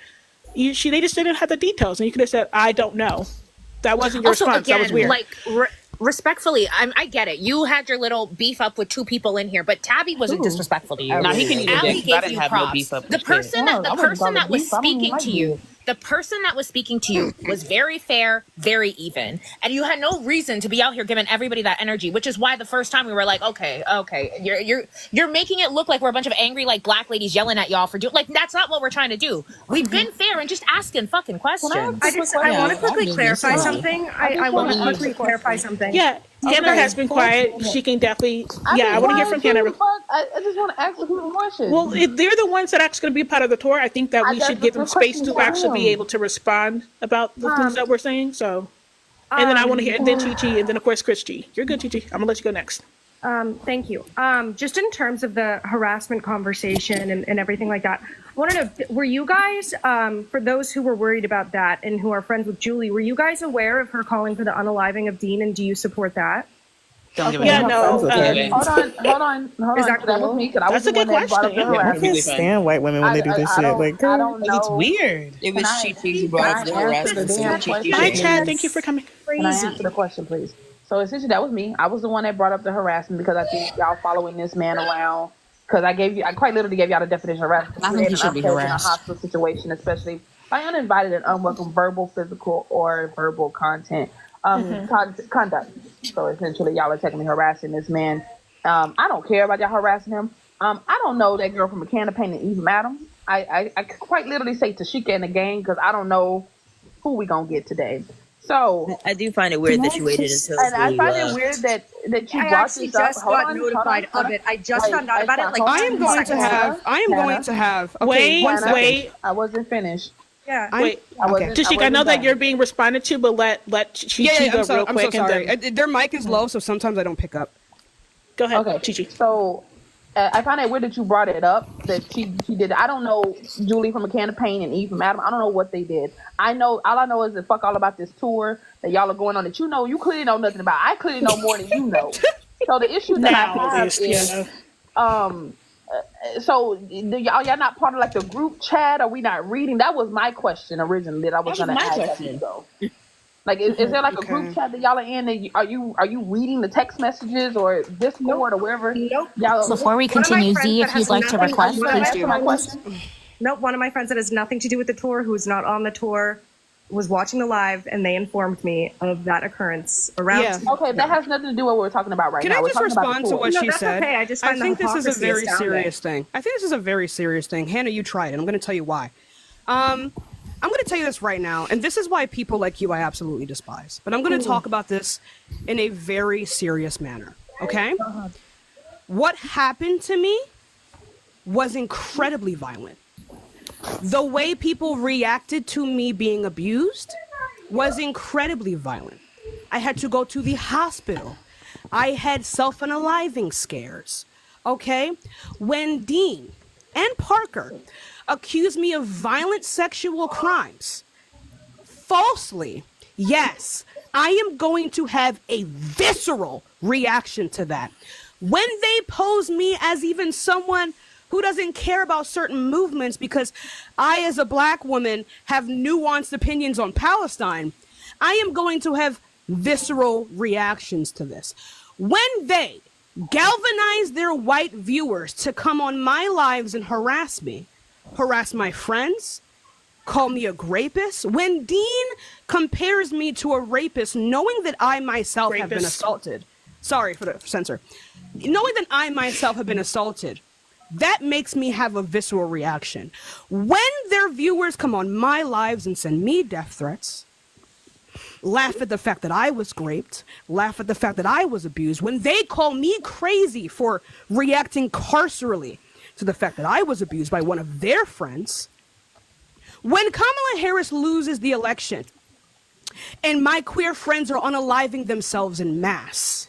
They just didn't have the details, and you could have said, "I don't know." That wasn't your response. That was weird. Respectfully, I get it. You had your little beef up with 2 people in here, but Tabby wasn't disrespectful to you. No, he can eat a dick. I didn't have no beef up. The person that was speaking to you, the person that was speaking to you was very fair, very even. And you had no reason to be out here giving everybody that energy, which is why the first time we were like, okay, you're making it look like we're a bunch of angry, like, black ladies yelling at y'all for doing, like, that's not what we're trying to do. We've been fair and just asking fucking questions. I want to quickly clarify something. I want to quickly clarify something. Yeah, Hannah has been quiet. She can definitely. I want to hear from Hannah. I just want to ask a few questions. Well, if they're the ones that actually going to be part of the tour, I think that we should give them space to actually be able to respond about the things that we're saying. So, and then I want to hear, and then Chi Chi, and then of course Chris G. You're good, Chi Chi. I'm gonna let you go next. Thank you. Just in terms of the harassment conversation and everything like that, I want to know, were you guys, for those who were worried about that and who are friends with Julie, were you guys aware of her calling for the unaliving of Dean, and do you support that? Hold on. Is that cool? That was me, because I was the one that brought up the harassment. I can't stand white women when they do this shit. Like, I don't know. it's weird. It was Chi Chi who brought up the harassment. Hi, Chad. Thank you for coming. Can I answer the question, please? So essentially, that was me. I was the one that brought up the harassment because I think y'all following this man around. Because I quite literally gave y'all the definition of harassment. I think you should be harassed. In a hostile situation, especially by uninvited and unwelcome verbal, physical, or verbal content. Conduct. So essentially, y'all are technically harassing this man. I don't care about y'all harassing him. I don't know that girl from a can of paint and even Madam. I quite literally say Tashika and the gang because I don't know who we gonna get today. So I do find it weird that you waited until. And I find it weird that you brought this up. Just got notified of it. I just found out about it. Like, I am going to have. Okay, wait. I wasn't finished. Yeah. Wait. Tashika, I know that you're being responded to, but let Chi go real quick. I'm so sorry. Their mic is low, so sometimes I don't pick up. Go ahead, okay. Chi. So I find it weird that you brought it up, that she did. I don't know Julie from a can of paint and Eve from Adam. I don't know what they did. All I know is that fuck all about this tour that y'all are going on that you clearly know nothing about. I clearly know more than you know. So the issue that I have is, so y'all not part of like the group chat? Are we not reading? That was my question originally that I was going to ask you. Like, is there like a group chat that y'all are in? That are you reading the text messages or Discord or wherever? Nope. Before we continue, Z, if you'd like to request, please do. Nope. One of my friends that has nothing to do with the tour, who is not on the tour, was watching the live, and they informed me of that occurrence around. Yeah. Okay, that has nothing to do with what we're talking about right now. Can I just respond to what she said? Okay. I think this is a very serious thing. I think this is a very serious thing. Hannah, you tried it. I'm going to tell you why. I'm going to tell you this right now, and this is why people like you I absolutely despise. But I'm going to talk about this in a very serious manner, okay? What happened to me was incredibly violent. The way people reacted to me being abused was incredibly violent. I had to go to the hospital. I had self-unaliving scares, okay? When Dean and Parker accused me of violent sexual crimes falsely, yes, I am going to have a visceral reaction to that. When they pose me as even someone who doesn't care about certain movements because I, as a black woman, have nuanced opinions on Palestine, I am going to have visceral reactions to this. When they galvanize their white viewers to come on my lives and harass me, harass my friends, call me a rapist. When Dean compares me to a rapist, knowing that I myself have been assaulted, sorry for the censor, knowing that I myself have been assaulted, that makes me have a visceral reaction. When their viewers come on my lives and send me death threats, laugh at the fact that I was raped, laugh at the fact that I was abused, when they call me crazy for reacting carcerally to the fact that I was abused by one of their friends, when Kamala Harris loses the election and my queer friends are unaliving themselves in mass,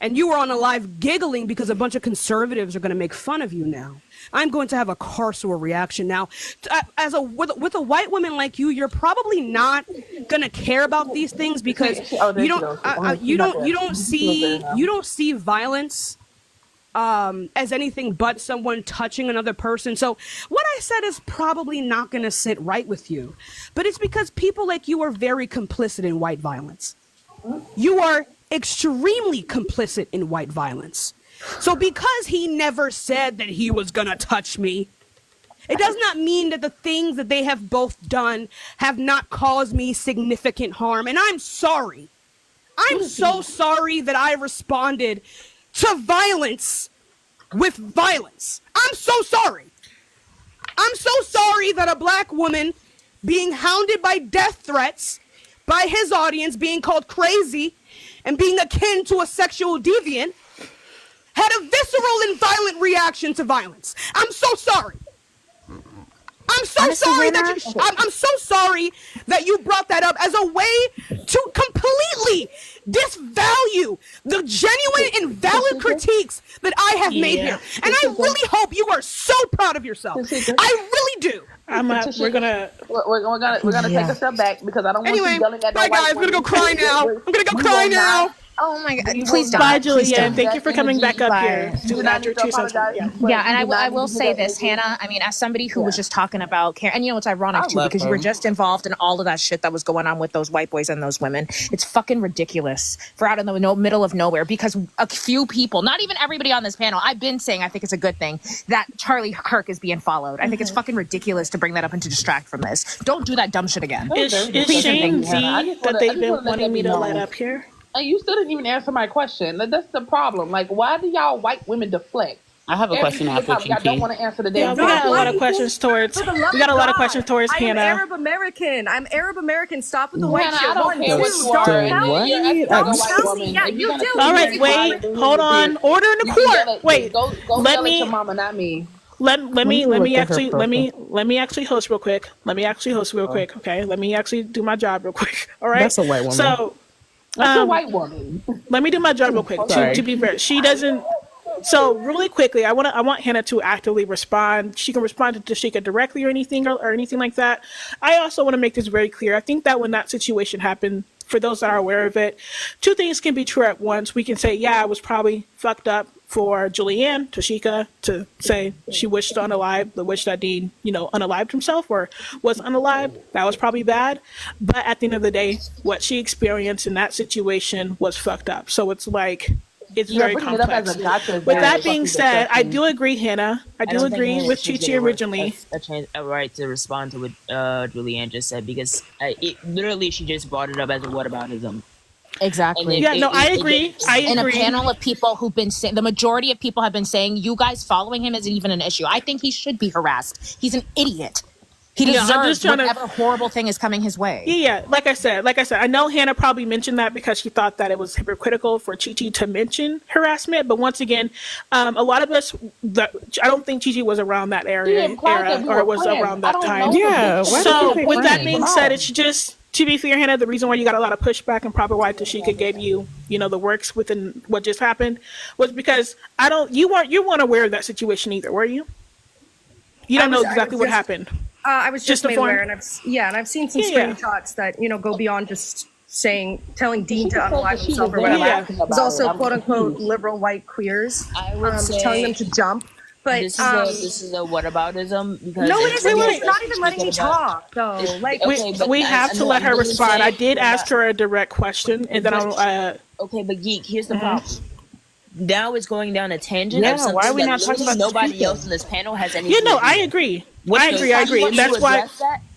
and you are on a live giggling because a bunch of conservatives are going to make fun of you now, I'm going to have a carceral reaction. Now, with a white woman like you, you're probably not going to care about these things because you don't see violence as anything but someone touching another person. So what I said is probably not going to sit right with you, but it's because people like you are very complicit in white violence. You are extremely complicit in white violence. So because he never said that he was going to touch me, It does not mean that the things that they have both done have not caused me significant harm. And I'm sorry. I'm so sorry that I responded to violence with violence. I'm so sorry. I'm so sorry that a black woman being hounded by death threats, by his audience being called crazy and being akin to a sexual deviant, had a visceral and violent reaction to violence. I'm so sorry. I'm so sorry that I'm so sorry that you brought that up as a way to completely disvalue the genuine and valid critiques that I have made here. And I really hope you are so proud of yourself. I really do. We're gonna take a step back because I don't want you yelling at bye guys. I'm gonna go cry now. I'm gonna go cry now. Oh my God! Please don't. Bye, Julianne. Thank you for coming back up here. Yeah, and I will say this, Hannah. I mean, as somebody who was just talking about care, and you know, it's ironic too because you were just involved in all of that shit that was going on with those white boys and those women. It's fucking ridiculous for out in the middle of nowhere because a few people, not even everybody on this panel, I've been saying I think it's a good thing that Charlie Kirk is being followed. I think it's fucking ridiculous to bring that up and to distract from this. Don't do that dumb shit again. Is Shane Z that they've been wanting me to let up here? And you still didn't even answer my question. That's the problem. Like, why do y'all white women deflect? I have a question after Y'all don't want to answer the damn. We got a lot of questions towards. We got a lot of questions towards Hannah. I'm Arab American. Stop with the white shit. I don't care what you are. Yeah, you do. All right, wait, hold on. Order in the court. Wait, go let me. Your mama, not me. Let me actually host real quick. Okay, let me actually do my job real quick. All right. That's a white woman. So. That's a white woman. Let me do my job real quick. To be fair, she doesn't. So really quickly, I want Hannah to actively respond. She can respond to Tashika directly or anything like that. I also want to make this very clear. I think that when that situation happened, for those that are aware of it, two things can be true at once. We can say, yeah, it was probably fucked up for Julianne, Tashika, to say she wished to unalive, the wish that Dean, unalived himself or was unalived. That was probably bad. But at the end of the day, what she experienced in that situation was fucked up. So it's like, it's very complex. With that being said, I do agree, Hannah. I do agree with Chi-Chi originally. A right to respond to what Julianne just said because she just brought it up as a whataboutism. Exactly. I agree. In a panel of people who've been saying, the majority of people have been saying, you guys following him isn't even an issue. I think he should be harassed. He's an idiot. He deserves whatever horrible thing is coming his way. Yeah, like I said, I know Hannah probably mentioned that because she thought that it was hypocritical for Chi-Chi to mention harassment. But once again, a lot of us, I don't think Chi-Chi was around that era or was around that time. Yeah. So with that being said, it's just, to be fair, Hannah, the reason why you got a lot of pushback and probably why Tashika gave you, the works within what just happened was because you weren't aware of that situation either, were you? You don't know exactly what happened. I was just made aware, and I've seen some screenshots that go beyond just telling Dean to unalive himself or whatever. Yeah. There's also quote unquote liberal white queers telling them to jump. But this is a whataboutism because no, it isn't. It's not even letting me talk though. We have to let her respond. I did ask her a direct question, and then okay, but Geek, here's the problem. Now it's going down a tangent. Yeah, why are we not talking about nobody else in this panel has anything? I agree. I agree. And that's why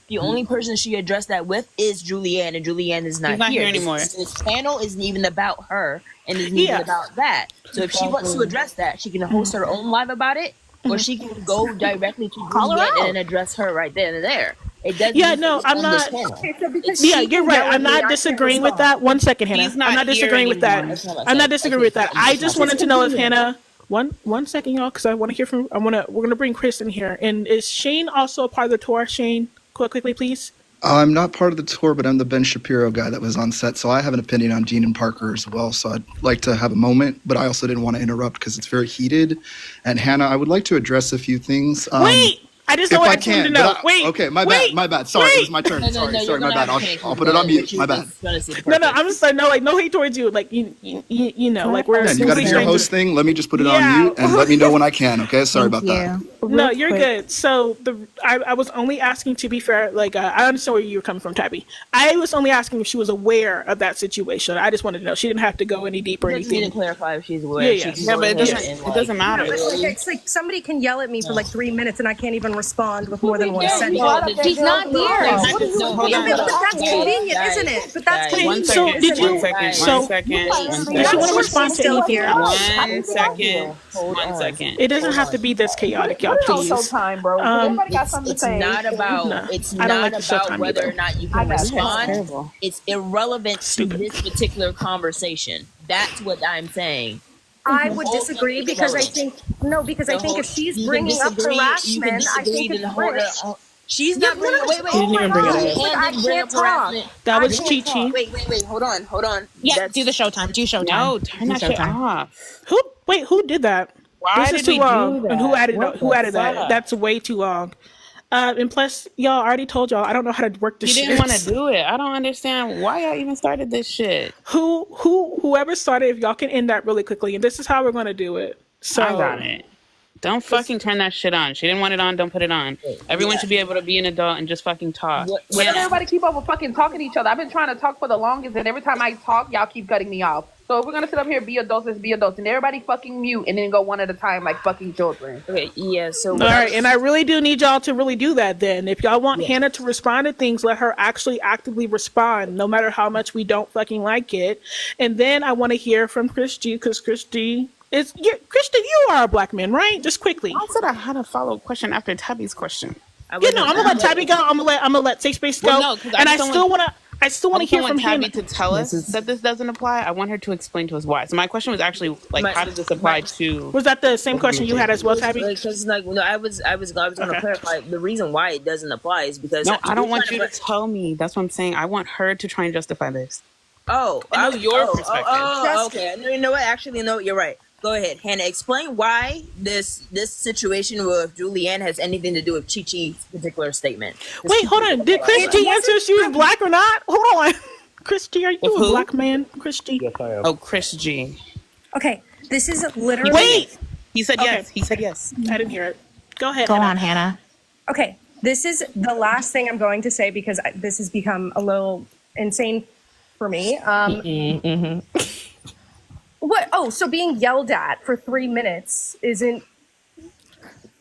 the only person she addressed that with is Julianne, and Julianne is not here anymore. This panel isn't even about her, and isn't even about that. So if she wants to address that, she can host her own live about it, or she can go directly to Julianne and address her right then and there. It doesn't. I'm not. You're right. I'm not disagreeing with that. 1 second, Hannah. I'm not disagreeing with that. I just wanted to know if Hannah. One second, y'all, because I want to hear from. We're gonna bring Chris in here. And is Shane also a part of the tour? Shane, quickly, please. I'm not part of the tour, but I'm the Ben Shapiro guy that was on set, so I have an opinion on Dean and Parker as well. So I'd like to have a moment, but I also didn't want to interrupt because it's very heated. And Hannah, I would like to address a few things. Wait. I just know what I wanted to know. Okay, my bad. Sorry, it was my turn. Sorry, my bad. I'll put it on mute. My bad. No, I'm just like, no hate towards you. Like, you know, like we're. You got to do your host thing. Let me just put it on mute and let me know when I can. Okay, sorry about that. No, you're good. So I was only asking, to be fair, like I understand where you were coming from, Tabby. I was only asking if she was aware of that situation. I just wanted to know. She didn't have to go any deeper or anything. Need to clarify if she's aware. Yeah, but it doesn't matter. It's like somebody can yell at me for like 3 minutes and I can't even respond with To more be than one fair, you sentence. brought up that She's girl's not name. here. What do you No, hold mean? on, Yeah, hold but on. that's convenient, guys, isn't it? But that's guys, One convenient, So second. did isn't One you? it? second. So One second. One does she I'm want to second. sure respond she's to still anything here. else? How do you One get out here? second. One second. It doesn't have to be this Put chaotic, y'all. it on Please. Showtime, bro. Because everybody got it's something to it's say. not about No, it's I don't like not the about Showtime whether either. or not you I can got Yeah, it's respond. terrible. It's irrelevant to Stupid. this particular conversation. That's what I'm saying. I The would whole thing disagree is because I irrelevant. think The I think whole if she's you can bringing up disagree. You can harassment, I think disagree. it's Then hold lit. on. She's Yeah, not bringing. literally. Wait, wait. He Oh didn't my even bring it god, up. she's like, Han I didn't bring can't up talk. harassment. That I was can't Chi talk. Chi. Wait. Hold on. Yeah, That's do the Showtime. Do Showtime. No, turn Do that shit Showtime. off. Who? Wait, who did that? Why This is did too we long. do And who that? added What who the added that? fuck? That's way too long. And plus, y'all I already told y'all I don't know how to work this He didn't want to shit. do it. I don't understand why y'all even started this shit. Whoever started, if y'all can end that really quickly, and this is how we're gonna do it. I got So it. Don't fucking turn that shit on. She didn't want it on. Don't put it on. Everyone should be able to be an adult and just fucking talk. Why does everybody keep over fucking talking to each other? I've been trying to talk for the longest, and every time I talk, y'all keep cutting me off. So if we're gonna sit up here, be adults, let's be adults, and everybody fucking mute, and then go one at a time like fucking children. Okay, yeah. So all right, and I really do need y'all to really do that. Then, if y'all want Hannah to respond to things, let her actually actively respond, no matter how much we don't fucking like it. And then I want to hear from Christy, because Christy, you are a black man, right? Just quickly. I said I had a follow up question after Tabby's question. I'm gonna let Tabby go. I'm gonna let Safe Space go. Well, no, because and I still wanna hear from Tabby him to tell us that this doesn't apply. I want her to explain to us why. So my question was actually like, how does this apply to? Was that the same question you had as well, Tabby? Because no, I was going to clarify the reason why it doesn't apply is because No, I don't want you to tell me. That's what I'm saying. I want her to try and justify this. Oh, I know your perspective. Okay. You know what? Actually, no, you're right. Go ahead, Hannah. Explain why this situation with Julianne has anything to do with Chi Chi's particular statement. Wait, hold on. Did Christy answer if she was black or not? Hold on. Christy, are you a black man? Christy? Yes, I am. Oh, Chris G. Okay, this is literally. Wait! He said yes. He said yes. I didn't hear it. Go ahead. Go Hannah. on, Hannah. Okay, this is the last thing I'm going to say because this has become a little insane for me. What? Oh, so being yelled at for 3 minutes isn't.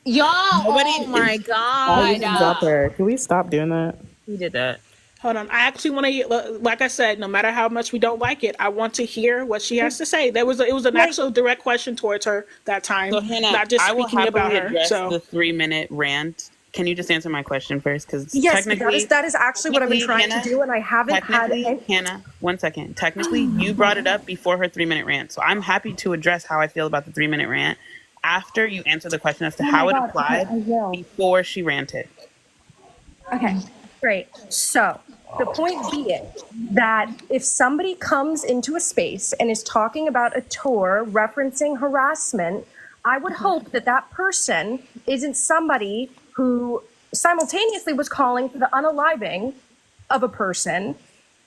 Y'all, oh my god. Stop her. Can we stop doing that? Who did that? Hold on. I actually want to, like I said, no matter how much we don't like it, I want to hear what she has to say. It was an actual direct question towards her that time, So Hannah, not just I will speaking about happily her. address So the 3-minute rant. Can you just answer my question first? Because Yes, technically, that is actually what I've been trying to do, and I haven't had. Hannah, 1 second. Technically, you brought it up before her 3-minute rant, so I'm happy to address how I feel about the 3-minute rant after you answer the question as to how it applied before she ranted. Okay, great. So the point being that if somebody comes into a space and is talking about a tour referencing harassment, I would hope that that person isn't somebody who simultaneously was calling for the unaliving of a person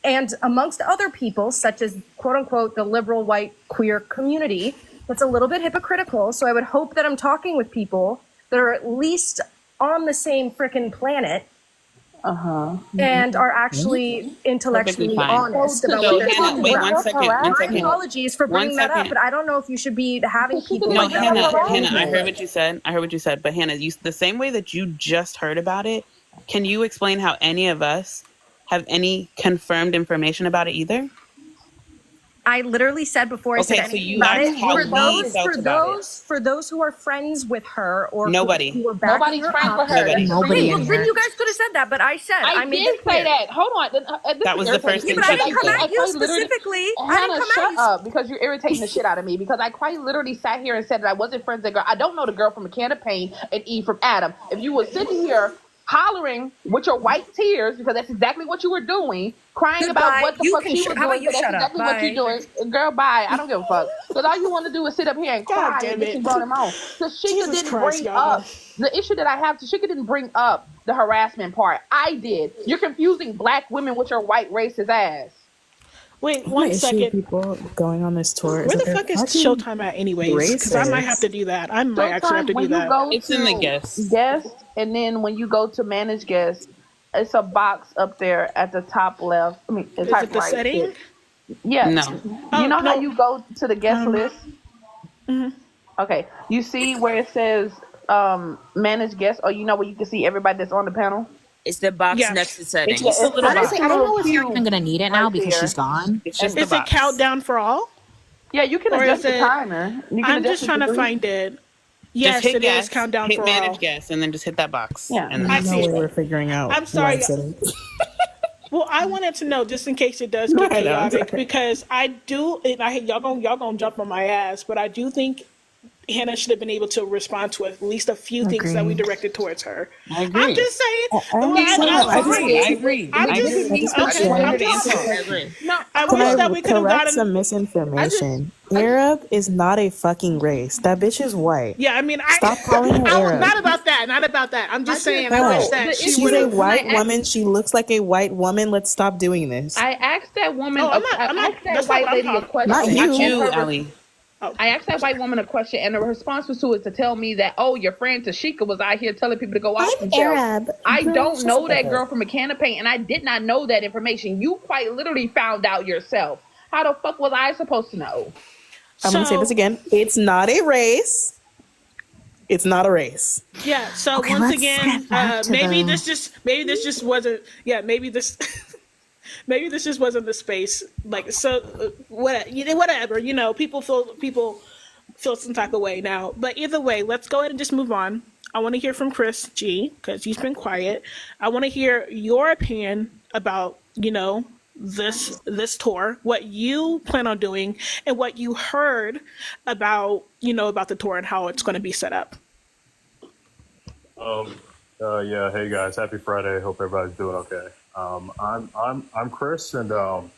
and amongst other people, such as quote unquote, the liberal white queer community. That's a little bit hypocritical. So I would hope that I'm talking with people that are at least on the same frickin' planet and are actually intellectually honest about what they're talking about. One second. My apologies for bringing that up, but I don't know if you should be having people No, like that. Hannah, I heard what you said. But Hannah, the same way that you just heard about it, can you explain how any of us have any confirmed information about it either? I literally said before I said anything about it, for those who are friends with her or nobody. who are backing Nobody's her friends up. with her. Wait, well, then you guys could have said that, but I said I made did it clear. say that. Hold on. That was the first thing but she I didn't said. come at you specifically. Hannah, shut up because you're irritating the shit out of me because I quite literally sat here and said that I wasn't friends with the girl. I don't know the girl from A Can of Pain and Eve from Adam. If you were sitting here hollering with your white tears because that's exactly what you were doing, crying about what the fuck she was doing. That's exactly what you're doing. Girl, bye. I don't give a fuck. Because all you want to do is sit up here and cry and get you brought him on. So Shika didn't bring up the issue that I have. Shika didn't bring up the harassment part. I did. You're confusing black women with your white racist ass. Wait, My one issue second. with people going on this tour. Where the fuck is Showtime at anyways? Because I might have to do that. I might actually have to do that. It's in the guest, and then when you go to manage guests, it's a box up there at the top left. I mean, Is it the setting? Yeah. No. You know how you go to the guest list? Mm-hmm. Okay. You see where it says managed guests, or where you can see everybody that's on the panel? It's the box next to settings. Honestly, I don't know if you're even gonna need it now because she's gone. It's just Is it countdown for all? Yeah, you can adjust the timer. I'm just trying to find it. Yes, it is countdown hit for manage all. guests, and then just hit that box. Yeah, and I see. We're figuring out. I'm sorry. live settings. Well, I wanted to know just in case it does get chaotic because I do. And y'all gonna jump on my ass, but I do think Hannah should have been able to respond to at least a few things that we directed towards her. I agree. I'm just saying. I agree. I wish that we could have gotten some misinformation. Arab is not a fucking race. That bitch is white. Yeah, I mean, stop calling her Arab. Not about that. Not about that. I'm just saying. No, I wish that she's a white woman. She looks like a white woman. Let's stop doing this. I asked that woman. I asked that white lady a question. Not you, Ali. I asked that white woman a question, and the response was to tell me that, your friend Tashika was out here telling people to go out themselves. Arab. I don't know that girl from a can of paint, and I did not know that information. You quite literally found out yourself. How the fuck was I supposed to know? I'm going to say this again. It's not a race. It's not a race. Yeah. So okay, once again, maybe this just wasn't. Yeah. Maybe this just wasn't the space. Like, so whatever. People feel some type of way now. But either way, let's go ahead and just move on. I want to hear from Chris G because he's been quiet. I want to hear your opinion about this tour, what you plan on doing, and what you heard about the tour and how it's going to be set up. Yeah. Hey guys, happy Friday. Hope everybody's doing okay. I'm Chris, and I'll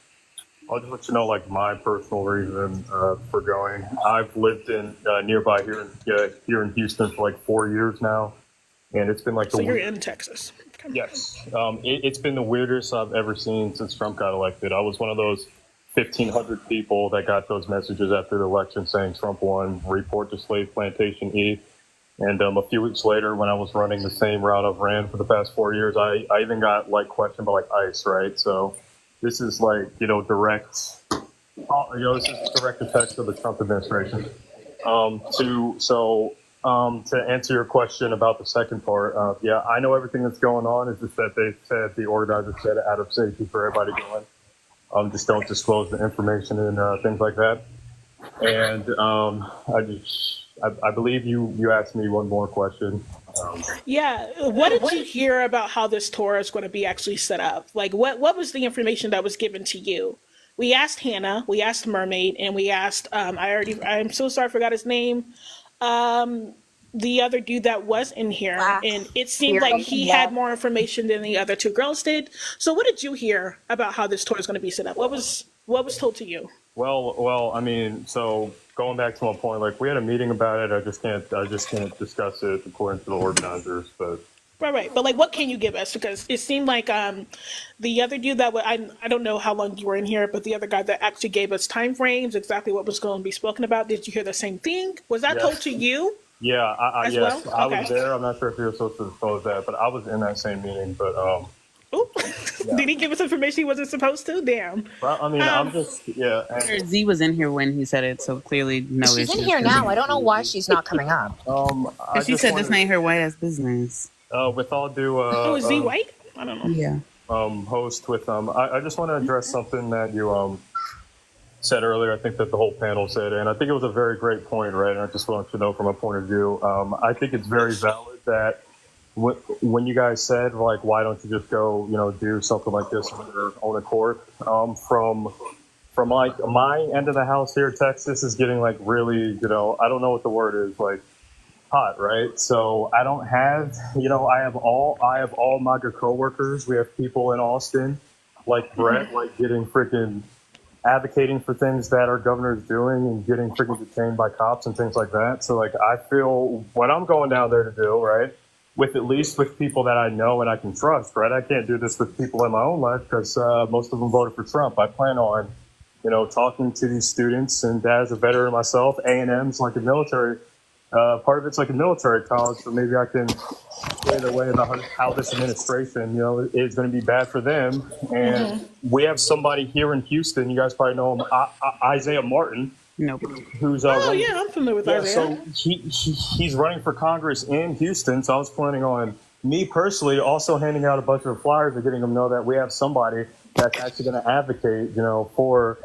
just let you know like my personal reason for going. I've lived in nearby here in Houston for like 4 years now, and it's been like so you're in Texas. Yes. It's been the weirdest I've ever seen since Trump got elected. I was one of those 1,500 people that got those messages after the election saying Trump won, report to slave plantation E. And a few weeks later, when I was running the same route I've ran for the past 4 years, I even got questioned by ICE, right? So this is direct, this is direct effects of the Trump administration. To answer your question about the second part, I know everything that's going on. It's just that the organizers said out of safety for everybody going. Just don't disclose the information and things like that. And I believe you asked me one more question. What did you hear about how this tour is going to be actually set up? Like, what was the information that was given to you? We asked Hannah, we asked Mermaid, and we asked I'm so sorry I forgot his name. The other dude that was in here, and it seemed like he had more information than the other two girls did. So what did you hear about how this tour is going to be set up? What was told to you? Well, I mean, so going back to my point, we had a meeting about it. I just can't discuss it according to the organizers, but. Right. But what can you give us? Because it seemed like the other dude that I don't know how long you were in here, but the other guy that actually gave us time frames, exactly what was going to be spoken about. Did you hear the same thing? Was that told to you? Yeah, yes, well? I was there. I'm not sure if you were supposed to disclose that, but I was in that same meeting. But did he give us information he wasn't supposed to? Damn. Well, I mean, I'm just Z was in here when he said it, so clearly no. She's in here now. I don't know why she's not coming up. She said this ain't her white ass business. With all due, is Z white? I don't know. Yeah. Host with I just want to address something that you said earlier. I think that the whole panel said, and I think it was a very great point, right? And I just want to know from a point of view. I think it's very valid that when you guys said why don't you just go, do something like this on your own accord? From my end of the house here, Texas is getting really, I don't know what the word is, hot, right? So I don't have, I have all my good coworkers. We have people in Austin, like Brett, getting freaking advocating for things that our governor is doing and getting freaking detained by cops and things like that. So I feel what I'm going down there to do, right? With at least with people that I know and I can trust, right? I can't do this with people in my own life because most of them voted for Trump. I plan on, talking to these students, and as a veteran myself, A&M's like a military. Part of it's like a military college, so maybe I can sway their way about how this administration, is going to be bad for them. And we have somebody here in Houston, you guys probably know him, Isaiah Martin, Nope. Who's yeah, I'm familiar with Isaiah. So he's running for Congress in Houston. So I was planning on me personally also handing out a bunch of flyers and getting them to know that we have somebody that's actually going to advocate, for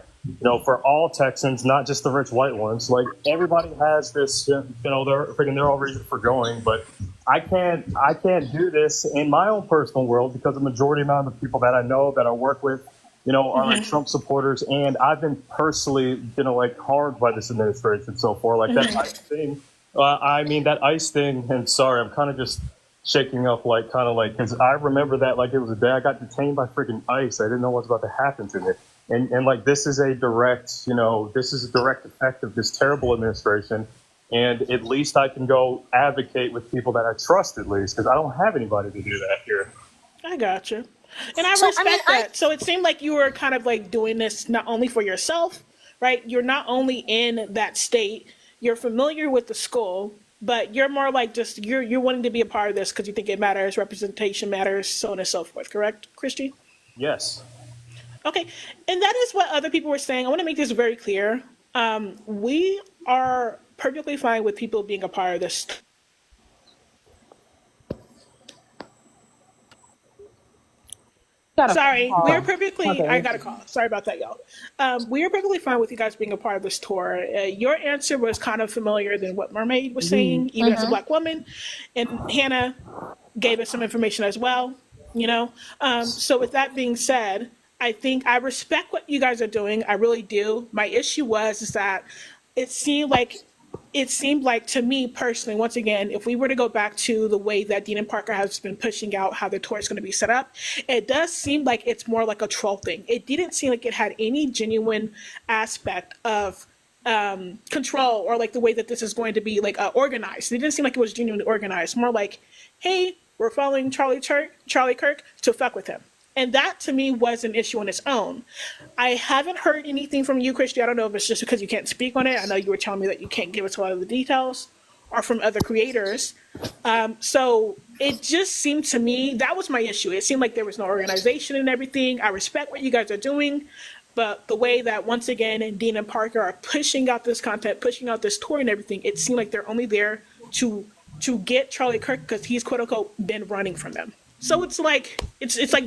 all Texans, not just the rich white ones. Like everybody has this, they're all reason for going, but I can't do this in my own personal world because the majority amount of the people that I know that I work with, are like Trump supporters, and I've been personally, harmed by this administration so far. Like that ICE thing. That ICE thing. And sorry, I'm kind of just shaking up, because I remember that like it was a day I got detained by freaking ICE. I didn't know what was about to happen to me. And like this is a direct, effect of this terrible administration. And at least I can go advocate with people that I trust, at least, because I don't have anybody to do that here. I gotcha. And I respect that. So it seemed like you were kind of like doing this not only for yourself, right? You're not only in that state, you're familiar with the school, but you're more like just you're wanting to be a part of this because you think it matters, representation matters, so on and so forth. Correct, Christy? Yes. Okay, and that is what other people were saying. I want to make this very clear. We are perfectly fine with people being a part of this. Sorry, we're perfectly. I got a call. Sorry about that, y'all. We are perfectly fine with you guys being a part of this tour. Your answer was kind of familiar than what Mermaid was saying, even as a Black woman, and Hannah gave us some information as well. So with that being said, I think I respect what you guys are doing. I really do. My issue is that it seemed like to me personally, once again, if we were to go back to the way that Dean and Parker has been pushing out how the tour is going to be set up, it does seem like it's more like a troll thing. It didn't seem like it had any genuine aspect of control or like the way that this is going to be like organized. It didn't seem like it was genuinely organized. More like, hey, we're following Charlie Kirk to fuck with him. And that, to me, was an issue on its own. I haven't heard anything from you, Christy. I don't know if it's just because you can't speak on it. I know you were telling me that you can't give us a lot of the details, or from other creators. So it just seemed to me, that was my issue. It seemed like there was no organization and everything. I respect what you guys are doing, but the way that, once again, Dean and Parker are pushing out this content, pushing out this tour and everything, it seemed like they're only there to get Charlie Kirk because he's, quote unquote, been running from them. So it's like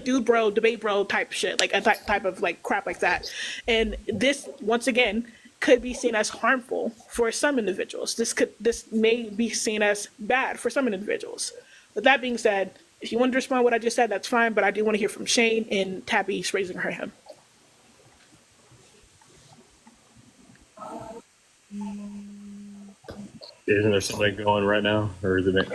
dude bro, debate bro type shit, like a type of like crap like that. And this, once again, could be seen as harmful for some individuals. This may be seen as bad for some individuals. With that being said, if you want to respond to what I just said, that's fine, but I do want to hear from Shane and Tabby's raising her hand. Isn't there something going right now, or is it?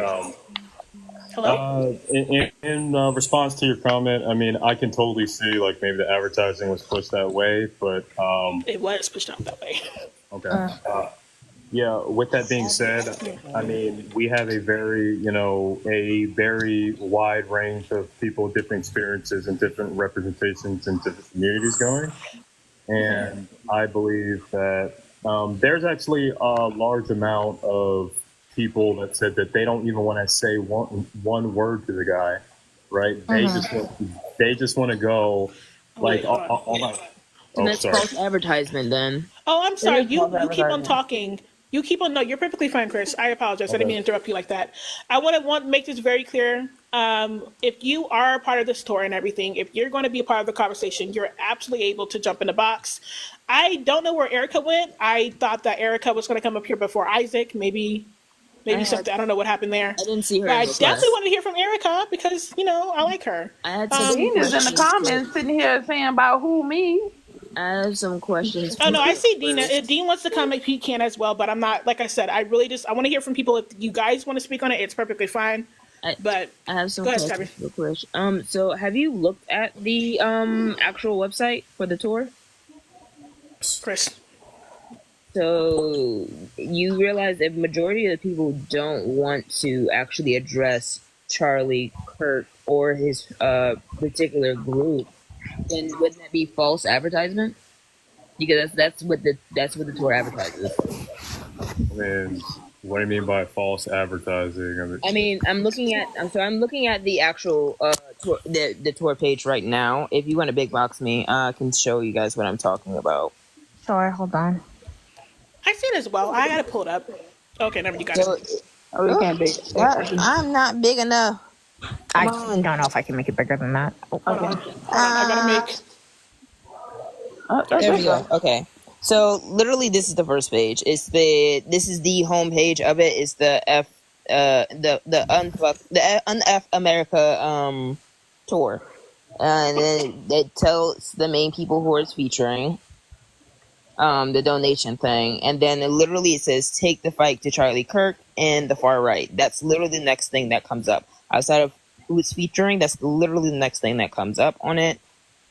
Hello? In response to your comment, I can totally see like maybe the advertising was pushed that way, but it was pushed out that way. Okay. Yeah. With that being said, we have a very wide range of people with different experiences and different representations in different communities going, and I believe that there's actually a large amount of people that said that they don't even want to say one word to the guy, right? They just want to go like that's false advertisement then. Oh, I'm sorry. You keep on talking. No, you're perfectly fine, Chris. I apologize. I didn't mean to interrupt you like that. I want to make this very clear. If you are a part of this tour and everything, if you're going to be a part of the conversation, you're absolutely able to jump in the box. I don't know where Erica went. I thought that Erica was going to come up here before Isaac. Maybe something. I don't know what happened there. I didn't see her. But I definitely want to hear from Erica because I like her. I had some Dean is in the comments sitting here saying about who me. I have some questions. Oh no, I see Dean. Dean wants to come if he can as well, but I'm not. Like I said, I want to hear from people. If you guys want to speak on it, it's perfectly fine. But I have some questions real quick. So have you looked at the actual website for the tour, Chris? So you realize that majority of the people don't want to actually address Charlie Kirk or his particular group, then wouldn't that be false advertisement? Because that's what the tour advertises. What do you mean by false advertising? I'm looking at the actual tour, the tour page right now. If you want to big box me, I can show you guys what I'm talking about. Sure, hold on. I see it as well. I gotta pull it up. Okay, never. You got So, it. Oh, you can't big. I'm not big enough. I don't know if I can make it bigger than that. Hold on. I gotta make. There we go. Okay. So literally, this is the first page. This is the home page of it. It's the unfuck America tour, and then it tells the main people who it's featuring, the donation thing, and then it says take the fight to Charlie Kirk and the far right. That's literally the next thing that comes up outside of who it's featuring. That's literally the next thing that comes up on it.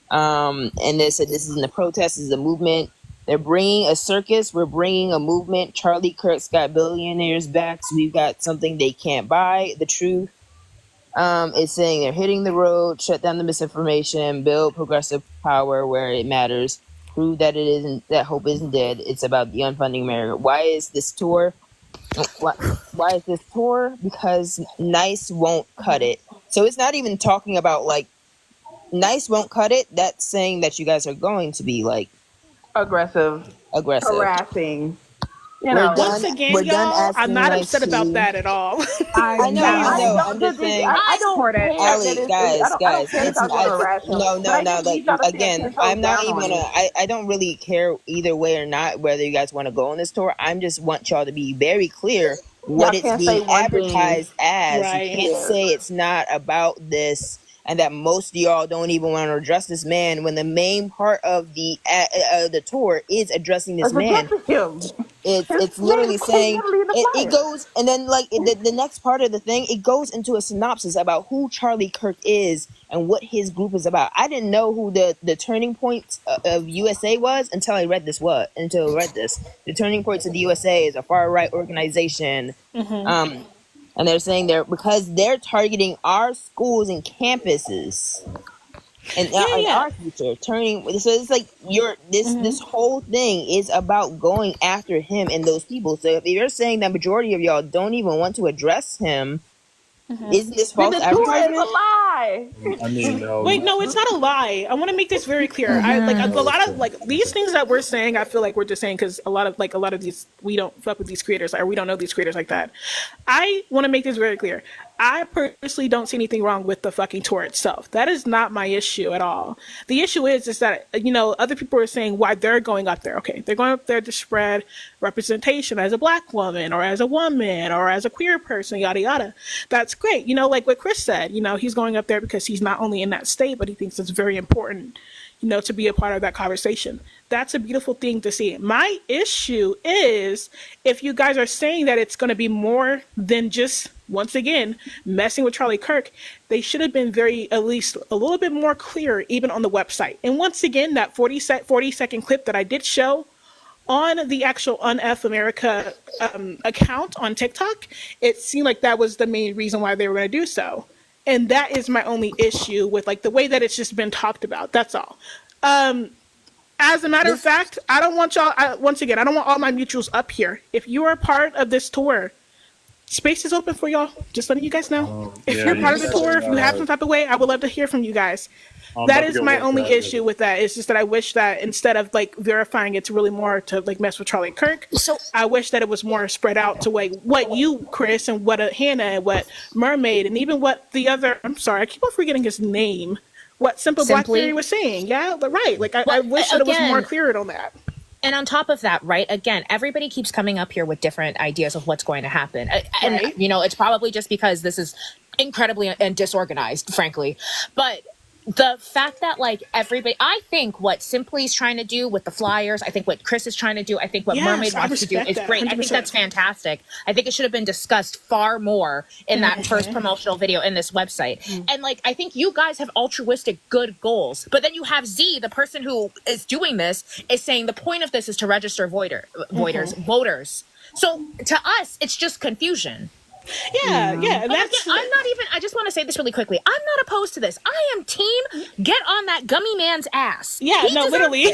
And they said this isn't a protest, this is a movement. They're bringing a circus, we're bringing a movement. Charlie Kirk's got billionaires back, so we've got something they can't buy. The truth. It's saying they're hitting the road, shut down the misinformation, build progressive power where it matters, prove that that hope isn't dead. It's about the unfunding America. Why is this tour? Why is this tour? Because Nice won't cut it. So it's not even talking about like Nice won't cut it. That's saying that you guys are going to be like aggressive, harassing. Once again, y'all, I'm not upset about that at all. I know. I'm just saying. I don't support it. Allie, guys, like again, I'm not even gonna. I don't really care either way or not whether you guys want to go on this tour. I'm just want y'all to be very clear what it's being advertised as. Right. You can't say it's not about this. And that most of y'all don't even want to address this man when the main part of the tour is addressing this man. It's literally saying it goes, and then like the next part of the thing, it goes into a synopsis about who Charlie Kirk is and what his group is about. I didn't know who the turning point of USA was until I read this. The turning points of the USA is a far right organization. Mm-hmm. And they're saying because they're targeting our schools and campuses and our future. So it's like this whole thing is about going after him and those people. So if you're saying that majority of y'all don't even want to address him, isn't this false advertisement? It's a lie. I mean, wait, no, it's not a lie. I want to make this very clear. I like a lot of like these things that we're saying. I feel like we're just saying because a lot of these we don't fuck with these creators or we don't know these creators like that. I want to make this very clear. I personally don't see anything wrong with the fucking tour itself. That is not my issue at all. The issue is that, other people are saying why they're going up there. Okay, they're going up there to spread representation as a black woman or as a woman or as a queer person, yada, yada. That's great. Like what Chris said, he's going up there because he's not only in that state, but he thinks it's very important, to be a part of that conversation. That's a beautiful thing to see. My issue is if you guys are saying that it's going to be more than just, once again, messing with Charlie Kirk, they should have been at least a little bit more clear, even on the website. And once again, that 40-second clip that I did show on the actual Unf America account on TikTok, it seemed like that was the main reason why they were going to do so. And that is my only issue with like the way that it's just been talked about. That's all. As a matter of fact, I don't want y'all, once again, I don't want all my mutuals up here. If you are a part of this tour, space is open for y'all. Just letting you guys know. If you're part of the tour, if you have some type of way, I would love to hear from you guys. That is my only issue with that. It's just that I wish that instead of like verifying it's really more to like mess with Charlie Kirk. So I wish that it was more spread out to like what you, Chris, and what Hannah and what Mermaid and even what the other, I'm sorry, I keep on forgetting his name. What Simple Black Theory was saying. Yeah, but right. Like I wish that it was more clear on that. And on top of that, right, again, everybody keeps coming up here with different ideas of what's going to happen. And, it's probably just because this is incredibly and disorganized, frankly. But the fact that, like, everybody, I think what Simply's trying to do with the flyers, I think what Chris is trying to do, I think what Mermaid wants to do is great. 100%. I think that's fantastic. I think it should have been discussed far more in that first promotional video in this website. And, like, I think you guys have altruistic good goals. But then you have Z, the person who is doing this, is saying the point of this is to register voters. So to us, it's just confusion. Yeah. I'm not even, I just want to say this really quickly. I'm not opposed to this. I am team get on that gummy man's ass. Yeah, literally.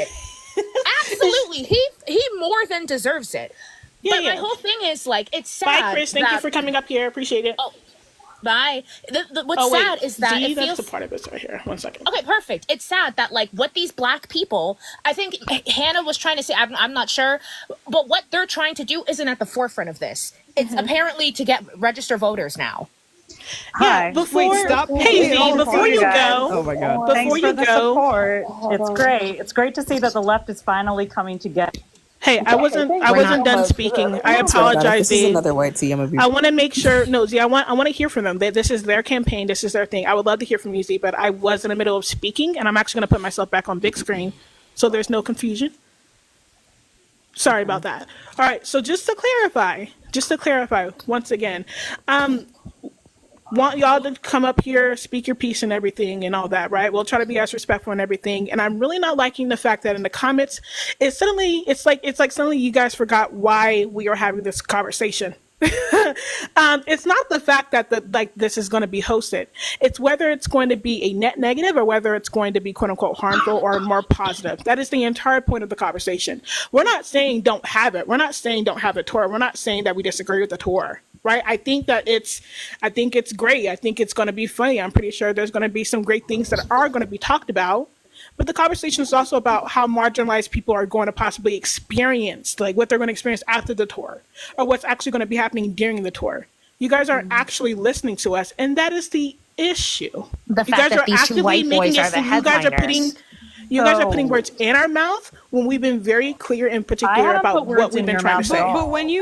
Absolutely. He more than deserves it. But my whole thing is like, it's sad. Bye, Chris. Thank you for coming up here. Appreciate it. Bye. What's sad is that Z, it feels... that's the part of this right here. 1 second. Okay, perfect. It's sad that like what these Black people, I think Hannah was trying to say, I'm not sure, but what they're trying to do isn't at the forefront of this. It's apparently to get register voters now. Yeah, before Wait, stop. Hey Z, before you go, oh my god, before thanks you for the go, support. It's great. It's great to see that the left is finally coming together. Hey, I wasn't done speaking. I apologize, This is Z. another white tea. I'm gonna be. I want to make sure. No, Z, I want to hear from them. This is their campaign. This is their thing. I would love to hear from you, Z, but I was in the middle of speaking, and I'm actually going to put myself back on big screen, so there's no confusion. Sorry about that. All right. So just to clarify, once again, want y'all to come up here, speak your piece and everything and all that, right? We'll try to be as respectful and everything. And I'm really not liking the fact that in the comments, it's like suddenly you guys forgot why we are having this conversation. It's not the fact that this is going to be hosted. It's whether it's going to be a net negative or whether it's going to be quote unquote harmful or more positive. That is the entire point of the conversation. We're not saying don't have it. We're not saying don't have a tour. We're not saying that we disagree with the tour. Right. I think it's great. I think it's going to be funny. I'm pretty sure there's going to be some great things that are going to be talked about. But the conversation is also about how marginalized people are going to possibly experience, like what they're going to experience after the tour or what's actually going to be happening during the tour. You guys are actually listening to us. And that is the issue. The you fact guys that are these two white boys are the headliners. You guys are putting words in our mouth when we've been very clear and particular about what we've been trying to say. But when you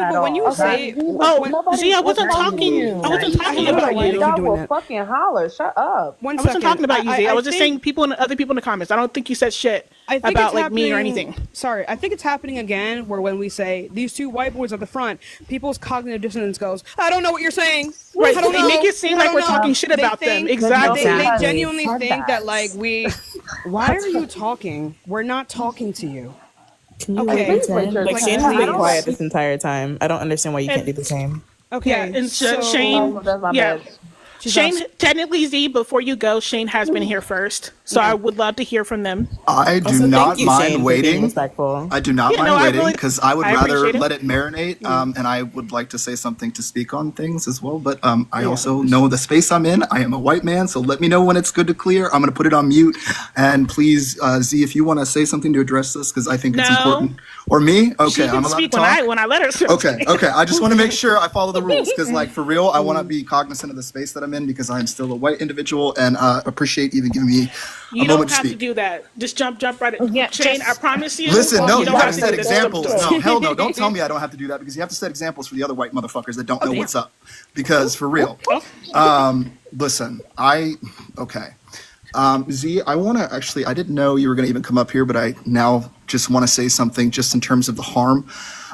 say, Z, I wasn't talking about you. Y'all will fucking holler. Shut up. I wasn't talking about you, Z. I was just saying other people in the comments. I don't think you said shit about like me or anything. Sorry, I think it's happening again where when we say these two white boys at the front, people's cognitive dissonance goes, I don't know what you're saying. Right, I don't know. They make it seem like we're talking shit about them. Exactly. They genuinely think that like why are you talking? We're not talking to you. Can you okay. Like Shane's been quiet this entire time. I don't understand why you can't do the same. Okay. Yeah, and Shane. Yeah. Shane, technically, Z, before you go, Shane has been here first. So I would love to hear from them. I do not mind waiting. I do not mind waiting because I would rather let it marinate. And I would like to say something to speak on things as well. But I also know the space I'm in. I am a white man. So let me know when it's good to clear. I'm going to put it on mute. And please, Z, if you want to say something to address this, because I think it's important. Or me? Okay, I'm allowed to talk. When I let her speak. Okay. I just want to make sure I follow the rules because, like, for real, I want to be cognizant of the space that I'm in because I'm still a white individual and appreciate even giving me you don't have to do that. Just jump right in. Yeah, Shane, I promise you. Listen, no, you got to set examples. No, hell no. Don't tell me I don't have to do that because you have to set examples for the other white motherfuckers that don't know what's up. Because for real. Listen, Z, I want to actually, I didn't know you were going to even come up here, but I now just want to say something just in terms of the harm.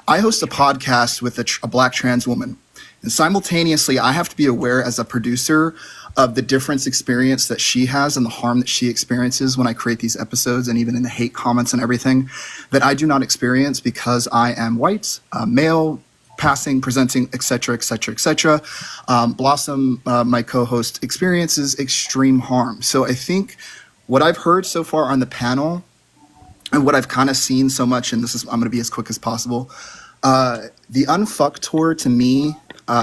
I host a podcast with a Black trans woman. And simultaneously, I have to be aware as a producer of the difference experience that she has and the harm that she experiences when I create these episodes and even in the hate comments and everything that I do not experience because I am white, male, passing, presenting, etc., etc., etc. Blossom, my co-host, experiences extreme harm. So I think what I've heard so far on the panel and what I've kind of seen so much, and I'm going to be as quick as possible, the Unfuck tour to me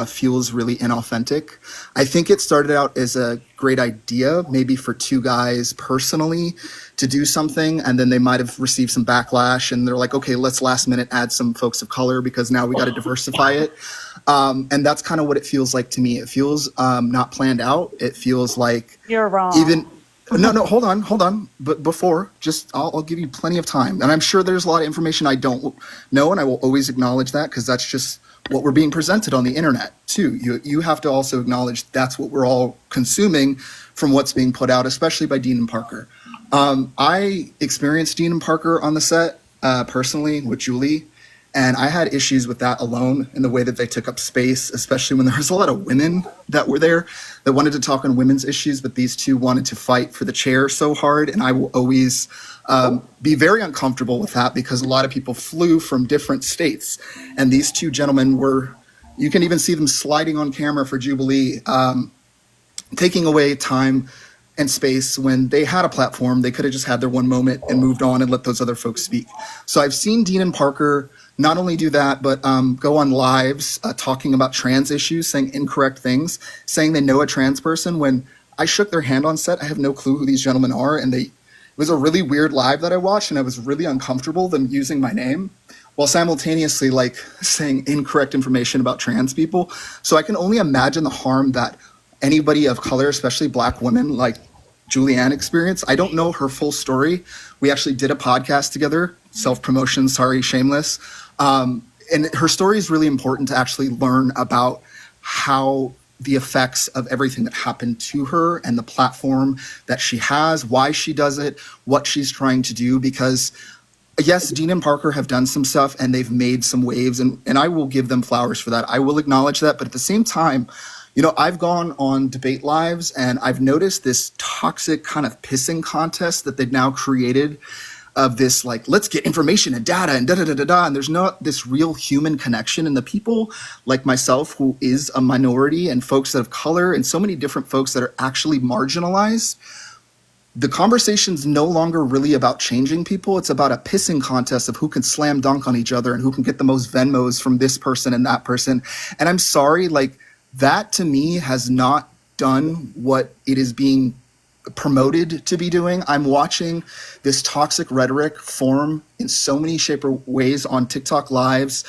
feels really inauthentic. I think it started out as a great idea, maybe for two guys personally to do something, and then they might have received some backlash, and they're like, okay, let's last minute add some folks of color because now we got to diversify it. And that's kind of what it feels like to me. It feels not planned out. It feels like you're wrong. No, hold on. But before, I'll give you plenty of time. And I'm sure there's a lot of information I don't know, and I will always acknowledge that because that's just what we're being presented on the internet too. You have to also acknowledge that's what we're all consuming from what's being put out, especially by Dean and Parker. I experienced Dean and Parker on the set personally with Julie, and I had issues with that alone in the way that they took up space, especially when there was a lot of women that were there that wanted to talk on women's issues, but these two wanted to fight for the chair so hard. And I will always be very uncomfortable with that because a lot of people flew from different states. And these two gentlemen you can even see them sliding on camera for Jubilee, taking away time and space when they had a platform. They could have just had their one moment and moved on and let those other folks speak. So I've seen Dean and Parker not only do that, but go on lives talking about trans issues, saying incorrect things, saying they know a trans person. When I shook their hand on set, I have no clue who these gentlemen are. And it was a really weird live that I watched, and I was really uncomfortable them using my name while simultaneously like saying incorrect information about trans people. So I can only imagine the harm that anybody of color, especially Black women like Julianne, experienced. I don't know her full story. We actually did a podcast together, self-promotion, sorry, shameless. And her story is really important to actually learn about how the effects of everything that happened to her and the platform that she has, why she does it, what she's trying to do. Because yes, Dean and Parker have done some stuff and they've made some waves, and I will give them flowers for that. I will acknowledge that. But at the same time, you know, I've gone on debate lives and I've noticed this toxic kind of pissing contest that they've now created of this, like, let's get information and data and da-da-da-da-da. And there's not this real human connection. And the people like myself, who is a minority, and folks that have color, and so many different folks that are actually marginalized, the conversation's no longer really about changing people. It's about a pissing contest of who can slam dunk on each other and who can get the most Venmos from this person and that person. And I'm sorry, like, that to me has not done what it is being promoted to be doing. I'm watching this toxic rhetoric form in so many shape or ways on TikTok lives,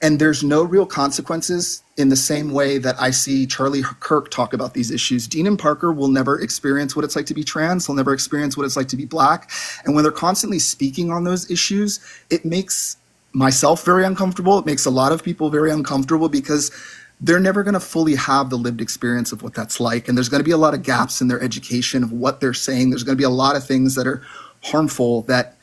and there's no real consequences in the same way that I see Charlie Kirk talk about these issues. Dean and Parker will never experience what it's like to be trans. They'll never experience what it's like to be Black. And when they're constantly speaking on those issues, it makes myself very uncomfortable. It makes a lot of people very uncomfortable because they're never going to fully have the lived experience of what that's like. And there's going to be a lot of gaps in their education of what they're saying. There's going to be a lot of things that are harmful that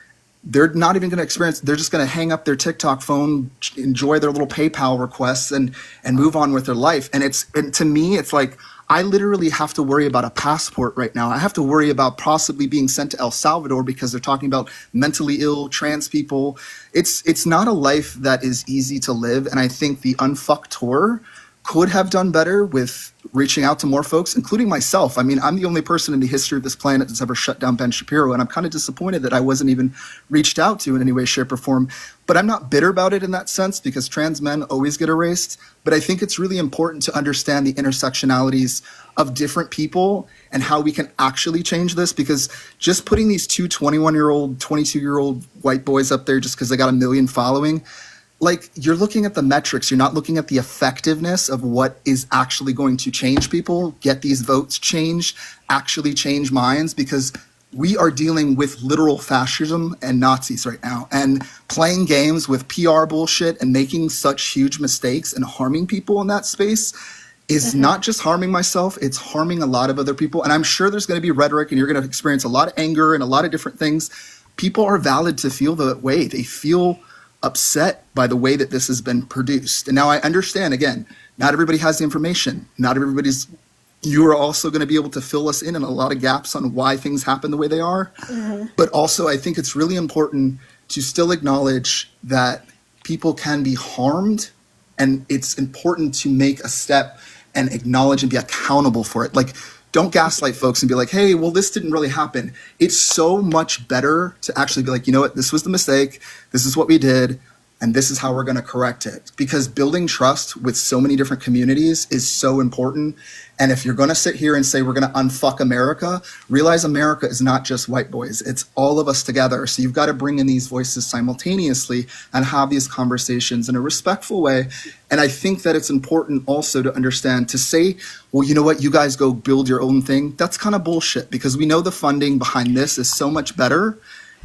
they're not even going to experience. They're just going to hang up their TikTok phone, enjoy their little PayPal requests, and move on with their life. And to me, it's like, I literally have to worry about a passport right now. I have to worry about possibly being sent to El Salvador because they're talking about mentally ill trans people. It's not a life that is easy to live. And I think the Unfuck tour could have done better with reaching out to more folks, including myself. I mean, I'm the only person in the history of this planet that's ever shut down Ben Shapiro, and I'm kind of disappointed that I wasn't even reached out to in any way, shape, or form. But I'm not bitter about it in that sense, because trans men always get erased. But I think it's really important to understand the intersectionalities of different people and how we can actually change this, because just putting these two 21-year-old, 22-year-old white boys up there just because they got 1 million following, like, you're looking at the metrics. You're not looking at the effectiveness of what is actually going to change people, get these votes changed, actually change minds, because we are dealing with literal fascism and Nazis right now, and playing games with PR bullshit and making such huge mistakes and harming people in that space is not just harming myself, it's harming a lot of other people. And I'm sure there's going to be rhetoric and you're going to experience a lot of anger and a lot of different things. People are valid to feel that way. They feel upset by the way that this has been produced. And now I understand, again, not everybody has the information. Not everybody's, you are also going to be able to fill us in on a lot of gaps on why things happen the way they are. But also I think it's really important to still acknowledge that people can be harmed, and it's important to make a step and acknowledge and be accountable for it. Like, don't gaslight folks and be like, hey, well, this didn't really happen. It's so much better to actually be like, you know what, this was the mistake. This is what we did. And this is how we're going to correct it. Because building trust with so many different communities is so important. And if you're going to sit here and say we're going to unfuck America, realize America is not just white boys. It's all of us together. So you've got to bring in these voices simultaneously and have these conversations in a respectful way. And I think that it's important also to understand, to say, well, you know what, you guys go build your own thing. That's kind of bullshit, because we know the funding behind this is so much better.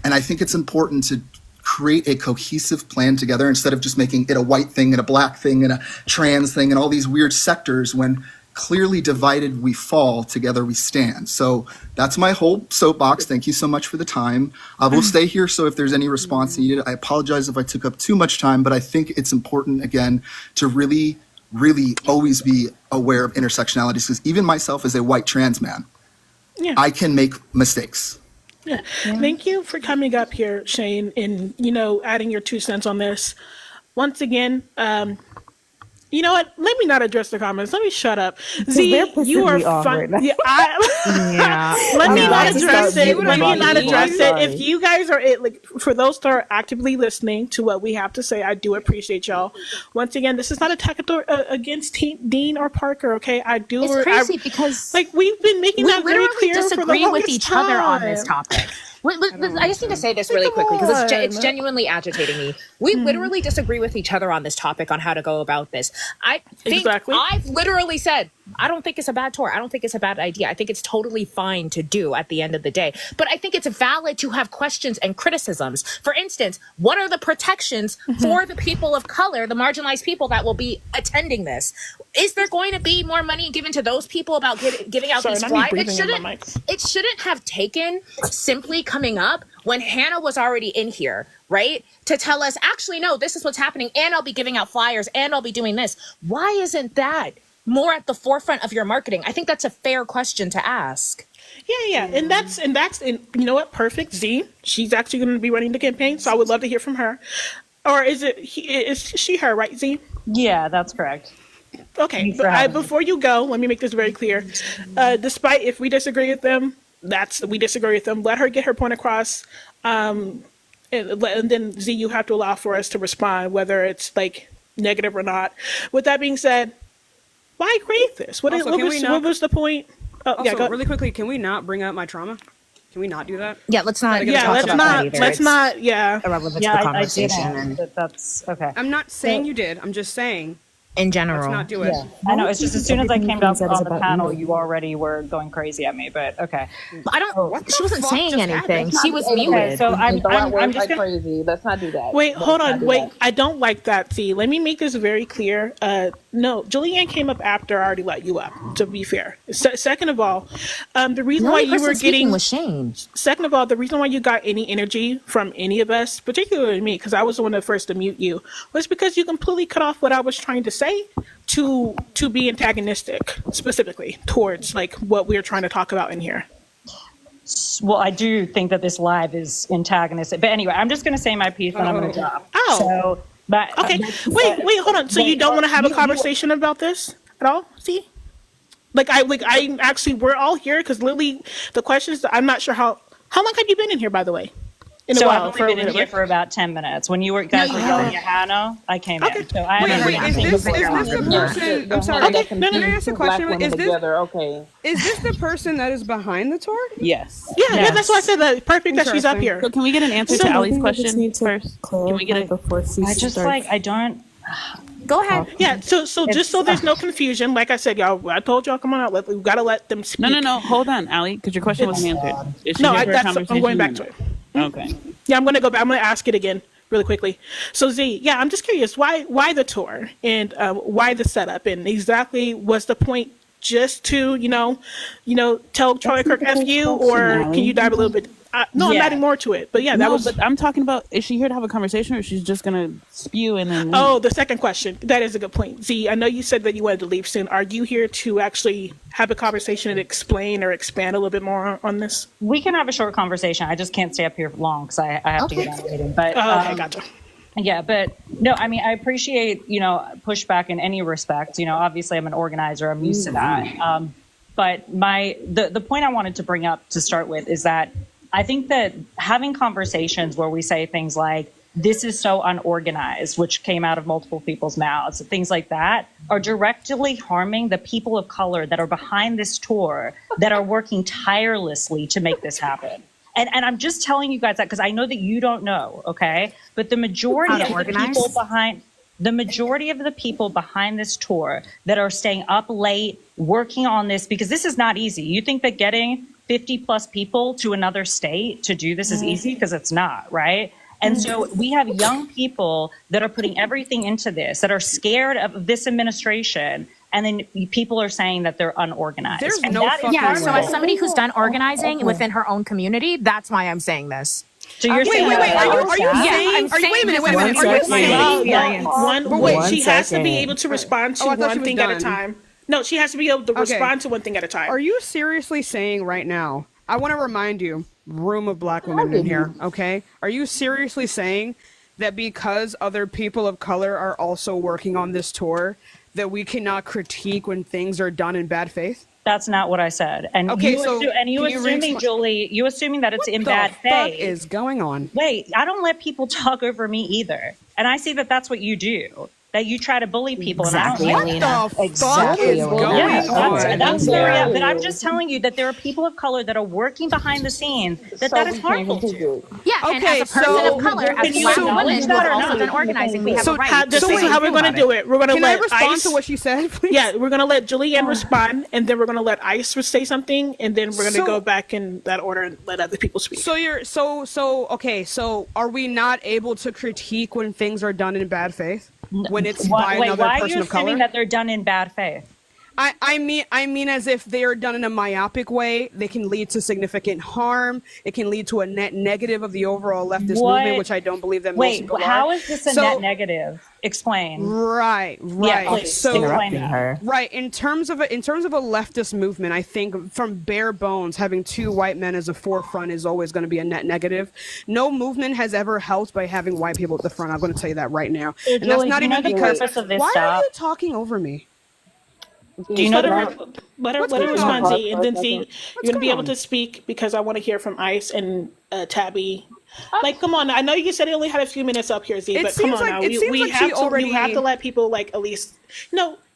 And I think it's important to create a cohesive plan together instead of just making it a white thing and a Black thing and a trans thing and all these weird sectors, when clearly divided we fall, together we stand. So that's my whole soapbox. Thank you so much for the time. I will stay here, so if there's any response needed, I apologize if I took up too much time, but I think it's important, again, to really always be aware of intersectionalities, because even myself as a white trans man, I can make mistakes. Yeah. Thank you for coming up here, Shane, and, adding your 2 cents on this. Once again, You know what? Let me not address the comments. Let me shut up. Z, you are fun. Right Yeah. Let me No, not I address it. Let me not address it. Sorry. If you guys are like for those that are actively listening to what we have to say, I do appreciate y'all. Once again, this is not attack against Dean or Parker. Okay, I do. It's crazy because like we've been making we that very literally clear for the disagree with longest each time. other on this topic. I just need to say this really quickly because it's genuinely agitating me. We literally disagree with each other on this topic on how to go about this. I think I've literally said, I don't think it's a bad tour. I don't think it's a bad idea. I think it's totally fine to do at the end of the day. But I think it's valid to have questions and criticisms. For instance, what are the protections for the people of color, the marginalized people that will be attending this? Is there going to be more money given to those people about giving out these flyers? It shouldn't have taken simply coming up when Hannah was already in here, right? To tell us, actually, no, this is what's happening, and I'll be giving out flyers, and I'll be doing this. Why isn't that more at the forefront of your marketing? I think that's a fair question to ask. Yeah, and that's you know what? Perfect. Z, she's actually going to be running the campaign, so I would love to hear from her. Or is she her, right, Z? Yeah, that's correct. Okay, but before you go, let me make this very clear. Despite if we disagree with them, we disagree with them. Let her get her point across, and then Z, you have to allow for us to respond, whether it's like negative or not. With that being said, why create this? What was the point? Really quickly, can we not bring up my trauma? Can we not do that? Yeah, let's not. Let's not. Yeah, irrelevant to the conversation. That's okay. I'm not saying you did. I'm just saying. In general, let's not do it. Yeah. I know. It's just as soon as I came up on the panel, you already were going crazy at me. But okay, I don't. She wasn't saying anything. She was muted. Okay, so I'm just like crazy. Let's not do that. Wait, hold on. Wait, I don't like that. See, let me make this very clear. No, Julianne came up after I already let you up. To be fair. Second of all, the reason why you were getting was Shane. Second of all, the reason why you got any energy from any of us, particularly me, because I was the one that first to mute you, was because you completely cut off what I was trying to say to be antagonistic, specifically towards like what we're trying to talk about in here. Well, I do think that this live is antagonistic. But anyway, I'm just going to say my piece and I'm going to drop. Oh. So, okay. Wait, hold on. So you don't want to have a conversation about this at all? See? I actually, we're all here because literally the questions, I'm not sure how long have you been in here, by the way? I've only been in here for about 10 minutes. When you guys were yelling at Hannah, I came in. So I is this the person? I'm sorry. Can I ask a question? Is this the person that is behind the tour? Yes. Yeah, that's why I said that. Perfect that she's up here. So can we get an answer to Ali's question first? Can we get it before she starts? I don't. Go ahead. Yeah, so just so there's no confusion, like I said, y'all, I told y'all, come on out. We got to let them speak. No. Hold on, Ali, because your question wasn't answered. I'm going back to it. Okay. Yeah, I'm going to go back. I'm going to ask it again really quickly. So Z, yeah, I'm just curious, why the tour and why the setup, and exactly was the point just to, tell Charlie Kirk F you, or can you dive a little bit? No, I'm adding more to it, but yeah, but I'm talking about, is she here to have a conversation or she's just going to spew and then... Oh, the second question. That is a good point. Z, I know you said that you wanted to leave soon. Are you here to actually have a conversation and explain or expand a little bit more on this? We can have a short conversation. I just can't stay up here long because I have to get on a meeting. But, okay, gotcha. Yeah, but no, I mean, I appreciate, pushback in any respect. Obviously I'm an organizer. I'm used to that. But the point I wanted to bring up to start with is that I think that having conversations where we say things like, this is so unorganized, which came out of multiple people's mouths, things like that, are directly harming the people of color that are behind this tour, that are working tirelessly to make this happen. And I'm just telling you guys that because I know that you don't know, okay? But the majority of the people behind this tour that are staying up late, working on this, because this is not easy. You think that getting 50 plus people to another state to do this is easy? Because it's not, right? And so we have young people that are putting everything into this, that are scared of this administration. And then people are saying that they're unorganized. There's no fucking way. So as somebody who's done organizing within her own community, that's why I'm saying this. So you're saying, wait, are you saying? Wait a minute. Are you saying? She has to be able to respond to one thing at a time. No, she has to be able to respond to one thing at a time. Are you seriously saying right now? I want to remind you, room of black women in here, okay? Are you seriously saying that because other people of color are also working on this tour, that we cannot critique when things are done in bad faith? That's not what I said. And okay, you assuming, Julie, you assuming that it's in bad faith. What the fuck is going on? Wait, I don't let people talk over me either. And I see that that's what you do. That you try to bully people. Exactly. And I don't What the fuck is going on? That's very, but I'm just telling you that there are people of color that are working behind the scenes that is harmful to. Yeah, and as a person of color, as Black women who have also been organizing, we have a right. This is how we're going to do it. We're going to let respond Ice to what she said, please? Yeah, we're going to let Julianne respond, and then we're going to let Ice say something, and then we're going to go back in that order and let other people speak. So are we not able to critique when things are done in bad faith? When it's by another person of color? Why are you assuming that they're done in bad faith? I mean as if they are done in a myopic way, they can lead to significant harm. It can lead to a net negative of the overall leftist movement, which I don't believe that most people are. How is this a net negative? Explain. Right. Yeah, please. So explain her. Right. In terms of a leftist movement, I think from bare bones, having two white men as a forefront is always going to be a net negative. No movement has ever helped by having white people at the front. I'm going to tell you that right now. Julie, and that's not even because. Why are you talking over me? Do you know let her respond, Z, and then Z, you're going to be able to speak because I want to hear from Ice and Tabby. Like, come on! I know you said he only had a few minutes up here, Z, but come on now. We have to let people like at least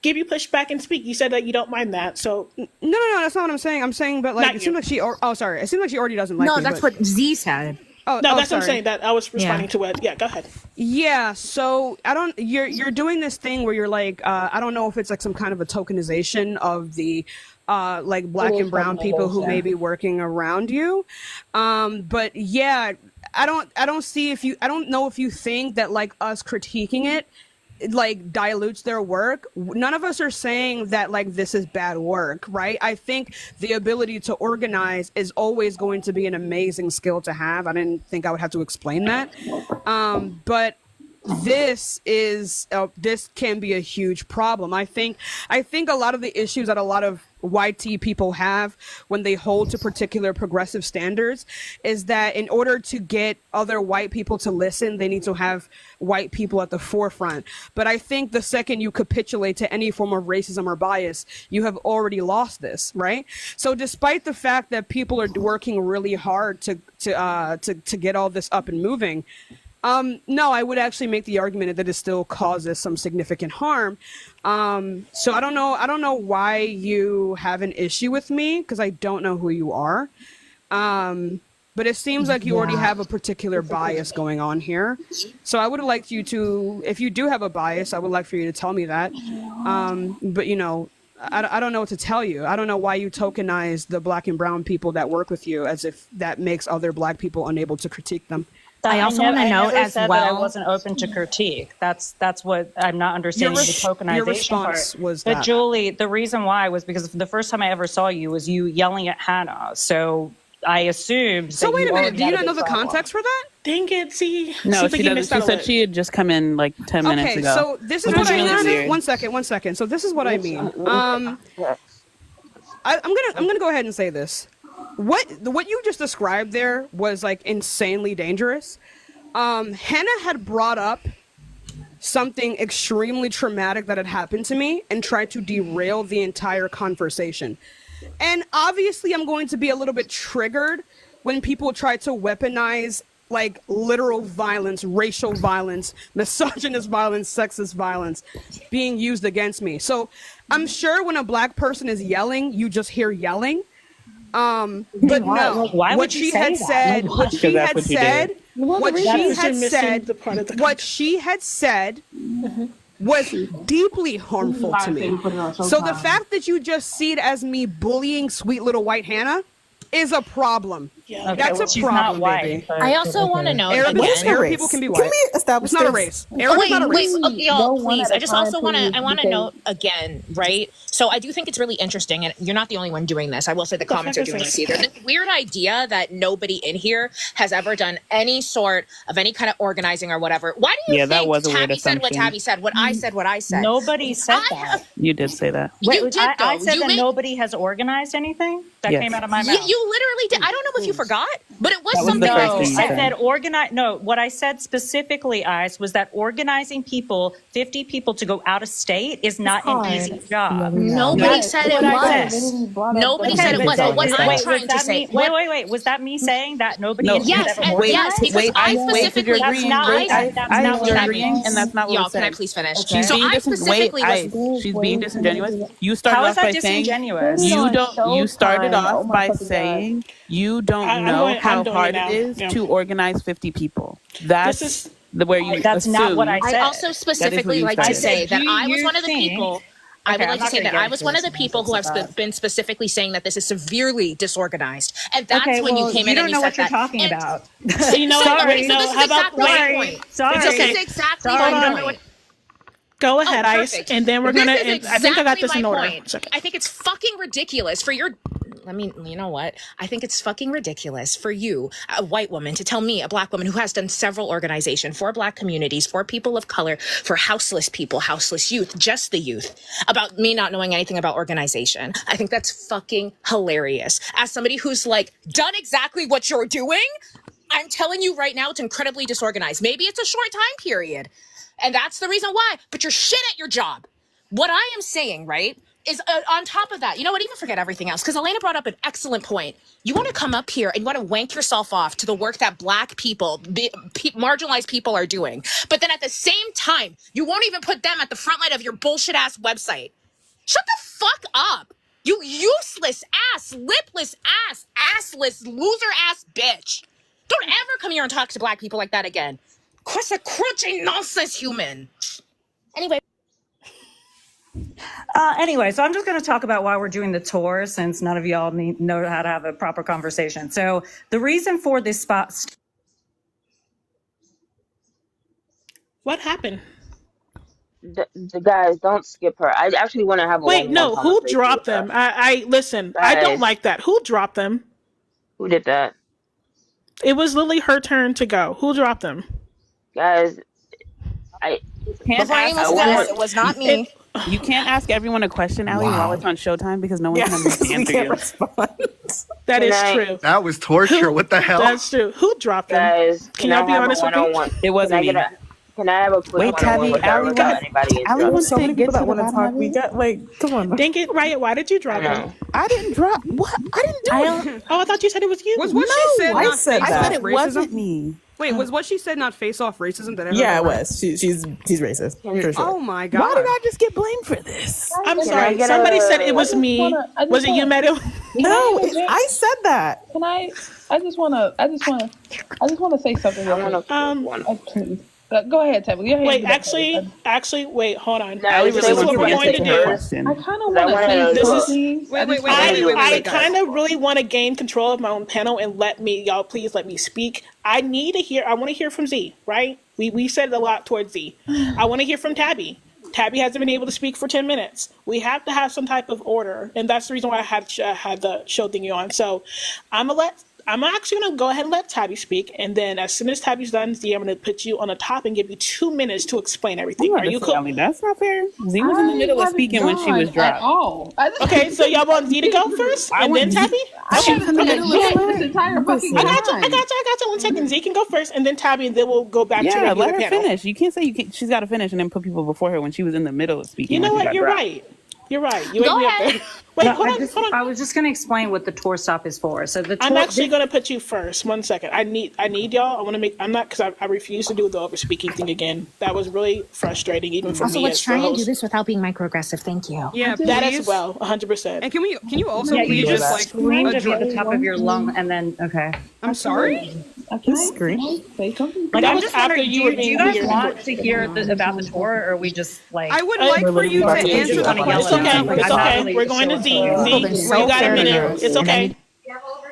give you pushback and speak. You said that you don't mind that, so no, that's not what I'm saying. I'm saying, but like, it seems like she. It seems like she already doesn't like me. No, that's what Z said. That's what I'm saying. That I was responding to it. Yeah, go ahead. Yeah, so you're doing this thing where you're like, I don't know if it's like some kind of a tokenization of the like Black and brown people who may be working around you. But yeah, I don't know if you think that like us critiquing it like dilutes their work. None of us are saying that like this is bad work, right? I think the ability to organize is always going to be an amazing skill to have. I didn't think I would have to explain that. But this can be a huge problem. I think a lot of the issues that a lot of white people have when they hold to particular progressive standards is that in order to get other white people to listen, they need to have white people at the forefront. But I think the second you capitulate to any form of racism or bias, you have already lost this, right? So despite the fact that people are working really hard to get all this up and moving, no, I would actually make the argument that it still causes some significant harm. So I don't know why you have an issue with me, because I don't know who you are. But it seems like you already have a particular bias going on here. So I would like you to, if you do have a bias, I would like for you to tell me that. But I don't know what to tell you. I don't know why you tokenize the Black and brown people that work with you as if that makes other Black people unable to critique them. I also want to note as well. That I wasn't open to critique. That's what I'm not understanding the tokenization your response part. Was but that. Julie, the reason why was because the first time I ever saw you was you yelling at Hannah. So I assumed. So wait a minute. Do you not know the context for that? Dang it, see. No, she doesn't. She said she had just come in like 10 minutes ago. Okay, so this is what I mean. One second. So this is what I mean. I'm gonna go ahead and say this. What you just described there was like insanely dangerous. Hannah had brought up something extremely traumatic that had happened to me and tried to derail the entire conversation. And obviously I'm going to be a little bit triggered when people try to weaponize like literal violence, racial violence, misogynist violence, sexist violence being used against me. So I'm sure when a Black person is yelling, you just hear yelling. But no, what she had said was deeply harmful to me. So the fact that you just see it as me bullying sweet little white Hannah is a problem. Yeah. That's a problem, baby. I also want to know. Arab people can be white. Can we establish it's not a race. Arab is not a race. Y'all, please. I just also want to note again, right? So I do think it's really interesting, and you're not the only one doing this. I will say the comments are doing this either. This weird idea that nobody in here has ever done any sort of any kind of organizing or whatever. Why do you think that was a weird Tabby said what Tabby said? What I said? Nobody said that. You did say that. You did, I said that nobody has organized anything. That came out of my mouth. You literally did. I don't know if you forgot? But it was That was something the that first you thing you said. said. What I said specifically, Ice, was that organizing people, 50 people to go out of state is not an easy job. Nobody That's said it what I was. said. Nobody said it but was. But what I'm wait, trying was to that say, me? Wait. Was that me saying that nobody No, in state's yes, ever and wait, yes, organized? because I wait, because you're specifically, agreeing. Wait, That's not what you're that agreeing, means. and that's not what y'all, was can I said. please finish? Okay. So I specifically was. She's being disingenuous. You started How is off that by saying disingenuous? you started off by saying you don't know how hard it is to organize 50 people. That's where you That's not what I assumed. said. I also specifically like to say that I was one of the people. I would like to say that I was one of the people who have been specifically saying that this is severely disorganized, and that's when you came in and you said that. talking about. So you know what? Wait, So no. this is How about exactly my point. It's okay. This is exactly Hold my on. point. Go ahead, Oh, Ice, perfect. and then we're This gonna. is I think I got this exactly in my order. point. I think it's fucking ridiculous for your. I mean, you know what? I think it's fucking ridiculous for you, a white woman, to tell me, a black woman who has done several organizations for black communities, for people of color, for houseless people, houseless youth, just the youth, about me not knowing anything about organization. I think that's fucking hilarious. As somebody who's like done exactly what you're doing, I'm telling you right now, it's incredibly disorganized. Maybe it's a short time period, and that's the reason why, but you're shit at your job. What I am saying, right, is on top of that, you know what, even forget everything else, because Elena brought up an excellent point. You want to come up here and you want to wank yourself off to the work that black people, marginalized people are doing, but then at the same time, you won't even put them at the front line of your bullshit-ass website. Shut the fuck up. You useless ass, lipless ass, assless, loser-ass bitch. Don't ever come here and talk to black people like that again. Quit a crunching nonsense human. Anyway. So I'm just going to talk about why we're doing the tour, since none of y'all know how to have a proper conversation. So the reason for this spot. What happened? The guys, don't skip her. I actually want to have a Wait, no. one-on-one Who conversation dropped with her. them? I listen. I don't Guys. like that. Who dropped them? Who did that? It was literally her turn to go. Who dropped them? Guys, I Can't it was not me. You can't ask everyone a question, Allie, while it's on Showtime, because no one can understand you. That is true. That was torture. What the hell? That's true. Who dropped them? Guys, Can y'all be honest with me? It wasn't me. Can I have a quick one-on-one with her without anybody interrupting? So many people that want to talk. We got come on. Dang it, Riot! Why did you drop them? I didn't drop. What? I didn't do it. Oh, I thought you said it was you. Was what she said I not said face that. off It racism? wasn't me. Wait, was what she said not face off racism? That I heard Yeah, it right? was. She's racist for sure. Oh my god! Why did I just get blamed for this? I'm sorry. Somebody said it was me. Was it you, Meadow? No, I said that. Can I? I just want to say something. Real quick. Go ahead, Tabby. Wait, actually, wait, hold on. No, this is what we're going to do. I kind of want to say I kind of really want to gain control of my own panel and y'all please let me speak. I want to hear from Z, right? We said a lot towards Z. I want to hear from Tabby. Tabby hasn't been able to speak for 10 minutes. We have to have some type of order, and that's the reason why I had the show thingy on. So I'm actually going to go ahead and let Tabby speak, and then as soon as Tabby's done, Z, I'm going to put you on the top and give you 2 minutes to explain everything. Are you cool? I mean, that's not fair. Z was in the middle of speaking when she was dropped. Okay, so y'all want Z to go first, and then Tabby? I got you. 1 second. Z can go first, and then Tabby, and then we'll go back to regular let her panel. finish. You can't say she's got to finish and then put people before her when she was in the middle of speaking. You know what? You're right. You're right. You Go ain't me up ahead. there. Wait, hold on. I was just going to explain what the tour stop is for. So I'm actually going to put you first. 1 second. I need y'all. I want to make. I'm not because I refuse to do the over speaking thing again. That was really frustrating, even for Also, me. let's try and do this without being microaggressive. Thank you. Yeah, that as well. 100%. And can you also please just like scream to be at the top of your lung and then I'm sorry. Scream. Like, I'm just after wondering, you do were you being guys weird. want to hear about the tour, or are we just like? I would like for you to answer the question. It's okay. We're going to Z. Z, you got a minute. It's okay.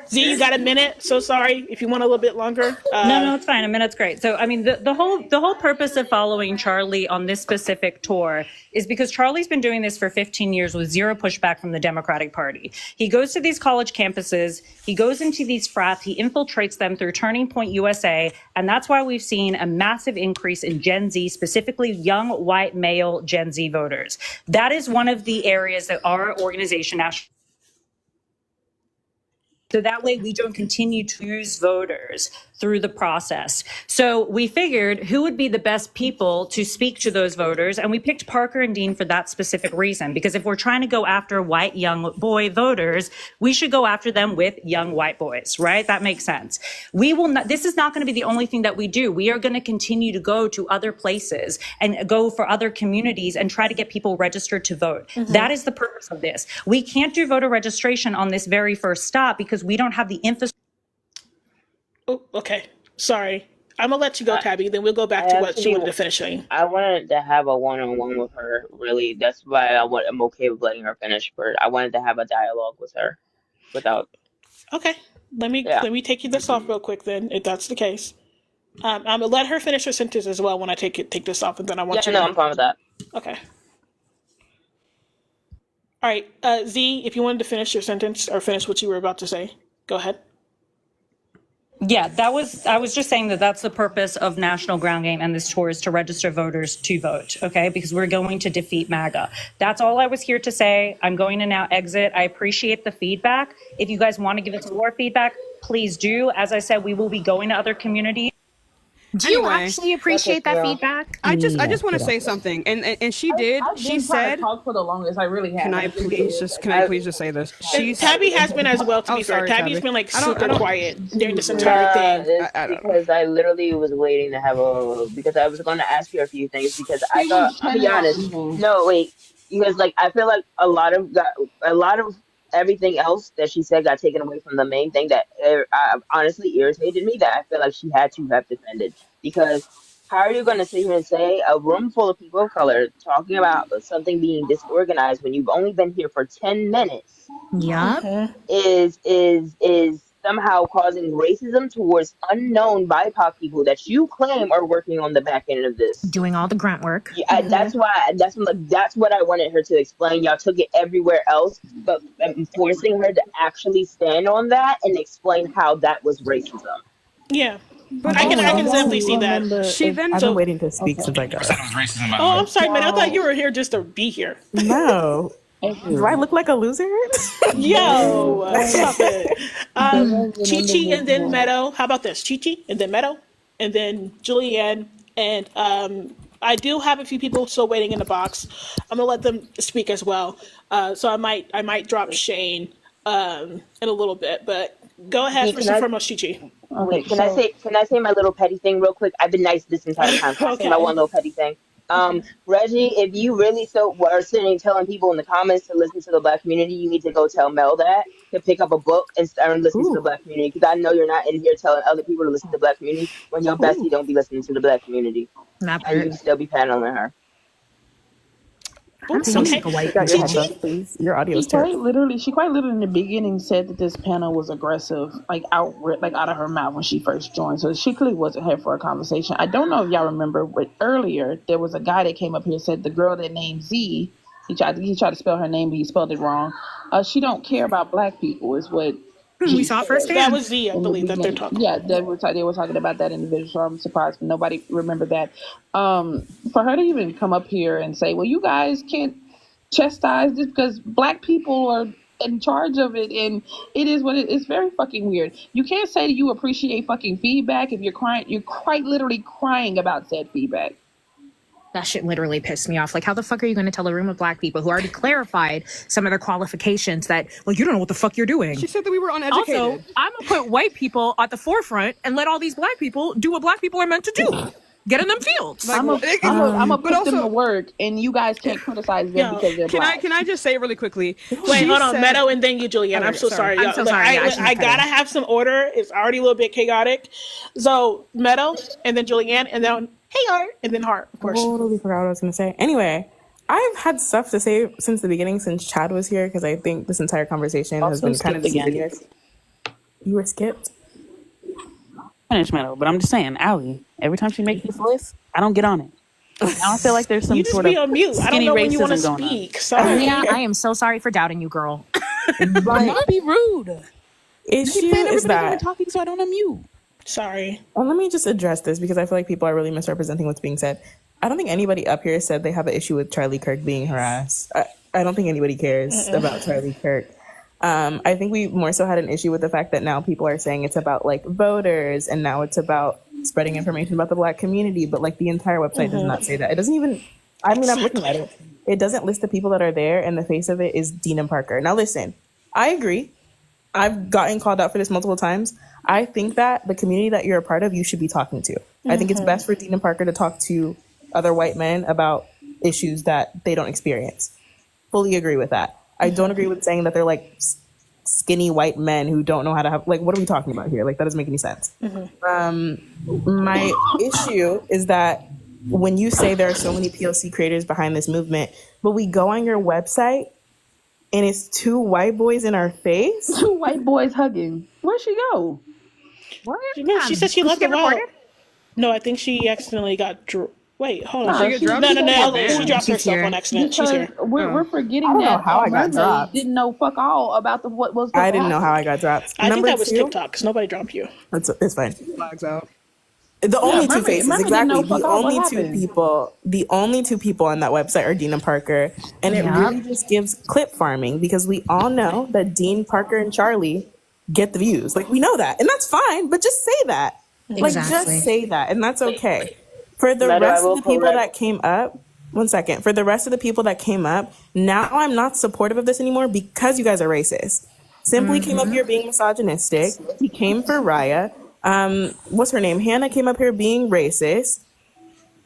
Z, you got a minute. So sorry if you want a little bit longer. No, it's fine. A minute's great. So, I mean, the whole purpose of following Charlie on this specific tour is because Charlie's been doing this for 15 years with zero pushback from the Democratic Party. He goes to these college campuses, he goes into these frats, he infiltrates them through Turning Point USA, and that's why we've seen a massive increase in Gen Z, specifically young, white, male Gen Z voters. That is one of the areas that our organization, So that way we don't continue to lose voters through the process. So we figured who would be the best people to speak to those voters. And we picked Parker and Dean for that specific reason, because if we're trying to go after white young boy voters, we should go after them with young white boys, right? That makes sense. We will not, this is not going to be the only thing that we do. We are going to continue to go to other places and go for other communities and try to get people registered to vote. That is the purpose of this. We can't do voter registration on this very first stop because we don't have the infrastructure. Oh, okay. Sorry. I'm gonna let you go, Tabby. Then we'll go back to what she wanted to finish saying. I wanted to have a one-on-one with her. Really, that's why I'm okay with letting her finish. But I wanted to have a dialogue with her, without. Okay. Let me take you this off real quick. Then, if that's the case, I'm gonna let her finish her sentence as well when I take this off, and then I want you. No, I'm fine with that. Okay. All right, Z. If you wanted to finish your sentence or finish what you were about to say, go ahead. Yeah, I was just saying that that's the purpose of National Ground Game and this tour is to register voters to vote, okay? Because we're going to defeat MAGA. That's all I was here to say. I'm going to now exit. I appreciate the feedback. If you guys want to give us more feedback, please do. As I said, we will be going to other communities. Do you actually appreciate that feedback? I just want to say something, and she did. She said, "Talk for the longest." I really have. Can I please just say this? Tabby has been as well. To be fair, Tabby's been like super quiet during this entire thing. Because I literally was waiting to have because I was going to ask you a few things because I thought, I'll be honest. No, wait, because like I feel like a lot of everything else that she said got taken away from the main thing that honestly irritated me, that I feel like she had to have defended. Because how are you going to sit here and say a room full of people of color talking about something being disorganized when you've only been here for 10 minutes? Yeah. Is somehow causing racism towards unknown BIPOC people that you claim are working on the back end of this, doing all the grunt work. Yeah, that's what I wanted her to explain. Y'all took it everywhere else, but I'm forcing her to actually stand on that and explain how that was racism. Yeah. But I can definitely see that. I've been waiting to speak since I got it. Oh, I'm sorry, man. I thought you were here just to be here. No. Do I look like a loser? Yo, stop it. Chi-Chi and then Meadow. How about this? Chi-Chi and then Meadow and then Julianne. And I do have a few people still waiting in the box. I'm going to let them speak as well. So I might drop Shane in a little bit. But go ahead, first and foremost, Chi-Chi. Wait, can I say my little petty thing real quick? I've been nice this entire time. Can I say my one little petty thing? Reggie, if you really are sitting telling people in the comments to listen to the Black community, you need to go tell Mel that, to pick up a book and start listening to the Black community. Because I know you're not in here telling other people to listen to the Black community when your bestie don't be listening to the Black community. And you still be paneling her. I'm so sick of white people. Please, your audio is terrible. She quite literally in the beginning said that this panel was aggressive, like out of her mouth when she first joined. So she clearly wasn't here for a conversation. I don't know if y'all remember, but earlier there was a guy that came up here and said the girl that named Z. He tried to spell her name, but he spelled it wrong. She don't care about Black people, is what. We saw it firsthand. That was Z, I believe, that they're talking. Yeah, they were talking about that individual. So I'm surprised nobody remembered that. For her to even come up here and say, "Well, you guys can't chastise this because Black people are in charge of it," and it is what it is. Very fucking weird. You can't say that you appreciate fucking feedback if you're quite literally crying about said feedback. That shit literally pissed me off. Like, how the fuck are you going to tell a room of Black people who already clarified some of their qualifications that, like, you don't know what the fuck you're doing? She said that we were uneducated. Also, I'm going to put white people at the forefront and let all these Black people do what Black people are meant to do. Get in them fields. I'm gonna put them to work, and you guys can't criticize them because they're Black. Can I just say really quickly? Wait, hold on, Meadow, and then you, Julianne. I'm so sorry. I'm so sorry. I gotta have some order. It's already a little bit chaotic. So Meadow, and then Julianne, and then hey Art, and then Hart, of course. I totally forgot what I was gonna say. Anyway, I've had stuff to say since the beginning, since Chad was here, because I think this entire conversation has been kind of disingenuous. You were skipped. Finish Meadow, but I'm just saying, Allie, every time she makes this list, I don't get on it. I don't feel like there's some sort of on mute. I don't know when you want to speak. Sorry. Yeah, I am so sorry for doubting you, girl. Not be rude. Issue is that talking, so I don't unmute. Sorry. Well, let me just address this because I feel like people are really misrepresenting what's being said. I don't think anybody up here said they have an issue with Charlie Kirk being harassed. I don't think anybody cares about Charlie Kirk. I think we more so had an issue with the fact that now people are saying it's about like voters, and now it's about spreading information about the Black community, but like the entire website does not say that. It doesn't even, I mean, I'm looking at it. It doesn't list the people that are there, and the face of it is Dean and Parker. Now listen, I agree. I've gotten called out for this multiple times. I think that the community that you're a part of, you should be talking to. I think it's best for Dean and Parker to talk to other white men about issues that they don't experience. Fully agree with that. I don't agree with saying that they're like skinny white men who don't know how to have, like, what are we talking about here? Like, that doesn't make any sense. My issue is that when you say there are so many POC creators behind this movement, but we go on your website and it's two white boys in our face. Two white boys hugging. Where'd she go? What? No, she said she left the wall. No, I think she accidentally got. Wait, hold on. She got dropped? No. She dropped herself on accident. She's here. We're forgetting I don't know that how I got dropped. didn't know fuck all about what was going on. I didn't know how I got dropped. I think that was 2, TikTok because nobody dropped you. It's fine. Flags out. The only two faces, Mermaid exactly. didn't know The only two people on that website are Dean and Parker, and it really just gives clip farming because we all know that Dean, Parker, and Charlie get the views. Like, we know that, and that's fine. But just say that. Like, just say that, and that's okay. For the rest of the people that came up, 1 second. For the rest of the people that came up, now I'm not supportive of this anymore because you guys are racist. Simply came up here being misogynistic. He came for Raya. What's her name? Hannah came up here being racist.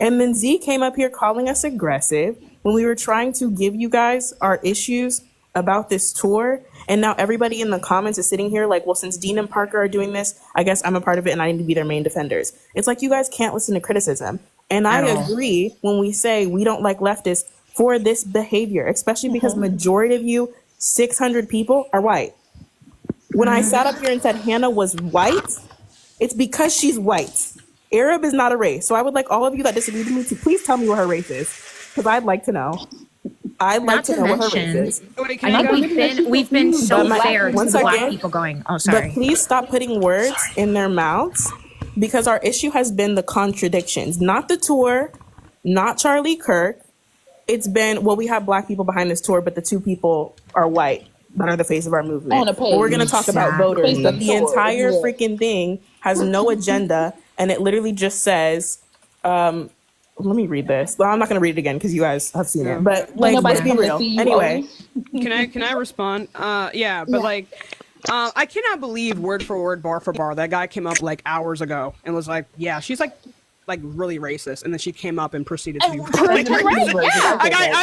And then Z came up here calling us aggressive when we were trying to give you guys our issues about this tour. And now everybody in the comments is sitting here like, well, since Dean and Parker are doing this, I guess I'm a part of it and I need to be their main defenders. It's like you guys can't listen to criticism. And I agree when we say we don't like leftists for this behavior, especially because majority of you, 600 people, are white. When I sat up here and said Hannah was white, it's because she's white. Arab is not a race. So I would like all of you that disagree with me to please tell me what her race is, because I'd like to know. I'd like to know what her race is. I think we've been so fair to the Black people going, oh, sorry. But please stop putting words in their mouths, because our issue has been the contradictions. Not the tour, not Charlie Kirk. It's been, well, we have Black people behind this tour, but the two people are white that are the face of our movement. But we're going to talk about voters. But the entire freaking thing has no agenda, and it literally just says, let me read this. Well, I'm not going to read it again because you guys have seen it. But like, let's be real. Anyway, can I respond? Like, I cannot believe word for word, bar for bar, that guy came up like hours ago and was like, "Yeah, she's like really racist," and then she came up and proceeded to be I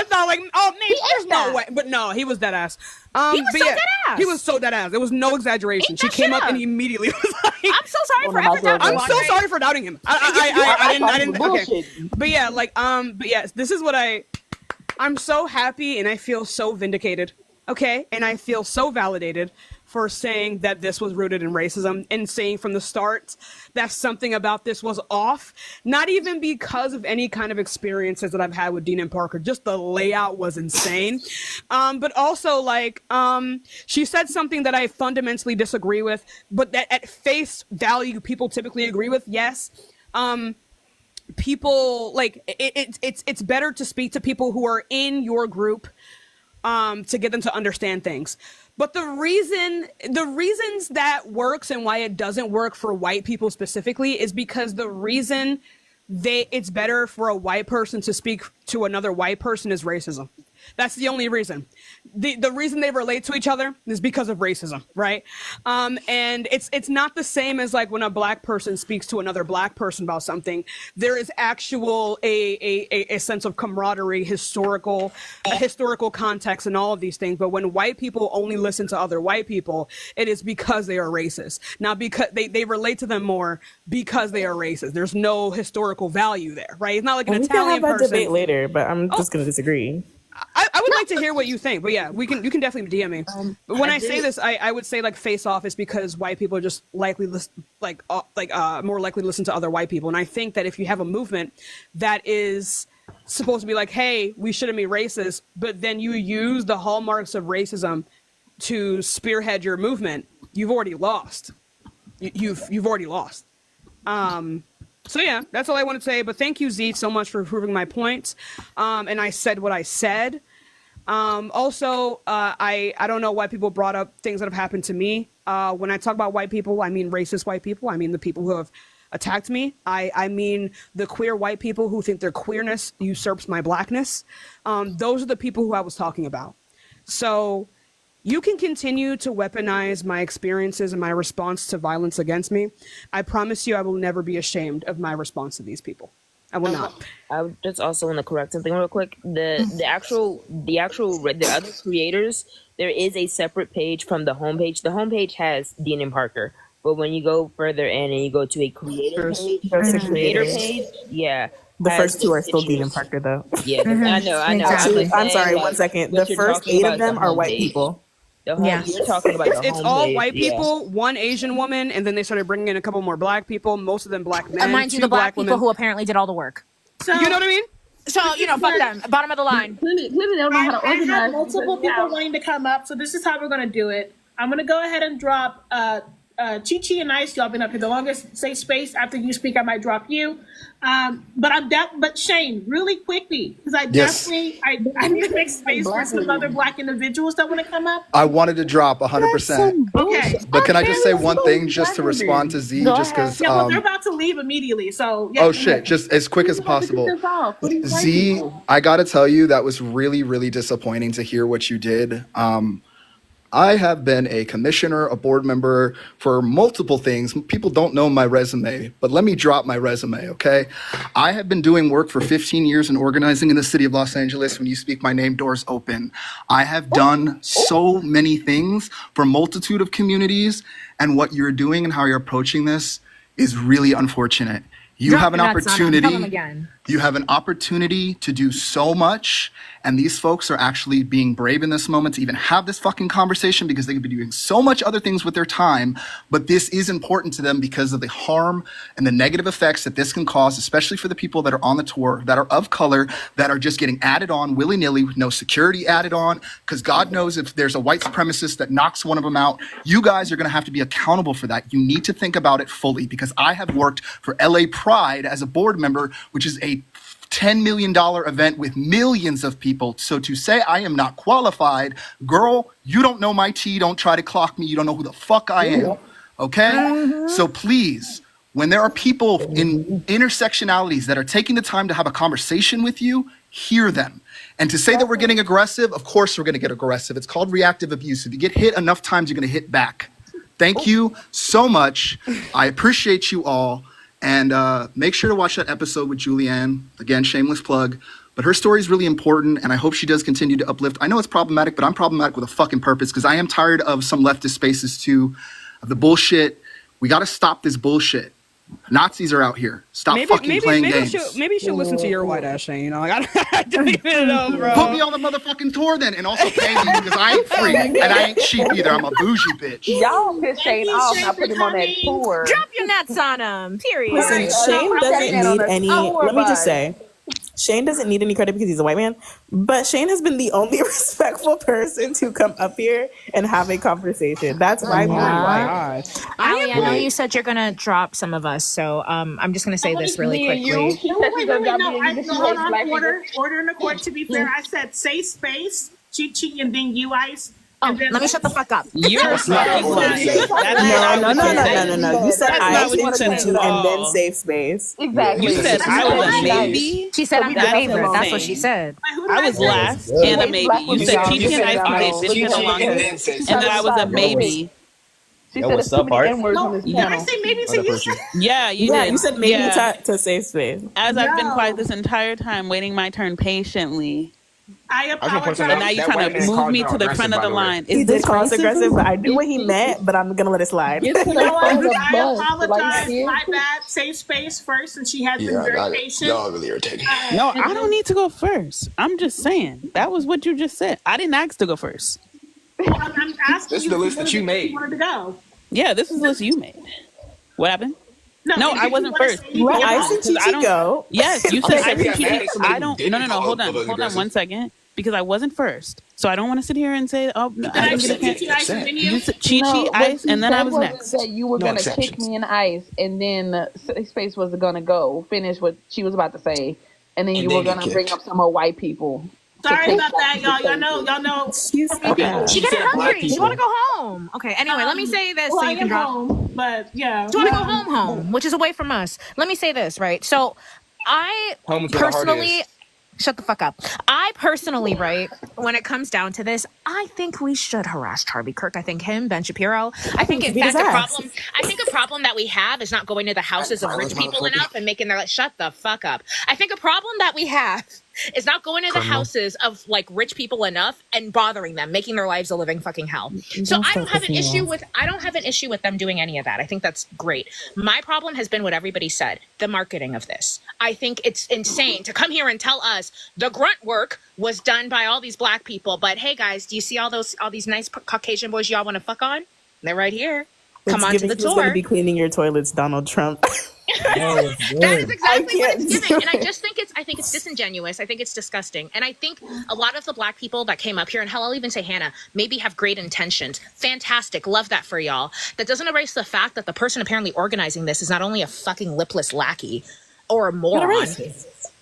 thought like, oh, there's no way, but no, he was dead ass. He was so dead ass. He was so dead ass. There was no exaggeration. She came up and he immediately was like, "I'm so sorry for ever doubting him." I'm so sorry for doubting him. I didn't. Okay, but yeah, this is what I'm so happy and I feel so vindicated. Okay, and I feel so validated for saying that this was rooted in racism and saying from the start that something about this was off, not even because of any kind of experiences that I've had with Dean and Parker, just the layout was insane. But also she said something that I fundamentally disagree with, but that at face value, people typically agree with. Yes. People it's better to speak to people who are in your group, to get them to understand things. But the reasons that works and why it doesn't work for white people specifically is because the reason it's better for a white person to speak to another white person is racism. That's the only reason. The reason they relate to each other is because of racism, right? And it's not the same as like when a Black person speaks to another Black person about something. There is actual a sense of camaraderie, historical context, and all of these things. But when white people only listen to other white people, it is because they are racist. Not because they relate to them more because they are racist. There's no historical value there, right? It's not like an Italian person. We can have that debate later, but I'm just going to disagree. I would like to hear what you think, but yeah, you can definitely DM me. But when I say this, I would say like face off is because white people are just likely more likely to listen to other white people, and I think that if you have a movement that is supposed to be like, hey, we shouldn't be racist, but then you use the hallmarks of racism to spearhead your movement, you've already lost. You've already lost. So yeah, that's all I want to say. But thank you, Z, so much for proving my points. And I said what I said. Also, I don't know why people brought up things that have happened to me. When I talk about white people, I mean racist white people. I mean the people who have attacked me. I mean the queer white people who think their queerness usurps my blackness. Those are the people who I was talking about. So you can continue to weaponize my experiences and my response to violence against me. I promise you I will never be ashamed of my response to these people. I will not. I would just also want to correct something real quick. The other creators, there is a separate page from the homepage. The homepage has Dean and Parker, but when you go further in and you go to a creator page, yeah. The first two are still Dean and Parker, though. Yeah, I know. I'm sorry, 1 second. The first 8 of them are white people. You're talking about the it's all white people, one Asian woman, and then they started bringing in a couple more black people, most of them black men. And mind you, the black people women. who apparently did all the work. So, you know what I mean? So, fuck them. Bottom of the line. Clearly they don't know how to organize. I have multiple people wanting to come up, so this is how we're going to do it. I'm going to go ahead and drop Chi-Chi and Ice. Y'all been up here the longest. Safe space. After you speak, I might drop you. But Shane, really quickly, because I definitely need to make space for some other black individuals that want to come up. I wanted to drop 100%. Okay. But can I just say one thing just to respond to Z? Just because. Yeah, well, they're about to leave immediately, so. Yeah, oh shit! Just as quick as possible. Z, I gotta tell you, that was really, really disappointing to hear what you did. I have been a commissioner, a board member for multiple things. People don't know my resume, but let me drop my resume, okay? I have been doing work for 15 years in organizing in the city of Los Angeles. When you speak my name, doors open. I have done so many things for a multitude of communities, and what you're doing and how you're approaching this is really unfortunate. You have an opportunity. You have an opportunity to do so much, and these folks are actually being brave in this moment to even have this fucking conversation because they could be doing so much other things with their time, but this is important to them because of the harm and the negative effects that this can cause, especially for the people that are on the tour, that are of color, that are just getting added on willy-nilly with no security added on, because God knows if there's a white supremacist that knocks one of them out, you guys are going to have to be accountable for that. You need to think about it fully, because I have worked for LA Pride as a board member, which is a $10 million event with millions of people. So to say I am not qualified, girl, you don't know my tea. Don't try to clock me. You don't know who the fuck I am. Okay? So please, when there are people in intersectionalities that are taking the time to have a conversation with you, hear them. And to say that we're getting aggressive, of course we're going to get aggressive. It's called reactive abuse. If you get hit enough times, you're going to hit back. Thank you so much. I appreciate you all. And make sure to watch that episode with Julianne. Again, shameless plug. But her story is really important, and I hope she does continue to uplift. I know it's problematic, but I'm problematic with a fucking purpose, because I am tired of some leftist spaces too, of the bullshit. We got to stop this bullshit. Nazis are out here. Stop fucking playing games. Maybe you should listen to your white ass, Shane. I don't even know, bro. Put me on the motherfucking tour then, and also pay me, because I ain't free, and I ain't cheap either. I'm a bougie bitch. Y'all piss Shane off, now put him on that tour. Drop your nuts on him, period. Listen, Shane doesn't need any, let me just say, Shane doesn't need any credit because he's a white man, but Shane has been the only respectful person to come up here and have a conversation. That's why I'm white. Ali, I know you said you're gonna drop some of us, so I'm just gonna say this really quickly. Order in the court. To be fair, I said safe space, Chi-Chi, and then you, Ice. Oh, let me shut the fuck up. You're fucking lying. No. You said I was Chi-Chi and then safe space. Exactly. You said I was a maybe. She said I'm the favorite. That's what she said. I was last and a maybe. You said Chi-Chi and Ice been the longest, and then I was a maybe. She said there's too many N-words on this Did panel. I say maybe to you? Yeah, you did. You said maybe to safe space. As I've been quiet this entire time, waiting my turn patiently. I apologize. And now you trying to move me to the front of the line. He did call us aggressive, but I knew what he meant, but I'm going to let it slide. I apologize. My bad. Safe space first, and she has been very patient. Y'all really irritating. No, I don't need to go first. I'm just saying. That was what you just said. I didn't ask to go first. I'm asking This is the list that you made. You wanted to go. Yeah, this is the list you made. What happened? No, I wasn't first. Let Ice and Chi-Chi go. Yes, you said Ice and Chi-Chi. Chi-Chi. I don't. No. Hold on 1 second. Because I wasn't first, so I don't want to sit here and say, "Oh, no, I didn't get a chance." You said Chi-Chi, Ice, and then I was next. That you were gonna kick me in Ice, and then Space was gonna go finish what she was about to say, and then you were gonna bring up some more white people. Sorry about that, y'all. Y'all know. She getting hungry. She want to go home. Okay. Anyway, let me say this so you can drop. Home, but yeah, you want to go home, which is away from us. Let me say this, right? So, I personally. Shut the fuck up. I personally, right, when it comes down to this, I think we should harass Charlie Kirk. I think him, Ben Shapiro. I think in fact a problem that we have is not going to the houses of rich people enough and making their shut the fuck up. I think a problem that we have is not going to the houses of like rich people enough and bothering them, making their lives a living fucking hell. So I don't have an issue with them doing any of that. I think that's great. My problem has been what everybody said, the marketing of this. I think it's insane to come here and tell us the grunt work was done by all these black people, but hey guys, do you see all these nice Caucasian boys y'all want to fuck on? They're right here. Come on to the tour. Going to be cleaning your toilets, Donald Trump. That is exactly what it's giving, and I think it's disingenuous. I think it's disgusting, and I think a lot of the black people that came up here, and hell, I'll even say Hannah, maybe have great intentions. Fantastic, love that for y'all. That doesn't erase the fact that the person apparently organizing this is not only a fucking lipless lackey or a moron,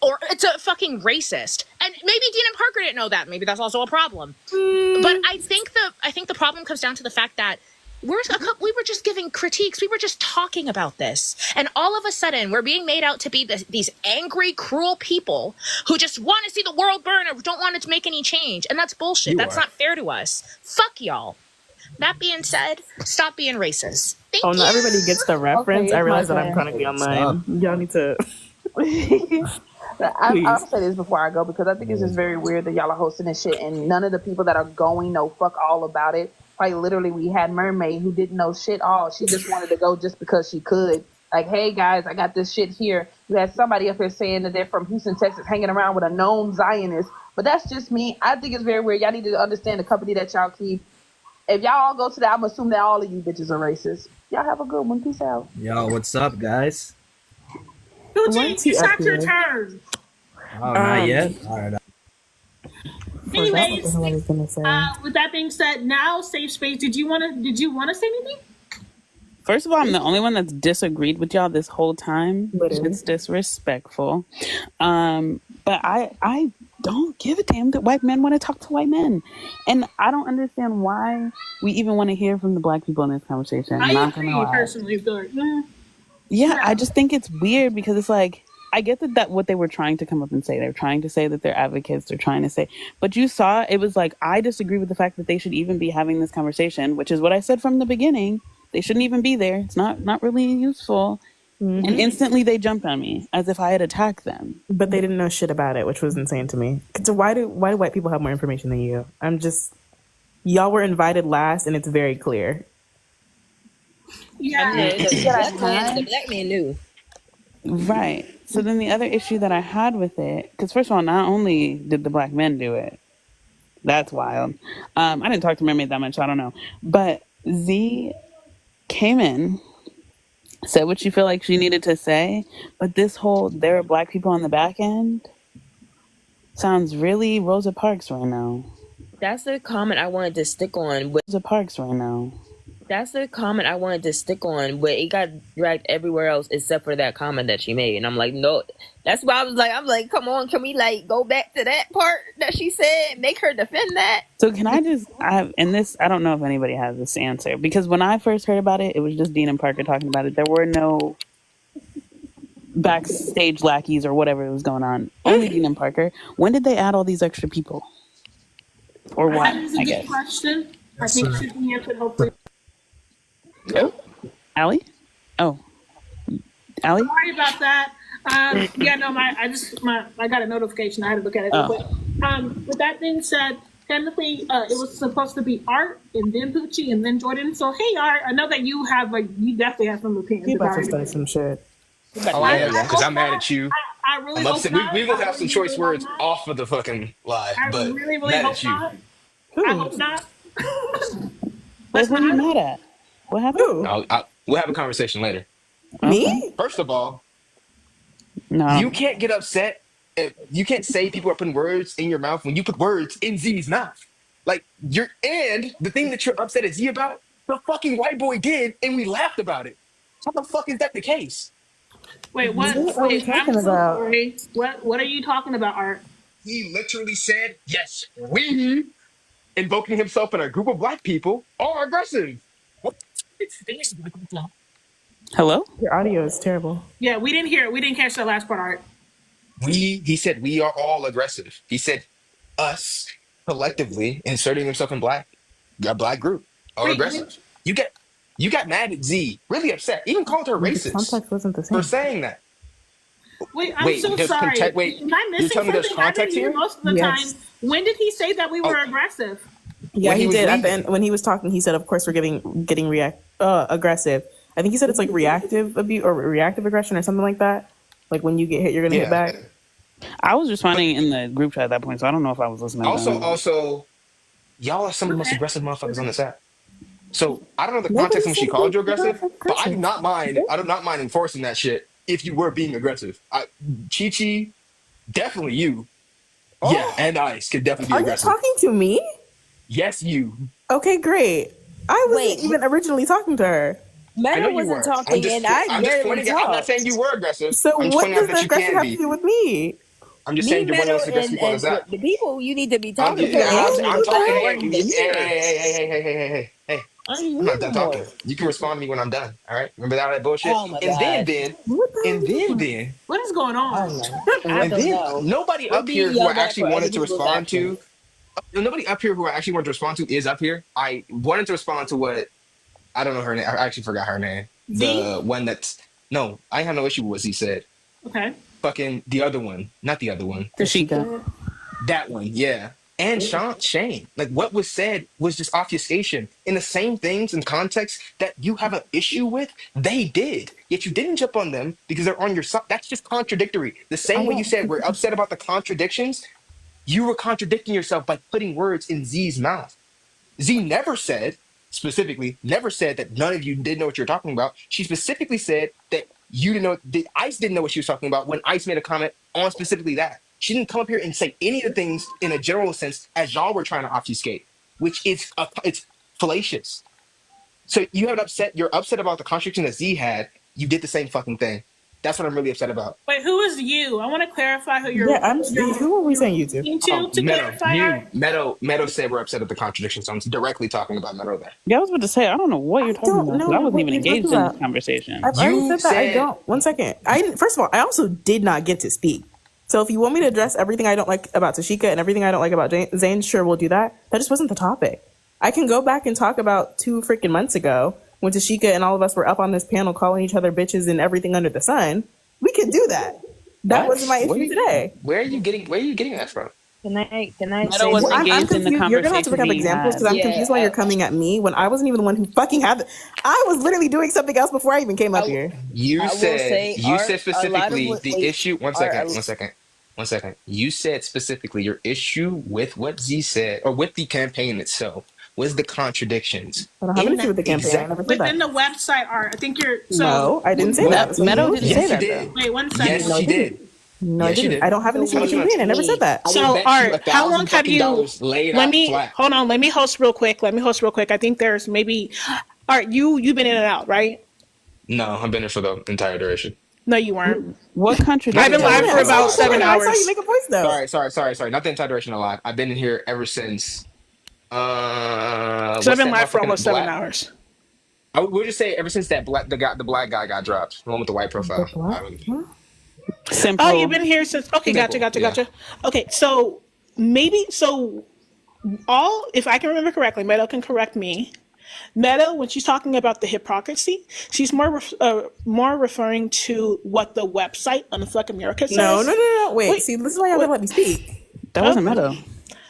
or it's a fucking racist. And maybe Dean and Parker didn't know that. Maybe that's also a problem. But I think the problem comes down to the fact that we were just giving critiques. We were just talking about this. And all of a sudden, we're being made out to be these angry, cruel people who just want to see the world burn or don't want it to make any change. And that's bullshit. That's not fair to us. Fuck y'all. That being said, stop being racist. Thank you. Not everybody gets the reference. I realize that I'm chronically online. Y'all need to... I'll say this before I go because I think it's just very weird that y'all are hosting this shit and none of the people that are going know fuck all about it. Like literally we had Mermaid who didn't know shit all. She just wanted to go just because she could. Like, hey guys, I got this shit here. You had somebody up here saying that they're from Houston, Texas, hanging around with a known Zionist. But that's just me. I think it's very weird. Y'all need to understand the company that y'all keep. If y'all all go to that, I'm assuming that all of you bitches are racist. Y'all have a good one. Peace out. Yo, what's up, guys? Gucci, it's not your turn. Oh, not yet? All right. Anyways, with that being said, now safe space. Did you want to say anything? First of all, I'm the only one that's disagreed with y'all this whole time. It's disrespectful. But I don't give a damn that white men want to talk to white men. And I don't understand why we even want to hear from the black people in this conversation. I agree personally. Yeah, I just think it's weird because it's like, I get that what they were trying to come up and say. They're trying to say that they're advocates. They're trying to say, but you saw, it was like, I disagree with the fact that they should even be having this conversation, which is what I said from the beginning. They shouldn't even be there. It's not really useful. Mm-hmm. And instantly they jumped on me as if I had attacked them. But they didn't know shit about it, which was insane to me. So why do white people have more information than you? Y'all were invited last and it's very clear. Yeah. The black man knew. Right. So then the other issue that I had with it, because first of all, not only did the black men do it, that's wild. I didn't talk to Mermaid that much, so I don't know. But Z came in, said what she felt like she needed to say, but this whole there are black people on the back end sounds really Rosa Parks right now. That's the comment I wanted to stick on. Rosa Parks right now. That's the comment I wanted to stick on, but it got dragged everywhere else except for that comment that she made. And I'm like, no, that's why I'm like, come on, can we like go back to that part that she said, make her defend that? So can I just, I don't know if anybody has this answer, because when I first heard about it, it was just Dean and Parker talking about it. There were no backstage lackeys or whatever was going on. Only Dean and Parker. When did they add all these extra people? Or why? That is a good question. I think it should be answered hopefully. Oh, Allie? Oh, Allie? Sorry about that. I got a notification. I had to look at it real quick. With that being said, technically, it was supposed to be Art and then Poochie and then Jordan. So, hey, Art, I know that you definitely have some opinions about it. Some shit. Oh, I am, because I'm mad at you. I really hope not. We will have some choice words off of the fucking live, but really mad hope at you. not. I hope not. What are you mad at? What happened? We'll have a conversation later. Me? First of all, no, you can't get upset. You can't say people are putting words in your mouth when you put words in Z's mouth. Like, and the thing that you're upset at Z about, the fucking white boy did, and we laughed about it. How the fuck is that the case? Wait, what? What are you talking about? Sorry. What are you talking about, Art? He literally said, yes, we, invoking himself in a group of black people, are aggressive. What? Hello? Your audio is terrible. Yeah, we didn't hear. We didn't catch the last part. Art. He said, we are all aggressive. He said, us collectively inserting himself in a black group are Wait, aggressive. You got mad at Z, really upset, even called her The racist context wasn't the for same. saying that. wait. I'm Wait, so there's sorry. context. Wait, Am I you're missing telling me there's something? I've been context here here? most of the time. Yes. When did he say that we were Oh, aggressive? Yeah, when he he was did. At the leaving. end, when he was talking, he said, "Of course, we're getting aggressive." I think he said it's like reactive abuse or reactive aggression or something like that. Like when you get hit, you're gonna hit Yeah. back. I was But responding in the group chat at that point, so I don't know if I was listening to him. also, y'all are some of the most Okay. aggressive motherfuckers on this app. So I don't know the Nobody context in which said she called you they were aggressive, but I do aggressive. not mind. I do not mind enforcing that shit if you were being aggressive. Chi Chi, definitely you. Yeah, Oh, and Ice could definitely be are you aggressive. talking to me? Yes, you. Okay, great. I wasn't Wait, even originally talking to her. I know Meta you wasn't weren't. I'm talking, just and I I'm just barely pointing out. I'm not saying you talked. were aggressive. So I'm just what pointing out does the that you aggression can have to be. do with me? I'm just Me, saying you're one of the Meta, most aggressive people on this and app. the people you need to be I'm, talking to yeah, are I'm, the I'm people talking. that Hey, run hey, the hey, hey, mirror. hey, hey, hey, hey, hey, hey, hey, hey. I I'm not done more. talking. You can respond to me when I'm done. All right. Remember that bullshit. Oh my And then, gosh. then, What the hell and are you then, doing? then, What is going I on? don't know. I and don't then, know. nobody We're up here being who I yelled at actually for other wanted to people's respond to. actions. Nobody up here who I actually wanted to respond to is up here. I wanted to respond to what I don't know her name. I actually forgot her name. Z. The one that's no, I have no issue with what Z said. Okay. Fucking the other one, not the other one. Tashika. That one, yeah. And Shane, like what was said was just obfuscation. In the same things and context that you have an issue with, they did. Yet you didn't jump on them because they're on your side. That's just contradictory. The I same way you don't. said we're upset about the contradictions, you were contradicting yourself by putting words in Z's mouth. Z never said, specifically, never said that none of you didn't know what you're talking about. She specifically said that you didn't know, that Ice didn't know what she was talking about when Ice made a comment on specifically that. She didn't come up here and say any of the things in a general sense as y'all were trying to obfuscate, which is it's fallacious. So you have you're upset about the contradiction that Z had. You did the same fucking thing. That's what I'm really upset about. Wait, who is you? I want to clarify who Yeah, who are we you're saying you to? speaking Oh, to clarify. Art. Meadow said we're upset at the contradiction, so I'm directly talking about Meadow there. Yeah, I was about to say, I don't know what you're I talking don't about, because I know wasn't what even you're talking engaged in this about. conversation. I've already You said that. I said don't. One second. First of all, I also did not get to speak. So if you want me to address everything I don't like about Tashika and everything I don't like about Zane, sure, we'll do that. That just wasn't the topic. I can go back and talk about 2 freaking months ago when Tashika and all of us were up on this panel calling each other bitches and everything under the sun. We could do that. That wasn't my issue today. Where are you getting that from? Can I Meadow say wasn't something? I'm engaged in the confused. You're gonna have to conversation bring up being examples because had. I'm confused why you're coming at me when I wasn't even the one who fucking had the. I was literally doing something else before I even came up here. I will say, You said a lot of specifically what the issue. One second. You said specifically your issue with what Z said or with the campaign itself was the contradictions. I don't have an issue with the campaign. I never said Within that. the website art, I think you're No, I didn't say that. Meadow didn't say Yes, you that, did. though. Wait, 1 second. Yes, she did. No, I Yes, you didn't. did. I don't have an issue with the How much campaign. I never said that. I will So, bet you Art, how long have you? $1,000 laid Let out me flat. hold on. Let me host real quick. I think there's maybe. Art, you've been in and out, right? No, I've been here for the entire duration. No, you weren't. What Not I've the been entire live for duration of about live. 7 I saw you hours. make a voice note. Sorry. Not the entire duration of live. I've been in here ever since. So I've What's been that live for motherfucking almost 7 black? hours. We'll just say ever since that the black guy got dropped, the one with the white profile. Simple. Oh, you've been here since. Okay, Simple, gotcha. Okay, so if I can remember correctly, Meadow can correct me. Meadow, when she's talking about the hypocrisy, she's more referring to what the website Unfuck America says. No. Wait, see, this is why y'all gotta let me speak. That wasn't Meadow.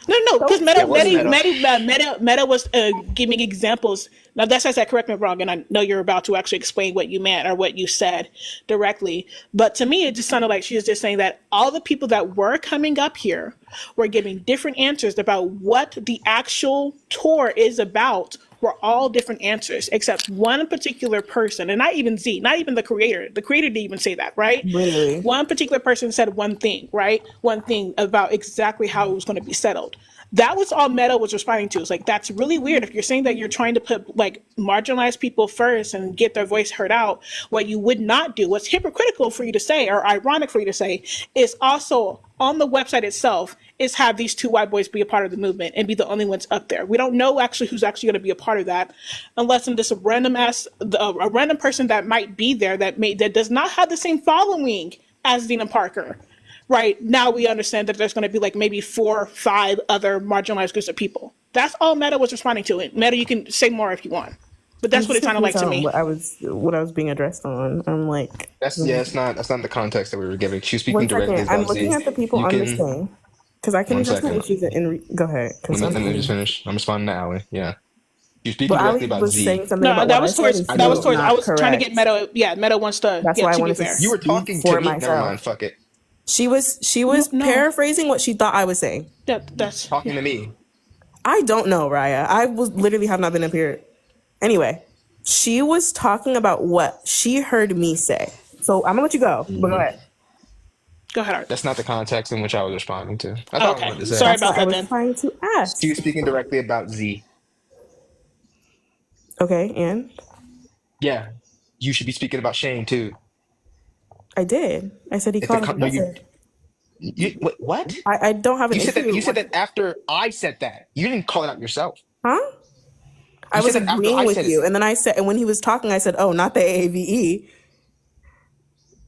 No, because That wasn't Meta was giving examples. Now, that's I said, correct me if I'm wrong, and I know you're about to actually explain what you meant or what you said directly. But to me, it just sounded like she was just saying that all the people that were coming up here were giving different answers about what the actual tour is about. Were all different answers except one particular person, and not even Z, not even the creator. The creator didn't even say that, right? Really? One particular person said one thing, right? One thing about exactly how it was going to be settled. That was all Meta was responding to. It's like, that's really weird. If you're saying that you're trying to put like marginalized people first and get their voice heard out, what you would not do, what's hypocritical for you to say or ironic for you to say, is also on the website itself is have these two white boys be a part of the movement and be the only ones up there. We don't know actually who's actually going to be a part of that, unless in this random a random person that might be there that does not have the same following as Dina Parker. Right now, we understand that there's going to be like maybe 4 or 5 other marginalized groups of people. That's all Meta was responding to. It Meta, you can say more if you want, but that's what it sounded like to me. What I was being addressed on. I'm like, that's not the context that we were giving. She was speaking 1 directly second. about I'm looking Z. at the people on this thing because I can address my issues go ahead. Let me just finish. I'm responding to Allie. Yeah. You're speaking But directly Ali about was Z. saying something about that what was I towards. said That was towards. I was correct. trying to get Meta. Yeah, Meta wants to. That's yeah, why I to be wanted fair. to. You were talking to me. Never mind. Fuck it. She was paraphrasing what she thought I was saying. That's talking to me. I don't know, Raya. I was literally have not been up here. Anyway, she was talking about what she heard me say. So I'm gonna let you go. But go ahead. Go ahead, Art. That's not the context in which I was responding to. That's all I wanted to say. Sorry about that. I was trying to ask. She was speaking directly about Z. Okay, and yeah, you should be speaking about Shane too. I did. I said he called him aggressive. What? I don't have an issue. You said that after I said that. You didn't call it out yourself. Huh? I was agreeing with you, and then I said, and when he was talking, I said, "Oh, not the AAVE."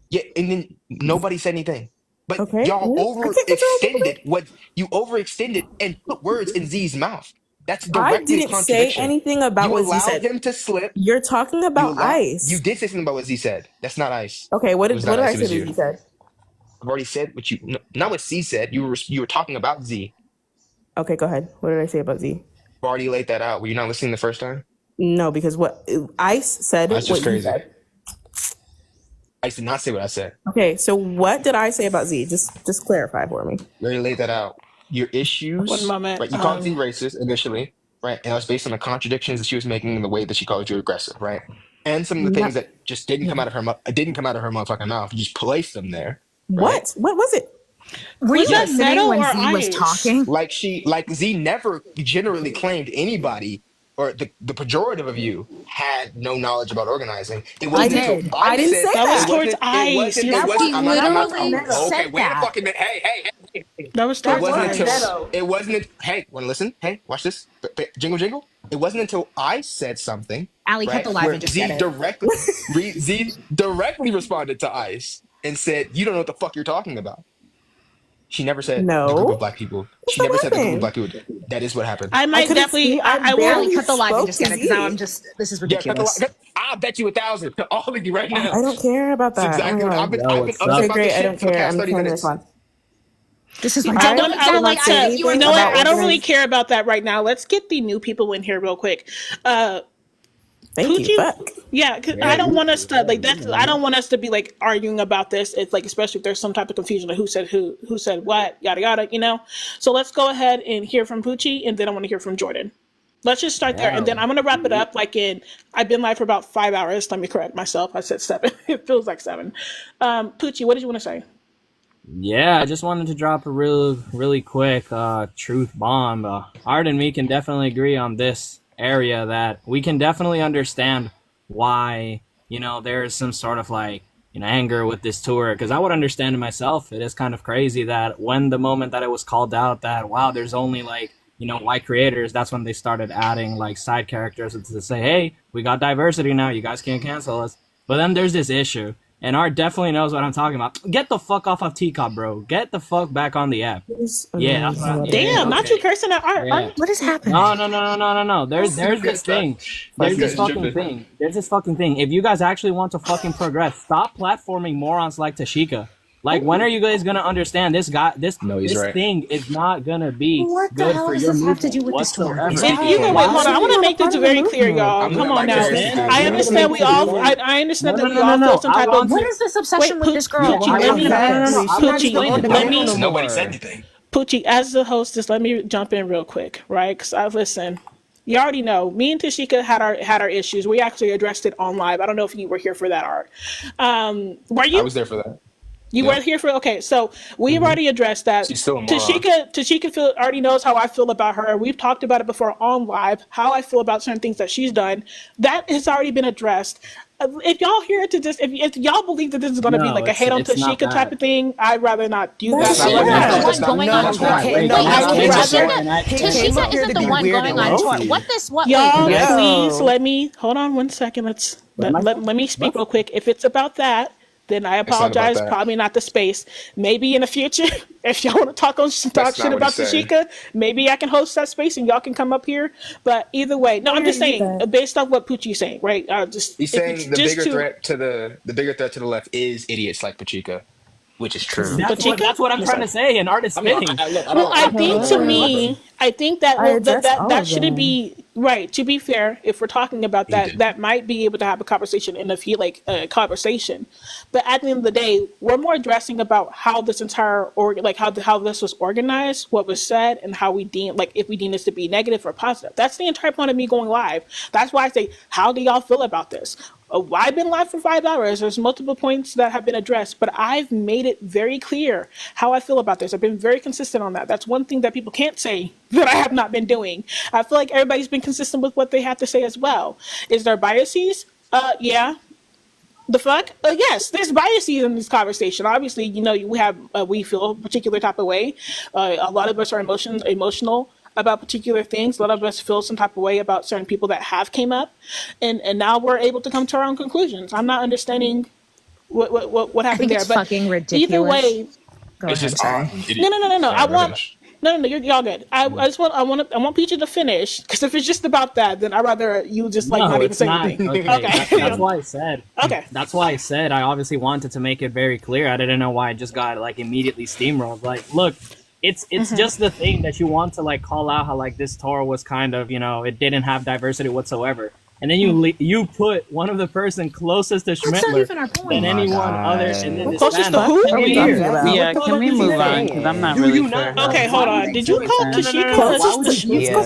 Yeah, and then nobody said anything. But y'all overextended and put words in Z's mouth. That's directly a contradiction. I didn't say anything about what Z said. You allowed him to slip. You're talking about ICE. You did say something about what Z said. That's not ICE. Okay, what did I say that Z said? I've already said what you, not what Z said. You were talking about Z. Okay, go ahead. What did I say about Z? I've already laid that out. Were you not listening the first time? No, because what ICE said. That's just crazy. I did not say what I said. Okay, so what did I say about Z? Just clarify for me. You already laid that out. Your issues. 1 moment. Right, you called Z racist initially, right? And that was based on the contradictions that she was making in the way that she called you aggressive, right? And some of the things that just didn't come out of her motherfucking mouth. You just placed them there. Right? What was it? Were you listening when Z was talking? Like Z never generally claimed anybody or the pejorative of you had no knowledge about organizing. It wasn't until I didn't say that. That was towards ICE. He literally said that. That was towards ICE. It wasn't. Hey, want to listen? Hey, watch this. Jingle. It wasn't until I said something. Ali, cut the live and just get it. Z directly responded to ICE and said, "You don't know what the fuck you're talking about." She never said the group of black people. She never said the group of black people. That is what happened. I might definitely. I will cut the live and just get it because now I'm just. This is ridiculous. I'll bet you 1,000 to all of you right now. I don't care about that. Exactly. I've been upset about this I don't shit for the care. past 30 minutes. This is I don't really care about that right now. Let's get the new people in here real quick. Thank you. Fuck. Yeah, because I don't want us to like that's. I don't want us to be like arguing about this. It's like especially if there's some type of confusion of who said who said what, yada yada. You know. So let's go ahead and hear from Poochie, and then I want to hear from Jordan. Let's just start there, and then I'm gonna wrap it up. I've been live for about 5 hours. Let me correct myself. I said 7. It feels like 7. Poochie, what did you want to say? Yeah, I just wanted to drop a really quick truth bomb. Art and me can definitely agree on this area that we can definitely understand why, there's some sort of anger with this tour, because I would understand it myself. It is kind of crazy that when the moment that it was called out that, wow, there's only white creators, that's when they started adding side characters to say, hey, we got diversity now, you guys can't cancel us. But then there's this issue. And Art definitely knows what I'm talking about. Get the fuck off of Teacup, bro. Get the fuck back on the app. Yeah. Damn, not you cursing at Art. Yeah. What is happening? No. There's this thing. There's this fucking thing. If you guys actually want to fucking progress, stop platforming morons like Tashika. When are you guys gonna understand this thing is not gonna be good for your movement whatsoever? Hold on. I want to make this very clear, y'all. Come on now. I understand we all. I understand that we all feel some type of. What is this obsession with this girl? Poochie, let me. Nobody said anything. Poochie, as the hostess, let me jump in real quick, right? Because I've listened. You already know, me and Tashika had our issues. We actually addressed it on live. I don't know if you were here for that, Art. Were you? I was there for that. You weren't here for okay. So we've already addressed that. She's still a moron. Tashika already knows how I feel about her. We've talked about it before on live. How I feel about certain things that she's done. That has already been addressed. If y'all here to just if y'all believe that this is going to be like a hate on Tashika type of thing, I'd rather not do that. Tashika isn't the one going on tour. Tashika isn't the one going on tour. Y'all, please let me hold on one second. Let me speak real quick. If it's about that, then I apologize. Probably not the space. Maybe in the future, if y'all want to talk shit about Tashika, maybe I can host that space and y'all can come up here. But either way, no, I'm just saying based off what Poochie's saying, right? He's saying the bigger threat to the left is idiots like Pachika, which is true. That's what I'm trying to say. An artist spitting. I think to me, I think that shouldn't be right. To be fair, if we're talking about that might be able to have a conversation in a few conversation. But at the end of the day, we're more addressing about how this entire how this was organized, what was said, and how we deem if we deem this to be negative or positive. That's the entire point of me going live. That's why I say, how do y'all feel about this? I've been live for 5 hours. There's multiple points that have been addressed, but I've made it very clear how I feel about this. I've been very consistent on that. That's one thing that people can't say that I have not been doing. I feel like everybody's been consistent with what they have to say as well. Is there biases? Yeah. The fuck? Yes, there's biases in this conversation. Obviously, we feel a particular type of way. A lot of us are emotional about particular things. A lot of us feel some type of way about certain people that have came up, and now we're able to come to our own conclusions. I'm not understanding what happened I think there, it's but fucking ridiculous. either way, It's just odd. no. I want. No, y'all good. I want Peachy to finish, because if it's just about that, then I'd rather you just not even say anything. Okay. That's why I said. Okay. That's why I said I obviously wanted to make it very clear. I didn't know why I just got immediately steamrolled. Look, it's just the thing that you want to call out how this tour was kind of it didn't have diversity whatsoever. And then you put one of the person closest to Schmittler than anyone other. And then closest to who? Yeah, can we move on? Because I'm not really sure. Okay, hold on. Did you call Tashika?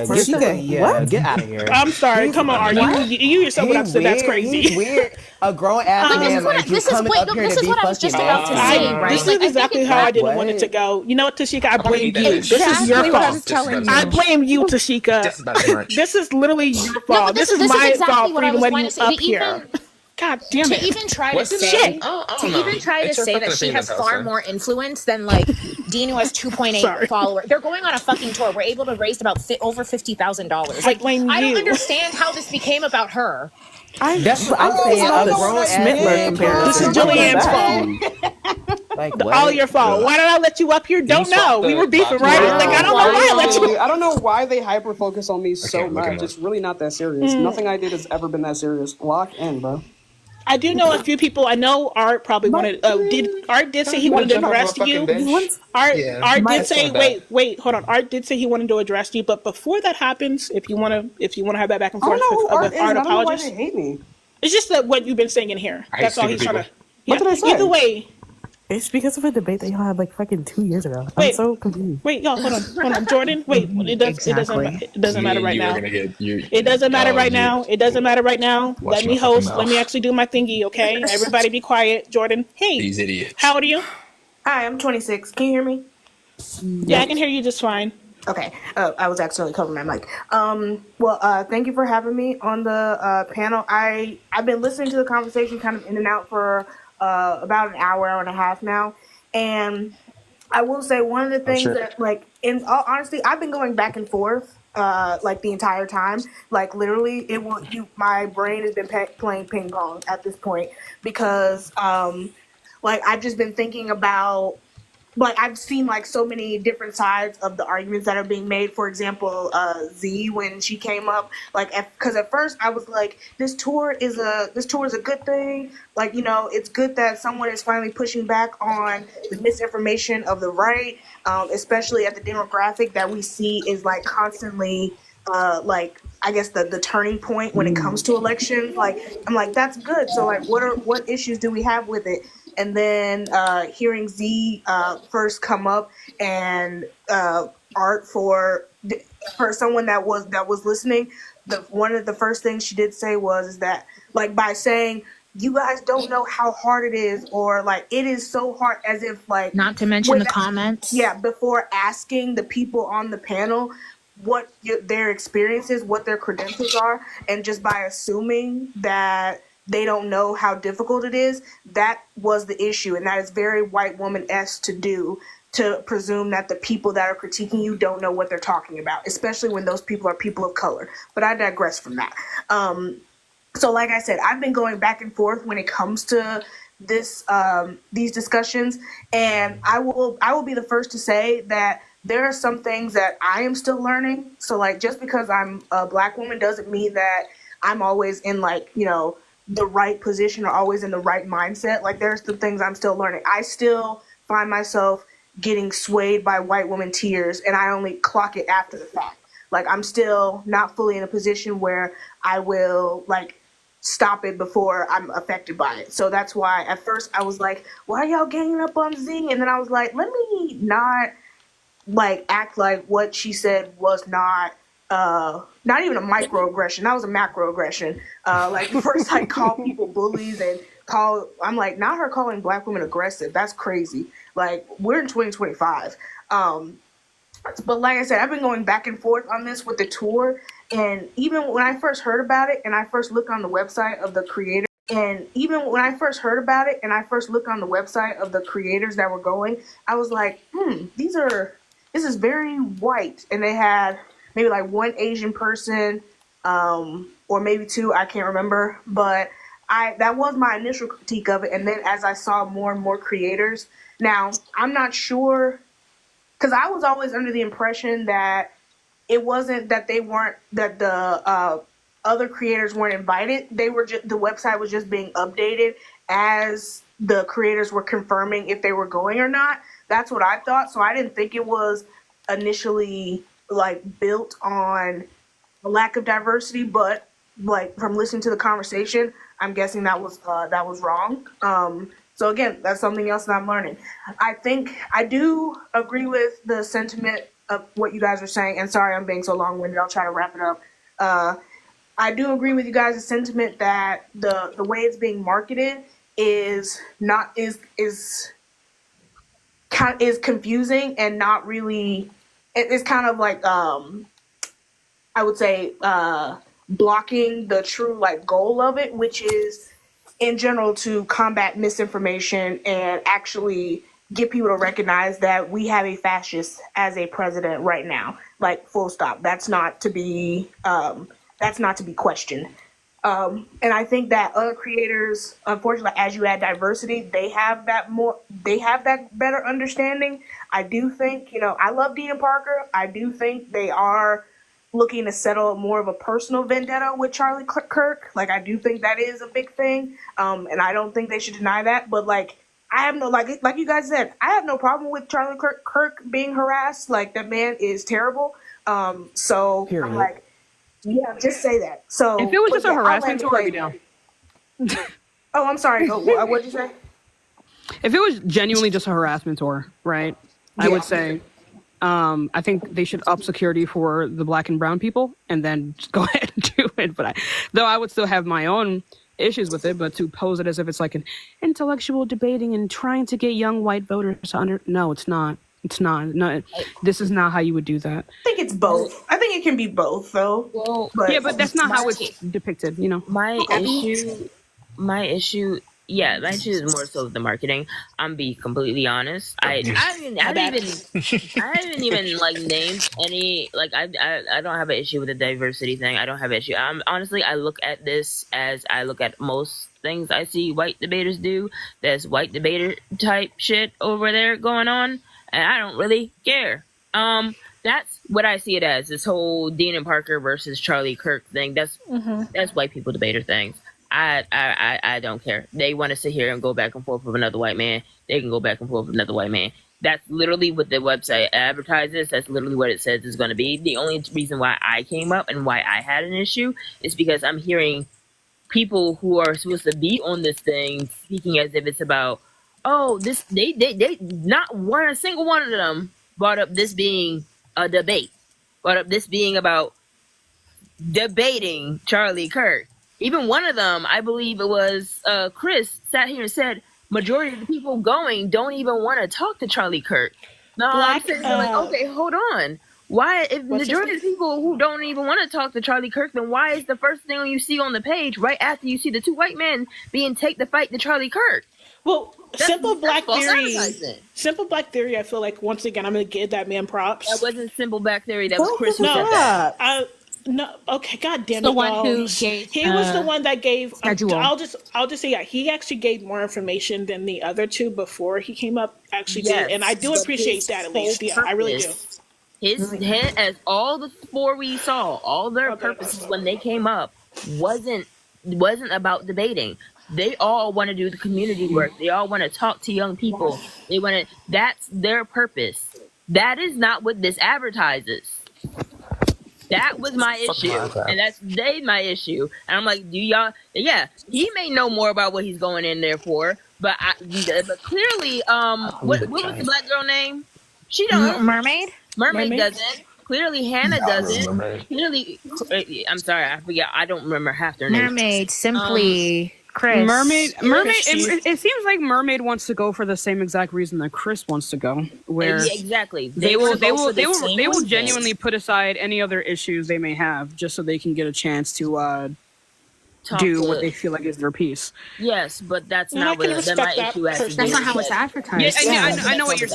Tashika, what? Get out of here. I'm sorry. Come on, you yourself would have said that's crazy. He's weird. A grown ass man this is what I was just about to say, right? This is exactly how I didn't want it to go. You know what, Tashika? I blame you. This is your fault. I blame you, Tashika. This is literally your fault. This is my fault for even letting you up here. God damn it. To even try to say that she has far more influence than Dean, who has 2.8 followers. They're going on a fucking tour. We're able to raise about over $50,000. I don't understand how this became about her. That's what I'm saying. A grown Schmittler comparison. This is Julianne's fault. All your fault. Why did I let you up here? Don't know. We were beefing, right? I don't know why I let you. I don't know why they hyper focus on me so much. It's really not that serious. Nothing I did has ever been that serious. Lock in, bro. I do know a few people. I know Art probably wanted. Art did say he wanted to address you. Art did say. Wait, hold on. Art did say he wanted to address you, but before that happens, if you want to have that back and forth with Art, apologies. They hate me. It's just that what you've been saying in here. That's all he's trying to. What did I say? Either way. It's because of a debate that y'all had fucking 2 years ago. I'm so confused. Wait, y'all, hold on, Jordan. Wait, it doesn't matter right now. It doesn't matter right now. It doesn't matter right now. Let me host. Let me actually do my thingy, okay? Everybody, be quiet. Jordan, hey, these idiots. How old are you? Hi, I'm 26. Can you hear me? Yeah, I can hear you just fine. Okay. I was accidentally covering my mic. Well, thank you for having me on the panel. I've been listening to the conversation kind of in and out for about an hour and a half now, and I will say one of the things that, in all honesty, I've been going back and forth the entire time. Literally, my brain has been playing ping pong at this point, because I've just been thinking about. I've seen so many different sides of the arguments that are being made. For example, Z, when she came up, because at first I was like, this tour is a good thing. It's good that someone is finally pushing back on the misinformation of the right, especially at the demographic that we see is constantly I guess the turning point when it comes to elections. I'm like, that's good. So what issues do we have with it? And then hearing Z first come up, and Art for someone that was listening, one of the first things she did say was that by saying you guys don't know how hard it is, or like it is so hard, as if like, Not to mention the comments. Yeah, before asking the people on the panel what their experiences, what their credentials are, and just by assuming that they don't know how difficult it is, that was the issue. And that is very white woman-esque to do, to presume that the people that are critiquing you don't know what they're talking about, especially when those people are people of color. But I digress from that. So like I said, I've been going back and forth when it comes to these discussions, and I will be the first to say that there are some things that I am still learning. So like, just because I'm a Black woman doesn't mean that I'm always in like, you know, the right position or always in the right mindset. Like, there's the things I'm still learning. I still find myself getting swayed by white woman tears, and I only clock it after the fact. Like, I'm still not fully in a position where I will like stop it before I'm affected by it. So that's why at first I was like, why are y'all ganging up on Z? And then I was like, let me not like act like what she said was not even a microaggression. That was a macroaggression. Like, first I call people bullies and I'm like, not her calling Black women aggressive. That's crazy. Like, we're in 2025. But like I said, I've been going back and forth on this with the tour. And even when I first heard about it and I first looked on the website of the creators, that were going, I was like, this is very white. And they had maybe like one Asian person, or maybe two, I can't remember. But that was my initial critique of it. And then as I saw more and more creators, now I'm not sure, because I was always under the impression that it wasn't that that the other creators weren't invited. They were just, the website was just being updated as the creators were confirming if they were going or not. That's what I thought. So I didn't think it was initially like built on a lack of diversity, but like from listening to the conversation, I'm guessing that was wrong. So again, that's something else that I'm learning. I think I do agree with the sentiment of what you guys are saying. And sorry, I'm being so long-winded. I'll try to wrap it up. I do agree with you guys' sentiment that the way it's being marketed is confusing and not really. It's kind of like I would say blocking the true like goal of it, which is in general to combat misinformation and actually get people to recognize that we have a fascist as a president right now. Like, full stop. That's not to be questioned. And I think that other creators, unfortunately, as you add diversity, they have that better understanding. I do think, I love Dean and Parker. I do think they are looking to settle more of a personal vendetta with Charlie Kirk. Like, I do think that is a big thing. And I don't think they should deny that. But like, I have no, like you guys said, I have no problem with Charlie Kirk being harassed. Like, that man is terrible. So Period. I'm like, yeah, just say that. So if it was just a harassment tour, I'd be down. Oh, I'm sorry. What'd you say? If it was genuinely just a harassment tour, right? I would say, I think they should up security for the Black and brown people, and then just go ahead and do it. But though I would still have my own issues with it, but to pose it as if it's like an intellectual debating and trying to get young white voters to no, it's not. It's not. No, this is not how you would do that. I think it's both. I think it can be both, though. Well, but that's not how it's depicted. My issue, yeah, my issue is more so the marketing. I'm be completely honest. I haven't even like named any, like I don't have an issue with the diversity thing. I don't have an issue. Honestly, I look at this as I look at most things I see white debaters do. There's white debater type shit over there going on, and I don't really care. That's what I see it as. This whole Dean and Parker versus Charlie Kirk thing. That's white people debater things. I don't care. They want to sit here and go back and forth with another white man. They can go back and forth with another white man. That's literally what the website advertises. That's literally what it says is going to be. The only reason why I came up and why I had an issue is because I'm hearing people who are supposed to be on this thing speaking as if it's about, they not one single one of them brought up this being a debate, brought up this being about debating Charlie Kirk. even one of them, I believe it was Chris, sat here and said majority of the people going don't even want to talk to Charlie Kirk. No, I'm Black. saying like, okay, hold on. Why, if majority of the people who don't even want to talk to Charlie Kirk, then why is the first thing you see on the page right after you see the two white men being take the fight to Charlie Kirk? Well, Simple Black Theory. Simple Black Theory. I feel like once again I'm gonna give that man props. That wasn't Simple Black Theory. That was Chris who said that. No, okay, god damn it. The one y'all. who gave he was the one that gave schedule. I'll just say he actually gave more information than the other two before he came up actually did, and I do appreciate that at least. Yeah, I really do. His head, as all the four we saw, all their purposes when they came up wasn't about debating. They all want to do the community work. They all want to talk to young people. They want to. That's their purpose. That is not what this advertises. That was my issue, and that's my issue. And I'm like, do y'all? Yeah, he may know more about what he's going in there for, but clearly, what was the black girl name? She don't. Mermaid doesn't. Clearly, Hannah doesn't. Clearly, I'm sorry, I forget. I don't remember half their names. Mermaid, simply. Chris. Mermaid. It seems like Mermaid wants to go for the same exact reason that Chris wants to go. Where exactly they will genuinely put aside any other issues they may have just so they can get a chance to do what they feel like is their piece. Yes, but that's not what my issue has to do. That's not how it's advertised. I know what you're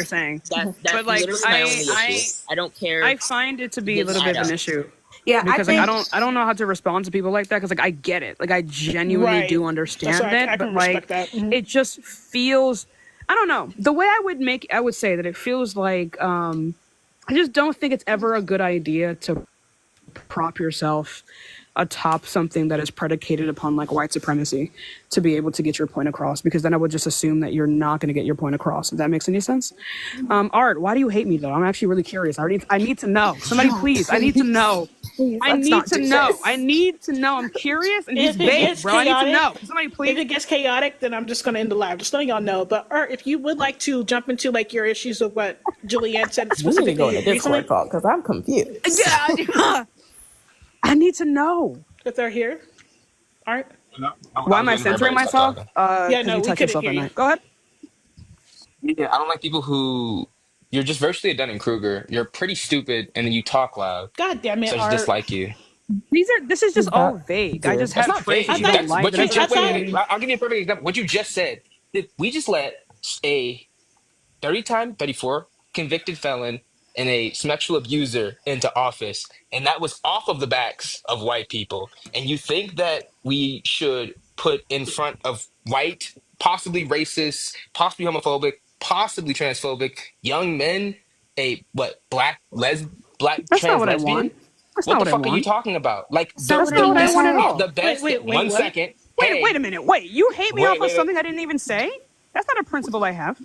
saying. That's but like, my only issue. I don't care. I find it to be a little bit of an issue. Yeah, because I don't know how to respond to people like that because like I get it, like I genuinely do understand it, but like it just feels, I don't know, the way I would say that it feels like I just don't think it's ever a good idea to prop yourself atop something that is predicated upon like white supremacy to be able to get your point across, because then I would just assume that you're not going to get your point across, if that makes any sense. Art, why do you hate me though? I'm actually really curious. I need to know. Somebody please, I need to know. I need to know. I'm curious and he's big, bro. I need to know. Somebody please. If it gets chaotic, then I'm just going to end the live. Just letting y'all know. But Art, if you would like to jump into like your issues of what Julianne said specifically, we need to go in a Discord call because I'm confused. Yeah, I need to know if they're here. Art. Why am I censoring myself? Yeah, no, we couldn't hear you. Go ahead. Yeah, I don't like people who you're just virtually a Dunning-Kruger. You're pretty stupid, and then you talk loud. God damn it, so I Art. just dislike you. This is just all vague. I just That's have not vague. phrases That's like what you just wait. I'll give you a perfect example. What you just said. We just let a 30-time 34 convicted felon and a sexual abuser into office, and that was off of the backs of white people. And you think that we should put in front of white, possibly racist, possibly homophobic, possibly transphobic young men black That's trans not what I lesbian? want. That's What not the what I fuck are you want. talking about? Like That's not what I want at all. the best. Wait, one what? second. Wait a minute. Wait, you hate me Wait, off of wait. something I didn't even say? That's not a principle I have.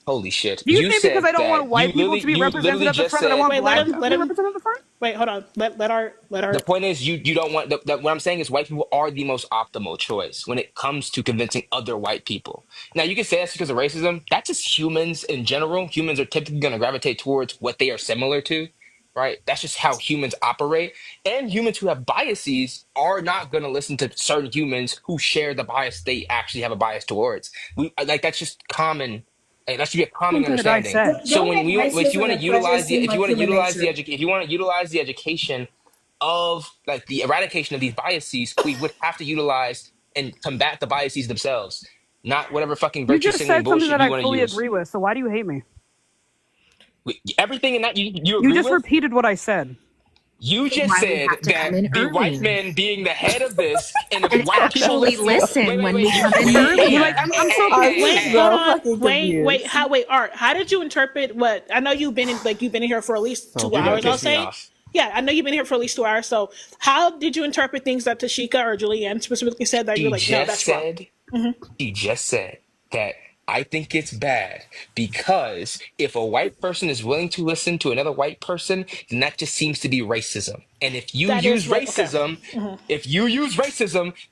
Holy shit! Do you think said because I don't that want white people to be you represented literally at the just front that I want Wait, black let him- people to be represented at the front? Wait, hold on. Let Art. The point is, you don't want what I'm saying is white people are the most optimal choice when it comes to convincing other white people. Now, you can say that's because of racism. That's just humans in general. Humans are typically going to gravitate towards what they are similar to, right? That's just how humans operate. And humans who have biases are not going to listen to certain humans who share the bias they actually have a bias towards. That's just common. Like, that should be a common understanding. So if you want to utilize the education of like the eradication of these biases, we would have to utilize and combat the biases themselves, not whatever fucking You virtue just signaling said something bullshit that you I want to fully use. agree with, so why do you hate me? Everything in that you agree You just with? repeated what I said. You just Why we said have to come in that the early. white men being the head of this and if And white people actually listen when we come in early. Like, I'm so Wait, hold on. Wait, confused. Art, how did you interpret what I know you've been in here for at least 2 you're gonna hours, I'll piss me say. off. Yeah, I know you've been here for at least 2 hours. So how did you interpret things that Tashika or Julianne specifically said that you're like, no, that's wrong? He just said that I think it's bad because if a white person is willing to listen to another white person, then that just seems to be racism. And if you use racism,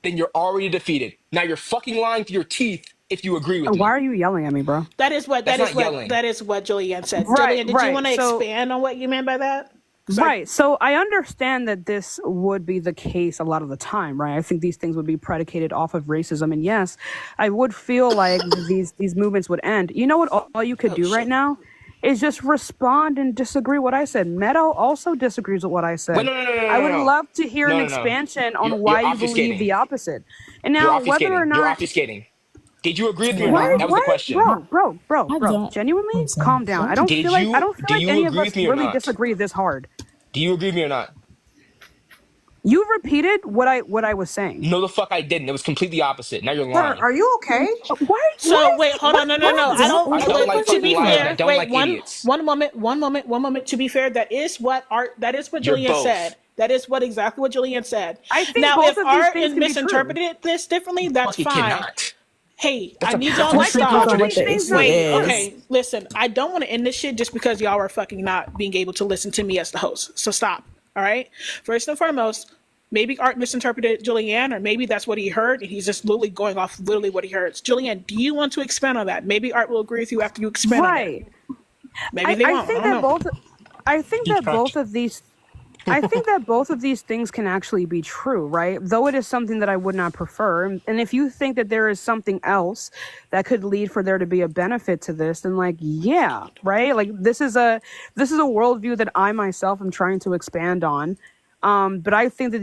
then you're already defeated. Now you're fucking lying through your teeth if you agree with me. Why are you yelling at me, bro? That is what Julianne said. Right, Julianne, did you want to so- expand on what you meant by that? Right. So I understand that this would be the case a lot of the time, right? I think these things would be predicated off of racism. And yes, I would feel like these movements would end. You know what all you could do right now is just respond and disagree what I said. Meadow also disagrees with what I said. Wait, no. I would love to hear an expansion on why you believe the opposite. And now whether or not you're obfuscating. Did you agree with me or not? That was the question. Bro. Genuinely, calm down. I don't feel like any of us really disagree this hard. Do you agree with me or not? You repeated what I was saying. No, the fuck I didn't. It was completely opposite. Now you're lying. Are you okay? Wait, hold on. No. I don't like to be fucking fair. lying. I don't Wait, like idiots. one moment. To be fair, that is what Julian said. That is exactly what Julian said. I think now, both if of these Art things can be misinterpreted this differently, that's Fuck, fine. cannot. Hey, That's I need y'all to stop. Okay, listen. I don't want to end this shit just because y'all are fucking not being able to listen to me as the host. So stop. All right. First and foremost, maybe Art misinterpreted Julianne, or maybe that's what he heard, and he's just literally going off literally what he heard. Julianne, do you want to expand on that? Maybe Art will agree with you after you expand on it. Maybe they won't. I think that both of these things can actually be true, right? Though it is something that I would not prefer. And if you think that there is something else that could lead for there to be a benefit to this, then yeah, right? Like this is a worldview that I myself am trying to expand on. But I think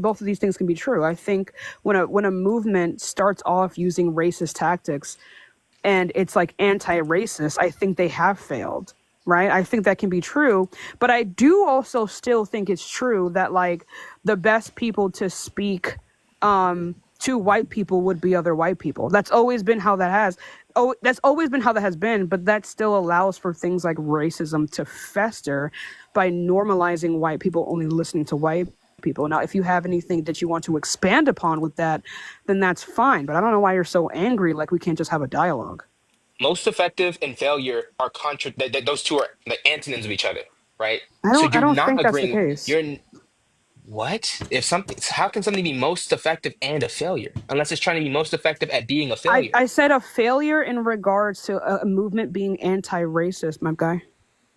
both of these things can be true. I think when a movement starts off using racist tactics and it's anti-racist, I think they have failed. Right? I think that can be true. But I do also still think it's true that the best people to speak to white people would be other white people. That's always been how that has. That's always been how that has been, but that still allows for things like racism to fester by normalizing white people only listening to white people. Now, if you have anything that you want to expand upon with that, then that's fine. But I don't know why you're so angry we can't just have a dialogue. Most effective and failure are those two are the antonyms of each other, right? I don't think that's the case. What? How can something be most effective and a failure? Unless it's trying to be most effective at being a failure. I said a failure in regards to a movement being anti-racist, my guy.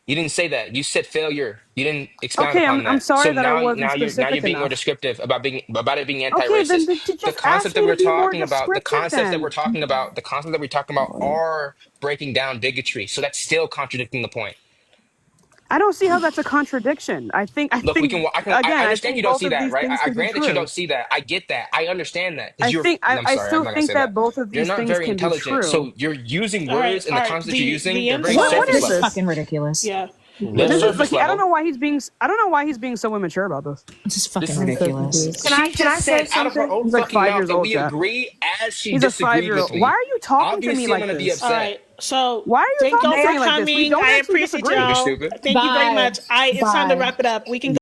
You didn't say that. You said failure. You didn't expound upon that. I'm sorry that I wasn't now specific you're being enough. more descriptive about it being anti-racist. Okay, then the concept that we're talking about are breaking down bigotry. So that's still contradicting the point. I don't see how that's a contradiction. I understand you don't see that, right? I grant that you don't see that. I get that. I understand that. I still think that both of these things can be true. So you're using words in the context that you're using. They're very What is surface this? level. Fucking ridiculous. Yeah. I don't know why he's being so immature about this. This is fucking ridiculous. Can I say something? Out of her own He's like fucking 5 mouth years that old, we Jack. agree as she He's a disagreed 5-year-old. with me. Why are you talking to me Obviously, like I'm gonna be this? upset. All right. So why are you thank talking y'all to for me like this? We coming. don't I actually appreciate disagree. y'all. Stupid. Thank you very much. It's time to Bye. wrap it up. We can